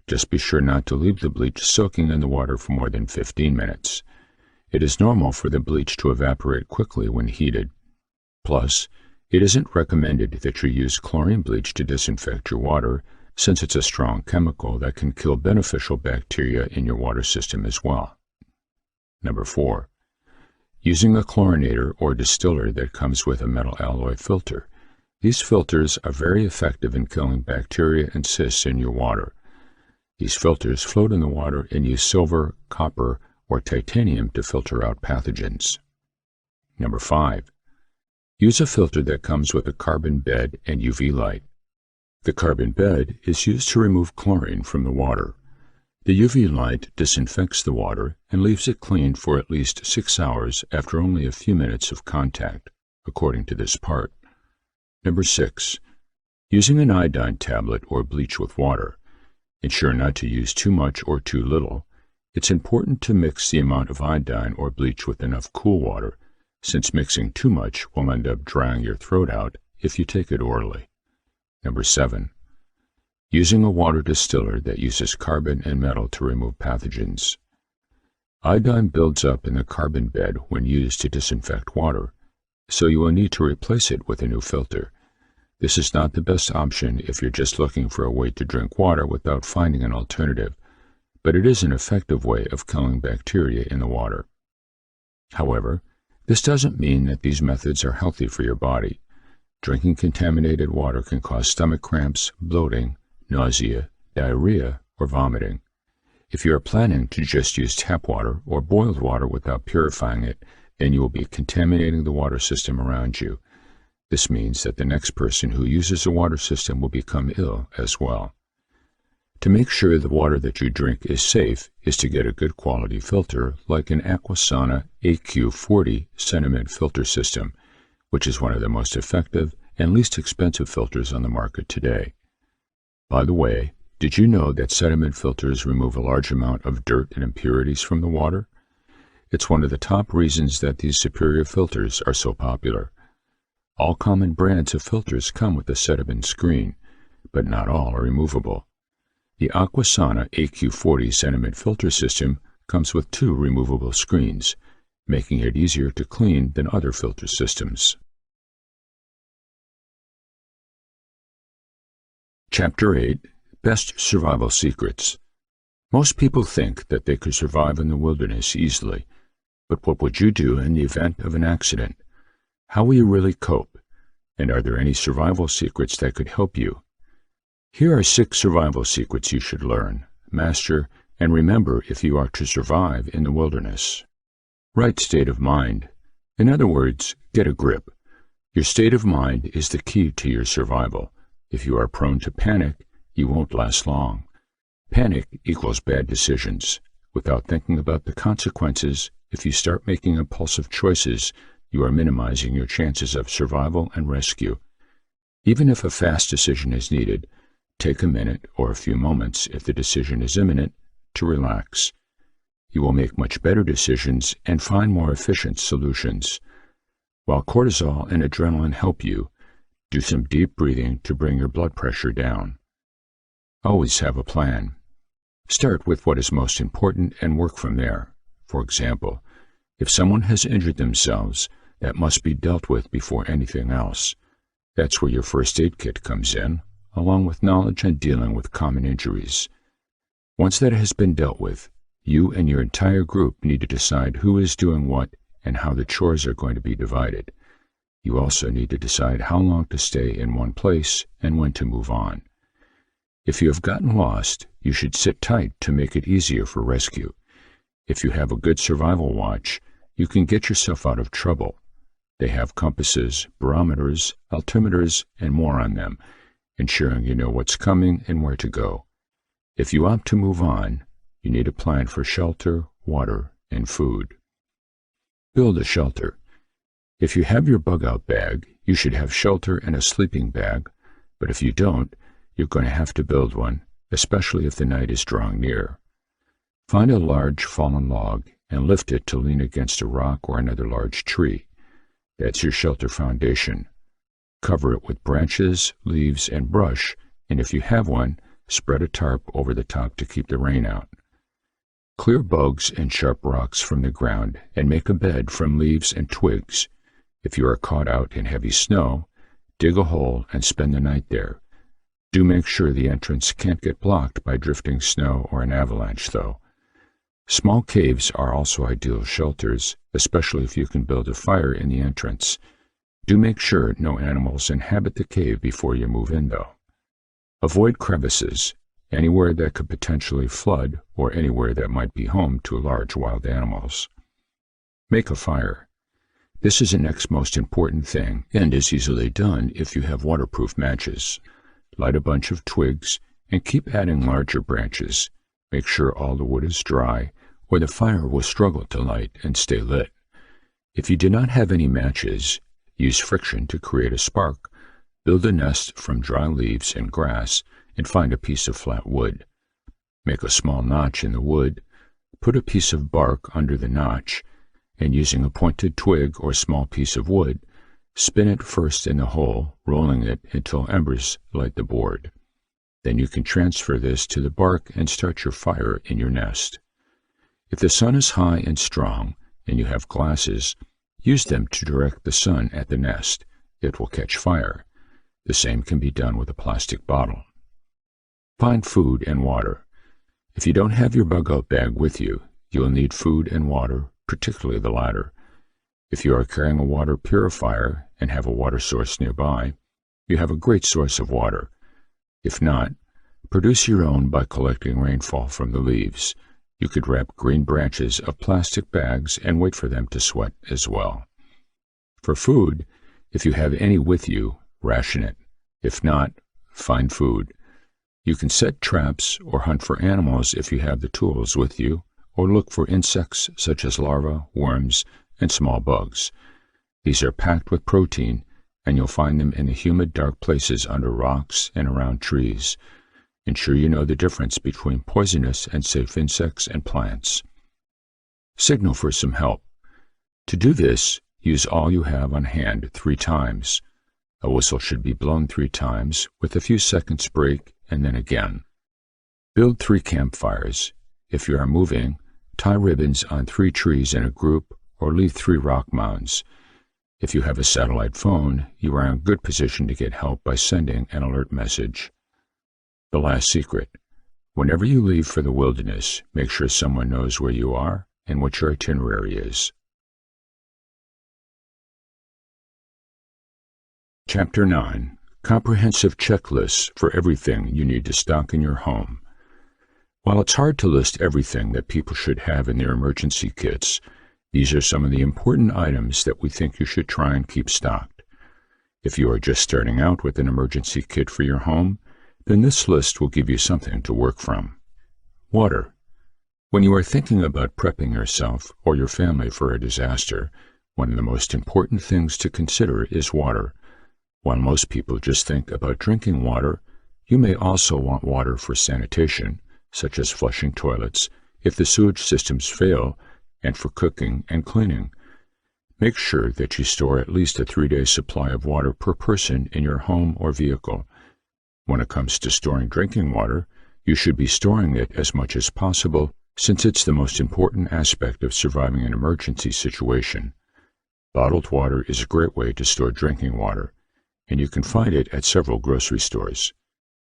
Just be sure not to leave the bleach soaking in the water for more than 15 minutes. It is normal for the bleach to evaporate quickly when heated. Plus, it isn't recommended that you use chlorine bleach to disinfect your water, since it's a strong chemical that can kill beneficial bacteria in your water system as well. Number 4. Using a chlorinator or distiller that comes with a metal alloy filter. These filters are very effective in killing bacteria and cysts in your water. These filters float in the water and use silver, copper, or titanium to filter out pathogens. Number 5. Use a filter that comes with a carbon bed and UV light. The carbon bed is used to remove chlorine from the water. The UV light disinfects the water and leaves it clean for at least 6 hours after only a few minutes of contact, according to this part. Number 6. Using an iodine tablet or bleach with water. Ensure not to use too much or too little. It's important to mix the amount of iodine or bleach with enough cool water, since mixing too much will end up drying your throat out if you take it orally. Number 7. Using a water distiller that uses carbon and metal to remove pathogens. Iodine builds up in the carbon bed when used to disinfect water, so you will need to replace it with a new filter. This is not the best option if you're just looking for a way to drink water without finding an alternative, but it is an effective way of killing bacteria in the water. However, this doesn't mean that these methods are healthy for your body. Drinking contaminated water can cause stomach cramps, bloating, nausea, diarrhea, or vomiting. If you are planning to just use tap water or boiled water without purifying it, then you will be contaminating the water system around you. This means that the next person who uses the water system will become ill as well. To make sure the water that you drink is safe is to get a good quality filter like an Aquasana AQ40 sediment filter system, which is one of the most effective and least expensive filters on the market today. By the way, did you know that sediment filters remove a large amount of dirt and impurities from the water? It's one of the top reasons that these superior filters are so popular. All common brands of filters come with a sediment screen, but not all are removable. The Aquasana AQ40 sediment filter system comes with 2 removable screens, making it easier to clean than other filter systems. Chapter 8. Best Survival Secrets. Most people think that they could survive in the wilderness easily, but what would you do in the event of an accident? How will you really cope? And are there any survival secrets that could help you? Here are 6 survival secrets you should learn, master, and remember if you are to survive in the wilderness. Right state of mind. In other words, get a grip. Your state of mind is the key to your survival. If you are prone to panic, you won't last long. Panic equals bad decisions. Without thinking about the consequences, if you start making impulsive choices, you are minimizing your chances of survival and rescue. Even if a fast decision is needed, take a minute or a few moments if the decision is imminent to relax. You will make much better decisions and find more efficient solutions. While cortisol and adrenaline help you, do some deep breathing to bring your blood pressure down. Always have a plan. Start with what is most important and work from there. For example, If someone has injured themselves, that must be dealt with before anything else. That's where your first aid kit comes in, along with knowledge and dealing with common injuries. Once that has been dealt with, you and your entire group need to decide who is doing what and how the chores are going to be divided. You also need to decide how long to stay in one place and when to move on. If you have gotten lost, you should sit tight to make it easier for rescue. If you have a good survival watch, you can get yourself out of trouble. They have compasses, barometers, altimeters, and more on them, ensuring you know what's coming and where to go. If you opt to move on, you need a plan for shelter, water, and food. Build a shelter. If you have your bug-out bag, you should have shelter and a sleeping bag, but if you don't, you're going to have to build one, especially if the night is drawing near. Find a large fallen log and lift it to lean against a rock or another large tree. That's your shelter foundation. Cover it with branches, leaves, and brush, and if you have one, spread a tarp over the top to keep the rain out. Clear bugs and sharp rocks from the ground and make a bed from leaves and twigs. If you are caught out in heavy snow, dig a hole and spend the night there. Do make sure the entrance can't get blocked by drifting snow or an avalanche, though. Small caves are also ideal shelters, especially if you can build a fire in the entrance. Do make sure no animals inhabit the cave before you move in, though. Avoid crevices, anywhere that could potentially flood or anywhere that might be home to large wild animals. Make a fire. This is the next most important thing and is easily done if you have waterproof matches. Light a bunch of twigs and keep adding larger branches. Make sure all the wood is dry, or the fire will struggle to light and stay lit. If you do not have any matches, use friction to create a spark. Build a nest from dry leaves and grass and find a piece of flat wood. Make a small notch in the wood, put a piece of bark under the notch, and using a pointed twig or small piece of wood, spin it first in the hole, rolling it until embers light the board. Then you can transfer this to the bark and start your fire in your nest. If the sun is high and strong and you have glasses, use them to direct the sun at the nest. It will catch fire. The same can be done with a plastic bottle. Find food and water. If you don't have your bug-out bag with you, you will need food and water, particularly the latter. If you are carrying a water purifier and have a water source nearby, you have a great source of water. If not, produce your own by collecting rainfall from the leaves. You could wrap green branches of plastic bags and wait for them to sweat as well. For food, if you have any with you, ration it. If not, find food. You can set traps or hunt for animals if you have the tools with you, or look for insects such as larvae, worms, and small bugs. These are packed with protein, and you'll find them in the humid, dark places under rocks and around trees. Ensure you know the difference between poisonous and safe insects and plants. Signal for some help. To do this, use all you have on hand 3 times. A whistle should be blown 3 times, with a few seconds break, and then again. Build 3 campfires. If you are moving, tie ribbons on 3 trees in a group, or leave 3 rock mounds. If you have a satellite phone, you are in good position to get help by sending an alert message. The last secret. Whenever you leave for the wilderness, make sure someone knows where you are and what your itinerary is. Chapter 9. Comprehensive checklists for everything you need to stock in your home. While it's hard to list everything that people should have in their emergency kits, these are some of the important items that we think you should try and keep stocked. If you are just starting out with an emergency kit for your home, then this list will give you something to work from. Water. When you are thinking about prepping yourself or your family for a disaster, one of the most important things to consider is water. While most people just think about drinking water, you may also want water for sanitation, such as flushing toilets, if the sewage systems fail, and for cooking and cleaning. Make sure that you store at least a 3-day supply of water per person in your home or vehicle. When it comes to storing drinking water, you should be storing it as much as possible since it's the most important aspect of surviving an emergency situation. Bottled water is a great way to store drinking water, and you can find it at several grocery stores.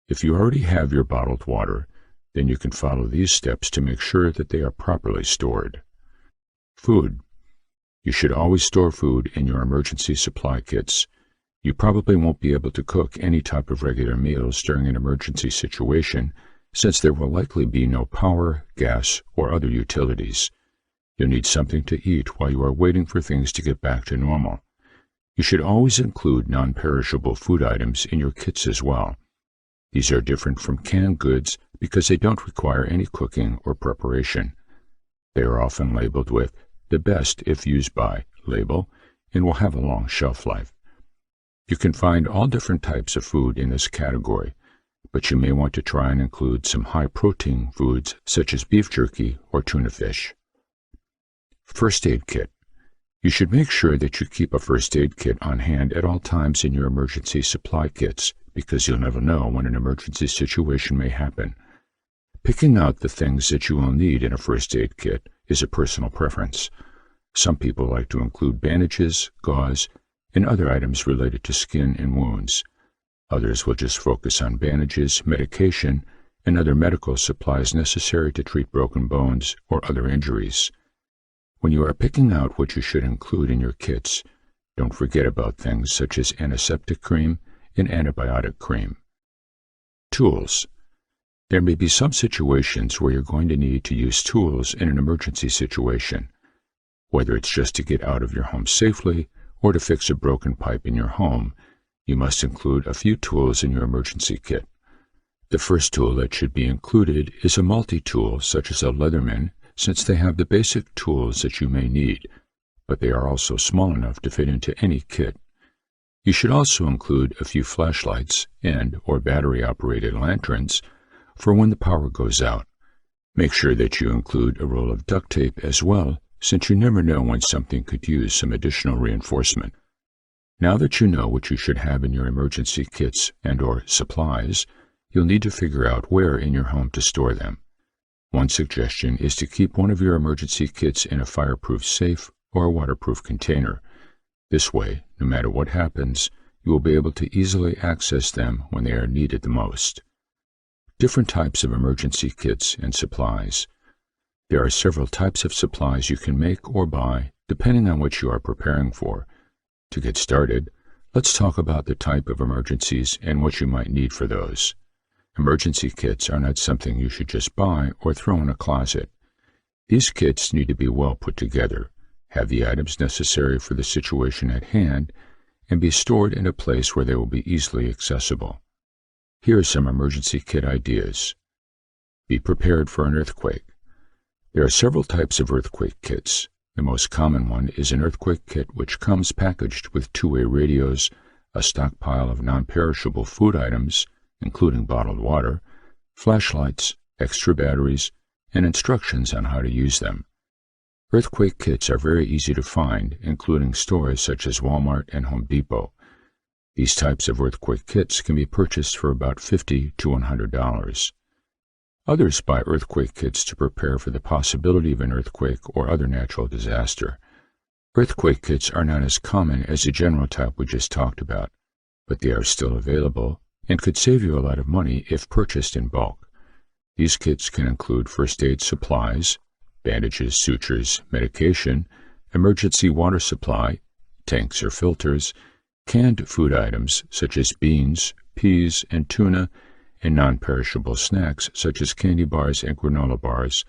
If you already have your bottled water, then you can follow these steps to make sure that they are properly stored. Food. You should always store food in your emergency supply kits. You probably won't be able to cook any type of regular meals during an emergency situation, since there will likely be no power, gas, or other utilities. You'll need something to eat while you are waiting for things to get back to normal. You should always include non-perishable food items in your kits as well. These are different from canned goods because they don't require any cooking or preparation. They are often labeled with "the best if used by" label and will have a long shelf life. You can find all different types of food in this category, but you may want to try and include some high-protein foods such as beef jerky or tuna fish. First aid kit. You should make sure that you keep a first aid kit on hand at all times in your emergency supply kits, because you'll never know when an emergency situation may happen. Picking out the things that you will need in a first aid kit is a personal preference. Some people like to include bandages, gauze, and other items related to skin and wounds. Others will just focus on bandages, medication, and other medical supplies necessary to treat broken bones or other injuries. When you are picking out what you should include in your kits, don't forget about things such as antiseptic cream and antibiotic cream. Tools. There may be some situations where you're going to need to use tools in an emergency situation, whether it's just to get out of your home safely or to fix a broken pipe in your home. You must include a few tools in your emergency kit. The first tool that should be included is a multi-tool such as a Leatherman, since they have the basic tools that you may need, but they are also small enough to fit into any kit. You should also include a few flashlights and/or battery-operated lanterns for when the power goes out. Make sure that you include a roll of duct tape as well, since you never know when something could use some additional reinforcement. Now that you know what you should have in your emergency kits and/or supplies, you'll need to figure out where in your home to store them. One suggestion is to keep one of your emergency kits in a fireproof safe or a waterproof container. This way, no matter what happens, you will be able to easily access them when they are needed the most. Different types of emergency kits and supplies. There are several types of supplies you can make or buy, depending on what you are preparing for. To get started, let's talk about the type of emergencies and what you might need for those. Emergency kits are not something you should just buy or throw in a closet. These kits need to be well put together, have the items necessary for the situation at hand, and be stored in a place where they will be easily accessible. Here are some emergency kit ideas. Be prepared for an earthquake. There are several types of earthquake kits. The most common one is an earthquake kit which comes packaged with two-way radios, a stockpile of non-perishable food items, including bottled water, flashlights, extra batteries, and instructions on how to use them. Earthquake kits are very easy to find, including stores such as Walmart and Home Depot. These types of earthquake kits can be purchased for about $50 to $100. Others buy earthquake kits to prepare for the possibility of an earthquake or other natural disaster. Earthquake kits are not as common as the general type we just talked about, but they are still available and could save you a lot of money if purchased in bulk. These kits can include first aid supplies, bandages, sutures, medication, emergency water supply, tanks or filters, canned food items such as beans, peas, and tuna, and non-perishable snacks such as candy bars and granola bars,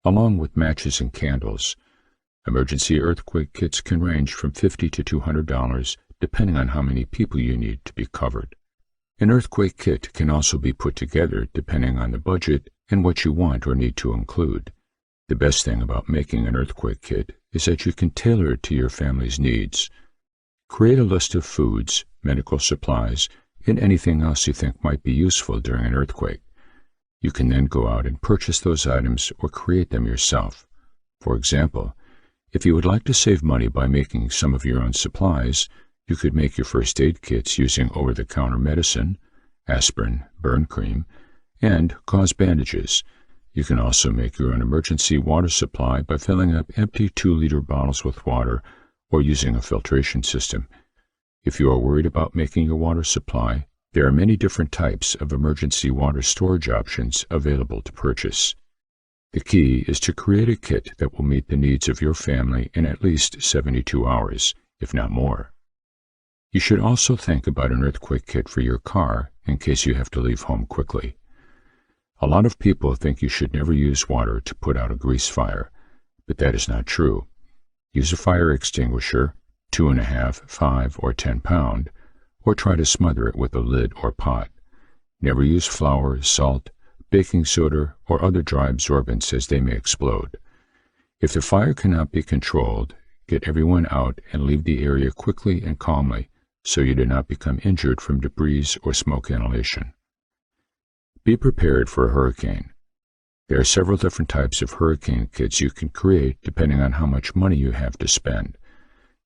along with matches and candles. Emergency earthquake kits can range from $50 to $200, depending on how many people you need to be covered. An earthquake kit can also be put together depending on the budget and what you want or need to include. The best thing about making an earthquake kit is that you can tailor it to your family's needs. Create a list of foods, medical supplies, and anything else you think might be useful during an earthquake. You can then go out and purchase those items or create them yourself. For example, if you would like to save money by making some of your own supplies, you could make your first aid kits using over-the-counter medicine, aspirin, burn cream, and gauze bandages. You can also make your own emergency water supply by filling up empty 2-liter bottles with water or using a filtration system. If you are worried about making your water supply, there are many different types of emergency water storage options available to purchase. The key is to create a kit that will meet the needs of your family in at least 72 hours, if not more. You should also think about an earthquake kit for your car in case you have to leave home quickly. A lot of people think you should never use water to put out a grease fire, but that is not true. Use a fire extinguisher, 2.5, 5, or 10 pound, or try to smother it with a lid or pot. Never use flour, salt, baking soda, or other dry absorbents as they may explode. If the fire cannot be controlled, get everyone out and leave the area quickly and calmly so you do not become injured from debris or smoke inhalation. Be prepared for a hurricane. There are several different types of hurricane kits you can create depending on how much money you have to spend.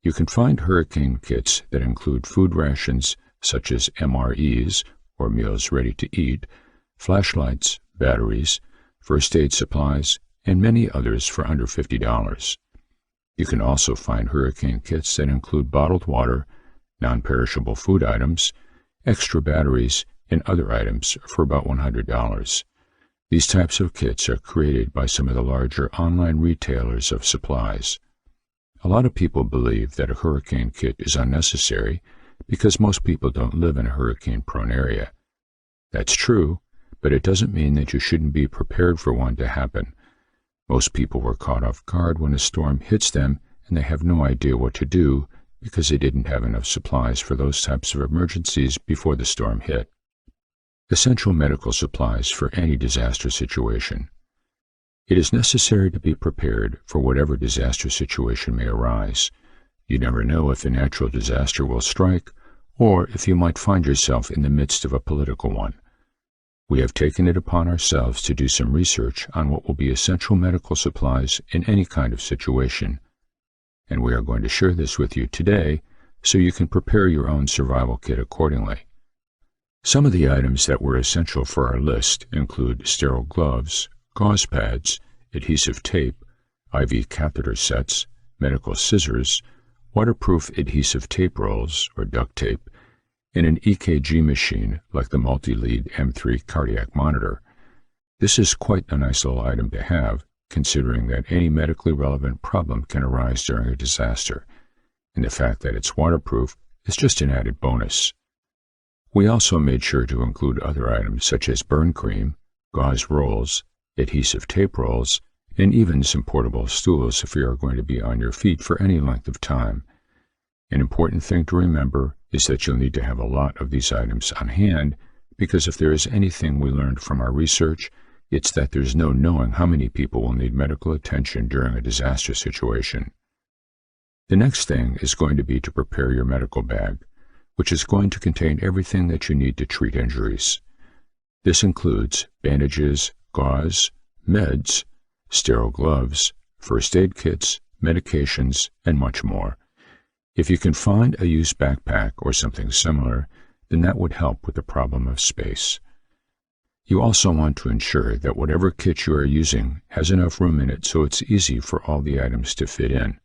You can find hurricane kits that include food rations such as MREs, or meals ready to eat, flashlights, batteries, first aid supplies, and many others for under $50. You can also find hurricane kits that include bottled water, non-perishable food items, extra batteries, and other items for about $100. These types of kits are created by some of the larger online retailers of supplies. A lot of people believe that a hurricane kit is unnecessary because most people don't live in a hurricane-prone area. That's true, but it doesn't mean that you shouldn't be prepared for one to happen. Most people were caught off guard when a storm hits them and they have no idea what to do because they didn't have enough supplies for those types of emergencies before the storm hit. Essential medical supplies for any disaster situation. It is necessary to be prepared for whatever disaster situation may arise. You never know if a natural disaster will strike or if you might find yourself in the midst of a political one. We have taken it upon ourselves to do some research on what will be essential medical supplies in any kind of situation, and we are going to share this with you today so you can prepare your own survival kit accordingly. Some of the items that were essential for our list include sterile gloves, gauze pads, adhesive tape, IV catheter sets, medical scissors, waterproof adhesive tape rolls or duct tape, and an EKG machine like the multi-lead M3 cardiac monitor. This is quite a nice little item to have, considering that any medically relevant problem can arise during a disaster, and the fact that it's waterproof is just an added bonus. We also made sure to include other items such as burn cream, gauze rolls, adhesive tape rolls, and even some portable stools if you are going to be on your feet for any length of time. An important thing to remember is that you'll need to have a lot of these items on hand, because if there is anything we learned from our research, it's that there's no knowing how many people will need medical attention during a disaster situation. The next thing is going to be to prepare your medical bag, which is going to contain everything that you need to treat injuries. This includes bandages, gauze, meds, sterile gloves, first aid kits, medications, and much more. If you can find a used backpack or something similar, then that would help with the problem of space. You also want to ensure that whatever kit you are using has enough room in it so it's easy for all the items to fit in.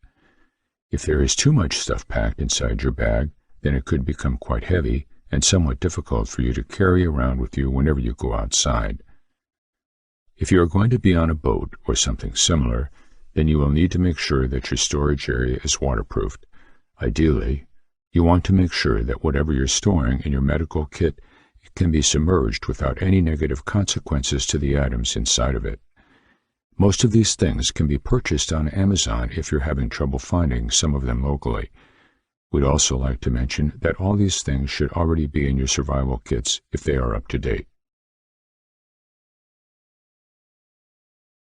If there is too much stuff packed inside your bag, then it could become quite heavy and somewhat difficult for you to carry around with you whenever you go outside. If you are going to be on a boat or something similar, then you will need to make sure that your storage area is waterproofed. Ideally, you want to make sure that whatever you're storing in your medical kit can be submerged without any negative consequences to the items inside of it. Most of these things can be purchased on Amazon if you're having trouble finding some of them locally. We'd also like to mention that all these things should already be in your survival kits if they are up to date.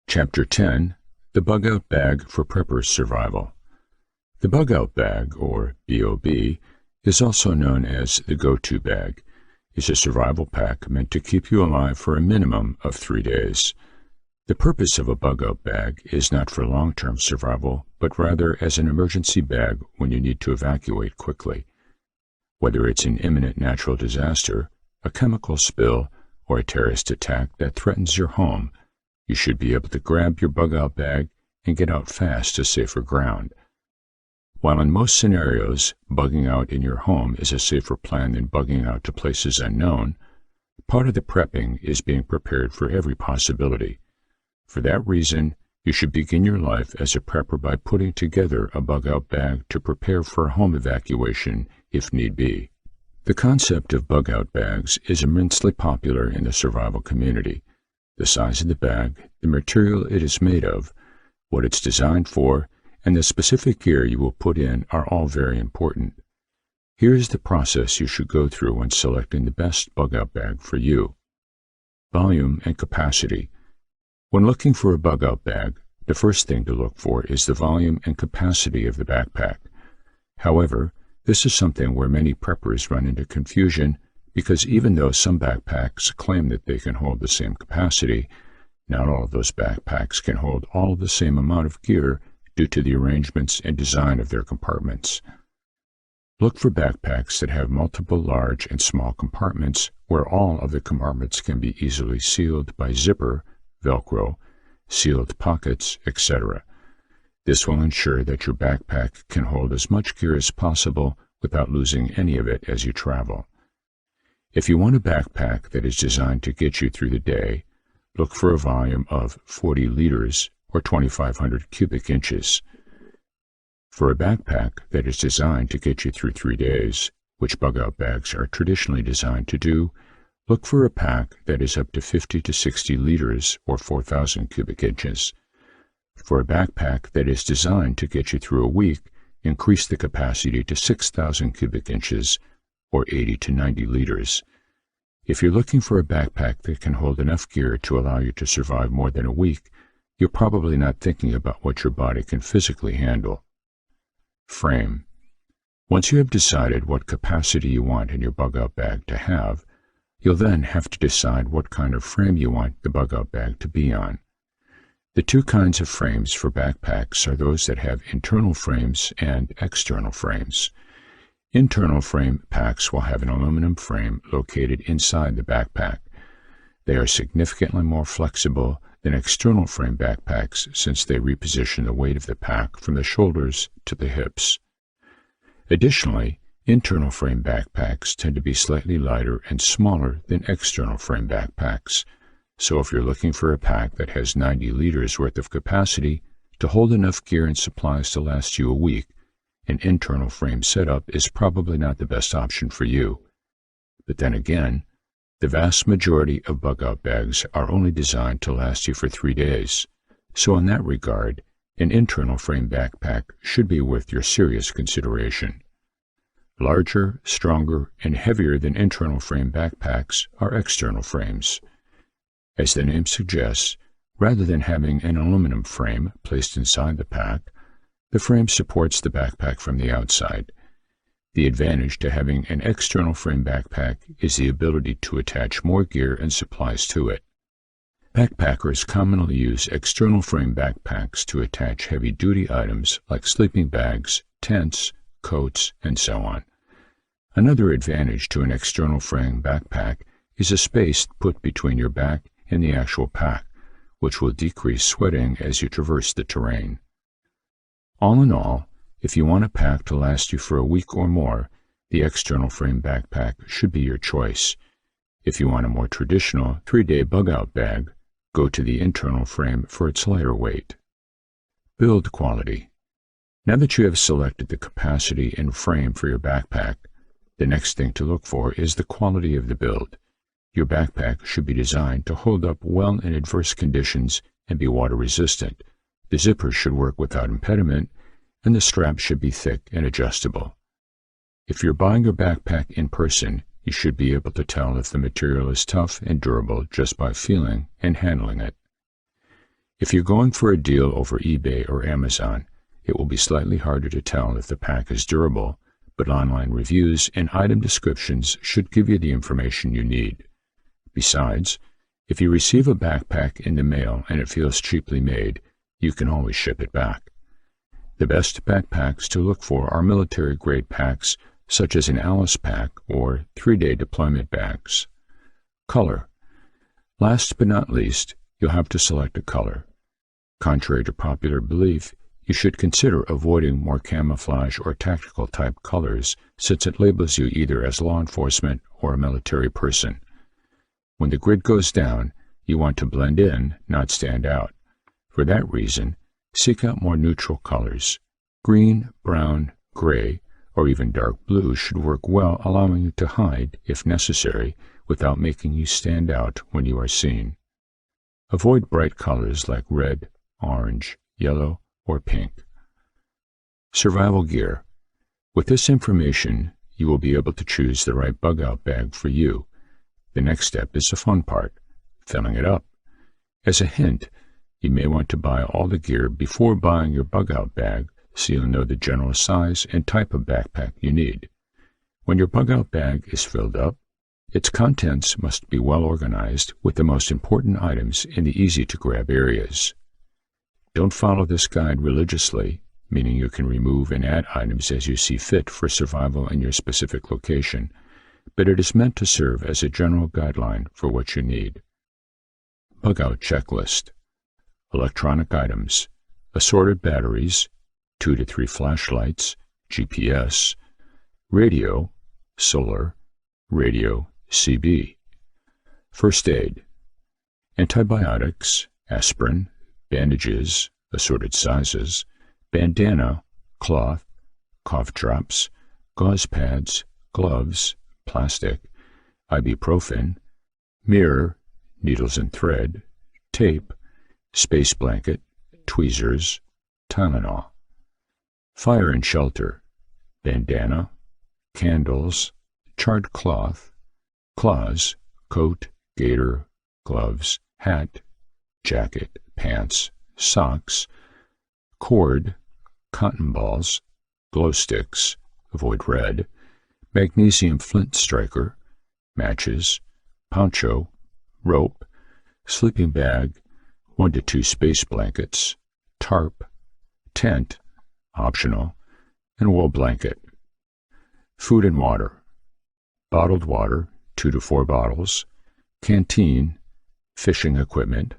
Chapter 10. The Bug-Out Bag for Preppers Survival. The Bug-Out Bag, or BOB, is also known as the Go-To Bag. It's a survival pack meant to keep you alive for a minimum of 3 days. The purpose of a bug-out bag is not for long-term survival, but rather as an emergency bag when you need to evacuate quickly. Whether it's an imminent natural disaster, a chemical spill, or a terrorist attack that threatens your home, You should be able to grab your bug-out bag and get out fast to safer ground. While in most scenarios, bugging out in your home is a safer plan than bugging out to places unknown, part of the prepping is being prepared for every possibility. For that reason, you should begin your life as a prepper by putting together a bug-out bag to prepare for a home evacuation if need be. The concept of bug-out bags is immensely popular in the survival community. The size of the bag, the material it is made of, what it's designed for, and the specific gear you will put in are all very important. Here is the process you should go through when selecting the best bug-out bag for you. Volume and capacity. When looking for a bug-out bag, the first thing to look for is the volume and capacity of the backpack. However, this is something where many preppers run into confusion because even though some backpacks claim that they can hold the same capacity, not all of those backpacks can hold all of the same amount of gear due to the arrangements and design of their compartments. Look for backpacks that have multiple large and small compartments where all of the compartments can be easily sealed by zipper, Velcro, sealed pockets, etc. This will ensure that your backpack can hold as much gear as possible without losing any of it as you travel. If you want a backpack that is designed to get you through the day, look for a volume of 40 liters or 2,500 cubic inches. For a backpack that is designed to get you through 3 days, which bug-out bags are traditionally designed to do, look for a pack that is up to 50 to 60 liters or 4,000 cubic inches. For a backpack that is designed to get you through a week, increase the capacity to 6,000 cubic inches or 80 to 90 liters. If you're looking for a backpack that can hold enough gear to allow you to survive more than a week, you're probably not thinking about what your body can physically handle. Frame. Once you have decided what capacity you want in your bug-out bag to have, you'll then have to decide what kind of frame you want the bug-out bag to be on. The two kinds of frames for backpacks are those that have internal frames and external frames. Internal frame packs will have an aluminum frame located inside the backpack. They are significantly more flexible than external frame backpacks since they reposition the weight of the pack from the shoulders to the hips. Additionally, internal frame backpacks tend to be slightly lighter and smaller than external frame backpacks. So if you're looking for a pack that has 90 liters worth of capacity to hold enough gear and supplies to last you a week, an internal frame setup is probably not the best option for you. But then again, the vast majority of bug-out bags are only designed to last you for 3 days, so in that regard, an internal frame backpack should be worth your serious consideration. Larger, stronger, and heavier than internal frame backpacks are external frames. As the name suggests, rather than having an aluminum frame placed inside the pack, the frame supports the backpack from the outside. The advantage to having an external frame backpack is the ability to attach more gear and supplies to it. Backpackers commonly use external frame backpacks to attach heavy-duty items like sleeping bags, tents, coats, and so on. Another advantage to an external frame backpack is a space put between your back and the actual pack, which will decrease sweating as you traverse the terrain. All in all, if you want a pack to last you for a week or more, the external frame backpack should be your choice. If you want a more traditional 3-day bug-out bag, go to the internal frame for its lighter weight. Build quality. Now that you have selected the capacity and frame for your backpack, the next thing to look for is the quality of the build. Your backpack should be designed to hold up well in adverse conditions and be water resistant. The zippers should work without impediment, and the straps should be thick and adjustable. If you're buying your backpack in person, you should be able to tell if the material is tough and durable just by feeling and handling it. If you're going for a deal over eBay or Amazon, it will be slightly harder to tell if the pack is durable, but online reviews and item descriptions should give you the information you need. Besides, if you receive a backpack in the mail and it feels cheaply made, you can always ship it back. The best backpacks to look for are military-grade packs such as an Alice pack or 3-day deployment bags. Color. Last but not least, you'll have to select a color. Contrary to popular belief, you should consider avoiding more camouflage or tactical type colors, since it labels you either as law enforcement or a military person. When the grid goes down, you want to blend in, not stand out. For that reason, seek out more neutral colors. Green, brown, gray, or even dark blue should work well, allowing you to hide, if necessary, without making you stand out when you are seen. Avoid bright colors like red, orange, yellow, or pink. Survival gear. With this information, you will be able to choose the right bug-out bag for you. The next step is the fun part, filling it up. As a hint, you may want to buy all the gear before buying your bug-out bag, so you'll know the general size and type of backpack you need. When your bug-out bag is filled up, its contents must be well organized with the most important items in the easy-to-grab areas. Don't follow this guide religiously, meaning you can remove and add items as you see fit for survival in your specific location, but it is meant to serve as a general guideline for what you need. Bug-out checklist. Electronic items, assorted batteries, 2 to 3 flashlights, GPS, radio, solar, radio, CB. First aid. Antibiotics, aspirin, bandages, assorted sizes, bandana, cloth, cough drops, gauze pads, gloves, plastic, ibuprofen, mirror, needles and thread, tape, space blanket, tweezers, Tylenol. Fire and shelter, bandana, candles, charred cloth, claws, coat, gaiter, gloves, hat, jacket, pants, socks, cord, cotton balls, glow sticks, avoid red, magnesium flint striker, matches, poncho, rope, sleeping bag, 1 to 2 space blankets, tarp, tent, optional, and wool blanket. Food and water. Bottled water, 2 to 4 bottles, canteen, fishing equipment,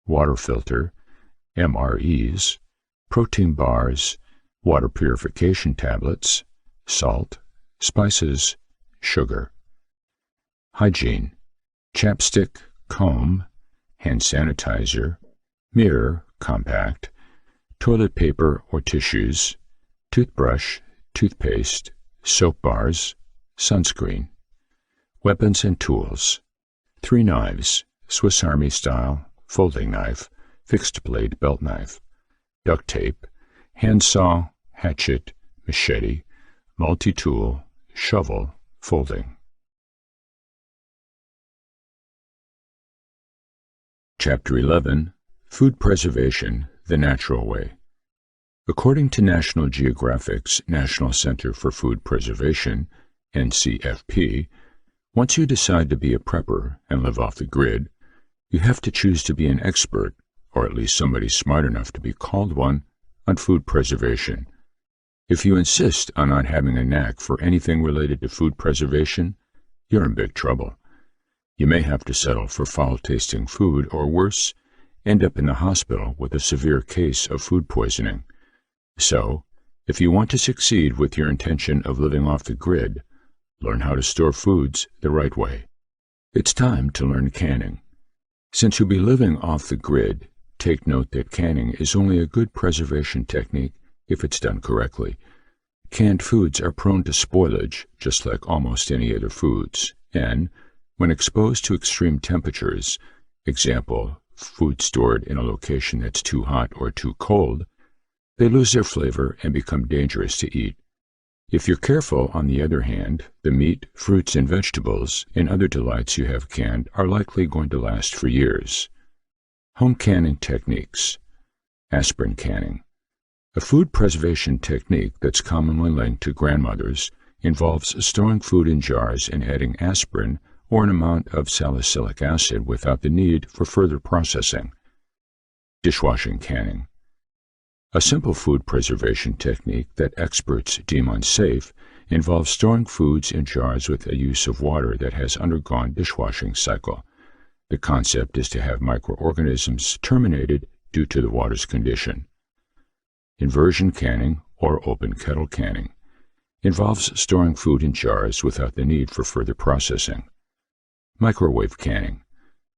water filter, MREs, protein bars, water purification tablets, salt, spices, sugar. Hygiene. Chapstick, comb, hand sanitizer, mirror, compact, toilet paper or tissues, toothbrush, toothpaste, soap bars, sunscreen. Weapons and tools. 3 knives, Swiss Army style, folding knife, fixed blade belt knife, duct tape, handsaw, hatchet, machete, multi-tool, shovel, folding. Chapter 11. Food Preservation, the Natural Way. According to National Geographic's National Center for Food Preservation, NCFP, once you decide to be a prepper and live off the grid, you have to choose to be an expert, or at least somebody smart enough to be called one, on food preservation. If you insist on not having a knack for anything related to food preservation, you're in big trouble. You may have to settle for foul-tasting food, or worse, end up in the hospital with a severe case of food poisoning. So, if you want to succeed with your intention of living off the grid, learn how to store foods the right way. It's time to learn canning. Since you'll be living off the grid, take note that canning is only a good preservation technique if it's done correctly. Canned foods are prone to spoilage, just like almost any other foods, and, when exposed to extreme temperatures, example, food stored in a location that's too hot or too cold, they lose their flavor and become dangerous to eat. If you're careful, on the other hand, the meat, fruits, and vegetables and other delights you have canned are likely going to last for years. Home canning techniques. Aspirin canning. A food preservation technique that's commonly linked to grandmothers involves storing food in jars and adding aspirin or an amount of salicylic acid without the need for further processing. Dishwashing canning. A simple food preservation technique that experts deem unsafe involves storing foods in jars with a use of water that has undergone dishwashing cycle. The concept is to have microorganisms terminated due to the water's condition. Inversion canning, or open kettle canning, involves storing food in jars without the need for further processing. Microwave canning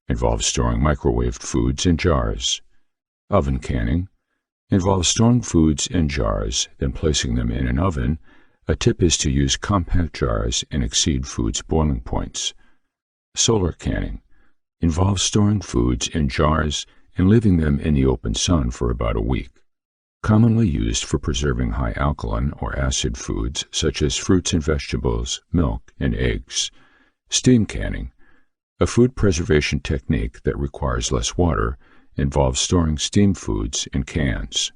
involves storing microwaved foods in jars. Oven canning involves storing foods in jars, then placing them in an oven. A tip is to use compact jars and exceed food's boiling points. Solar canning involves storing foods in jars and leaving them in the open sun for about a week. Commonly used for preserving high alkaline or acid foods such as fruits and vegetables, milk, and eggs. Steam canning, a food preservation technique that requires less water, involves storing steam foods in cans.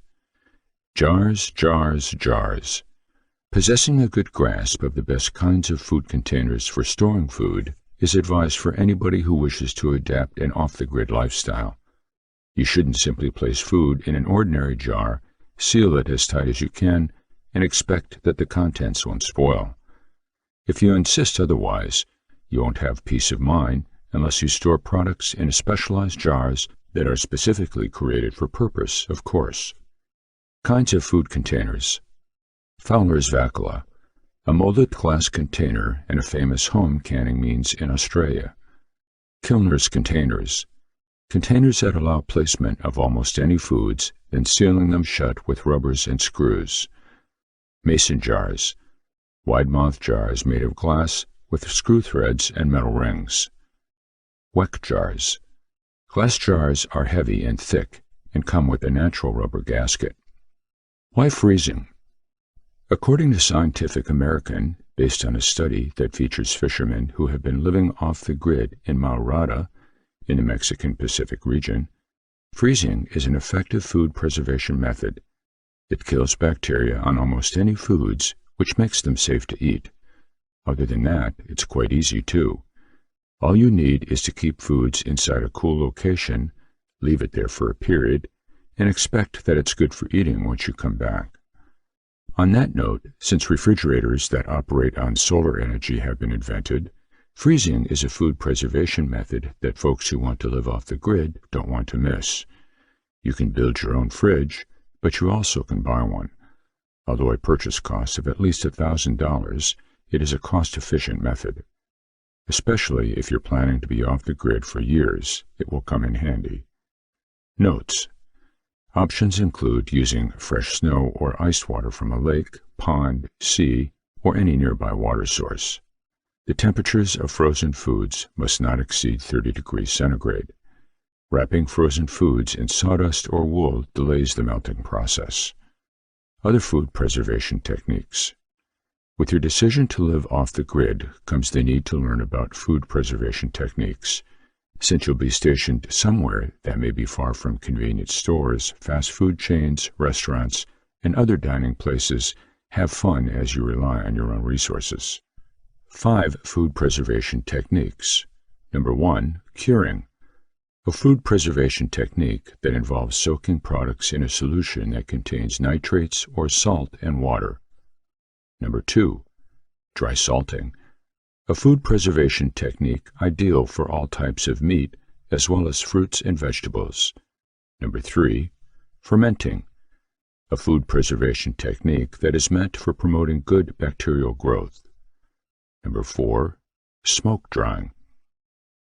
Jars, jars, jars. Possessing a good grasp of the best kinds of food containers for storing food is advised for anybody who wishes to adapt an off-the-grid lifestyle. You shouldn't simply place food in an ordinary jar, seal it as tight as you can, and expect that the contents won't spoil. If you insist otherwise, you won't have peace of mind unless you store products in specialized jars that are specifically created for purpose, of course. Kinds of food containers. Fowler's Vacula, a molded glass container and a famous home canning means in Australia. Kilner's containers, containers that allow placement of almost any foods, then sealing them shut with rubbers and screws. Mason jars, wide-mouthed jars made of glass with screw threads and metal rings. Weck jars, glass jars are heavy and thick and come with a natural rubber gasket. Why freezing? According to Scientific American, based on a study that features fishermen who have been living off the grid in Maurada, in the Mexican Pacific region, freezing is an effective food preservation method. It kills bacteria on almost any foods, which makes them safe to eat. Other than that, it's quite easy too. All you need is to keep foods inside a cool location, leave it there for a period, and expect that it's good for eating once you come back. On that note, since refrigerators that operate on solar energy have been invented, freezing is a food preservation method that folks who want to live off the grid don't want to miss. You can build your own fridge, but you also can buy one. Although a purchase cost of at least $1,000, it is a cost-efficient method. Especially if you're planning to be off the grid for years, it will come in handy. Notes. Options include using fresh snow or ice water from a lake, pond, sea, or any nearby water source. The temperatures of frozen foods must not exceed 30 degrees centigrade. Wrapping frozen foods in sawdust or wool delays the melting process. Other food preservation techniques. With your decision to live off the grid comes the need to learn about food preservation techniques. Since you'll be stationed somewhere that may be far from convenience stores, fast food chains, restaurants, and other dining places, have fun as you rely on your own resources. 5 food preservation techniques. Number 1, curing. A food preservation technique that involves soaking products in a solution that contains nitrates or salt and water. Number 2, dry salting. A food preservation technique ideal for all types of meat, as well as fruits and vegetables. Number 3, fermenting. A food preservation technique that is meant for promoting good bacterial growth. Number 4, smoke drying.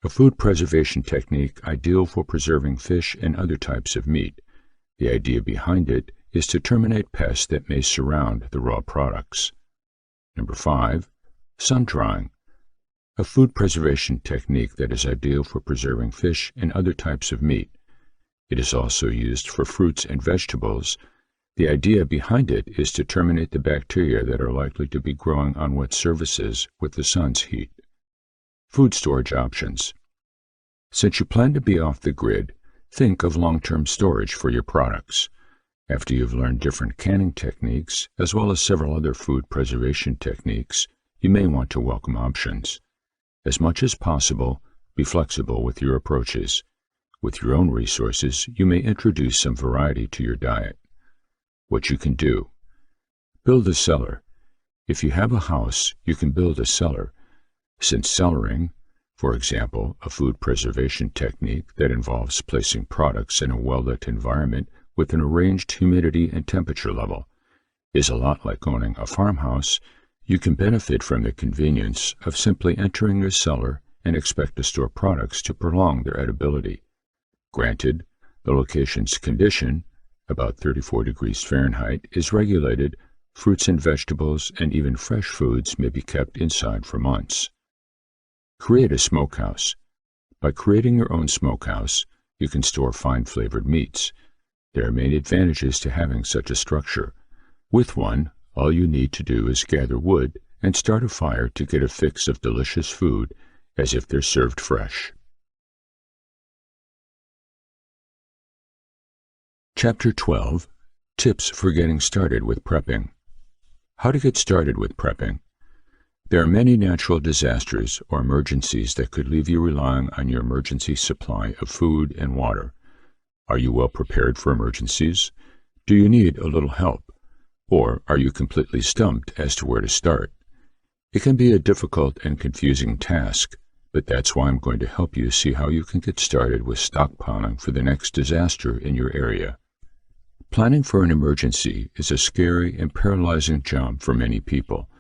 A food preservation technique ideal for preserving fish and other types of meat. The idea behind it is to terminate pests that may surround the raw products. Number 5, sun drying. A food preservation technique that is ideal for preserving fish and other types of meat. It is also used for fruits and vegetables. The idea behind it is to terminate the bacteria that are likely to be growing on wet surfaces with the sun's heat. Food storage options. Since you plan to be off the grid, think of long-term storage for your products. After you've learned different canning techniques, as well as several other food preservation techniques, you may want to welcome options. As much as possible, be flexible with your approaches. With your own resources, you may introduce some variety to your diet. What you can do. Build a cellar. If you have a house, you can build a cellar. Since cellaring, For example, a food preservation technique that involves placing products in a well-lit environment with an arranged humidity and temperature level is a lot like owning a farmhouse. You can benefit from the convenience of simply entering your cellar and expect to store products to prolong their edibility. Granted, the location's condition, about 34 degrees Fahrenheit, is regulated. Fruits and vegetables and even fresh foods may be kept inside for months. Create a smokehouse. By creating your own smokehouse, you can store fine-flavored meats. There are many advantages to having such a structure. With one, all you need to do is gather wood and start a fire to get a fix of delicious food as if they're served fresh. Chapter 12. Tips for getting started with prepping. How to get started with prepping. There are many natural disasters or emergencies that could leave you relying on your emergency supply of food and water. Are you well prepared for emergencies? Do you need a little help? Or are you completely stumped as to where to start? It can be a difficult and confusing task, but that's why I'm going to help you see how you can get started with stockpiling for the next disaster in your area. Planning for an emergency is a scary and paralyzing job for many people.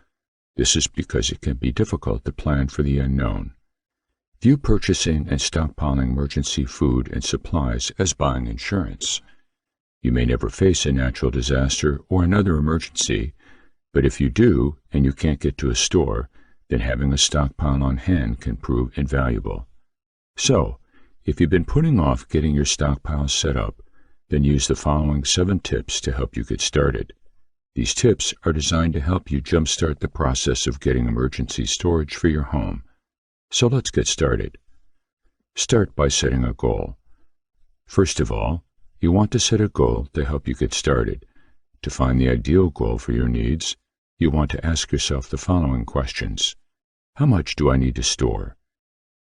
This is because it can be difficult to plan for the unknown. View purchasing and stockpiling emergency food and supplies as buying insurance. You may never face a natural disaster or another emergency, but if you do and you can't get to a store, then having a stockpile on hand can prove invaluable. So, if you've been putting off getting your stockpile set up, then use the following 7 tips to help you get started. These tips are designed to help you jumpstart the process of getting emergency storage for your home. So let's get started. Start by setting a goal. First of all, you want to set a goal to help you get started. To find the ideal goal for your needs, you want to ask yourself the following questions. How much do I need to store?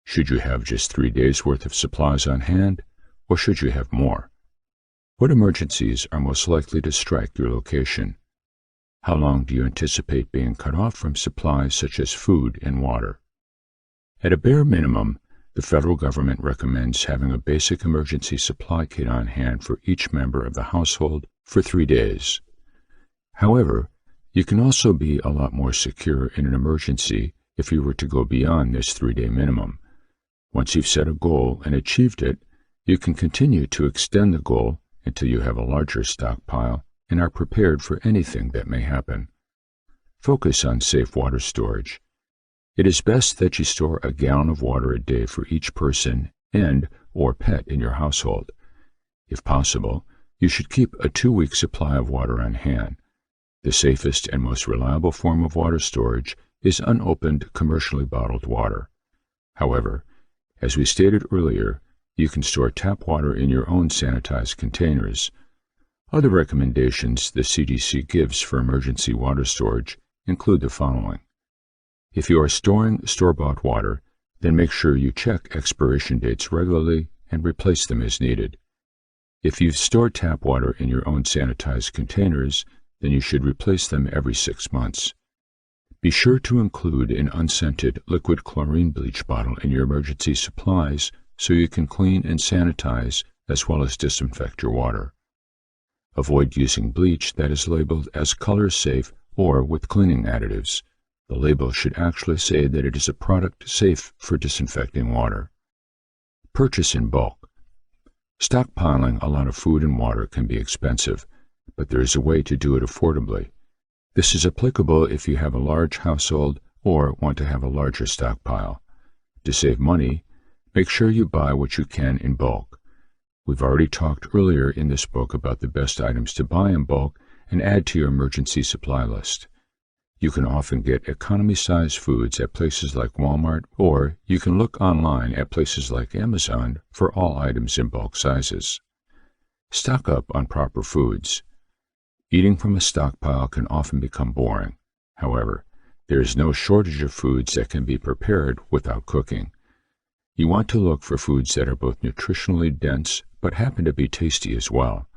Should you have just 3 days' worth of supplies on hand, or should you have more? What emergencies are most likely to strike your location? How long do you anticipate being cut off from supplies such as food and water? At a bare minimum, the federal government recommends having a basic emergency supply kit on hand for each member of the household for 3 days. However, you can also be a lot more secure in an emergency if you were to go beyond this 3-day minimum. Once you've set a goal and achieved it, you can continue to extend the goal until you have a larger stockpile and are prepared for anything that may happen. Focus on safe water storage. It is best that you store a gallon of water a day for each person and/or pet in your household. If possible, you should keep a 2-week supply of water on hand. The safest and most reliable form of water storage is unopened, commercially bottled water. However, as we stated earlier, you can store tap water in your own sanitized containers. Other recommendations the CDC gives for emergency water storage include the following. If you are storing store-bought water, then make sure you check expiration dates regularly and replace them as needed. If you've stored tap water in your own sanitized containers, then you should replace them every 6 months. Be sure to include an unscented liquid chlorine bleach bottle in your emergency supplies so you can clean and sanitize as well as disinfect your water. Avoid using bleach that is labeled as color safe or with cleaning additives. The label should actually say that it is a product safe for disinfecting water. Purchase in bulk. Stockpiling a lot of food and water can be expensive, but there is a way to do it affordably. This is applicable if you have a large household or want to have a larger stockpile. To save money, make sure you buy what you can in bulk. We've already talked earlier in this book about the best items to buy in bulk and add to your emergency supply list. You can often get economy-sized foods at places like Walmart, or you can look online at places like Amazon for all items in bulk sizes. Stock up on proper foods. Eating from a stockpile can often become boring. However, there is no shortage of foods that can be prepared without cooking. You want to look for foods that are both nutritionally dense but happen to be tasty as well.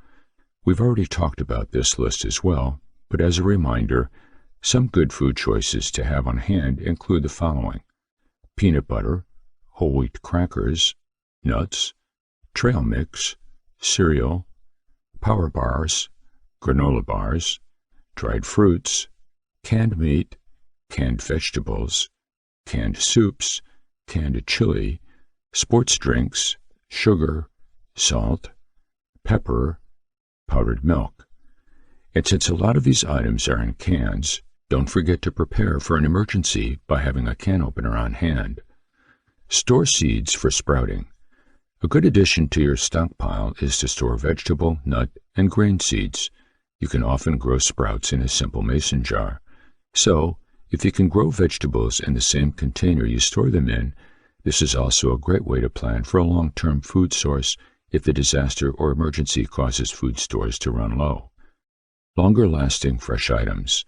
We've already talked about this list as well, but as a reminder, some good food choices to have on hand include the following: peanut butter, whole wheat crackers, nuts, trail mix, cereal, power bars, granola bars, dried fruits, canned meat, canned vegetables, canned soups, canned chili, sports drinks, sugar, salt, pepper, powdered milk. And since a lot of these items are in cans, don't forget to prepare for an emergency by having a can opener on hand. Store seeds for sprouting. A good addition to your stockpile is to store vegetable, nut, and grain seeds. You can often grow sprouts in a simple mason jar. So, if you can grow vegetables in the same container you store them in, this is also a great way to plan for a long-term food source if the disaster or emergency causes food stores to run low. Longer-lasting fresh items.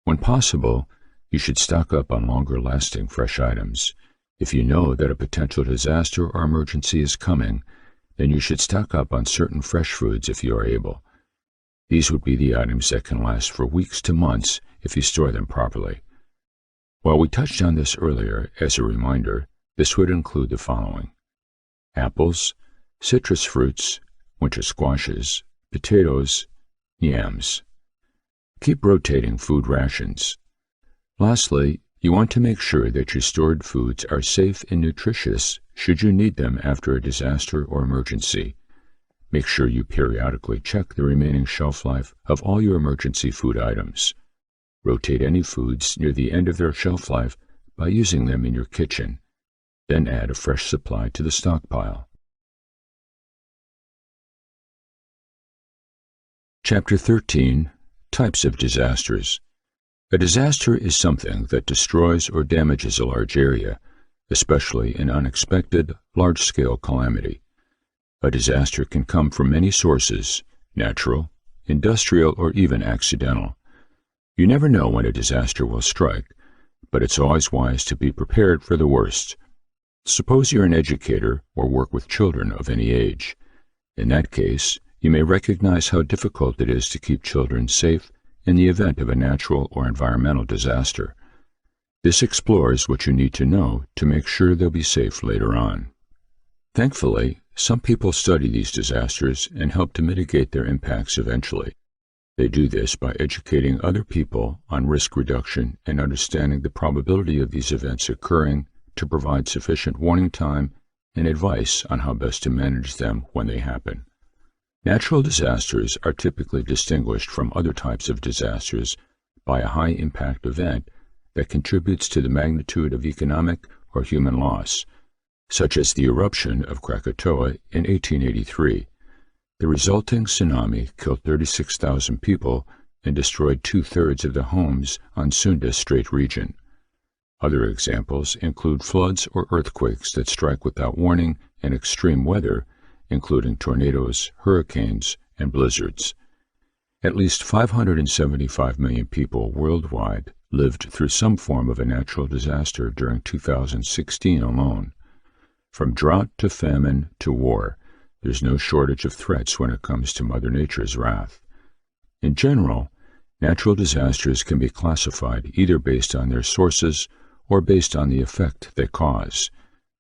When possible, you should stock up on longer-lasting fresh items. If you know that a potential disaster or emergency is coming, then you should stock up on certain fresh foods if you are able. These would be the items that can last for weeks to months if you store them properly. While we touched on this earlier, as a reminder, this would include the following: apples, citrus fruits, winter squashes, potatoes, yams. Keep rotating food rations. Lastly, you want to make sure that your stored foods are safe and nutritious should you need them after a disaster or emergency. Make sure you periodically check the remaining shelf life of all your emergency food items. Rotate any foods near the end of their shelf life by using them in your kitchen. Then add a fresh supply to the stockpile. Chapter 13. Types of disasters. A disaster is something that destroys or damages a large area, especially an unexpected, large-scale calamity. A disaster can come from many sources: natural, industrial, or even accidental. You never know when a disaster will strike, but it's always wise to be prepared for the worst. Suppose you're an educator or work with children of any age. In that case, you may recognize how difficult it is to keep children safe in the event of a natural or environmental disaster. This explores what you need to know to make sure they'll be safe later on. Thankfully, some people study these disasters and help to mitigate their impacts eventually. They do this by educating other people on risk reduction and understanding the probability of these events occurring to provide sufficient warning time and advice on how best to manage them when they happen. Natural disasters are typically distinguished from other types of disasters by a high-impact event that contributes to the magnitude of economic or human loss, such as the eruption of Krakatoa in 1883. The resulting tsunami killed 36,000 people and destroyed 2/3 of the homes on Sunda Strait region. Other examples include floods or earthquakes that strike without warning and extreme weather, including tornadoes, hurricanes, and blizzards. At least 575 million people worldwide lived through some form of a natural disaster during 2016 alone. From drought to famine to war, there's no shortage of threats when it comes to Mother Nature's wrath. In general, natural disasters can be classified either based on their sources or based on the effect they cause.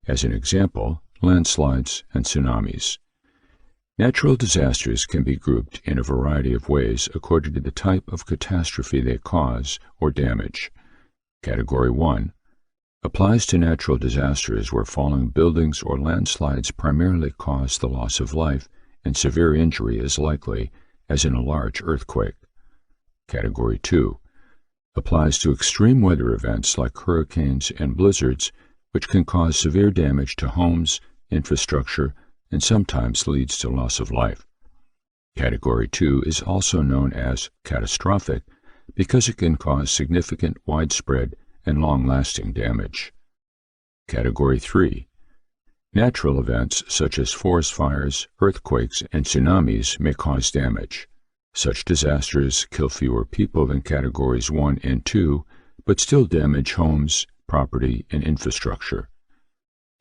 As an example, landslides and tsunamis. Natural disasters can be grouped in a variety of ways according to the type of catastrophe they cause or damage. Category 1 applies to natural disasters where falling buildings or landslides primarily cause the loss of life and severe injury is likely, as in a large earthquake. Category 2 applies to extreme weather events like hurricanes and blizzards, which can cause severe damage to homes, infrastructure, and sometimes leads to loss of life. Category 2 is also known as catastrophic because it can cause significant, widespread, and long-lasting damage. Category 3. Natural events such as forest fires, earthquakes, and tsunamis may cause damage. Such disasters kill fewer people than Categories 1 and 2, but still damage homes, property, and infrastructure.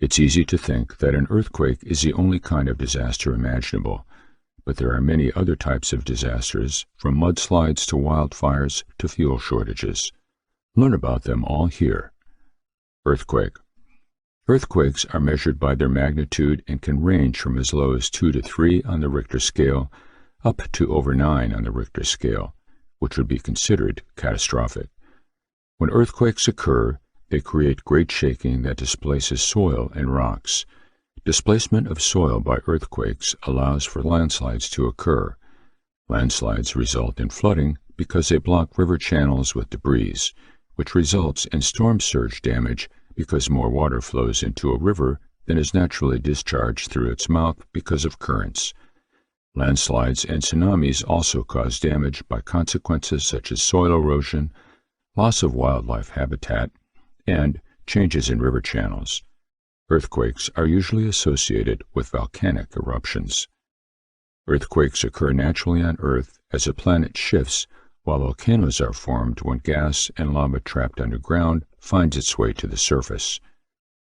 It's easy to think that an earthquake is the only kind of disaster imaginable, but there are many other types of disasters, from mudslides to wildfires to fuel shortages. Learn about them all here. Earthquake. Earthquakes are measured by their magnitude and can range from as low as 2 to 3 on the Richter scale up to over 9 on the Richter scale, which would be considered catastrophic. When earthquakes occur, they create great shaking that displaces soil and rocks. Displacement of soil by earthquakes allows for landslides to occur. Landslides result in flooding because they block river channels with debris, which results in storm surge damage because more water flows into a river than is naturally discharged through its mouth because of currents. Landslides and tsunamis also cause damage by consequences such as soil erosion, loss of wildlife habitat, and changes in river channels. Earthquakes are usually associated with volcanic eruptions. Earthquakes occur naturally on Earth as a planet shifts, while volcanoes are formed when gas and lava trapped underground finds its way to the surface.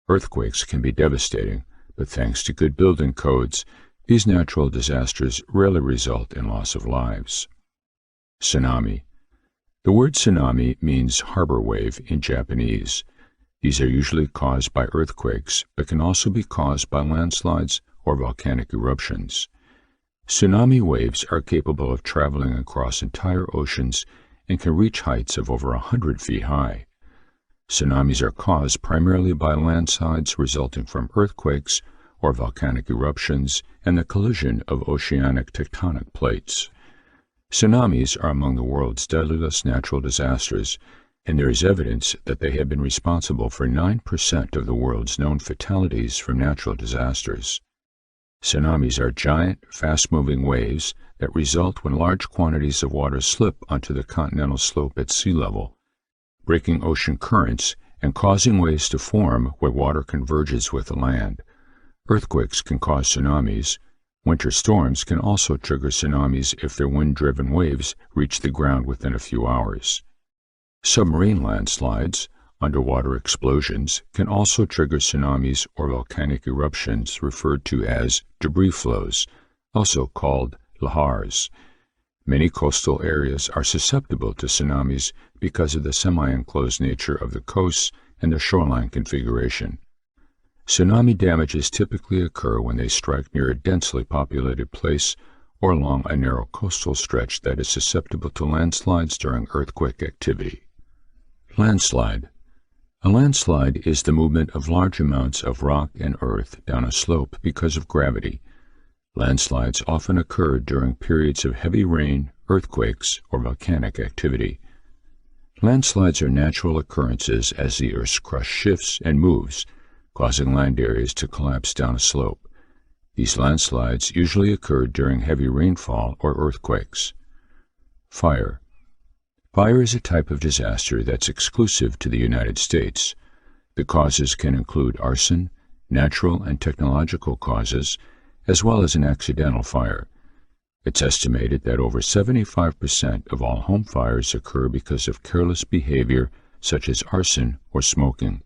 Earthquakes can be devastating, but thanks to good building codes, these natural disasters rarely result in loss of lives. Tsunami. The word tsunami means harbor wave in Japanese. These are usually caused by earthquakes, but can also be caused by landslides or volcanic eruptions. Tsunami waves are capable of traveling across entire oceans and can reach heights of over 100 feet high. Tsunamis are caused primarily by landslides resulting from earthquakes or volcanic eruptions and the collision of oceanic tectonic plates. Tsunamis are among the world's deadliest natural disasters, and there is evidence that they have been responsible for 9% of the world's known fatalities from natural disasters. Tsunamis are giant, fast-moving waves that result when large quantities of water slip onto the continental slope at sea level, breaking ocean currents and causing waves to form where water converges with the land. Earthquakes can cause tsunamis. Winter storms can also trigger tsunamis if their wind-driven waves reach the ground within a few hours. Submarine landslides, underwater explosions, can also trigger tsunamis or volcanic eruptions referred to as debris flows, also called lahars. Many coastal areas are susceptible to tsunamis because of the semi-enclosed nature of the coasts and their shoreline configuration. Tsunami damages typically occur when they strike near a densely populated place or along a narrow coastal stretch that is susceptible to landslides during earthquake activity. Landslide. A landslide is the movement of large amounts of rock and earth down a slope because of gravity. Landslides often occur during periods of heavy rain, earthquakes, or volcanic activity. Landslides are natural occurrences as the Earth's crust shifts and moves, causing land areas to collapse down a slope. These landslides usually occur during heavy rainfall or earthquakes. Fire. Fire is a type of disaster that's exclusive to the United States. The causes can include arson, natural and technological causes, as well as an accidental fire. It's estimated that over 75% of all home fires occur because of careless behavior such as arson or smoking.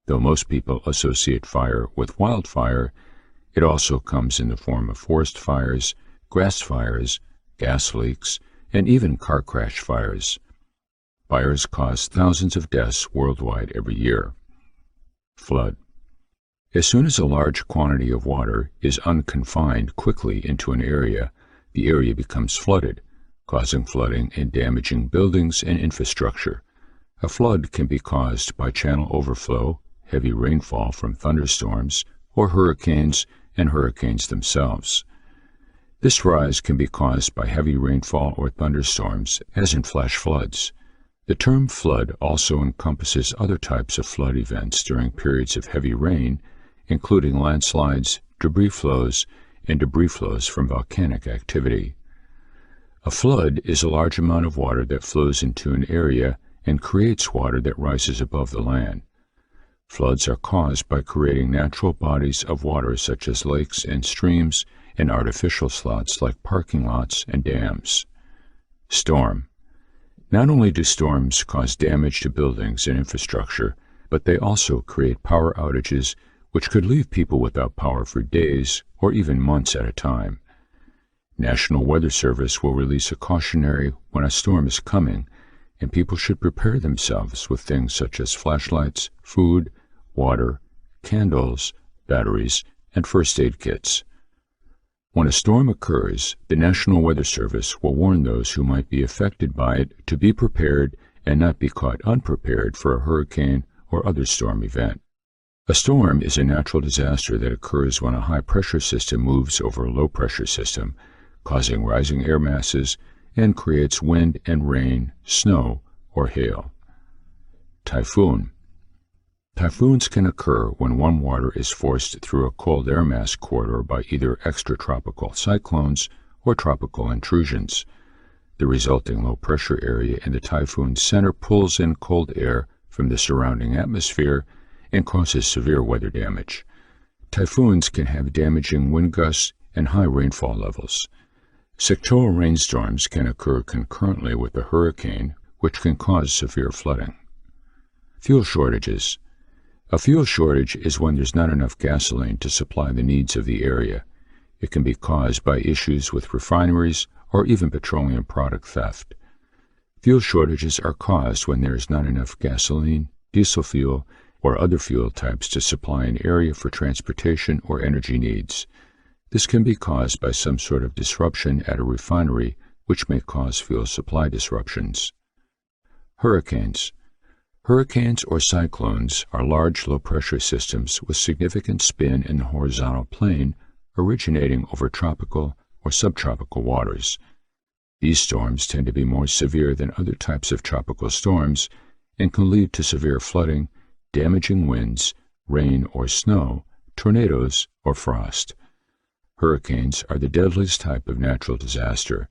Though most people associate fire with wildfire, it also comes in the form of forest fires, grass fires, gas leaks, and even car crash fires. Fires cause thousands of deaths worldwide every year. Flood. As soon as a large quantity of water is unconfined quickly into an area, the area becomes flooded, causing flooding and damaging buildings and infrastructure. A flood can be caused by channel overflow, heavy rainfall from thunderstorms, or hurricanes and hurricanes themselves. This rise can be caused by heavy rainfall or thunderstorms, as in flash floods. The term flood also encompasses other types of flood events during periods of heavy rain, including landslides, debris flows, and debris flows from volcanic activity. A flood is a large amount of water that flows into an area and creates water that rises above the land. Floods are caused by creating natural bodies of water such as lakes and streams and artificial slots like parking lots and dams. Storm. Not only do storms cause damage to buildings and infrastructure, but they also create power outages which could leave people without power for days or even months at a time. National Weather Service will release a cautionary when a storm is coming, and people should prepare themselves with things such as flashlights, food, water, candles, batteries, and first aid kits. When a storm occurs, the National Weather Service will warn those who might be affected by it to be prepared and not be caught unprepared for a hurricane or other storm event. A storm is a natural disaster that occurs when a high-pressure system moves over a low-pressure system, causing rising air masses, and creates wind and rain, snow, or hail. Typhoon. Typhoons can occur when warm water is forced through a cold air mass corridor by either extratropical cyclones or tropical intrusions. The resulting low-pressure area in the typhoon's center pulls in cold air from the surrounding atmosphere and causes severe weather damage. Typhoons can have damaging wind gusts and high rainfall levels. Sectoral rainstorms can occur concurrently with a hurricane, which can cause severe flooding. Fuel shortages. A fuel shortage is when there's not enough gasoline to supply the needs of the area. It can be caused by issues with refineries or even petroleum product theft. Fuel shortages are caused when there is not enough gasoline, diesel fuel, or other fuel types to supply an area for transportation or energy needs. This can be caused by some sort of disruption at a refinery, which may cause fuel supply disruptions. Hurricanes. Hurricanes or cyclones are large low-pressure systems with significant spin in the horizontal plane originating over tropical or subtropical waters. These storms tend to be more severe than other types of tropical storms and can lead to severe flooding, damaging winds, rain or snow, tornadoes, or frost. Hurricanes are the deadliest type of natural disaster.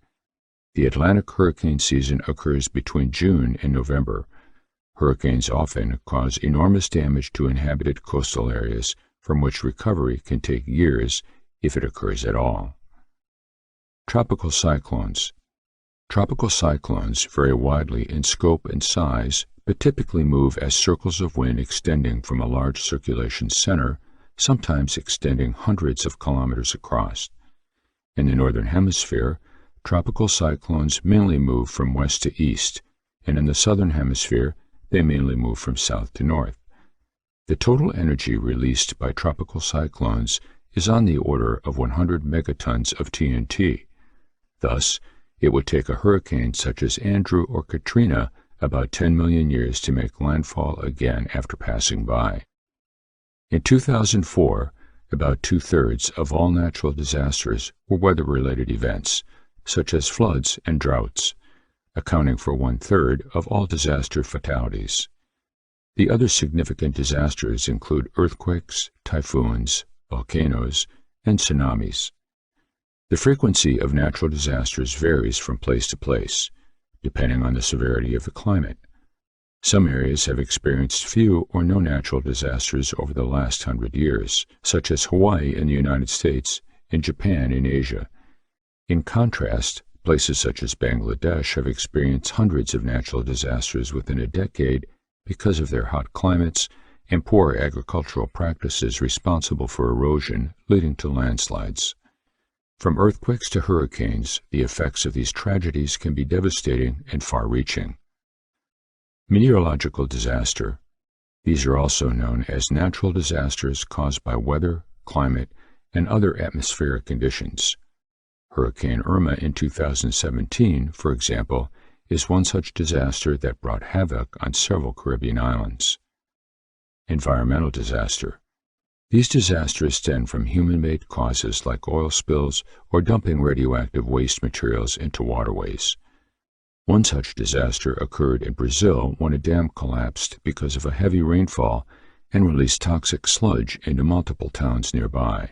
The Atlantic hurricane season occurs between June and November. Hurricanes often cause enormous damage to inhabited coastal areas, from which recovery can take years if it occurs at all. Tropical cyclones. Tropical cyclones vary widely in scope and size, but typically move as circles of wind extending from a large circulation center, sometimes extending hundreds of kilometers across. In the Northern Hemisphere, tropical cyclones mainly move from west to east, and in the Southern Hemisphere, they mainly move from south to north. The total energy released by tropical cyclones is on the order of 100 megatons of TNT. Thus, it would take a hurricane such as Andrew or Katrina about 10 million years to make landfall again after passing by. In 2004, about two-thirds of all natural disasters were weather-related events, such as floods and droughts, accounting for one-third of all disaster fatalities. The other significant disasters include earthquakes, typhoons, volcanoes, and tsunamis. The frequency of natural disasters varies from place to place, depending on the severity of the climate. Some areas have experienced few or no natural disasters over the last 100 years, such as Hawaii in the United States and Japan in Asia. In contrast, places such as Bangladesh have experienced hundreds of natural disasters within a decade because of their hot climates and poor agricultural practices responsible for erosion, leading to landslides. From earthquakes to hurricanes, the effects of these tragedies can be devastating and far-reaching. Meteorological disaster. These are also known as natural disasters caused by weather, climate, and other atmospheric conditions. Hurricane Irma in 2017, for example, is one such disaster that brought havoc on several Caribbean islands. Environmental disaster. These disasters stem from human-made causes like oil spills or dumping radioactive waste materials into waterways. One such disaster occurred in Brazil when a dam collapsed because of a heavy rainfall and released toxic sludge into multiple towns nearby.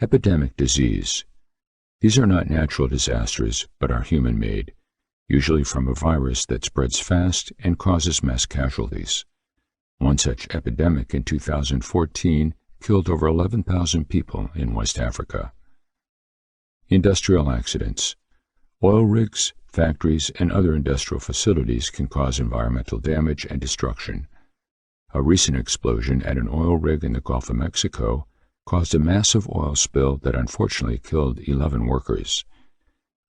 Epidemic disease. These are not natural disasters, but are human-made, usually from a virus that spreads fast and causes mass casualties. One such epidemic in 2014 killed over 11,000 people in West Africa. Industrial accidents. Oil rigs, factories, and other industrial facilities can cause environmental damage and destruction. A recent explosion at an oil rig in the Gulf of Mexico caused a massive oil spill that unfortunately killed 11 workers.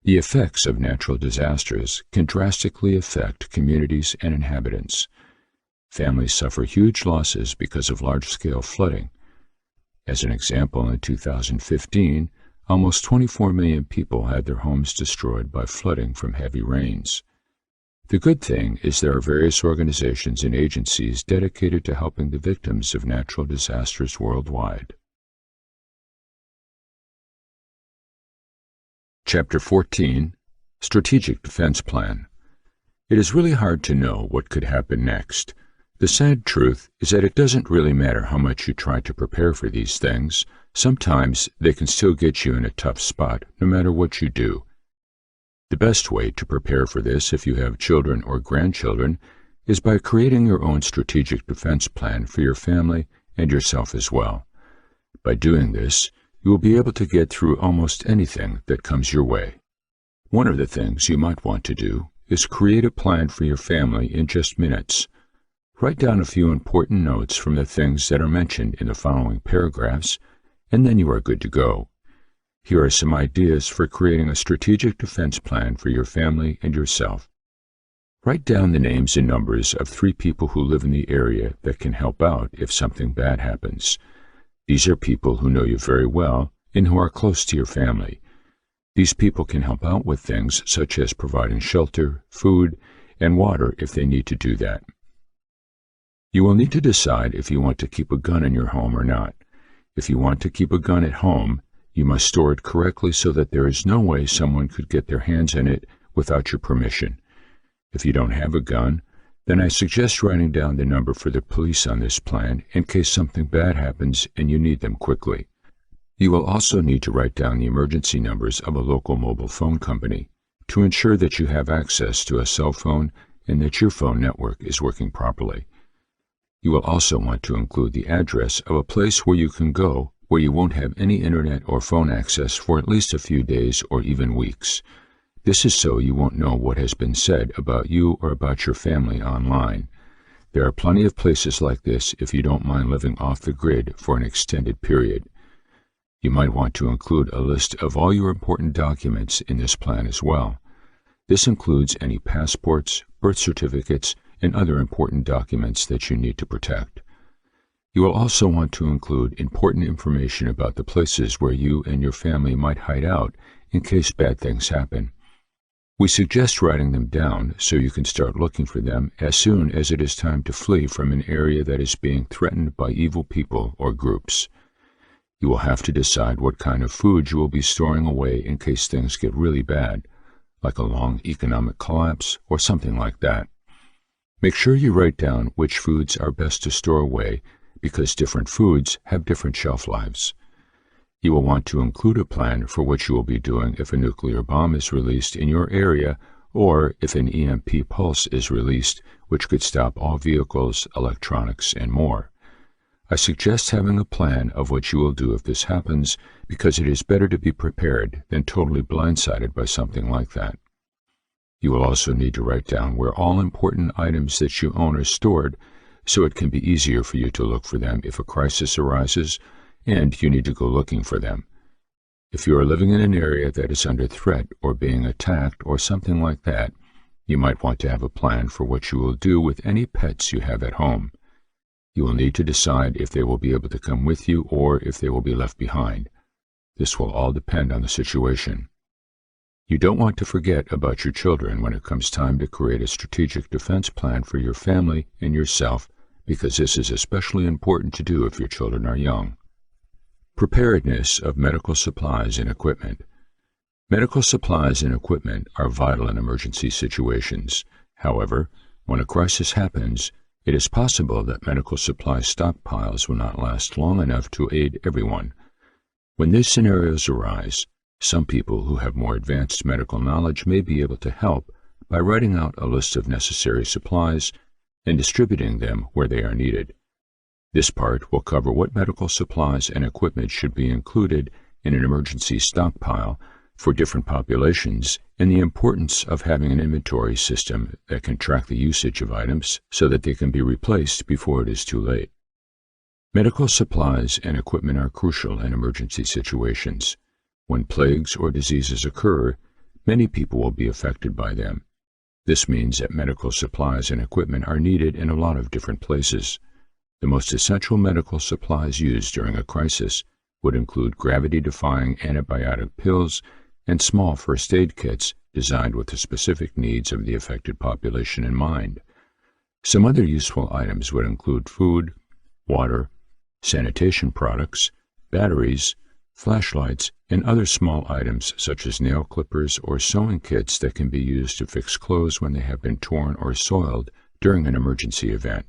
The effects of natural disasters can drastically affect communities and inhabitants. Families suffer huge losses because of large-scale flooding. As an example, in 2015, almost 24 million people had their homes destroyed by flooding from heavy rains. The good thing is there are various organizations and agencies dedicated to helping the victims of natural disasters worldwide. Chapter 14, Strategic Defense Plan. It is really hard to know what could happen next. The sad truth is that it doesn't really matter how much you try to prepare for these things. Sometimes they can still get you in a tough spot, no matter what you do. The best way to prepare for this, if you have children or grandchildren, is by creating your own strategic defense plan for your family and yourself as well. By doing this, you will be able to get through almost anything that comes your way. One of the things you might want to do is create a plan for your family in just minutes. Write down a few important notes from the things that are mentioned in the following paragraphs, and then you are good to go. Here are some ideas for creating a strategic defense plan for your family and yourself. Write down the names and numbers of 3 people who live in the area that can help out if something bad happens. These are people who know you very well and who are close to your family. These people can help out with things such as providing shelter, food, and water if they need to do that. You will need to decide if you want to keep a gun in your home or not. If you want to keep a gun at home, you must store it correctly so that there is no way someone could get their hands on it without your permission. If you don't have a gun, then I suggest writing down the number for the police on this plan in case something bad happens and you need them quickly. You will also need to write down the emergency numbers of a local mobile phone company to ensure that you have access to a cell phone and that your phone network is working properly. You will also want to include the address of a place where you can go where you won't have any internet or phone access for at least a few days or even weeks. This is so you won't know what has been said about you or about your family online. There are plenty of places like this if you don't mind living off the grid for an extended period. You might want to include a list of all your important documents in this plan as well. This includes any passports, birth certificates, and other important documents that you need to protect. You will also want to include important information about the places where you and your family might hide out in case bad things happen. We suggest writing them down so you can start looking for them as soon as it is time to flee from an area that is being threatened by evil people or groups. You will have to decide what kind of food you will be storing away in case things get really bad, like a long economic collapse or something like that. Make sure you write down which foods are best to store away because different foods have different shelf lives. You will want to include a plan for what you will be doing if a nuclear bomb is released in your area or if an EMP pulse is released, which could stop all vehicles, electronics, and more. I suggest having a plan of what you will do if this happens because it is better to be prepared than totally blindsided by something like that. You will also need to write down where all important items that you own are stored so it can be easier for you to look for them if a crisis arises and you need to go looking for them. If you are living in an area that is under threat or being attacked or something like that, you might want to have a plan for what you will do with any pets you have at home. You will need to decide if they will be able to come with you or if they will be left behind. This will all depend on the situation. You don't want to forget about your children when it comes time to create a strategic defense plan for your family and yourself, because this is especially important to do if your children are young. Preparedness of medical supplies and equipment. Medical supplies and equipment are vital in emergency situations. However, when a crisis happens, it is possible that medical supply stockpiles will not last long enough to aid everyone. When these scenarios arise, some people who have more advanced medical knowledge may be able to help by writing out a list of necessary supplies and distributing them where they are needed. This part will cover what medical supplies and equipment should be included in an emergency stockpile for different populations and the importance of having an inventory system that can track the usage of items so that they can be replaced before it is too late. Medical supplies and equipment are crucial in emergency situations. When plagues or diseases occur, many people will be affected by them. This means that medical supplies and equipment are needed in a lot of different places. The most essential medical supplies used during a crisis would include gravity-defying antibiotic pills and small first aid kits designed with the specific needs of the affected population in mind. Some other useful items would include food, water, sanitation products, batteries, flashlights, and other small items such as nail clippers or sewing kits that can be used to fix clothes when they have been torn or soiled during an emergency event.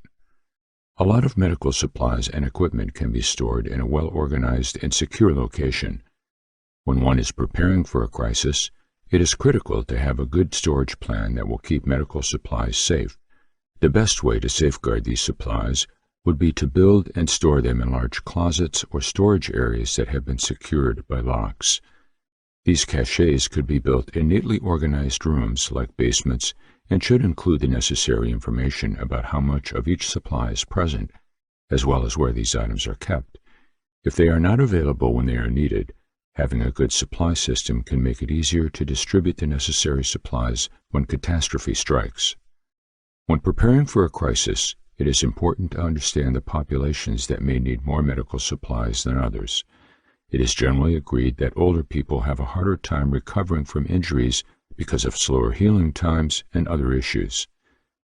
A lot of medical supplies and equipment can be stored in a well-organized and secure location. When one is preparing for a crisis, it is critical to have a good storage plan that will keep medical supplies safe. The best way to safeguard these supplies would be to build and store them in large closets or storage areas that have been secured by locks. These caches could be built in neatly organized rooms like basements and should include the necessary information about how much of each supply is present, as well as where these items are kept. If they are not available when they are needed, having a good supply system can make it easier to distribute the necessary supplies when catastrophe strikes. When preparing for a crisis, it is important to understand the populations that may need more medical supplies than others. It is generally agreed that older people have a harder time recovering from injuries because of slower healing times and other issues.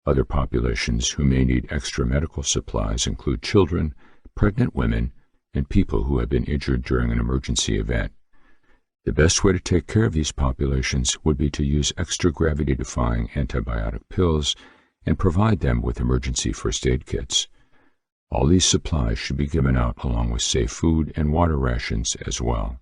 Other populations who may need extra medical supplies include children, pregnant women, and people who have been injured during an emergency event. The best way to take care of these populations would be to use extra gravity-defying antibiotic pills and provide them with emergency first aid kits. All these supplies should be given out along with safe food and water rations as well.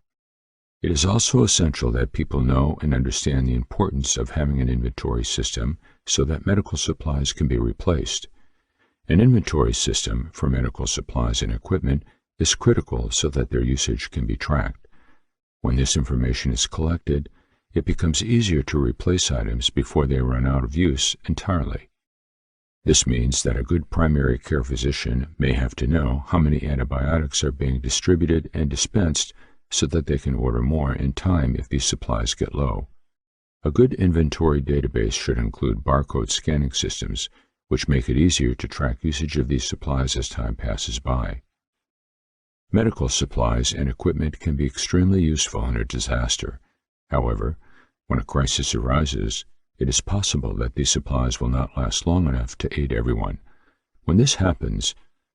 It is also essential that people know and understand the importance of having an inventory system so that medical supplies can be replaced. An inventory system for medical supplies and equipment is critical so that their usage can be tracked. When this information is collected, it becomes easier to replace items before they run out of use entirely. This means that a good primary care physician may have to know how many antibiotics are being distributed and dispensed so that they can order more in time if these supplies get low. A good inventory database should include barcode scanning systems, which make it easier to track usage of these supplies as time passes by. Medical supplies and equipment can be extremely useful in a disaster. However, when a crisis arises, it is possible that these supplies will not last long enough to aid everyone. When this happens,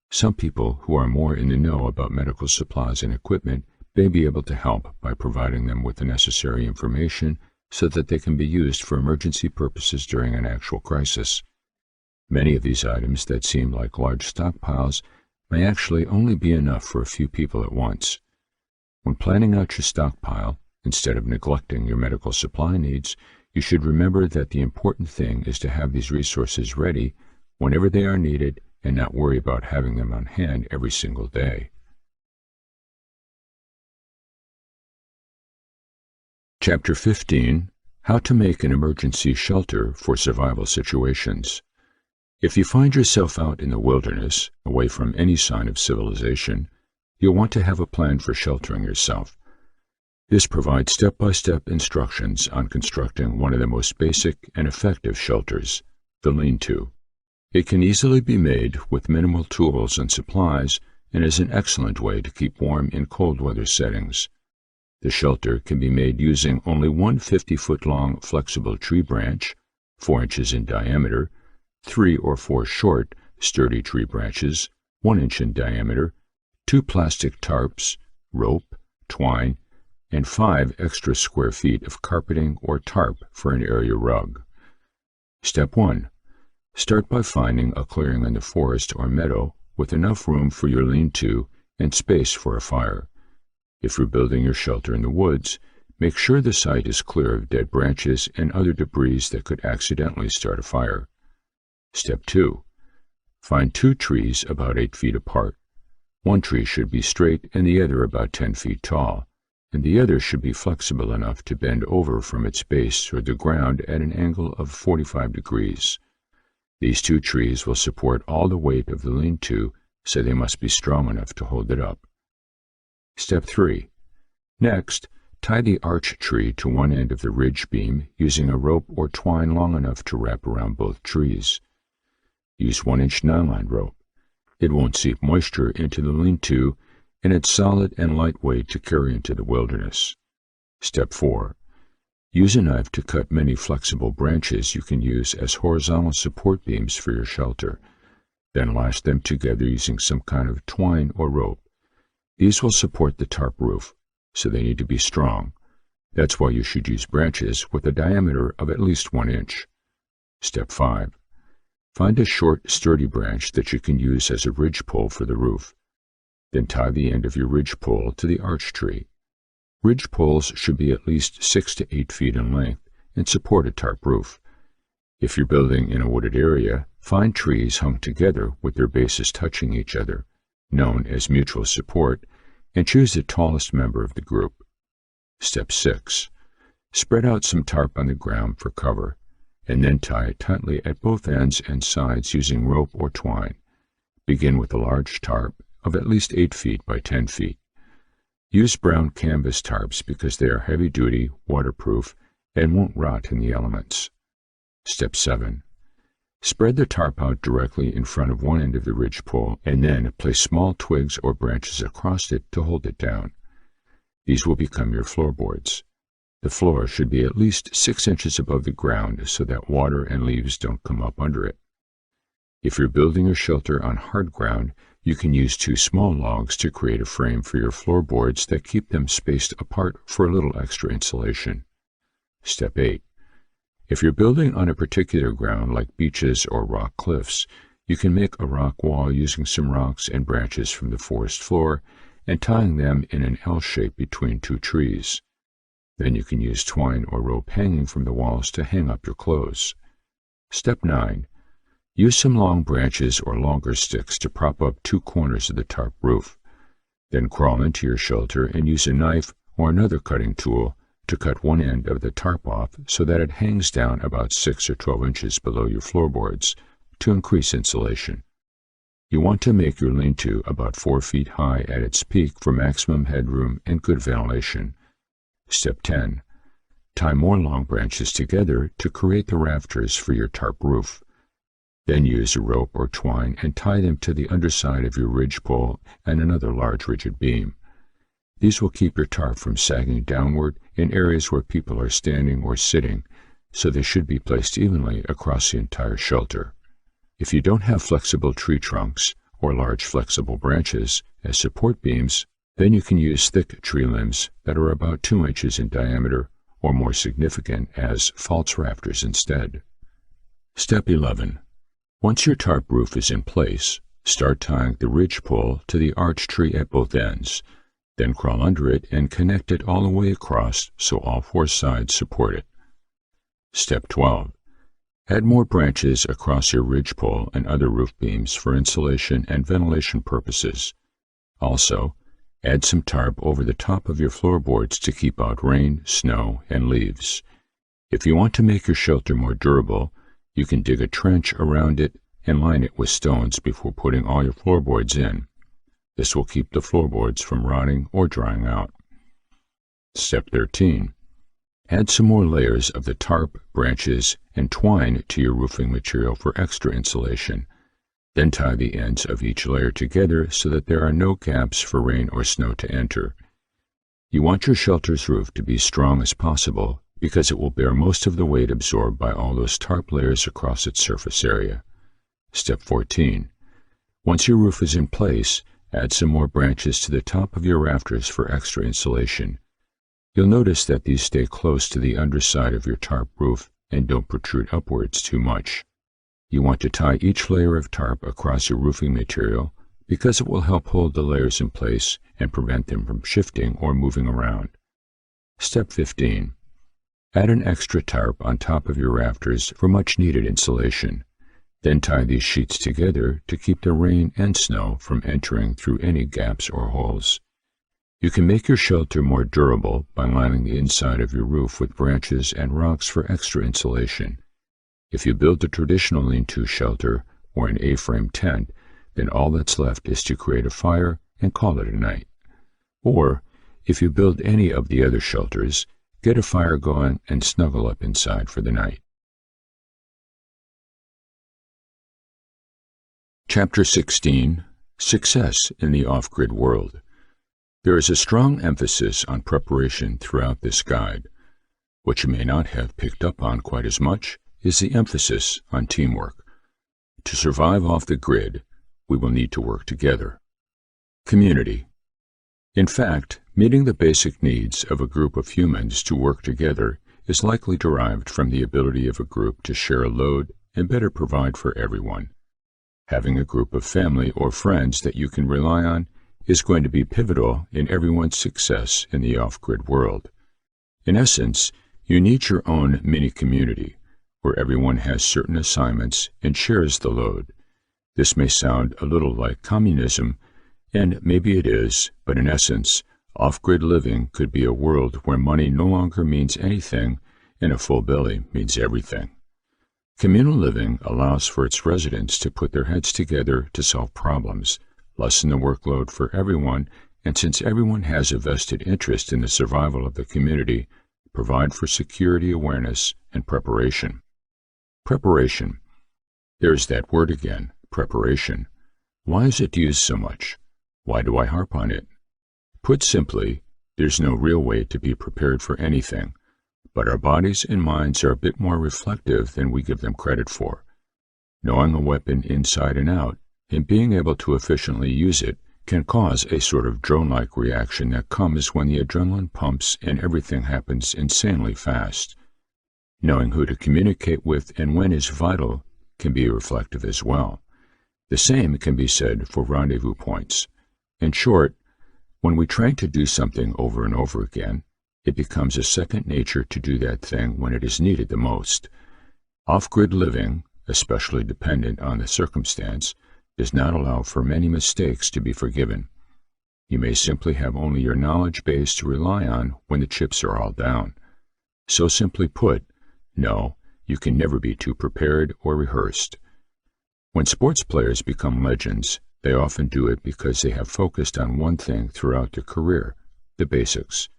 some people who are more in the know about medical supplies and equipment may be able to help by providing them with the necessary information so that they can be used for emergency purposes during an actual crisis. Many of these items that seem like large stockpiles may actually only be enough for a few people at once. When planning out your stockpile, instead of neglecting your medical supply needs, you should remember that the important thing is to have these resources ready whenever they are needed and not worry about having them on hand every single day. Chapter 15. How to make an emergency shelter for survival situations. If you find yourself out in the wilderness, away from any sign of civilization, you'll want to have a plan for sheltering yourself. This provides step-by-step instructions on constructing one of the most basic and effective shelters, the lean-to. It can easily be made with minimal tools and supplies and is an excellent way to keep warm in cold weather settings. The shelter can be made using only one 50-foot-long flexible tree branch, 4 inches in diameter, 3 or 4 short, sturdy tree branches, 1 inch in diameter, 2 plastic tarps, rope, twine, and 5 extra square feet of carpeting or tarp for an area rug. Step 1. Start by finding a clearing in the forest or meadow with enough room for your lean-to and space for a fire. If you're building your shelter in the woods, make sure the site is clear of dead branches and other debris that could accidentally start a fire. Step 2. Find 2 trees about 8 feet apart. One tree should be straight and the other about 10 feet tall, and the other should be flexible enough to bend over from its base toward the ground at an angle of 45 degrees. These 2 trees will support all the weight of the lean-to, so they must be strong enough to hold it up. Step 3. Next, Tie the arch tree to one end of the ridge beam using a rope or twine long enough to wrap around both trees. Use 1-inch nylon rope. It won't seep moisture into the lean-to, and it's solid and lightweight to carry into the wilderness. Step 4. Use a knife to cut many flexible branches you can use as horizontal support beams for your shelter. Then lash them together using some kind of twine or rope. These will support the tarp roof, so they need to be strong. That's why you should use branches with a diameter of at least 1 inch. Step 5. Find a short, sturdy branch that you can use as a ridge pole for the roof. Then tie the end of your ridge pole to the arch tree. Ridge poles should be at least 6 to 8 feet in length and support a tarp roof. If you're building in a wooded area, find trees hung together with their bases touching each other, known as mutual support, and choose the tallest member of the group. Step 6. Spread out some tarp on the ground for cover, and then tie it tightly at both ends and sides using rope or twine. Begin with a large tarp of at least 8 feet by 10 feet. Use brown canvas tarps because they are heavy-duty, waterproof, and won't rot in the elements. Step 7. Spread the tarp out directly in front of one end of the ridge pole and then place small twigs or branches across it to hold it down. These will become your floorboards. The floor should be at least 6 inches above the ground so that water and leaves don't come up under it. If you're building your shelter on hard ground, you can use 2 small logs to create a frame for your floorboards that keep them spaced apart for a little extra insulation. Step 8. If you're building on a particular ground like beaches or rock cliffs, you can make a rock wall using some rocks and branches from the forest floor and tying them in an L shape between 2 trees. Then you can use twine or rope hanging from the walls to hang up your clothes. Step 9. Use some long branches or longer sticks to prop up 2 corners of the tarp roof. Then crawl into your shelter and use a knife or another cutting tool to cut one end of the tarp off so that it hangs down about 6 or 12 inches below your floorboards to increase insulation. You want to make your lean-to about 4 feet high at its peak for maximum headroom and good ventilation. Step 10. Tie more long branches together to create the rafters for your tarp roof. Then use a rope or twine and tie them to the underside of your ridge pole and another large rigid beam. These will keep your tarp from sagging downward in areas where people are standing or sitting, so they should be placed evenly across the entire shelter. If you don't have flexible tree trunks or large flexible branches as support beams, then you can use thick tree limbs that are about 2 inches in diameter or more significant as false rafters instead. Step 11. Once your tarp roof is in place, start tying the ridge pole to the arch tree at both ends, then crawl under it and connect it all the way across so all 4 sides support it. Step 12. Add more branches across your ridge pole and other roof beams for insulation and ventilation purposes. Also, add some tarp over the top of your floorboards to keep out rain, snow, and leaves. If you want to make your shelter more durable, you can dig a trench around it and line it with stones before putting all your floorboards in. This will keep the floorboards from rotting or drying out. Step 13. Add some more layers of the tarp, branches, and twine to your roofing material for extra insulation. Then tie the ends of each layer together so that there are no gaps for rain or snow to enter. You want your shelter's roof to be as strong as possible because it will bear most of the weight absorbed by all those tarp layers across its surface area. Step 14. Once your roof is in place, add some more branches to the top of your rafters for extra insulation. You'll notice that these stay close to the underside of your tarp roof and don't protrude upwards too much. You want to tie each layer of tarp across your roofing material because it will help hold the layers in place and prevent them from shifting or moving around. Step 15. Add an extra tarp on top of your rafters for much needed insulation. Then tie these sheets together to keep the rain and snow from entering through any gaps or holes. You can make your shelter more durable by lining the inside of your roof with branches and rocks for extra insulation. If you build a traditional lean-to shelter or an A-frame tent, then all that's left is to create a fire and call it a night. Or, If you build any of the other shelters, get a fire going and snuggle up inside for the night. Chapter 16. Success in the Off-Grid World. There is a strong emphasis on preparation throughout this guide. What you may not have picked up on quite as much is the emphasis on teamwork. To survive off the grid, we will need to work together. Community. In fact, meeting the basic needs of a group of humans to work together is likely derived from the ability of a group to share a load and better provide for everyone. Having a group of family or friends that you can rely on is going to be pivotal in everyone's success in the off-grid world. In essence, you need your own mini-community, where everyone has certain assignments and shares the load. This may sound a little like communism, and maybe it is, but in essence, off-grid living could be a world where money no longer means anything and a full belly means everything. Communal living allows for its residents to put their heads together to solve problems, lessen the workload for everyone, and since everyone has a vested interest in the survival of the community, provide for security awareness and preparation. Preparation. There's that word again, preparation. Why is it used so much? Why do I harp on it? Put simply, there's no real way to be prepared for anything, but our bodies and minds are a bit more reflective than we give them credit for. Knowing a weapon inside and out and being able to efficiently use it can cause a sort of drone-like reaction that comes when the adrenaline pumps and everything happens insanely fast. Knowing who to communicate with and when is vital can be reflective as well. The same can be said for rendezvous points. In short, when we train to do something over and over again, it becomes a second nature to do that thing when it is needed the most. Off-grid living, especially dependent on the circumstance, does not allow for many mistakes to be forgiven. You may simply have only your knowledge base to rely on when the chips are all down. So simply put, no, you can never be too prepared or rehearsed. When sports players become legends, they often do it because they have focused on one thing throughout their career, the basics.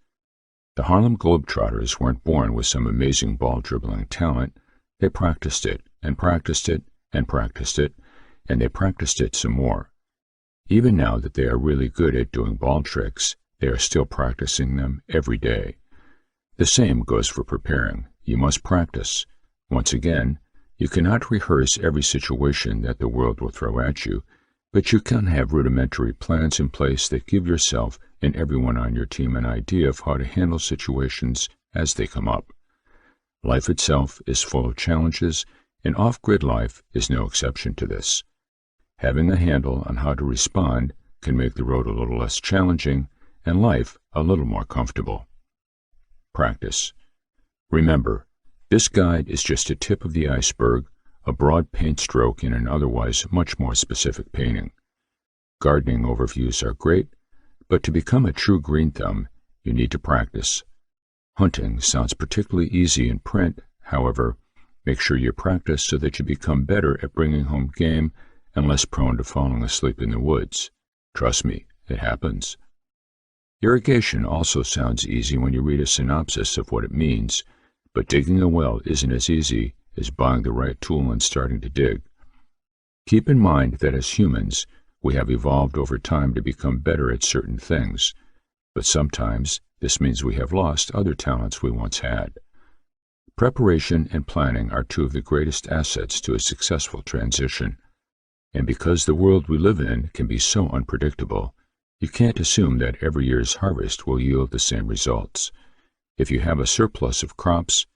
The Harlem Globetrotters weren't born with some amazing ball-dribbling talent. They practiced it, and practiced it, and practiced it, and they practiced it some more. Even now that they are really good at doing ball tricks, they are still practicing them every day. The same goes for preparing. You must practice. Once again, you cannot rehearse every situation that the world will throw at you, but you can have rudimentary plans in place that give yourself and everyone on your team an idea of how to handle situations as they come up. Life itself is full of challenges, and off-grid life is no exception to this. Having a handle on how to respond can make the road a little less challenging and life a little more comfortable. Practice. Remember, this guide is just a tip of the iceberg, a broad paint stroke in an otherwise much more specific painting. Gardening overviews are great, but to become a true green thumb, you need to practice. Hunting sounds particularly easy in print, however, make sure you practice so that you become better at bringing home game and less prone to falling asleep in the woods. Trust me, it happens. Irrigation also sounds easy when you read a synopsis of what it means, but digging a well isn't as easy as buying the right tool and starting to dig. Keep in mind that as humans, we have evolved over time to become better at certain things, but sometimes this means we have lost other talents we once had. Preparation and planning are two of the greatest assets to a successful transition, and because the world we live in can be so unpredictable, you can't assume that every year's harvest will yield the same results. If you have a surplus of crops,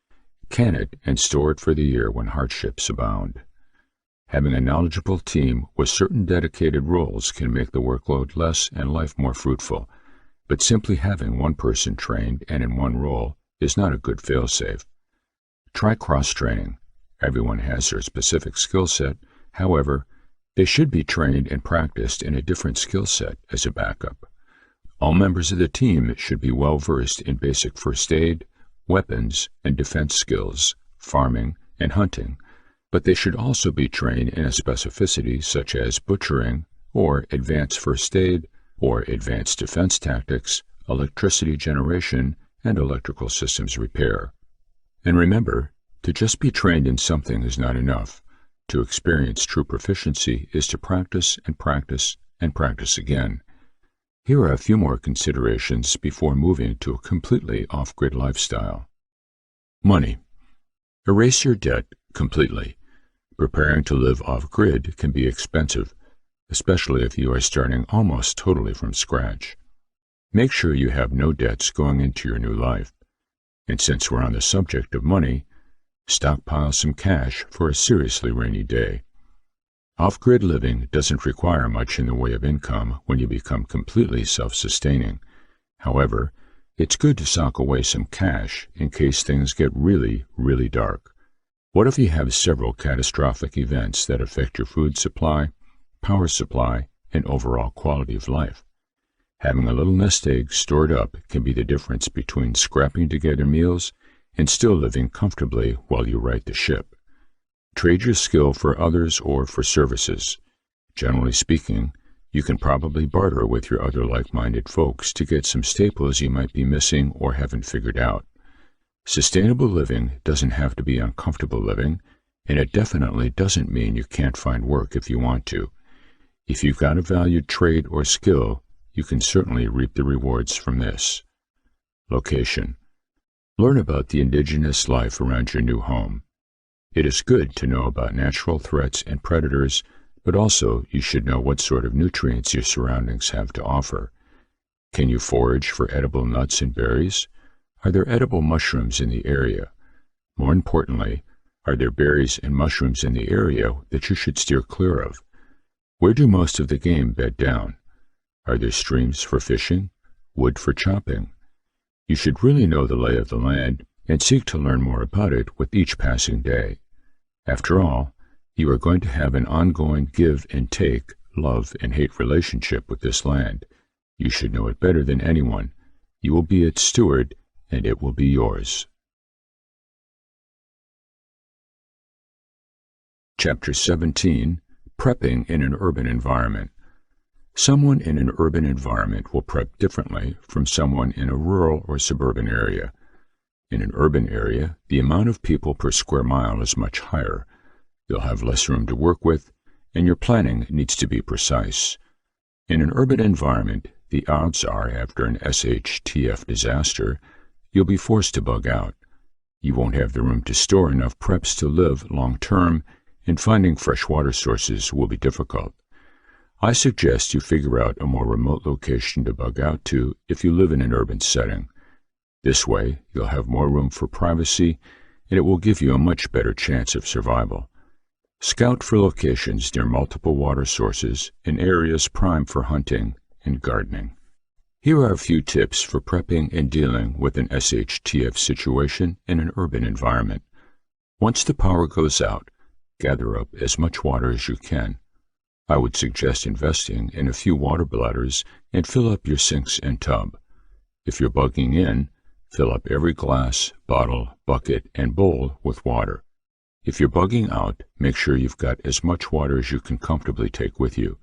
can it and store it for the year when hardships abound. Having a knowledgeable team with certain dedicated roles can make the workload less and life more fruitful, but simply having one person trained and in one role is not a good fail-safe. Try cross-training. Everyone has their specific skill set. However, they should be trained and practiced in a different skill set as a backup. All members of the team should be well-versed in basic first aid, weapons and defense skills, farming, and hunting, but they should also be trained in a specificity such as butchering, or advanced first aid, or advanced defense tactics, electricity generation, and electrical systems repair. And remember, to just be trained in something is not enough. To experience true proficiency is to practice and practice and practice again. Here are a few more considerations before moving to a completely off-grid lifestyle. Money. Erase your debt completely. Preparing to live off-grid can be expensive, especially if you are starting almost totally from scratch. Make sure you have no debts going into your new life. And since we're on the subject of money, stockpile some cash for a seriously rainy day. Off-grid living doesn't require much in the way of income when you become completely self-sustaining. However, it's good to sock away some cash in case things get really, really dark. What if you have several catastrophic events that affect your food supply, power supply, and overall quality of life? Having a little nest egg stored up can be the difference between scrapping together meals and still living comfortably while you right the ship. Trade your skill for others or for services. Generally speaking, you can probably barter with your other like-minded folks to get some staples you might be missing or haven't figured out. Sustainable living doesn't have to be uncomfortable living, and it definitely doesn't mean you can't find work if you want to. If you've got a valued trade or skill, you can certainly reap the rewards from this. Location. Learn about the indigenous life around your new home. It is good to know about natural threats and predators, but also you should know what sort of nutrients your surroundings have to offer. Can you forage for edible nuts and berries? Are there edible mushrooms in the area? More importantly, are there berries and mushrooms in the area that you should steer clear of? Where do most of the game bed down? Are there streams for fishing? Wood for chopping? You should really know the lay of the land and seek to learn more about it with each passing day. After all, you are going to have an ongoing give and take, love and hate relationship with this land. You should know it better than anyone. You will be its steward, and it will be yours. Chapter 17. Prepping in an Urban Environment. Someone in an urban environment will prep differently from someone in a rural or suburban area. In an urban area, the amount of people per square mile is much higher. You'll have less room to work with, and your planning needs to be precise. In an urban environment, the odds are after an SHTF disaster, you'll be forced to bug out. You won't have the room to store enough preps to live long-term, and finding fresh water sources will be difficult. I suggest you figure out a more remote location to bug out to if you live in an urban setting. This way, you'll have more room for privacy, and it will give you a much better chance of survival. Scout for locations near multiple water sources in areas prime for hunting and gardening. Here are a few tips for prepping and dealing with an SHTF situation in an urban environment. Once the power goes out, gather up as much water as you can. I would suggest investing in a few water bladders and fill up your sinks and tub. If you're bugging in, fill up every glass, bottle, bucket, and bowl with water. If you're bugging out, make sure you've got as much water as you can comfortably take with you.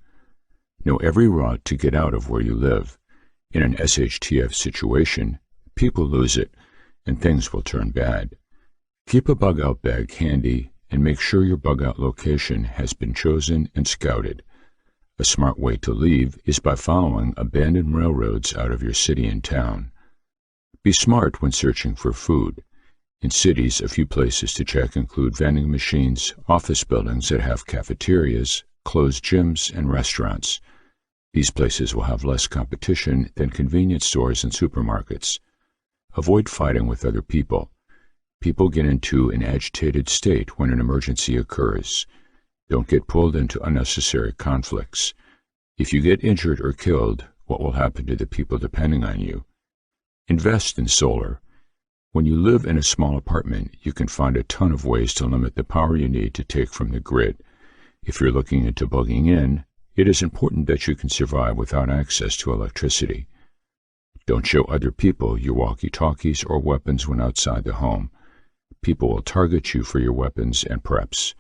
Know every route to get out of where you live. In an SHTF situation, people lose it, and things will turn bad. Keep a bug-out bag handy and make sure your bug-out location has been chosen and scouted. A smart way to leave is by following abandoned railroads out of your city and town. Be smart when searching for food. In cities, a few places to check include vending machines, office buildings that have cafeterias, closed gyms, and restaurants. These places will have less competition than convenience stores and supermarkets. Avoid fighting with other people. People get into an agitated state when an emergency occurs. Don't get pulled into unnecessary conflicts. If you get injured or killed, what will happen to the people depending on you? Invest in solar. When you live in a small apartment, you can find a ton of ways to limit the power you need to take from the grid. If you're looking into bugging in, it is important that you can survive without access to electricity. Don't show other people your walkie-talkies or weapons when outside the home. People will target you for your weapons and preps.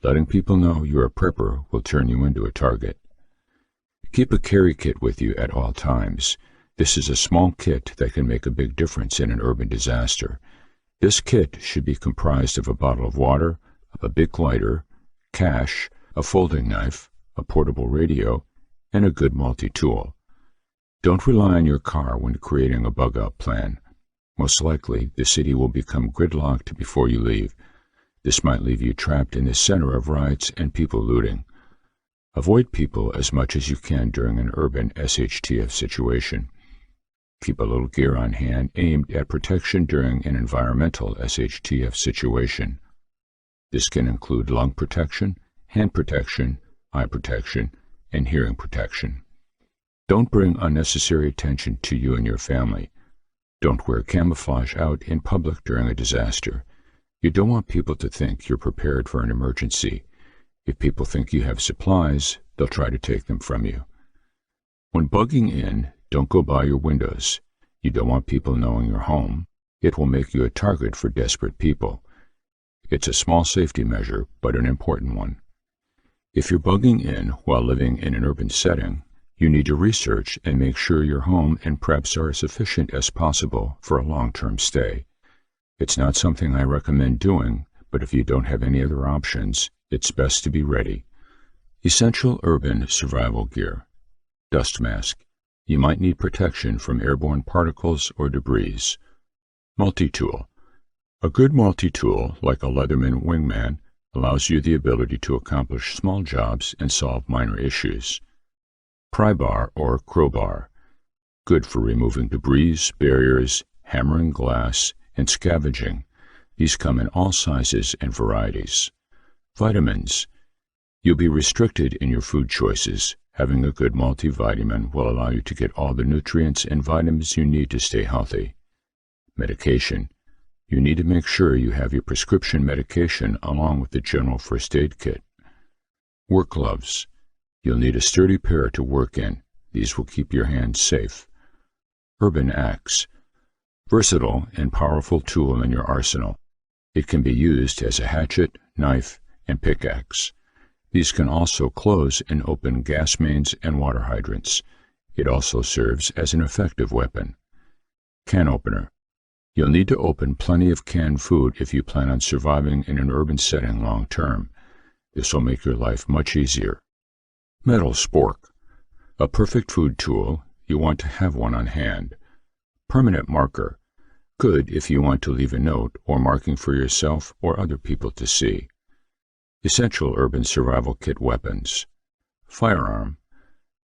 Letting people know you're a prepper will turn you into a target. Keep a carry kit with you at all times. This is a small kit that can make a big difference in an urban disaster. This kit should be comprised of a bottle of water, a big lighter, cash, a folding knife, a portable radio, and a good multi-tool. Don't rely on your car when creating a bug-out plan. Most likely, the city will become gridlocked before you leave. This might leave you trapped in the center of riots and people looting. Avoid people as much as you can during an urban SHTF situation. Keep a little gear on hand aimed at protection during an environmental SHTF situation. This can include lung protection, hand protection, eye protection, and hearing protection. Don't bring unnecessary attention to you and your family. Don't wear camouflage out in public during a disaster. You don't want people to think you're prepared for an emergency. If people think you have supplies, they'll try to take them from you. When bugging in, don't go by your windows. You don't want people knowing you're home. It will make you a target for desperate people. It's a small safety measure, but an important one. If you're bugging in while living in an urban setting, you need to research and make sure your home and preps are as efficient as possible for a long-term stay. It's not something I recommend doing, but if you don't have any other options, it's best to be ready. Essential urban survival gear. Dust mask. You might need protection from airborne particles or debris. Multi-tool. A good multi-tool, like a Leatherman Wingman, allows you the ability to accomplish small jobs and solve minor issues. Pry bar or crowbar. Good for removing debris, barriers, hammering glass, and scavenging. These come in all sizes and varieties. Vitamins. You'll be restricted in your food choices. Having a good multivitamin will allow you to get all the nutrients and vitamins you need to stay healthy. Medication. You need to make sure you have your prescription medication along with the general first aid kit. Work gloves. You'll need a sturdy pair to work in. These will keep your hands safe. Urban axe. Versatile and powerful tool in your arsenal. It can be used as a hatchet, knife, and pickaxe. These can also close and open gas mains and water hydrants. It also serves as an effective weapon. Can opener. You'll need to open plenty of canned food if you plan on surviving in an urban setting long term. This will make your life much easier. Metal spork. A perfect food tool. You want to have one on hand. Permanent marker. Good if you want to leave a note or marking for yourself or other people to see. Essential urban survival kit weapons. Firearm.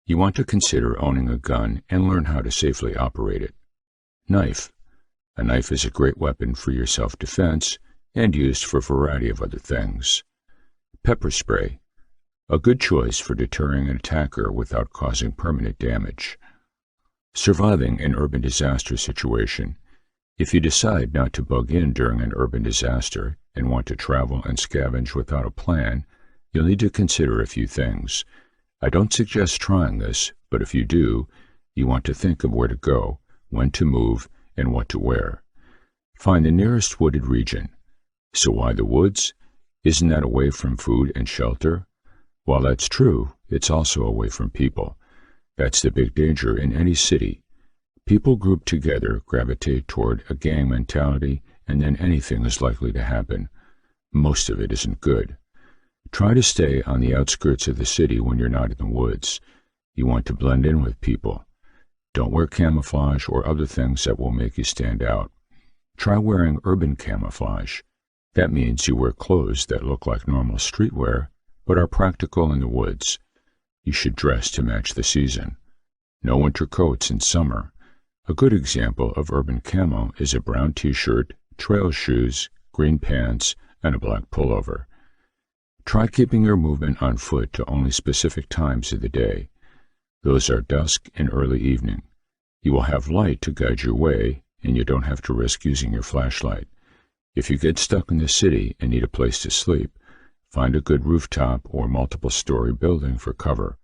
You want to consider owning a gun and learn how to safely operate it. Knife. A knife is a great weapon for your self-defense and used for a variety of other things. Pepper spray. A good choice for deterring an attacker without causing permanent damage. Surviving an urban disaster situation. If you decide not to bug in during an urban disaster and want to travel and scavenge without a plan, you'll need to consider a few things. I don't suggest trying this, but if you do, you want to think of where to go, when to move, and what to wear. Find the nearest wooded region. So why the woods? Isn't that away from food and shelter? While that's true, it's also away from people. That's the big danger in any city. People grouped together gravitate toward a gang mentality, and then anything is likely to happen. Most of it isn't good. Try to stay on the outskirts of the city when you're not in the woods. You want to blend in with people. Don't wear camouflage or other things that will make you stand out. Try wearing urban camouflage. That means you wear clothes that look like normal streetwear, but are practical in the woods. You should dress to match the season. No winter coats in summer. A good example of urban camo is a brown t-shirt, trail shoes, green pants, and a black pullover. Try keeping your movement on foot to only specific times of the day. Those are dusk and early evening. You will have light to guide your way, and you don't have to risk using your flashlight. If you get stuck in the city and need a place to sleep, find a good rooftop or multiple-story building for cover.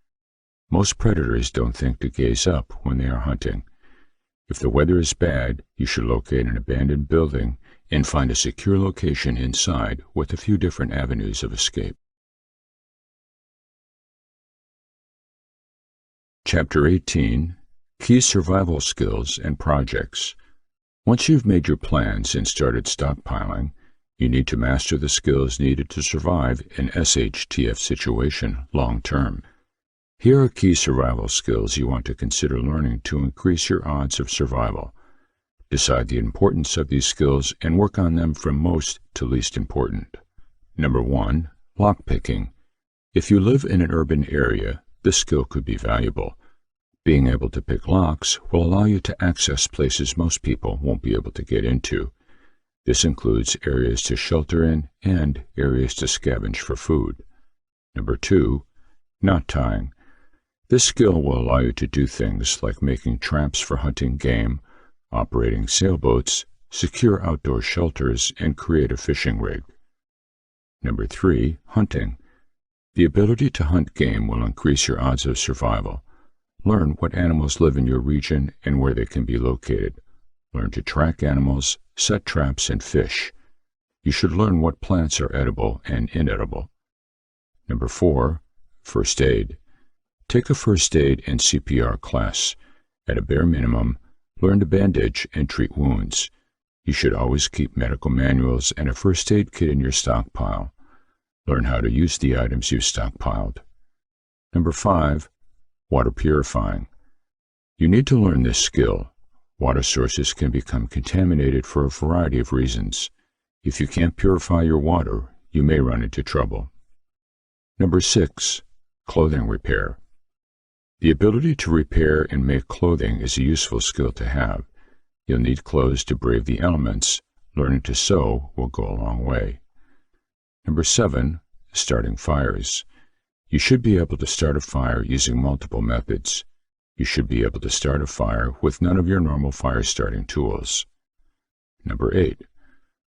Most predators don't think to gaze up when they are hunting. If the weather is bad, you should locate an abandoned building and find a secure location inside with a few different avenues of escape. Chapter 18. Key survival skills and projects. Once you've made your plans and started stockpiling, you need to master the skills needed to survive an SHTF situation long term. Here are key survival skills you want to consider learning to increase your odds of survival. Decide the importance of these skills and work on them from most to least important. Number 1. Lockpicking. If you live in an urban area, this skill could be valuable. Being able to pick locks will allow you to access places most people won't be able to get into. This includes areas to shelter in and areas to scavenge for food. Number 2. Knot tying. This skill will allow you to do things like making traps for hunting game, operating sailboats, secure outdoor shelters, and create a fishing rig. Number 3. Hunting. The ability to hunt game will increase your odds of survival. Learn what animals live in your region and where they can be located. Learn to track animals, set traps, and fish. You should learn what plants are edible and inedible. Number 4. First aid. Take a first aid and CPR class. At a bare minimum, learn to bandage and treat wounds. You should always keep medical manuals and a first aid kit in your stockpile. Learn how to use the items you've stockpiled. Number 5. Water purifying. You need to learn this skill. Water sources can become contaminated for a variety of reasons. If you can't purify your water, you may run into trouble. Number 6. Clothing repair. The ability to repair and make clothing is a useful skill to have. You'll need clothes to brave the elements. Learning to sew will go a long way. Number 7. Starting fires. You should be able to start a fire using multiple methods. You should be able to start a fire with none of your normal fire starting tools. Number 8.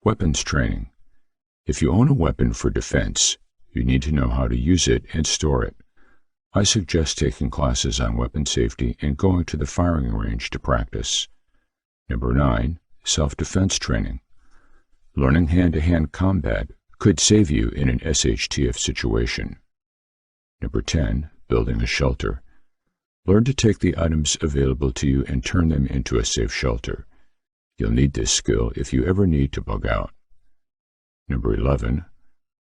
Weapons training. If you own a weapon for defense, you need to know how to use it and store it. I suggest taking classes on weapon safety and going to the firing range to practice. Number 9. Self-defense training. Learning hand-to-hand combat could save you in an SHTF situation. Number 10. Building a shelter. Learn to take the items available to you and turn them into a safe shelter. You'll need this skill if you ever need to bug out. Number 11.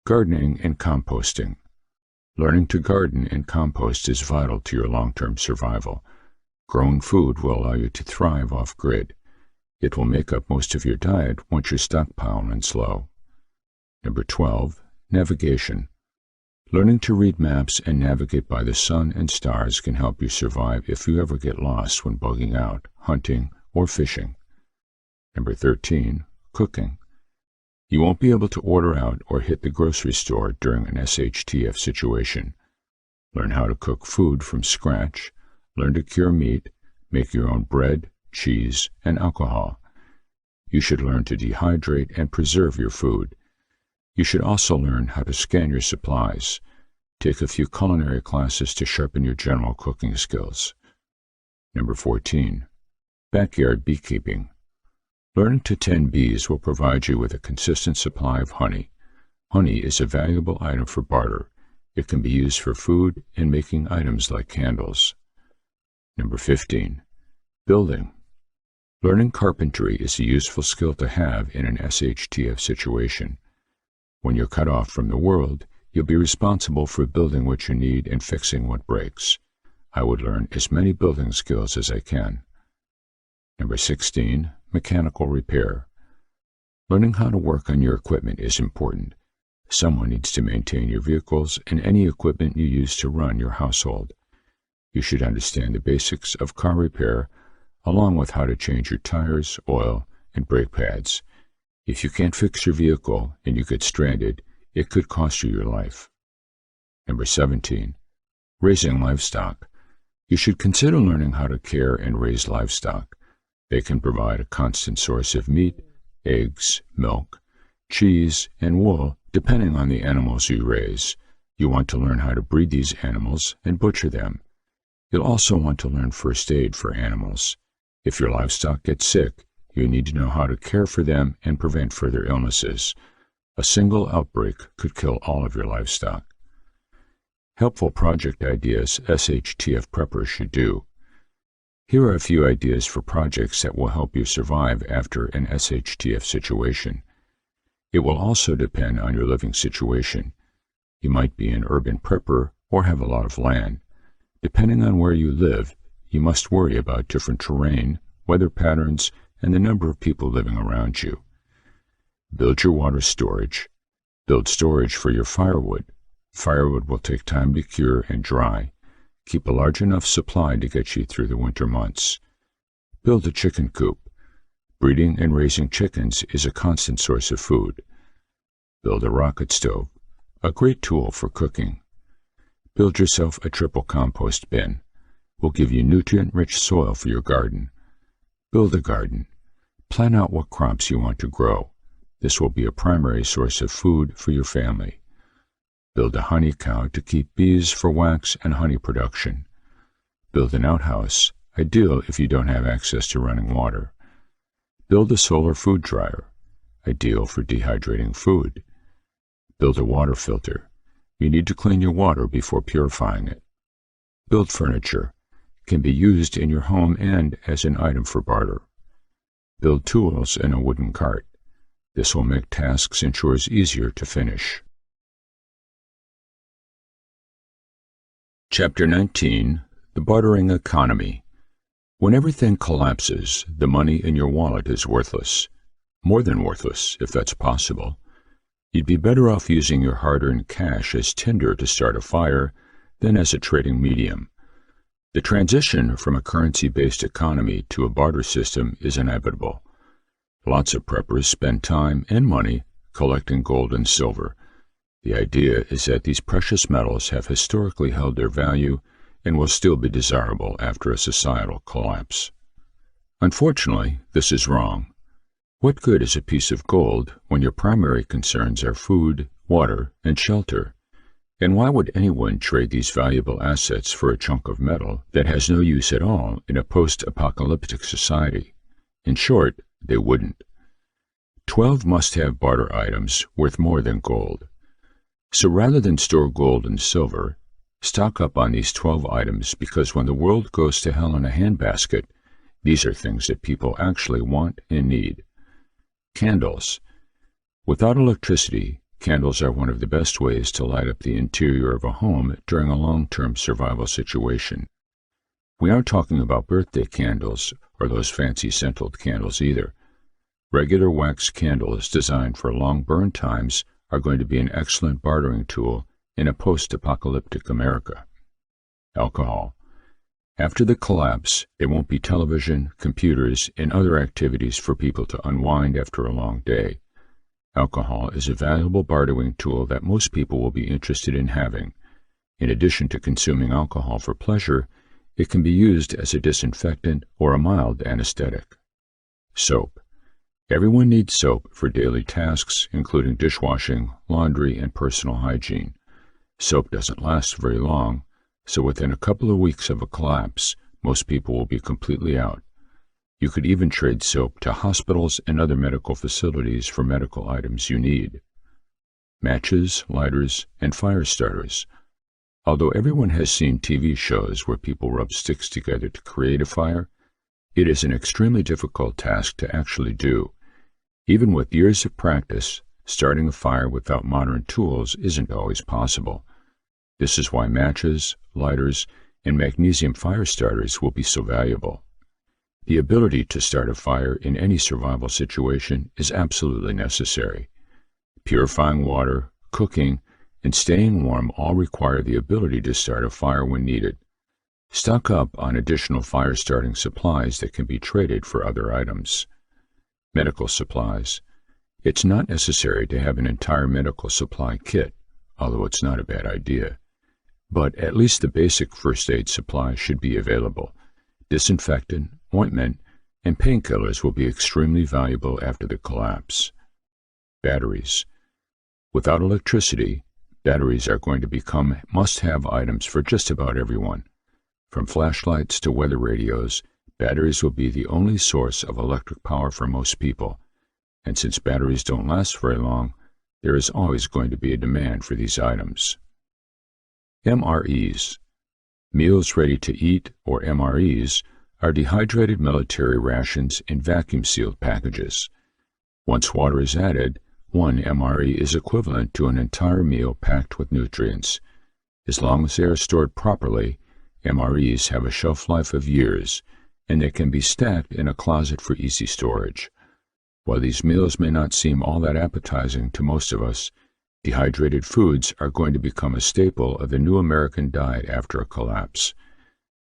Gardening and composting. Learning to garden and compost is vital to your long-term survival. Grown food will allow you to thrive off-grid. It will make up most of your diet once your stockpile runs low. Number 12. Navigation. Learning to read maps and navigate by the sun and stars can help you survive if you ever get lost when bugging out, hunting, or fishing. Number 13. Cooking. You won't be able to order out or hit the grocery store during an SHTF situation. Learn how to cook food from scratch, learn to cure meat, make your own bread, cheese, and alcohol. You should learn to dehydrate and preserve your food. You should also learn how to scan your supplies. Take a few culinary classes to sharpen your general cooking skills. Number 14. Backyard beekeeping. Learning to tend bees will provide you with a consistent supply of honey. Honey is a valuable item for barter. It can be used for food and making items like candles. Number 15. Building. Learning carpentry is a useful skill to have in an SHTF situation. When you're cut off from the world, you'll be responsible for building what you need and fixing what breaks. I would learn as many building skills as I can. Number 16. Mechanical repair. Learning how to work on your equipment is important. Someone needs to maintain your vehicles and any equipment you use to run your household. You should understand the basics of car repair, along with how to change your tires, oil, and brake pads. If you can't fix your vehicle and you get stranded, it could cost you your life. Number 17. Raising livestock. You should consider learning how to care and raise livestock. They can provide a constant source of meat, eggs, milk, cheese, and wool, depending on the animals you raise. You want to learn how to breed these animals and butcher them. You'll also want to learn first aid for animals. If your livestock gets sick, you need to know how to care for them and prevent further illnesses. A single outbreak could kill all of your livestock. Helpful project ideas SHTF preppers should do. Here are a few ideas for projects that will help you survive after an SHTF situation. It will also depend on your living situation. You might be an urban prepper or have a lot of land. Depending on where you live, you must worry about different terrain, weather patterns, and the number of people living around you. Build your water storage. Build storage for your firewood. Firewood will take time to cure and dry. Keep a large enough supply to get you through the winter months. Build a chicken coop. Breeding and raising chickens is a constant source of food. Build a rocket stove, a great tool for cooking. Build yourself a triple compost bin. Will give you nutrient-rich soil for your garden. Build a garden. Plan out what crops you want to grow. This will be a primary source of food for your family. Build a honey cow to keep bees for wax and honey production. Build an outhouse, ideal if you don't have access to running water. Build a solar food dryer, ideal for dehydrating food. Build a water filter. You need to clean your water before purifying it. Build furniture. Can be used in your home and as an item for barter. Build tools and a wooden cart. This will make tasks and chores easier to finish. Chapter 19. The Bartering Economy. When everything collapses, the money in your wallet is worthless. More than worthless, if that's possible. You'd be better off using your hard-earned cash as tinder to start a fire than as a trading medium. The transition from a currency-based economy to a barter system is inevitable. Lots of preppers spend time and money collecting gold and silver. The idea is that these precious metals have historically held their value and will still be desirable after a societal collapse. Unfortunately, this is wrong. What good is a piece of gold when your primary concerns are food, water, and shelter? And why would anyone trade these valuable assets for a chunk of metal that has no use at all in a post-apocalyptic society? In short, they wouldn't. 12 must-have barter items worth more than gold. So rather than store gold and silver, stock up on these 12 items because when the world goes to hell in a handbasket, these are things that people actually want and need. Candles. Without electricity, candles are one of the best ways to light up the interior of a home during a long-term survival situation. We aren't talking about birthday candles or those fancy scented candles either. Regular wax candles designed for long burn times are going to be an excellent bartering tool in a post-apocalyptic America. Alcohol. After the collapse, there won't be television, computers, and other activities for people to unwind after a long day. Alcohol is a valuable bartering tool that most people will be interested in having. In addition to consuming alcohol for pleasure, it can be used as a disinfectant or a mild anesthetic. Soap. Everyone needs soap for daily tasks, including dishwashing, laundry, and personal hygiene. Soap doesn't last very long, so within a couple of weeks of a collapse, most people will be completely out. You could even trade soap to hospitals and other medical facilities for medical items you need. Matches, lighters, and fire starters. Although everyone has seen TV shows where people rub sticks together to create a fire, it is an extremely difficult task to actually do. Even with years of practice, starting a fire without modern tools isn't always possible. This is why matches, lighters, and magnesium fire starters will be so valuable. The ability to start a fire in any survival situation is absolutely necessary. Purifying water, cooking, and staying warm all require the ability to start a fire when needed. Stock up on additional fire-starting supplies that can be traded for other items. Medical supplies. It's not necessary to have an entire medical supply kit, although it's not a bad idea. But at least the basic first aid supplies should be available. Disinfectant, ointment, and painkillers will be extremely valuable after the collapse. Batteries. Without electricity, batteries are going to become must-have items for just about everyone. From flashlights to weather radios, batteries will be the only source of electric power for most people. And since batteries don't last very long, there is always going to be a demand for these items. MREs. Meals ready to eat, or MREs, are dehydrated military rations in vacuum-sealed packages. Once water is added, 1 MRE is equivalent to an entire meal packed with nutrients. As long as they are stored properly, MREs have a shelf life of years, and they can be stacked in a closet for easy storage. While these meals may not seem all that appetizing to most of us, dehydrated foods are going to become a staple of the new American diet after a collapse.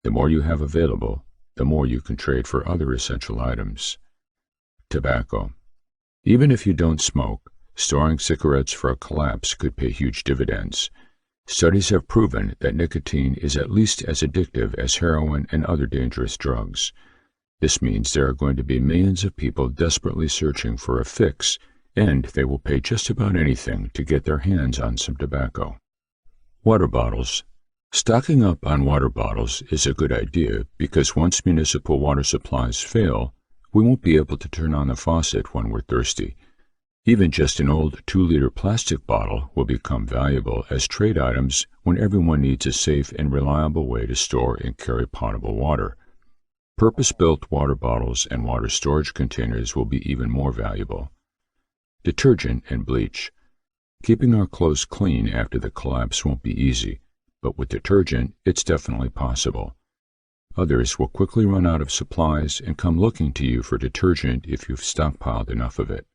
The more you have available, the more you can trade for other essential items. Tobacco. Even if you don't smoke, storing cigarettes for a collapse could pay huge dividends. Studies have proven that nicotine is at least as addictive as heroin and other dangerous drugs. This means there are going to be millions of people desperately searching for a fix, and they will pay just about anything to get their hands on some tobacco. Water bottles. Stocking up on water bottles is a good idea because once municipal water supplies fail, we won't be able to turn on the faucet when we're thirsty. Even just an old 2-liter plastic bottle will become valuable as trade items when everyone needs a safe and reliable way to store and carry potable water. Purpose-built water bottles and water storage containers will be even more valuable. Detergent and bleach. Keeping our clothes clean after the collapse won't be easy, but with detergent, it's definitely possible. Others will quickly run out of supplies and come looking to you for detergent if you've stockpiled enough of it.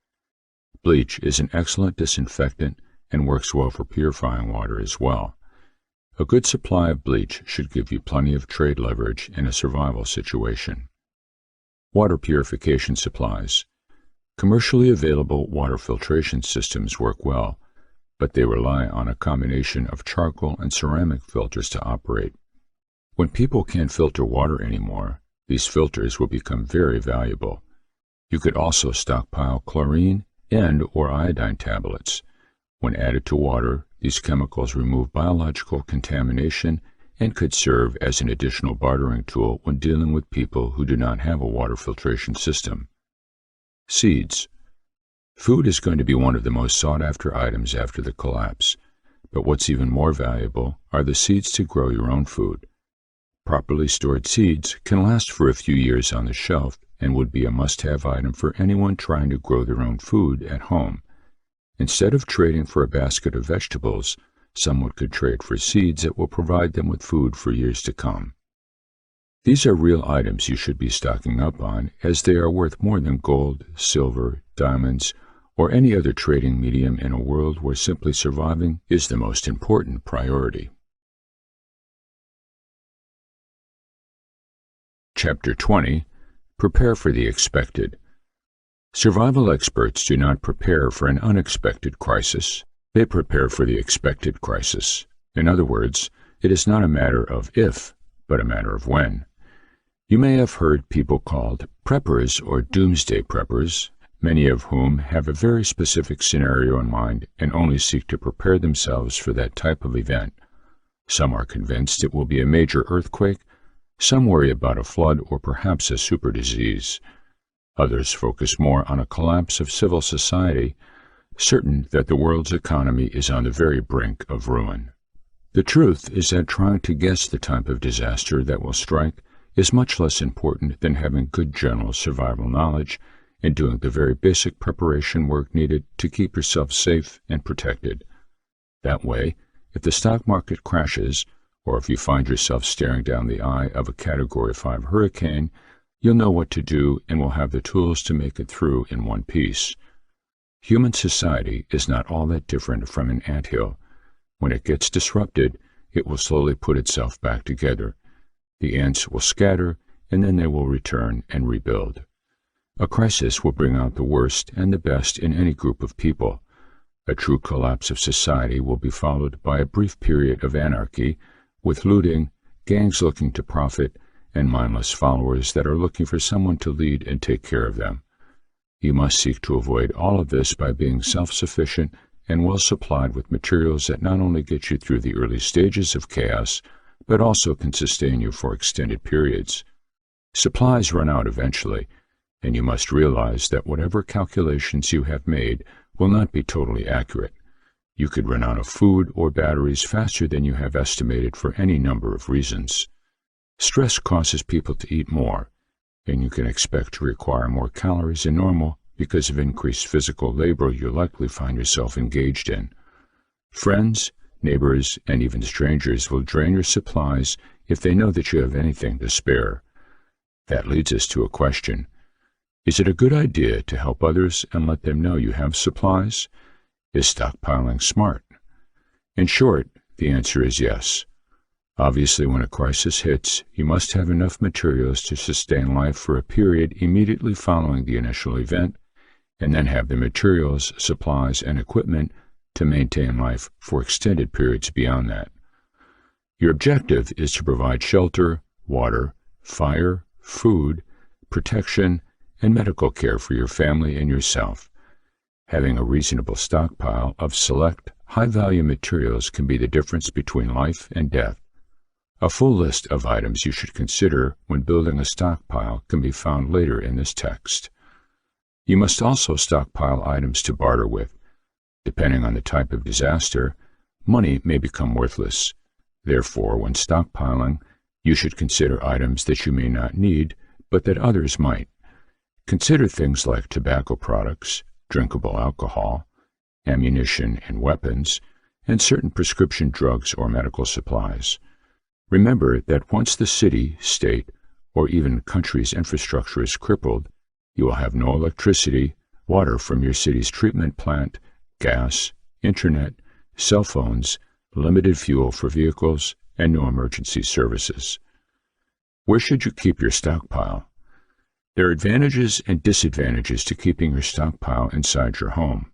Bleach is an excellent disinfectant and works well for purifying water as well. A good supply of bleach should give you plenty of trade leverage in a survival situation. Water purification supplies. Commercially available water filtration systems work well, but they rely on a combination of charcoal and ceramic filters to operate. When people can't filter water anymore, these filters will become very valuable. You could also stockpile chlorine and/or iodine tablets. When added to water, these chemicals remove biological contamination and could serve as an additional bartering tool when dealing with people who do not have a water filtration system. Seeds. Food is going to be one of the most sought-after items after the collapse, but what's even more valuable are the seeds to grow your own food. Properly stored seeds can last for a few years on the shelf and would be a must-have item for anyone trying to grow their own food at home. Instead of trading for a basket of vegetables, someone could trade for seeds that will provide them with food for years to come. These are real items you should be stocking up on, as they are worth more than gold, silver, diamonds, or any other trading medium in a world where simply surviving is the most important priority. Chapter 20. Prepare for the expected. Survival experts do not prepare for an unexpected crisis. They prepare for the expected crisis. In other words, it is not a matter of if, but a matter of when. You may have heard people called preppers or doomsday preppers, many of whom have a very specific scenario in mind and only seek to prepare themselves for that type of event. Some are convinced it will be a major earthquake, some worry about a flood or perhaps a super disease. Others focus more on a collapse of civil society, certain that the world's economy is on the very brink of ruin. The truth is that trying to guess the type of disaster that will strike is much less important than having good general survival knowledge and doing the very basic preparation work needed to keep yourself safe and protected. That way, if the stock market crashes, or if you find yourself staring down the eye of a Category 5 hurricane, you'll know what to do and will have the tools to make it through in one piece. Human society is not all that different from an anthill. When it gets disrupted, it will slowly put itself back together. The ants will scatter, and then they will return and rebuild. A crisis will bring out the worst and the best in any group of people. A true collapse of society will be followed by a brief period of anarchy, with looting, gangs looking to profit, and mindless followers that are looking for someone to lead and take care of them. You must seek to avoid all of this by being self-sufficient and well supplied with materials that not only get you through the early stages of chaos, but also can sustain you for extended periods. Supplies run out eventually, and you must realize that whatever calculations you have made will not be totally accurate. You could run out of food or batteries faster than you have estimated for any number of reasons. Stress causes people to eat more, and you can expect to require more calories than normal because of increased physical labor you'll likely find yourself engaged in. Friends, neighbors, and even strangers will drain your supplies if they know that you have anything to spare. That leads us to a question. Is it a good idea to help others and let them know you have supplies? Is stockpiling smart? In short, the answer is yes. Obviously, when a crisis hits, you must have enough materials to sustain life for a period immediately following the initial event, and then have the materials, supplies, and equipment to maintain life for extended periods beyond that. Your objective is to provide shelter, water, fire, food, protection, and medical care for your family and yourself. Having a reasonable stockpile of select, high-value materials can be the difference between life and death. A full list of items you should consider when building a stockpile can be found later in this text. You must also stockpile items to barter with. Depending on the type of disaster, money may become worthless. Therefore, when stockpiling, you should consider items that you may not need, but that others might. Consider things like tobacco products, drinkable alcohol, ammunition and weapons, and certain prescription drugs or medical supplies. Remember that once the city, state, or even country's infrastructure is crippled, you will have no electricity, water from your city's treatment plant, gas, internet, cell phones, limited fuel for vehicles, and no emergency services. Where should you keep your stockpile? There are advantages and disadvantages to keeping your stockpile inside your home.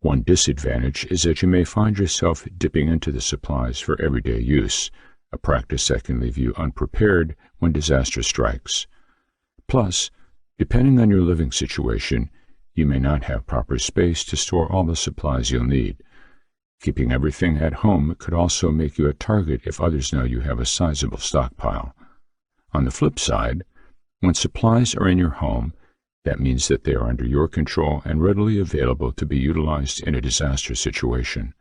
One disadvantage is that you may find yourself dipping into the supplies for everyday use, a practice that can leave you unprepared when disaster strikes. Plus, depending on your living situation, you may not have proper space to store all the supplies you'll need. Keeping everything at home could also make you a target if others know you have a sizable stockpile. On the flip side, when supplies are in your home, that means that they are under your control and readily available to be utilized in a disaster situation.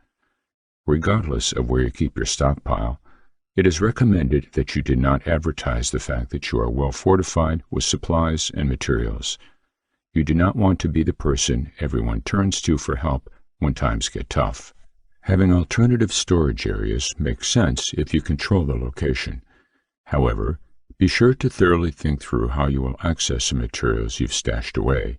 Regardless of where you keep your stockpile, it is recommended that you do not advertise the fact that you are well fortified with supplies and materials. You do not want to be the person everyone turns to for help when times get tough. Having alternative storage areas makes sense if you control the location. However, be sure to thoroughly think through how you will access the materials you've stashed away.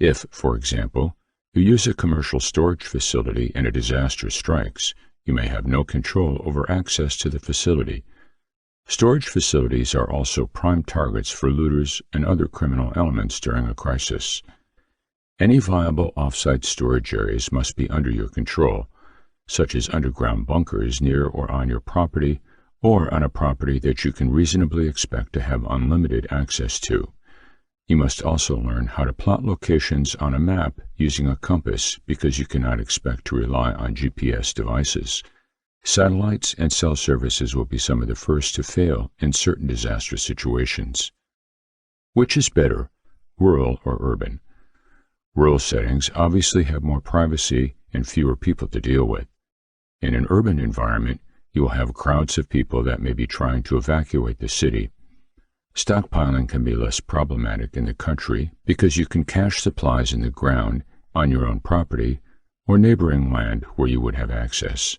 If, for example, you use a commercial storage facility and a disaster strikes, you may have no control over access to the facility. Storage facilities are also prime targets for looters and other criminal elements during a crisis. Any viable off-site storage areas must be under your control, such as underground bunkers near or on your property, or on a property that you can reasonably expect to have unlimited access to. You must also learn how to plot locations on a map using a compass because you cannot expect to rely on GPS devices. Satellites and cell services will be some of the first to fail in certain disaster situations. Which is better, rural or urban? Rural settings obviously have more privacy and fewer people to deal with. In an urban environment, you will have crowds of people that may be trying to evacuate the city. Stockpiling can be less problematic in the country because you can cache supplies in the ground on your own property or neighboring land where you would have access.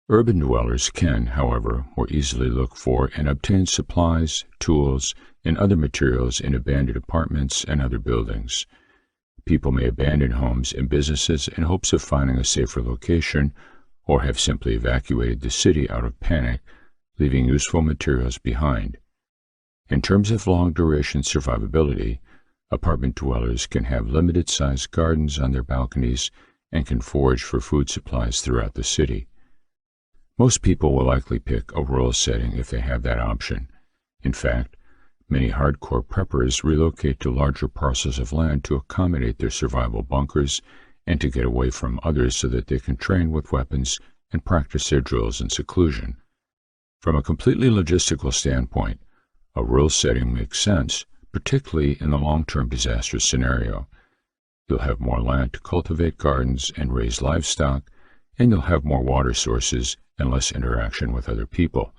Urban dwellers can, however, more easily look for and obtain supplies, tools, and other materials in abandoned apartments and other buildings. People may abandon homes and businesses in hopes of finding a safer location, or have simply evacuated the city out of panic, leaving useful materials behind. In terms of long-duration survivability, apartment dwellers can have limited-sized gardens on their balconies and can forage for food supplies throughout the city. Most people will likely pick a rural setting if they have that option. In fact, many hardcore preppers relocate to larger parcels of land to accommodate their survival bunkers and to get away from others so that they can train with weapons and practice their drills in seclusion. From a completely logistical standpoint, a rural setting makes sense, particularly in the long-term disaster scenario. You'll have more land to cultivate gardens and raise livestock, and you'll have more water sources and less interaction with other people.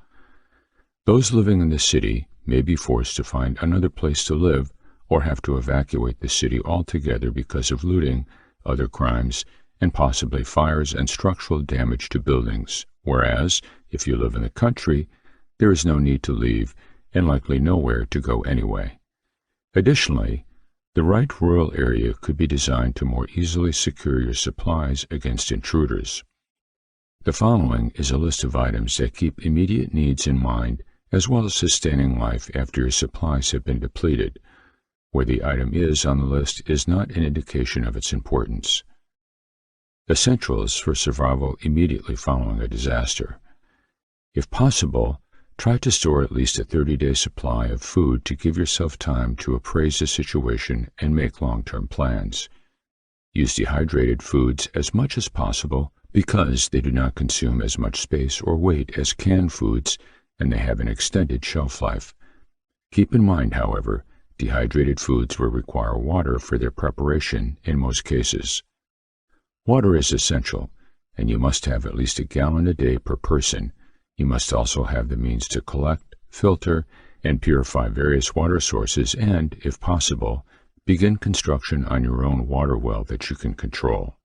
Those living in the city may be forced to find another place to live or have to evacuate the city altogether because of looting, other crimes, and possibly fires and structural damage to buildings, whereas, if you live in the country, there is no need to leave and likely nowhere to go anyway. Additionally, the right rural area could be designed to more easily secure your supplies against intruders. The following is a list of items that keep immediate needs in mind as well as sustaining life after your supplies have been depleted. Where the item is on the list is not an indication of its importance. Essentials for survival immediately following a disaster. If possible, try to store at least a 30-day supply of food to give yourself time to appraise the situation and make long-term plans. Use dehydrated foods as much as possible because they do not consume as much space or weight as canned foods and they have an extended shelf life. Keep in mind, however, dehydrated foods will require water for their preparation in most cases. Water is essential, and you must have at least a gallon a day per person. You must also have the means to collect, filter, and purify various water sources and, if possible, begin construction on your own water well that you can control.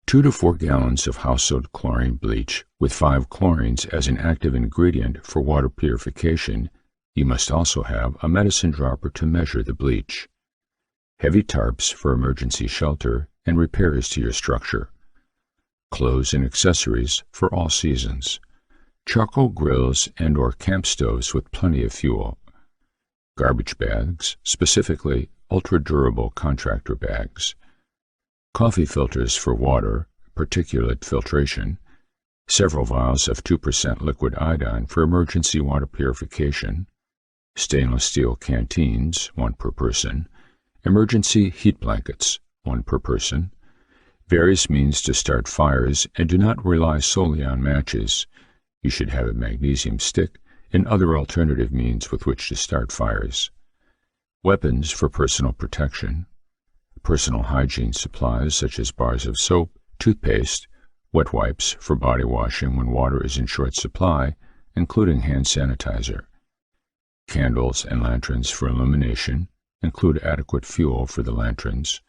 2 to 4 gallons of household chlorine bleach with 5 chlorines as an active ingredient for water purification. You must also have a medicine dropper to measure the bleach. Heavy tarps for emergency shelter and repairs to your structure. Clothes and accessories for all seasons. Charcoal grills and/or camp stoves with plenty of fuel. Garbage bags, specifically ultra-durable contractor bags. Coffee filters for water, particulate filtration. Several vials of 2% liquid iodine for emergency water purification. Stainless steel canteens, 1 per person. Emergency heat blankets, 1 per person. Various means to start fires, and do not rely solely on matches. You should have a magnesium stick and other alternative means with which to start fires. Weapons for personal protection. Personal hygiene supplies such as bars of soap, toothpaste, wet wipes for body washing when water is in short supply, including hand sanitizer. Candles and lanterns for illumination. Include adequate fuel for the lanterns.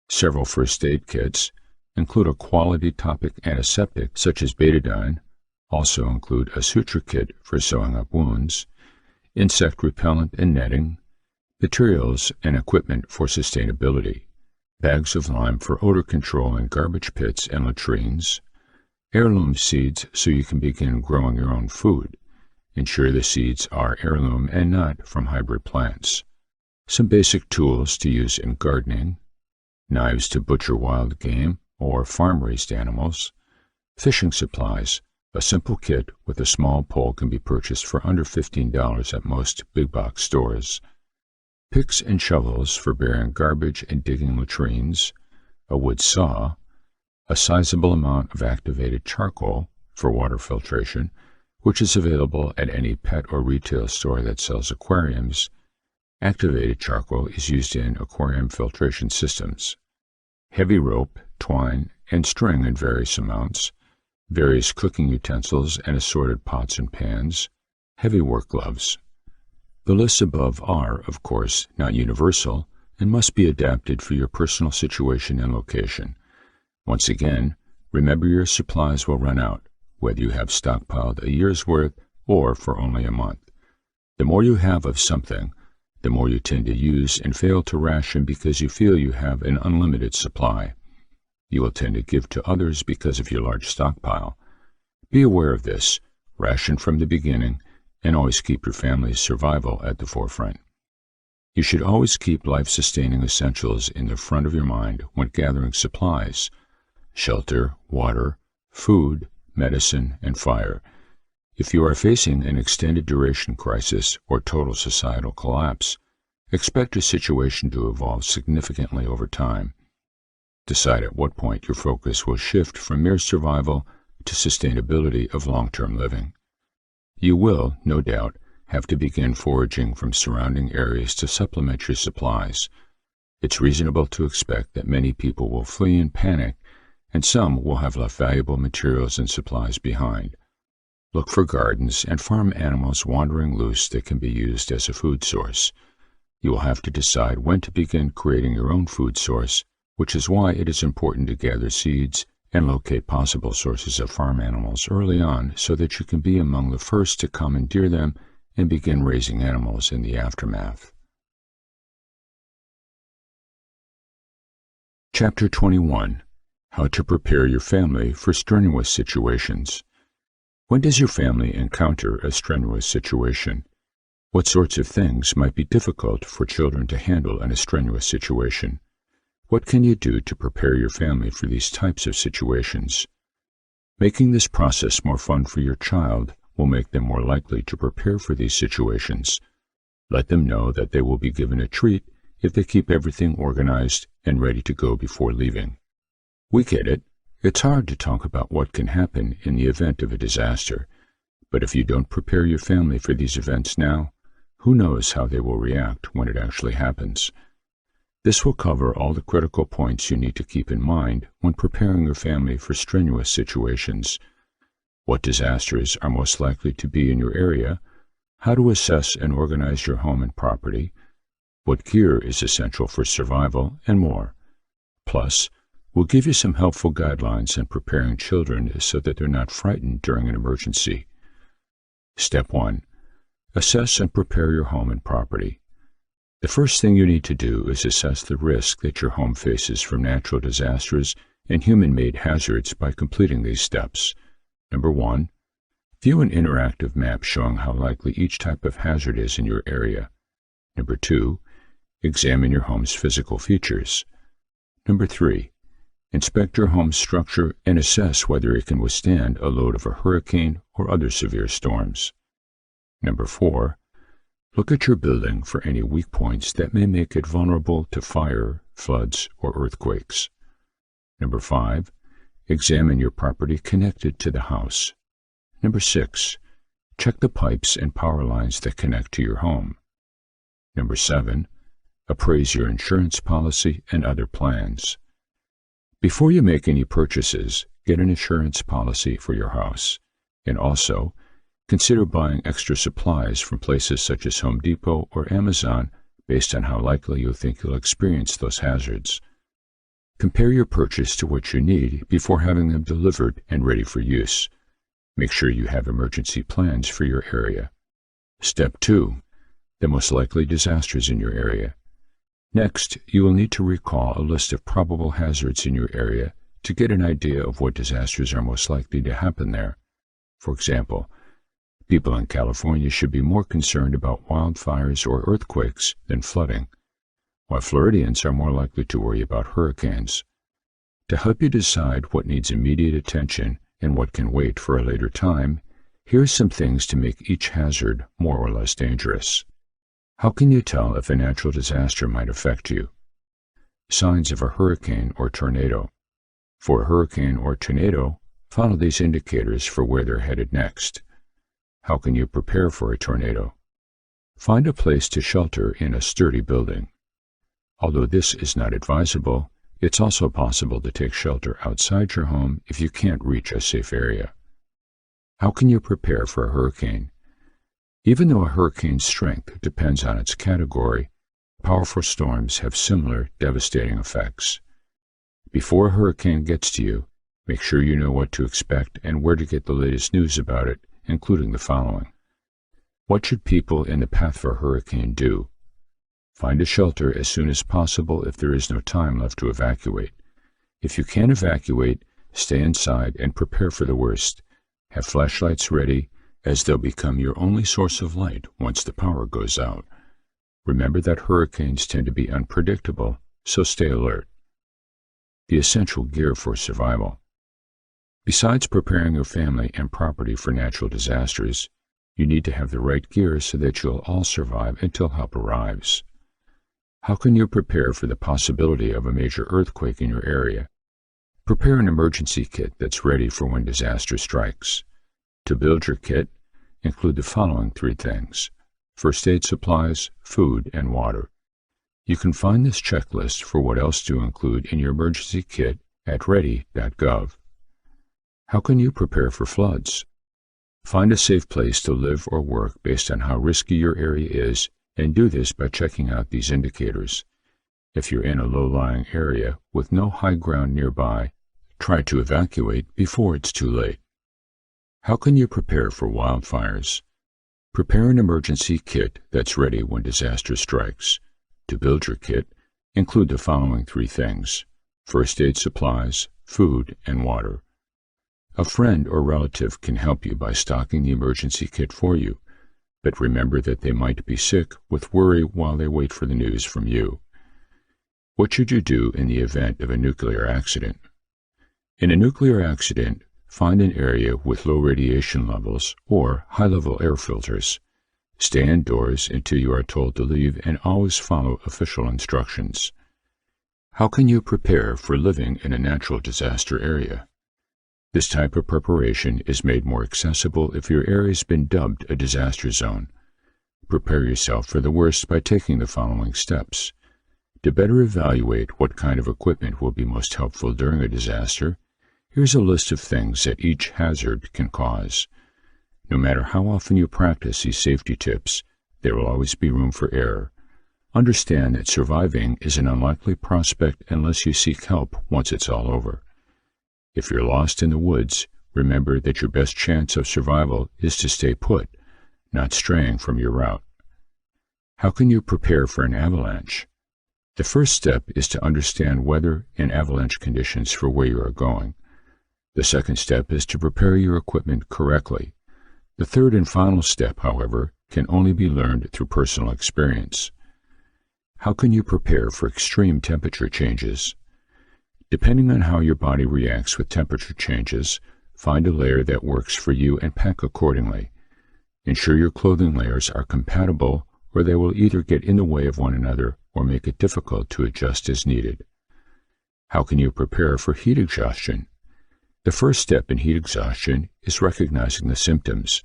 Several first aid kits. Include a quality topic antiseptic such as betadine. Also include a suture kit for sewing up wounds. Insect repellent and netting. Materials and equipment for sustainability. Bags of lime for odor control in garbage pits and latrines. Heirloom seeds so you can begin growing your own food. Ensure the seeds are heirloom and not from hybrid plants. Some basic tools to use in gardening. Knives to butcher wild game or farm-raised animals. Fishing supplies. A simple kit with a small pole can be purchased for under $15 at most big box stores. Picks and shovels for burying garbage and digging latrines. A wood saw. A sizable amount of activated charcoal for water filtration, which is available at any pet or retail store that sells aquariums. Activated charcoal is used in aquarium filtration systems. Heavy rope, twine, and string in various amounts. Various cooking utensils and assorted pots and pans. Heavy work gloves. The lists above are, of course, not universal and must be adapted for your personal situation and location. Once again, remember your supplies will run out, whether you have stockpiled a year's worth or for only a month. The more you have of something, the more you tend to use and fail to ration because you feel you have an unlimited supply. You will tend to give to others because of your large stockpile. Be aware of this, ration from the beginning, and always keep your family's survival at the forefront. You should always keep life-sustaining essentials in the front of your mind when gathering supplies: shelter, water, food, medicine, and fire. If you are facing an extended duration crisis or total societal collapse, expect your situation to evolve significantly over time. Decide at what point your focus will shift from mere survival to sustainability of long-term living. You will, no doubt, have to begin foraging from surrounding areas to supplement your supplies. It's reasonable to expect that many people will flee in panic, and some will have left valuable materials and supplies behind. Look for gardens and farm animals wandering loose that can be used as a food source. You will have to decide when to begin creating your own food source, which is why it is important to gather seeds and locate possible sources of farm animals early on so that you can be among the first to commandeer them and begin raising animals in the aftermath. Chapter 21. How to prepare your family for strenuous situations. When does your family encounter a strenuous situation? What sorts of things might be difficult for children to handle in a strenuous situation? What can you do to prepare your family for these types of situations? Making this process more fun for your child will make them more likely to prepare for these situations. Let them know that they will be given a treat if they keep everything organized and ready to go before leaving. We get it. It's hard to talk about what can happen in the event of a disaster, but if you don't prepare your family for these events now, who knows how they will react when it actually happens. This will cover all the critical points you need to keep in mind when preparing your family for strenuous situations. What disasters are most likely to be in your area, how to assess and organize your home and property, what gear is essential for survival, and more. Plus, we'll give you some helpful guidelines on preparing children so that they're not frightened during an emergency. Step 1. Assess and prepare your home and property. The first thing you need to do is assess the risk that your home faces from natural disasters and human-made hazards by completing these steps. Number 1. View an interactive map showing how likely each type of hazard is in your area. Number 2. Examine your home's physical features. Number 3. Inspect your home's structure and assess whether it can withstand a load of a hurricane or other severe storms. Number 4. Look at your building for any weak points that may make it vulnerable to fire, floods, or earthquakes. Number 5. Examine your property connected to the house. Number 6. Check the pipes and power lines that connect to your home. Number 7. Appraise your insurance policy and other plans. Before you make any purchases, get an insurance policy for your house, and also consider buying extra supplies from places such as Home Depot or Amazon based on how likely you think you'll experience those hazards. Compare your purchase to what you need before having them delivered and ready for use. Make sure you have emergency plans for your area. Step 2. The most likely disasters in your area. Next, you will need to recall a list of probable hazards in your area to get an idea of what disasters are most likely to happen there. For example, people in California should be more concerned about wildfires or earthquakes than flooding, while Floridians are more likely to worry about hurricanes. To help you decide what needs immediate attention and what can wait for a later time, here are some things to make each hazard more or less dangerous. How can you tell if a natural disaster might affect you? Signs of a hurricane or tornado. For a hurricane or tornado, follow these indicators for where they're headed next. How can you prepare for a tornado? Find a place to shelter in a sturdy building. Although this is not advisable, it's also possible to take shelter outside your home if you can't reach a safe area. How can you prepare for a hurricane? Even though a hurricane's strength depends on its category, powerful storms have similar devastating effects. Before a hurricane gets to you, make sure you know what to expect and where to get the latest news about it, including the following. What should people in the path for a hurricane do? Find a shelter as soon as possible if there is no time left to evacuate. If you can't evacuate, stay inside and prepare for the worst. Have flashlights ready, as they'll become your only source of light once the power goes out. Remember that hurricanes tend to be unpredictable, so stay alert. The essential gear for survival. Besides preparing your family and property for natural disasters, you need to have the right gear so that you'll all survive until help arrives. How can you prepare for the possibility of a major earthquake in your area? Prepare an emergency kit that's ready for when disaster strikes. To build your kit, include the following 3 things: first aid supplies, food, and water. You can find this checklist for what else to include in your emergency kit at ready.gov. How can you prepare for floods? Find a safe place to live or work based on how risky your area is, and do this by checking out these indicators. If you're in a low-lying area with no high ground nearby, try to evacuate before it's too late. How can you prepare for wildfires? Prepare an emergency kit that's ready when disaster strikes. To build your kit, include the following 3 things: first aid supplies, food, and water. A friend or relative can help you by stocking the emergency kit for you, but remember that they might be sick with worry while they wait for the news from you. What should you do in the event of a nuclear accident? In a nuclear accident, find an area with low radiation levels or high-level air filters. Stay indoors until you are told to leave and always follow official instructions. How can you prepare for living in a natural disaster area? This type of preparation is made more accessible if your area has been dubbed a disaster zone. Prepare yourself for the worst by taking the following steps. To better evaluate what kind of equipment will be most helpful during a disaster, here's a list of things that each hazard can cause. No matter how often you practice these safety tips, there will always be room for error. Understand that surviving is an unlikely prospect unless you seek help once it's all over. If you're lost in the woods, remember that your best chance of survival is to stay put, not straying from your route. How can you prepare for an avalanche? The first step is to understand weather and avalanche conditions for where you are going. The second step is to prepare your equipment correctly. The third and final step, however, can only be learned through personal experience. How can you prepare for extreme temperature changes? Depending on how your body reacts with temperature changes, find a layer that works for you and pack accordingly. Ensure your clothing layers are compatible, or they will either get in the way of one another or make it difficult to adjust as needed. How can you prepare for heat exhaustion? The first step in heat exhaustion is recognizing the symptoms.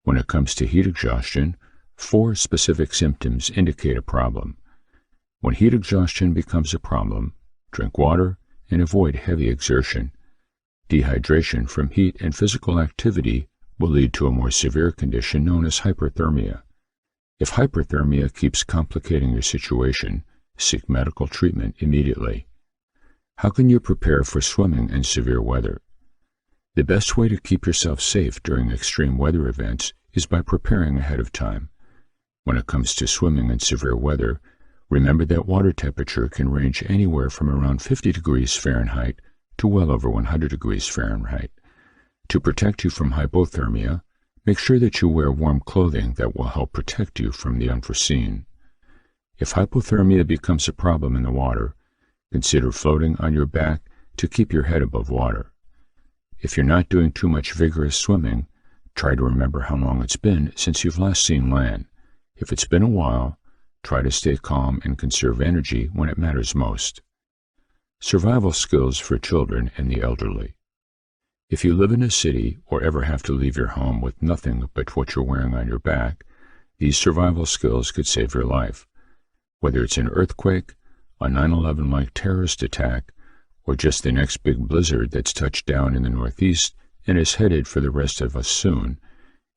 When it comes to heat exhaustion, 4 specific symptoms indicate a problem. When heat exhaustion becomes a problem, drink water and avoid heavy exertion. Dehydration from heat and physical activity will lead to a more severe condition known as hyperthermia. If hyperthermia keeps complicating your situation, seek medical treatment immediately. How can you prepare for swimming in severe weather? The best way to keep yourself safe during extreme weather events is by preparing ahead of time. When it comes to swimming in severe weather, remember that water temperature can range anywhere from around 50 degrees Fahrenheit to well over 100 degrees Fahrenheit. To protect you from hypothermia, make sure that you wear warm clothing that will help protect you from the unforeseen. If hypothermia becomes a problem in the water, consider floating on your back to keep your head above water. If you're not doing too much vigorous swimming, try to remember how long it's been since you've last seen land. If it's been a while, try to stay calm and conserve energy when it matters most. Survival skills for children and the elderly. If you live in a city or ever have to leave your home with nothing but what you're wearing on your back, these survival skills could save your life. Whether it's an earthquake, a 9/11-like terrorist attack, or just the next big blizzard that's touched down in the Northeast and is headed for the rest of us soon,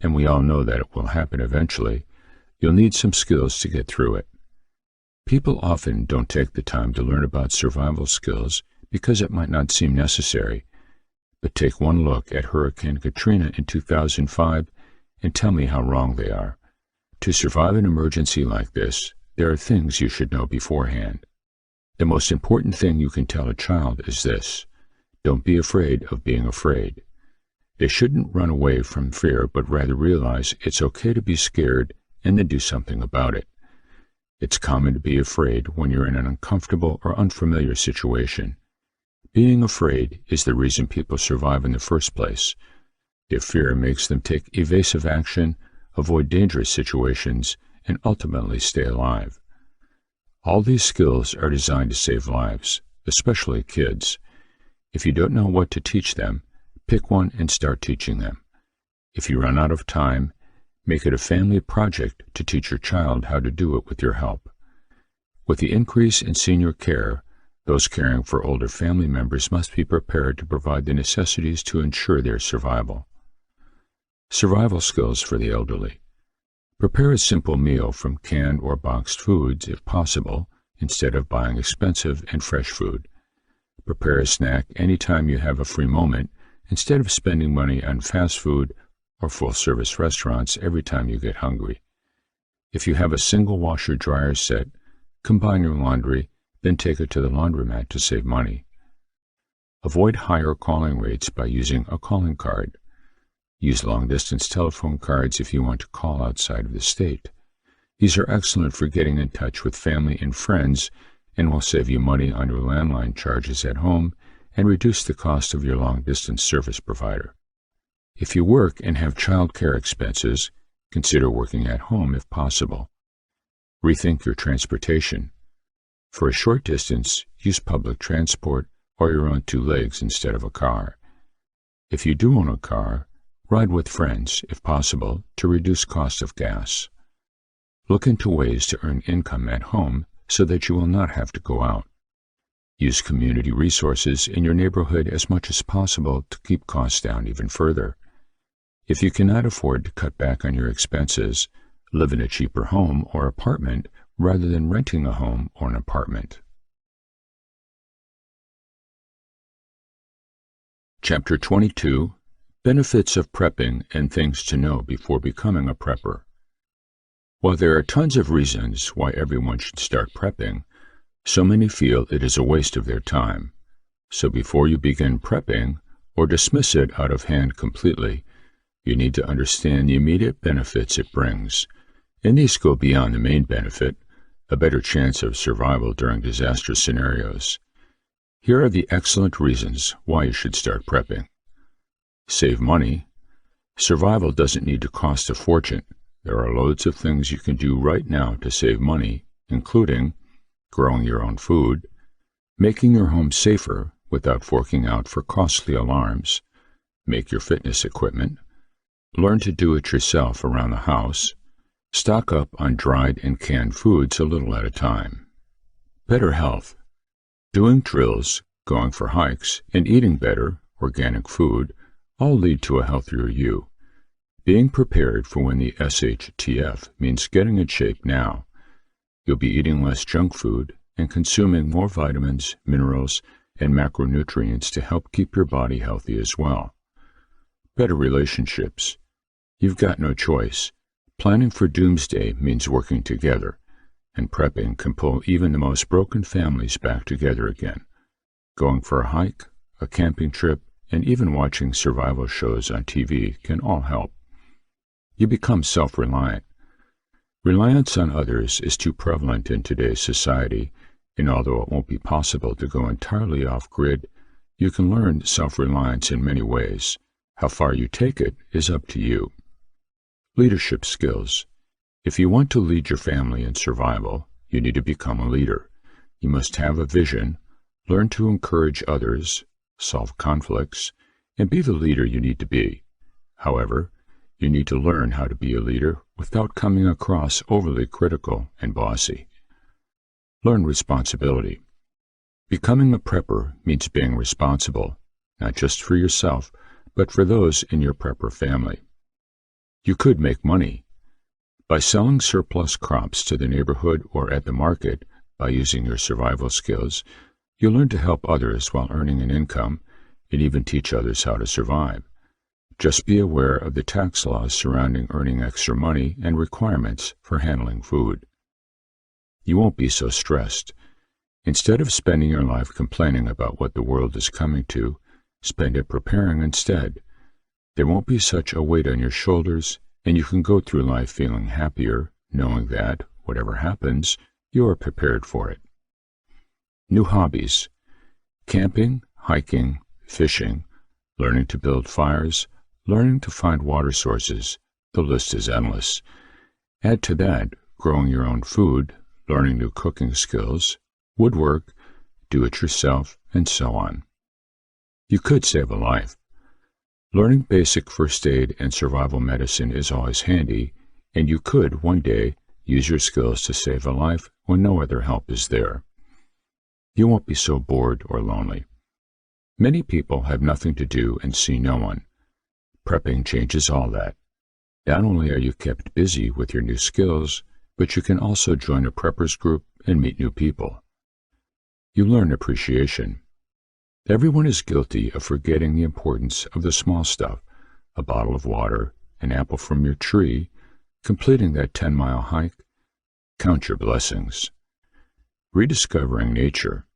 and we all know that it will happen eventually, you'll need some skills to get through it. People often don't take the time to learn about survival skills because it might not seem necessary, but take one look at Hurricane Katrina in 2005 and tell me how wrong they are. To survive an emergency like this, there are things you should know beforehand. The most important thing you can tell a child is this: don't be afraid of being afraid. They shouldn't run away from fear, but rather realize it's okay to be scared and then do something about it. It's common to be afraid when you're in an uncomfortable or unfamiliar situation. Being afraid is the reason people survive in the first place. Their fear makes them take evasive action, avoid dangerous situations, and ultimately stay alive. All these skills are designed to save lives, especially kids. If you don't know what to teach them, pick one and start teaching them. If you run out of time, make it a family project to teach your child how to do it with your help. With the increase in senior care, those caring for older family members must be prepared to provide the necessities to ensure their survival. Survival skills for the elderly. Prepare a simple meal from canned or boxed foods if possible, instead of buying expensive and fresh food. Prepare a snack anytime you have a free moment, instead of spending money on fast food or full-service restaurants every time you get hungry. If you have a single washer-dryer set, combine your laundry, then take it to the laundromat to save money. Avoid higher calling rates by using a calling card. Use long-distance telephone cards if you want to call outside of the state. These are excellent for getting in touch with family and friends and will save you money on your landline charges at home and reduce the cost of your long-distance service provider. If you work and have child care expenses, consider working at home if possible. Rethink your transportation. For a short distance, use public transport or your own two legs instead of a car. If you do own a car, ride with friends, if possible, to reduce cost of gas. Look into ways to earn income at home so that you will not have to go out. Use community resources in your neighborhood as much as possible to keep costs down even further. If you cannot afford to cut back on your expenses, live in a cheaper home or apartment rather than renting a home or an apartment. Chapter 22. Benefits of prepping and things to know before becoming a prepper. While there are tons of reasons why everyone should start prepping, so many feel it is a waste of their time. So before you begin prepping, or dismiss it out of hand completely, you need to understand the immediate benefits it brings. And these go beyond the main benefit, a better chance of survival during disaster scenarios. Here are the excellent reasons why you should start prepping. Save money. Survival doesn't need to cost a fortune. There are loads of things you can do right now to save money, including growing your own food, making your home safer without forking out for costly alarms, make your fitness equipment, learn to do it yourself around the house, stock up on dried and canned foods a little at a time. Better health. Doing drills, going for hikes, and eating better, organic food all lead to a healthier you. Being prepared for when the SHTF means getting in shape now. You'll be eating less junk food and consuming more vitamins, minerals, and macronutrients to help keep your body healthy as well. Better relationships. You've got no choice. Planning for doomsday means working together, and prepping can pull even the most broken families back together again. Going for a hike, a camping trip, and even watching survival shows on TV can all help. You become self-reliant. Reliance on others is too prevalent in today's society, and although it won't be possible to go entirely off-grid, you can learn self-reliance in many ways. How far you take it is up to you. Leadership skills. If you want to lead your family in survival, you need to become a leader. You must have a vision, learn to encourage others, solve conflicts, and be the leader you need to be. However, you need to learn how to be a leader without coming across overly critical and bossy. Learn responsibility. Becoming a prepper means being responsible, not just for yourself, but for those in your prepper family. You could make money. By selling surplus crops to the neighborhood or at the market, by using your survival skills, you'll learn to help others while earning an income, and even teach others how to survive. Just be aware of the tax laws surrounding earning extra money and requirements for handling food. You won't be so stressed. Instead of spending your life complaining about what the world is coming to, spend it preparing instead. There won't be such a weight on your shoulders, and you can go through life feeling happier, knowing that, whatever happens, you are prepared for it. New hobbies. Camping, hiking, fishing, learning to build fires, learning to find water sources. The list is endless. Add to that growing your own food, learning new cooking skills, woodwork, do-it-yourself, and so on. You could save a life. Learning basic first aid and survival medicine is always handy, and you could, one day, use your skills to save a life when no other help is there. You won't be so bored or lonely. Many people have nothing to do and see no one. Prepping changes all that. Not only are you kept busy with your new skills, but you can also join a preppers group and meet new people. You learn appreciation. Everyone is guilty of forgetting the importance of the small stuff: a bottle of water, an apple from your tree, completing that 10-mile hike. Count your blessings. Rediscovering nature.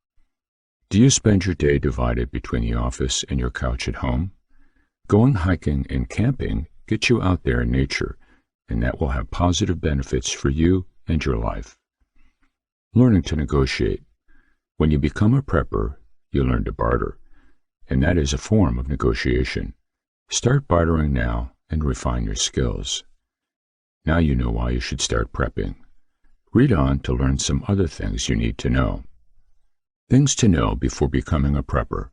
Do you spend your day divided between the office and your couch at home? Going hiking and camping gets you out there in nature, and that will have positive benefits for you and your life. Learning to negotiate. When you become a prepper, you learn to barter, and that is a form of negotiation. Start bartering now and refine your skills. Now you know why you should start prepping. Read on to learn some other things you need to know. Things to know before becoming a prepper.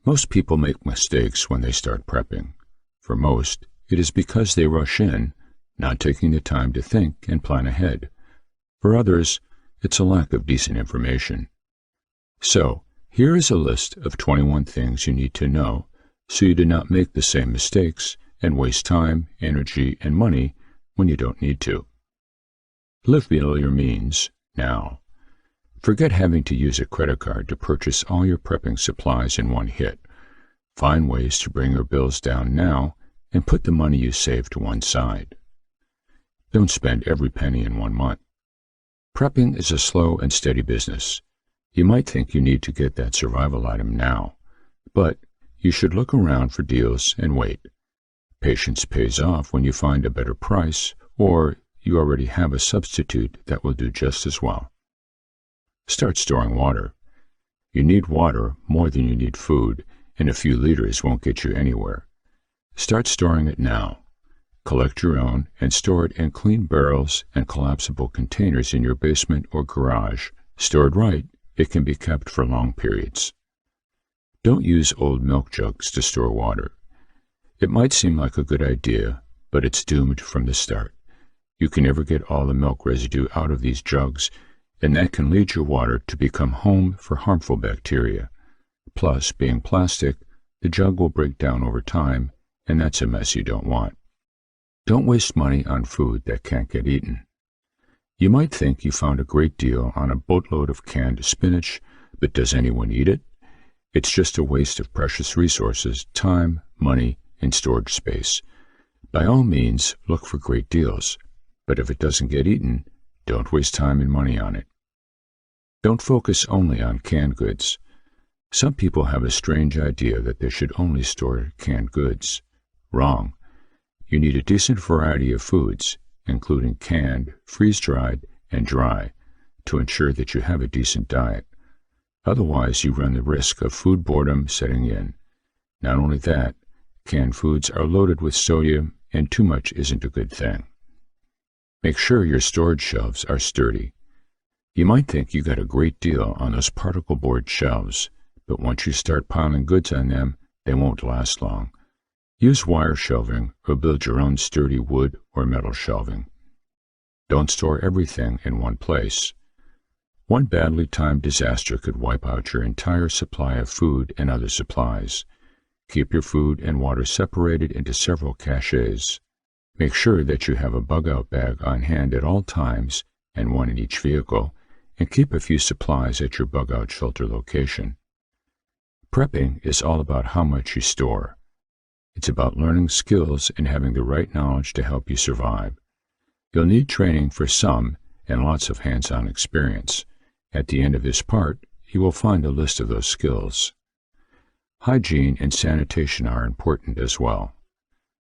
Most people make mistakes when they start prepping. For most, it is because they rush in, not taking the time to think and plan ahead. For others, it's a lack of decent information. So, here is a list of 21 things you need to know so you do not make the same mistakes and waste time, energy, and money when you don't need to. Live below your means now. Forget having to use a credit card to purchase all your prepping supplies in one hit. Find ways to bring your bills down now and put the money you save to one side. Don't spend every penny in 1 month. Prepping is a slow and steady business. You might think you need to get that survival item now, but you should look around for deals and wait. Patience pays off when you find a better price, or you already have a substitute that will do just as well. Start storing water. You need water more than you need food, and a few liters won't get you anywhere. Start storing it now. Collect your own and store it in clean barrels and collapsible containers in your basement or garage. Stored right, it can be kept for long periods. Don't use old milk jugs to store water. It might seem like a good idea, but it's doomed from the start. You can never get all the milk residue out of these jugs, and that can lead your water to become home for harmful bacteria. Plus, being plastic, the jug will break down over time, and that's a mess you don't want. Don't waste money on food that can't get eaten. You might think you found a great deal on a boatload of canned spinach, but does anyone eat it? It's just a waste of precious resources, time, money, and storage space. By all means, look for great deals, but if it doesn't get eaten, don't waste time and money on it. Don't focus only on canned goods. Some people have a strange idea that they should only store canned goods. Wrong. You need a decent variety of foods, including canned, freeze-dried, and dry, to ensure that you have a decent diet. Otherwise, you run the risk of food boredom setting in. Not only that, canned foods are loaded with sodium, and too much isn't a good thing. Make sure your storage shelves are sturdy. You might think you got a great deal on those particle board shelves, but once you start piling goods on them, they won't last long. Use wire shelving or build your own sturdy wood or metal shelving. Don't store everything in one place. One badly timed disaster could wipe out your entire supply of food and other supplies. Keep your food and water separated into several caches. Make sure that you have a bug-out bag on hand at all times and one in each vehicle, and keep a few supplies at your bug-out shelter location. Prepping is all about how much you store. It's about learning skills and having the right knowledge to help you survive. You'll need training for some and lots of hands-on experience. At the end of this part, you will find a list of those skills. Hygiene and sanitation are important as well.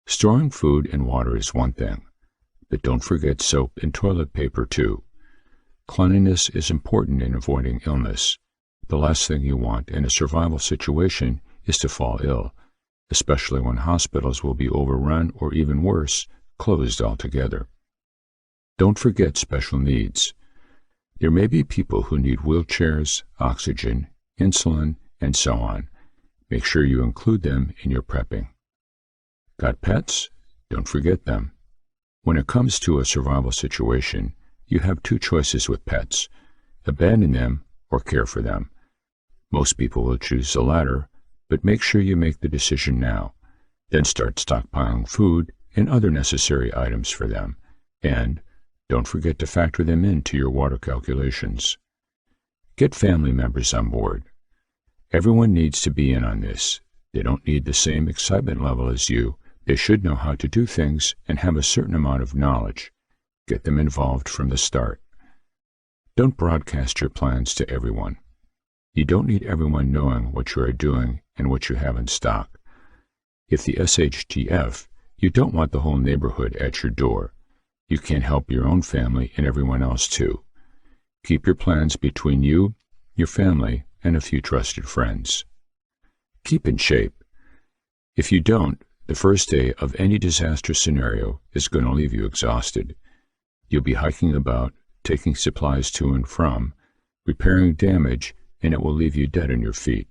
Storing food and water is one thing, but don't forget soap and toilet paper too. Cleanliness is important in avoiding illness. The last thing you want in a survival situation is to fall ill, especially when hospitals will be overrun or, even worse, closed altogether. Don't forget special needs. There may be people who need wheelchairs, oxygen, insulin, and so on. Make sure you include them in your prepping. Got pets? Don't forget them. When it comes to a survival situation, you have two choices with pets: abandon them or care for them. Most people will choose the latter, but make sure you make the decision now. Then start stockpiling food and other necessary items for them, and don't forget to factor them into your water calculations. Get family members on board. Everyone needs to be in on this. They don't need the same excitement level as you. They should know how to do things and have a certain amount of knowledge. Get them involved from the start. Don't broadcast your plans to everyone. You don't need everyone knowing what you are doing and what you have in stock. If the SHTF, you don't want the whole neighborhood at your door. You can't help your own family and everyone else too. Keep your plans between you, your family, and a few trusted friends. Keep in shape. If you don't, the first day of any disaster scenario is going to leave you exhausted. You'll be hiking about, taking supplies to and from, repairing damage, and it will leave you dead on your feet.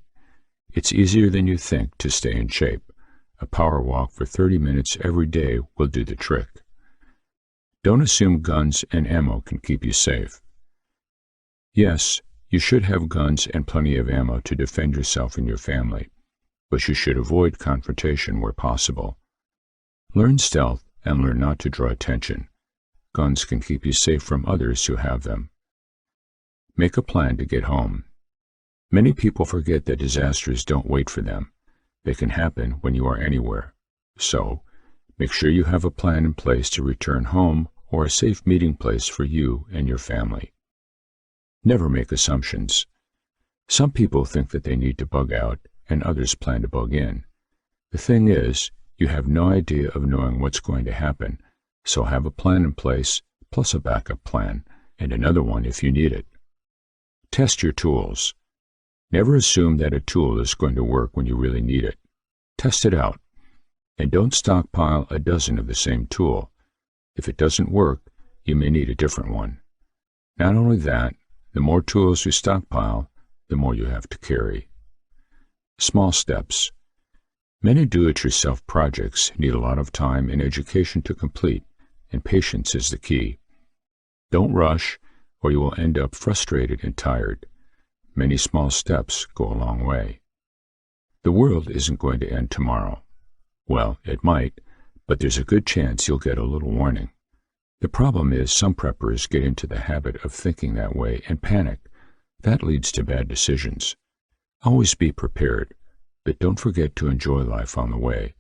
It's easier than you think to stay in shape. A power walk for 30 minutes every day will do the trick. Don't assume guns and ammo can keep you safe. Yes, you should have guns and plenty of ammo to defend yourself and your family, but you should avoid confrontation where possible. Learn stealth and learn not to draw attention. Guns can keep you safe from others who have them. Make a plan to get home. Many people forget that disasters don't wait for them. They can happen when you are anywhere. So, make sure you have a plan in place to return home or a safe meeting place for you and your family. Never make assumptions. Some people think that they need to bug out, and others plan to bug in. The thing is, you have no idea of knowing what's going to happen, so have a plan in place, plus a backup plan, and another one if you need it. Test your tools. Never assume that a tool is going to work when you really need it. Test it out. And don't stockpile a dozen of the same tool. If it doesn't work, you may need a different one. Not only that, the more tools you stockpile, the more you have to carry. Small steps. Many do-it-yourself projects need a lot of time and education to complete, and patience is the key. Don't rush, or you will end up frustrated and tired. Many small steps go a long way. The world isn't going to end tomorrow. Well, it might, but there's a good chance you'll get a little warning. The problem is some preppers get into the habit of thinking that way and panic. That leads to bad decisions. Always be prepared, but don't forget to enjoy life on the way.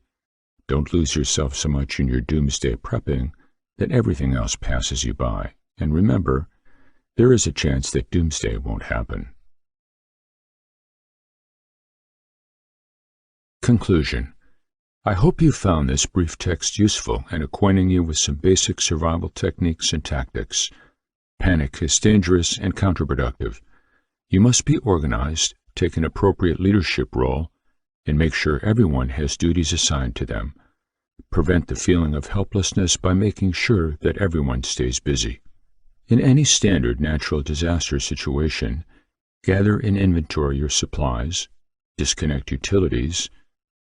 Don't lose yourself so much in your doomsday prepping that everything else passes you by. And remember, there is a chance that doomsday won't happen. Conclusion. I hope you found this brief text useful in acquainting you with some basic survival techniques and tactics. Panic is dangerous and counterproductive. You must be organized, take an appropriate leadership role, and make sure everyone has duties assigned to them. Prevent the feeling of helplessness by making sure that everyone stays busy. In any standard natural disaster situation, gather and inventory your supplies, disconnect utilities,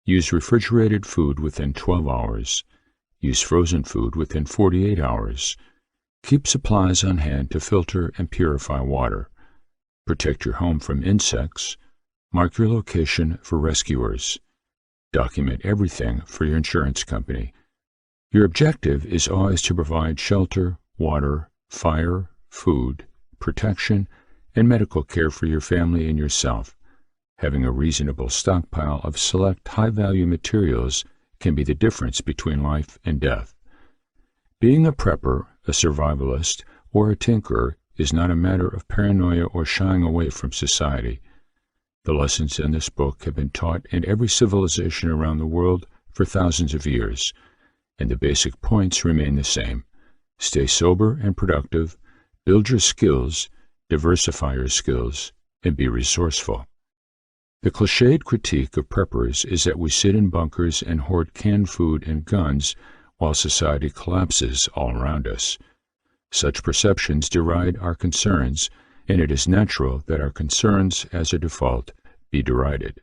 use refrigerated food within 12 hours, use frozen food within 48 hours, keep supplies on hand to filter and purify water, protect your home from insects, mark your location for rescuers, document everything for your insurance company. Your objective is always to provide shelter, water, fire, food, protection, and medical care for your family and yourself. Having a reasonable stockpile of select high-value materials can be the difference between life and death. Being a prepper, a survivalist, or a tinkerer is not a matter of paranoia or shying away from society. The lessons in this book have been taught in every civilization around the world for thousands of years, and the basic points remain the same. Stay sober and productive, build your skills, diversify your skills, and be resourceful. The cliched critique of preppers is that we sit in bunkers and hoard canned food and guns while society collapses all around us. Such perceptions deride our concerns, and it is natural that our concerns, as a default, be derided.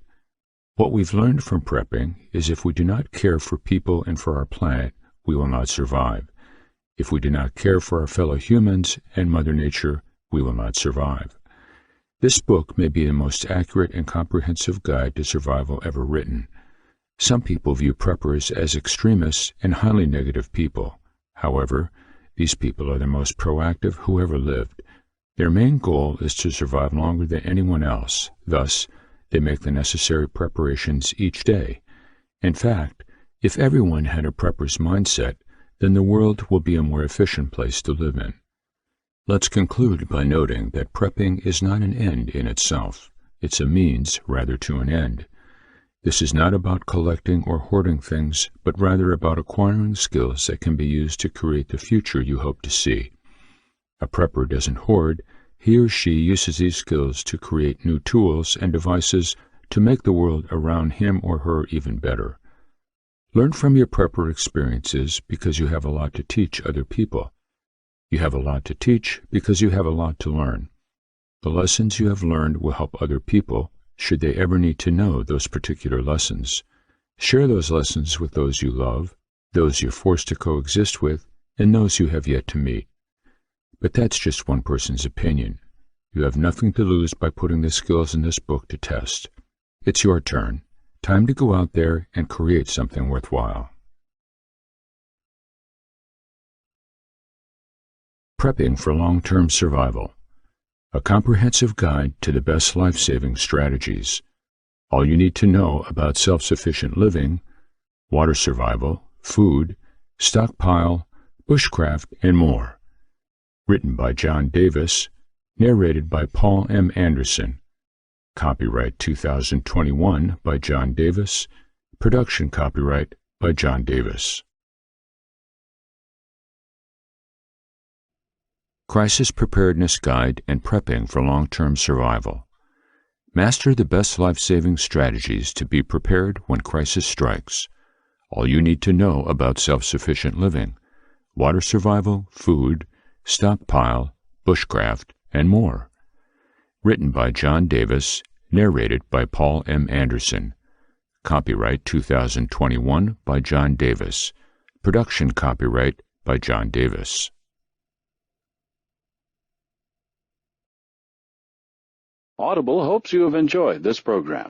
What we've learned from prepping is if we do not care for people and for our planet, we will not survive. If we do not care for our fellow humans and Mother Nature, we will not survive. This book may be the most accurate and comprehensive guide to survival ever written. Some people view preppers as extremists and highly negative people. However, these people are the most proactive who ever lived. Their main goal is to survive longer than anyone else. Thus, they make the necessary preparations each day. In fact, if everyone had a prepper's mindset, then the world will be a more efficient place to live in. Let's conclude by noting that prepping is not an end in itself. It's a means rather to an end. This is not about collecting or hoarding things, but rather about acquiring skills that can be used to create the future you hope to see. A prepper doesn't hoard. He or she uses these skills to create new tools and devices to make the world around him or her even better. Learn from your prepper experiences because you have a lot to teach other people. You have a lot to teach because you have a lot to learn. The lessons you have learned will help other people, should they ever need to know those particular lessons. Share those lessons with those you love, those you're forced to coexist with, and those you have yet to meet. But that's just one person's opinion. You have nothing to lose by putting the skills in this book to test. It's your turn. Time to go out there and create something worthwhile. Prepping for Long-Term Survival. A comprehensive guide to the best life-saving strategies. All you need to know about self-sufficient living, water survival, food, stockpile, bushcraft, and more. Written by John Davis, narrated by Paul M. Anderson. Copyright 2021 by John Davis. Production copyright by John Davis. Crisis Preparedness Guide and Prepping for Long-Term Survival. Master the best life-saving strategies to be prepared when crisis strikes. All you need to know about self-sufficient living, water survival, food, stockpile, bushcraft, and more. Written by John Davis, narrated by Paul M. Anderson. Copyright 2021 by John Davis. Production copyright by John Davis. Audible hopes you have enjoyed this program.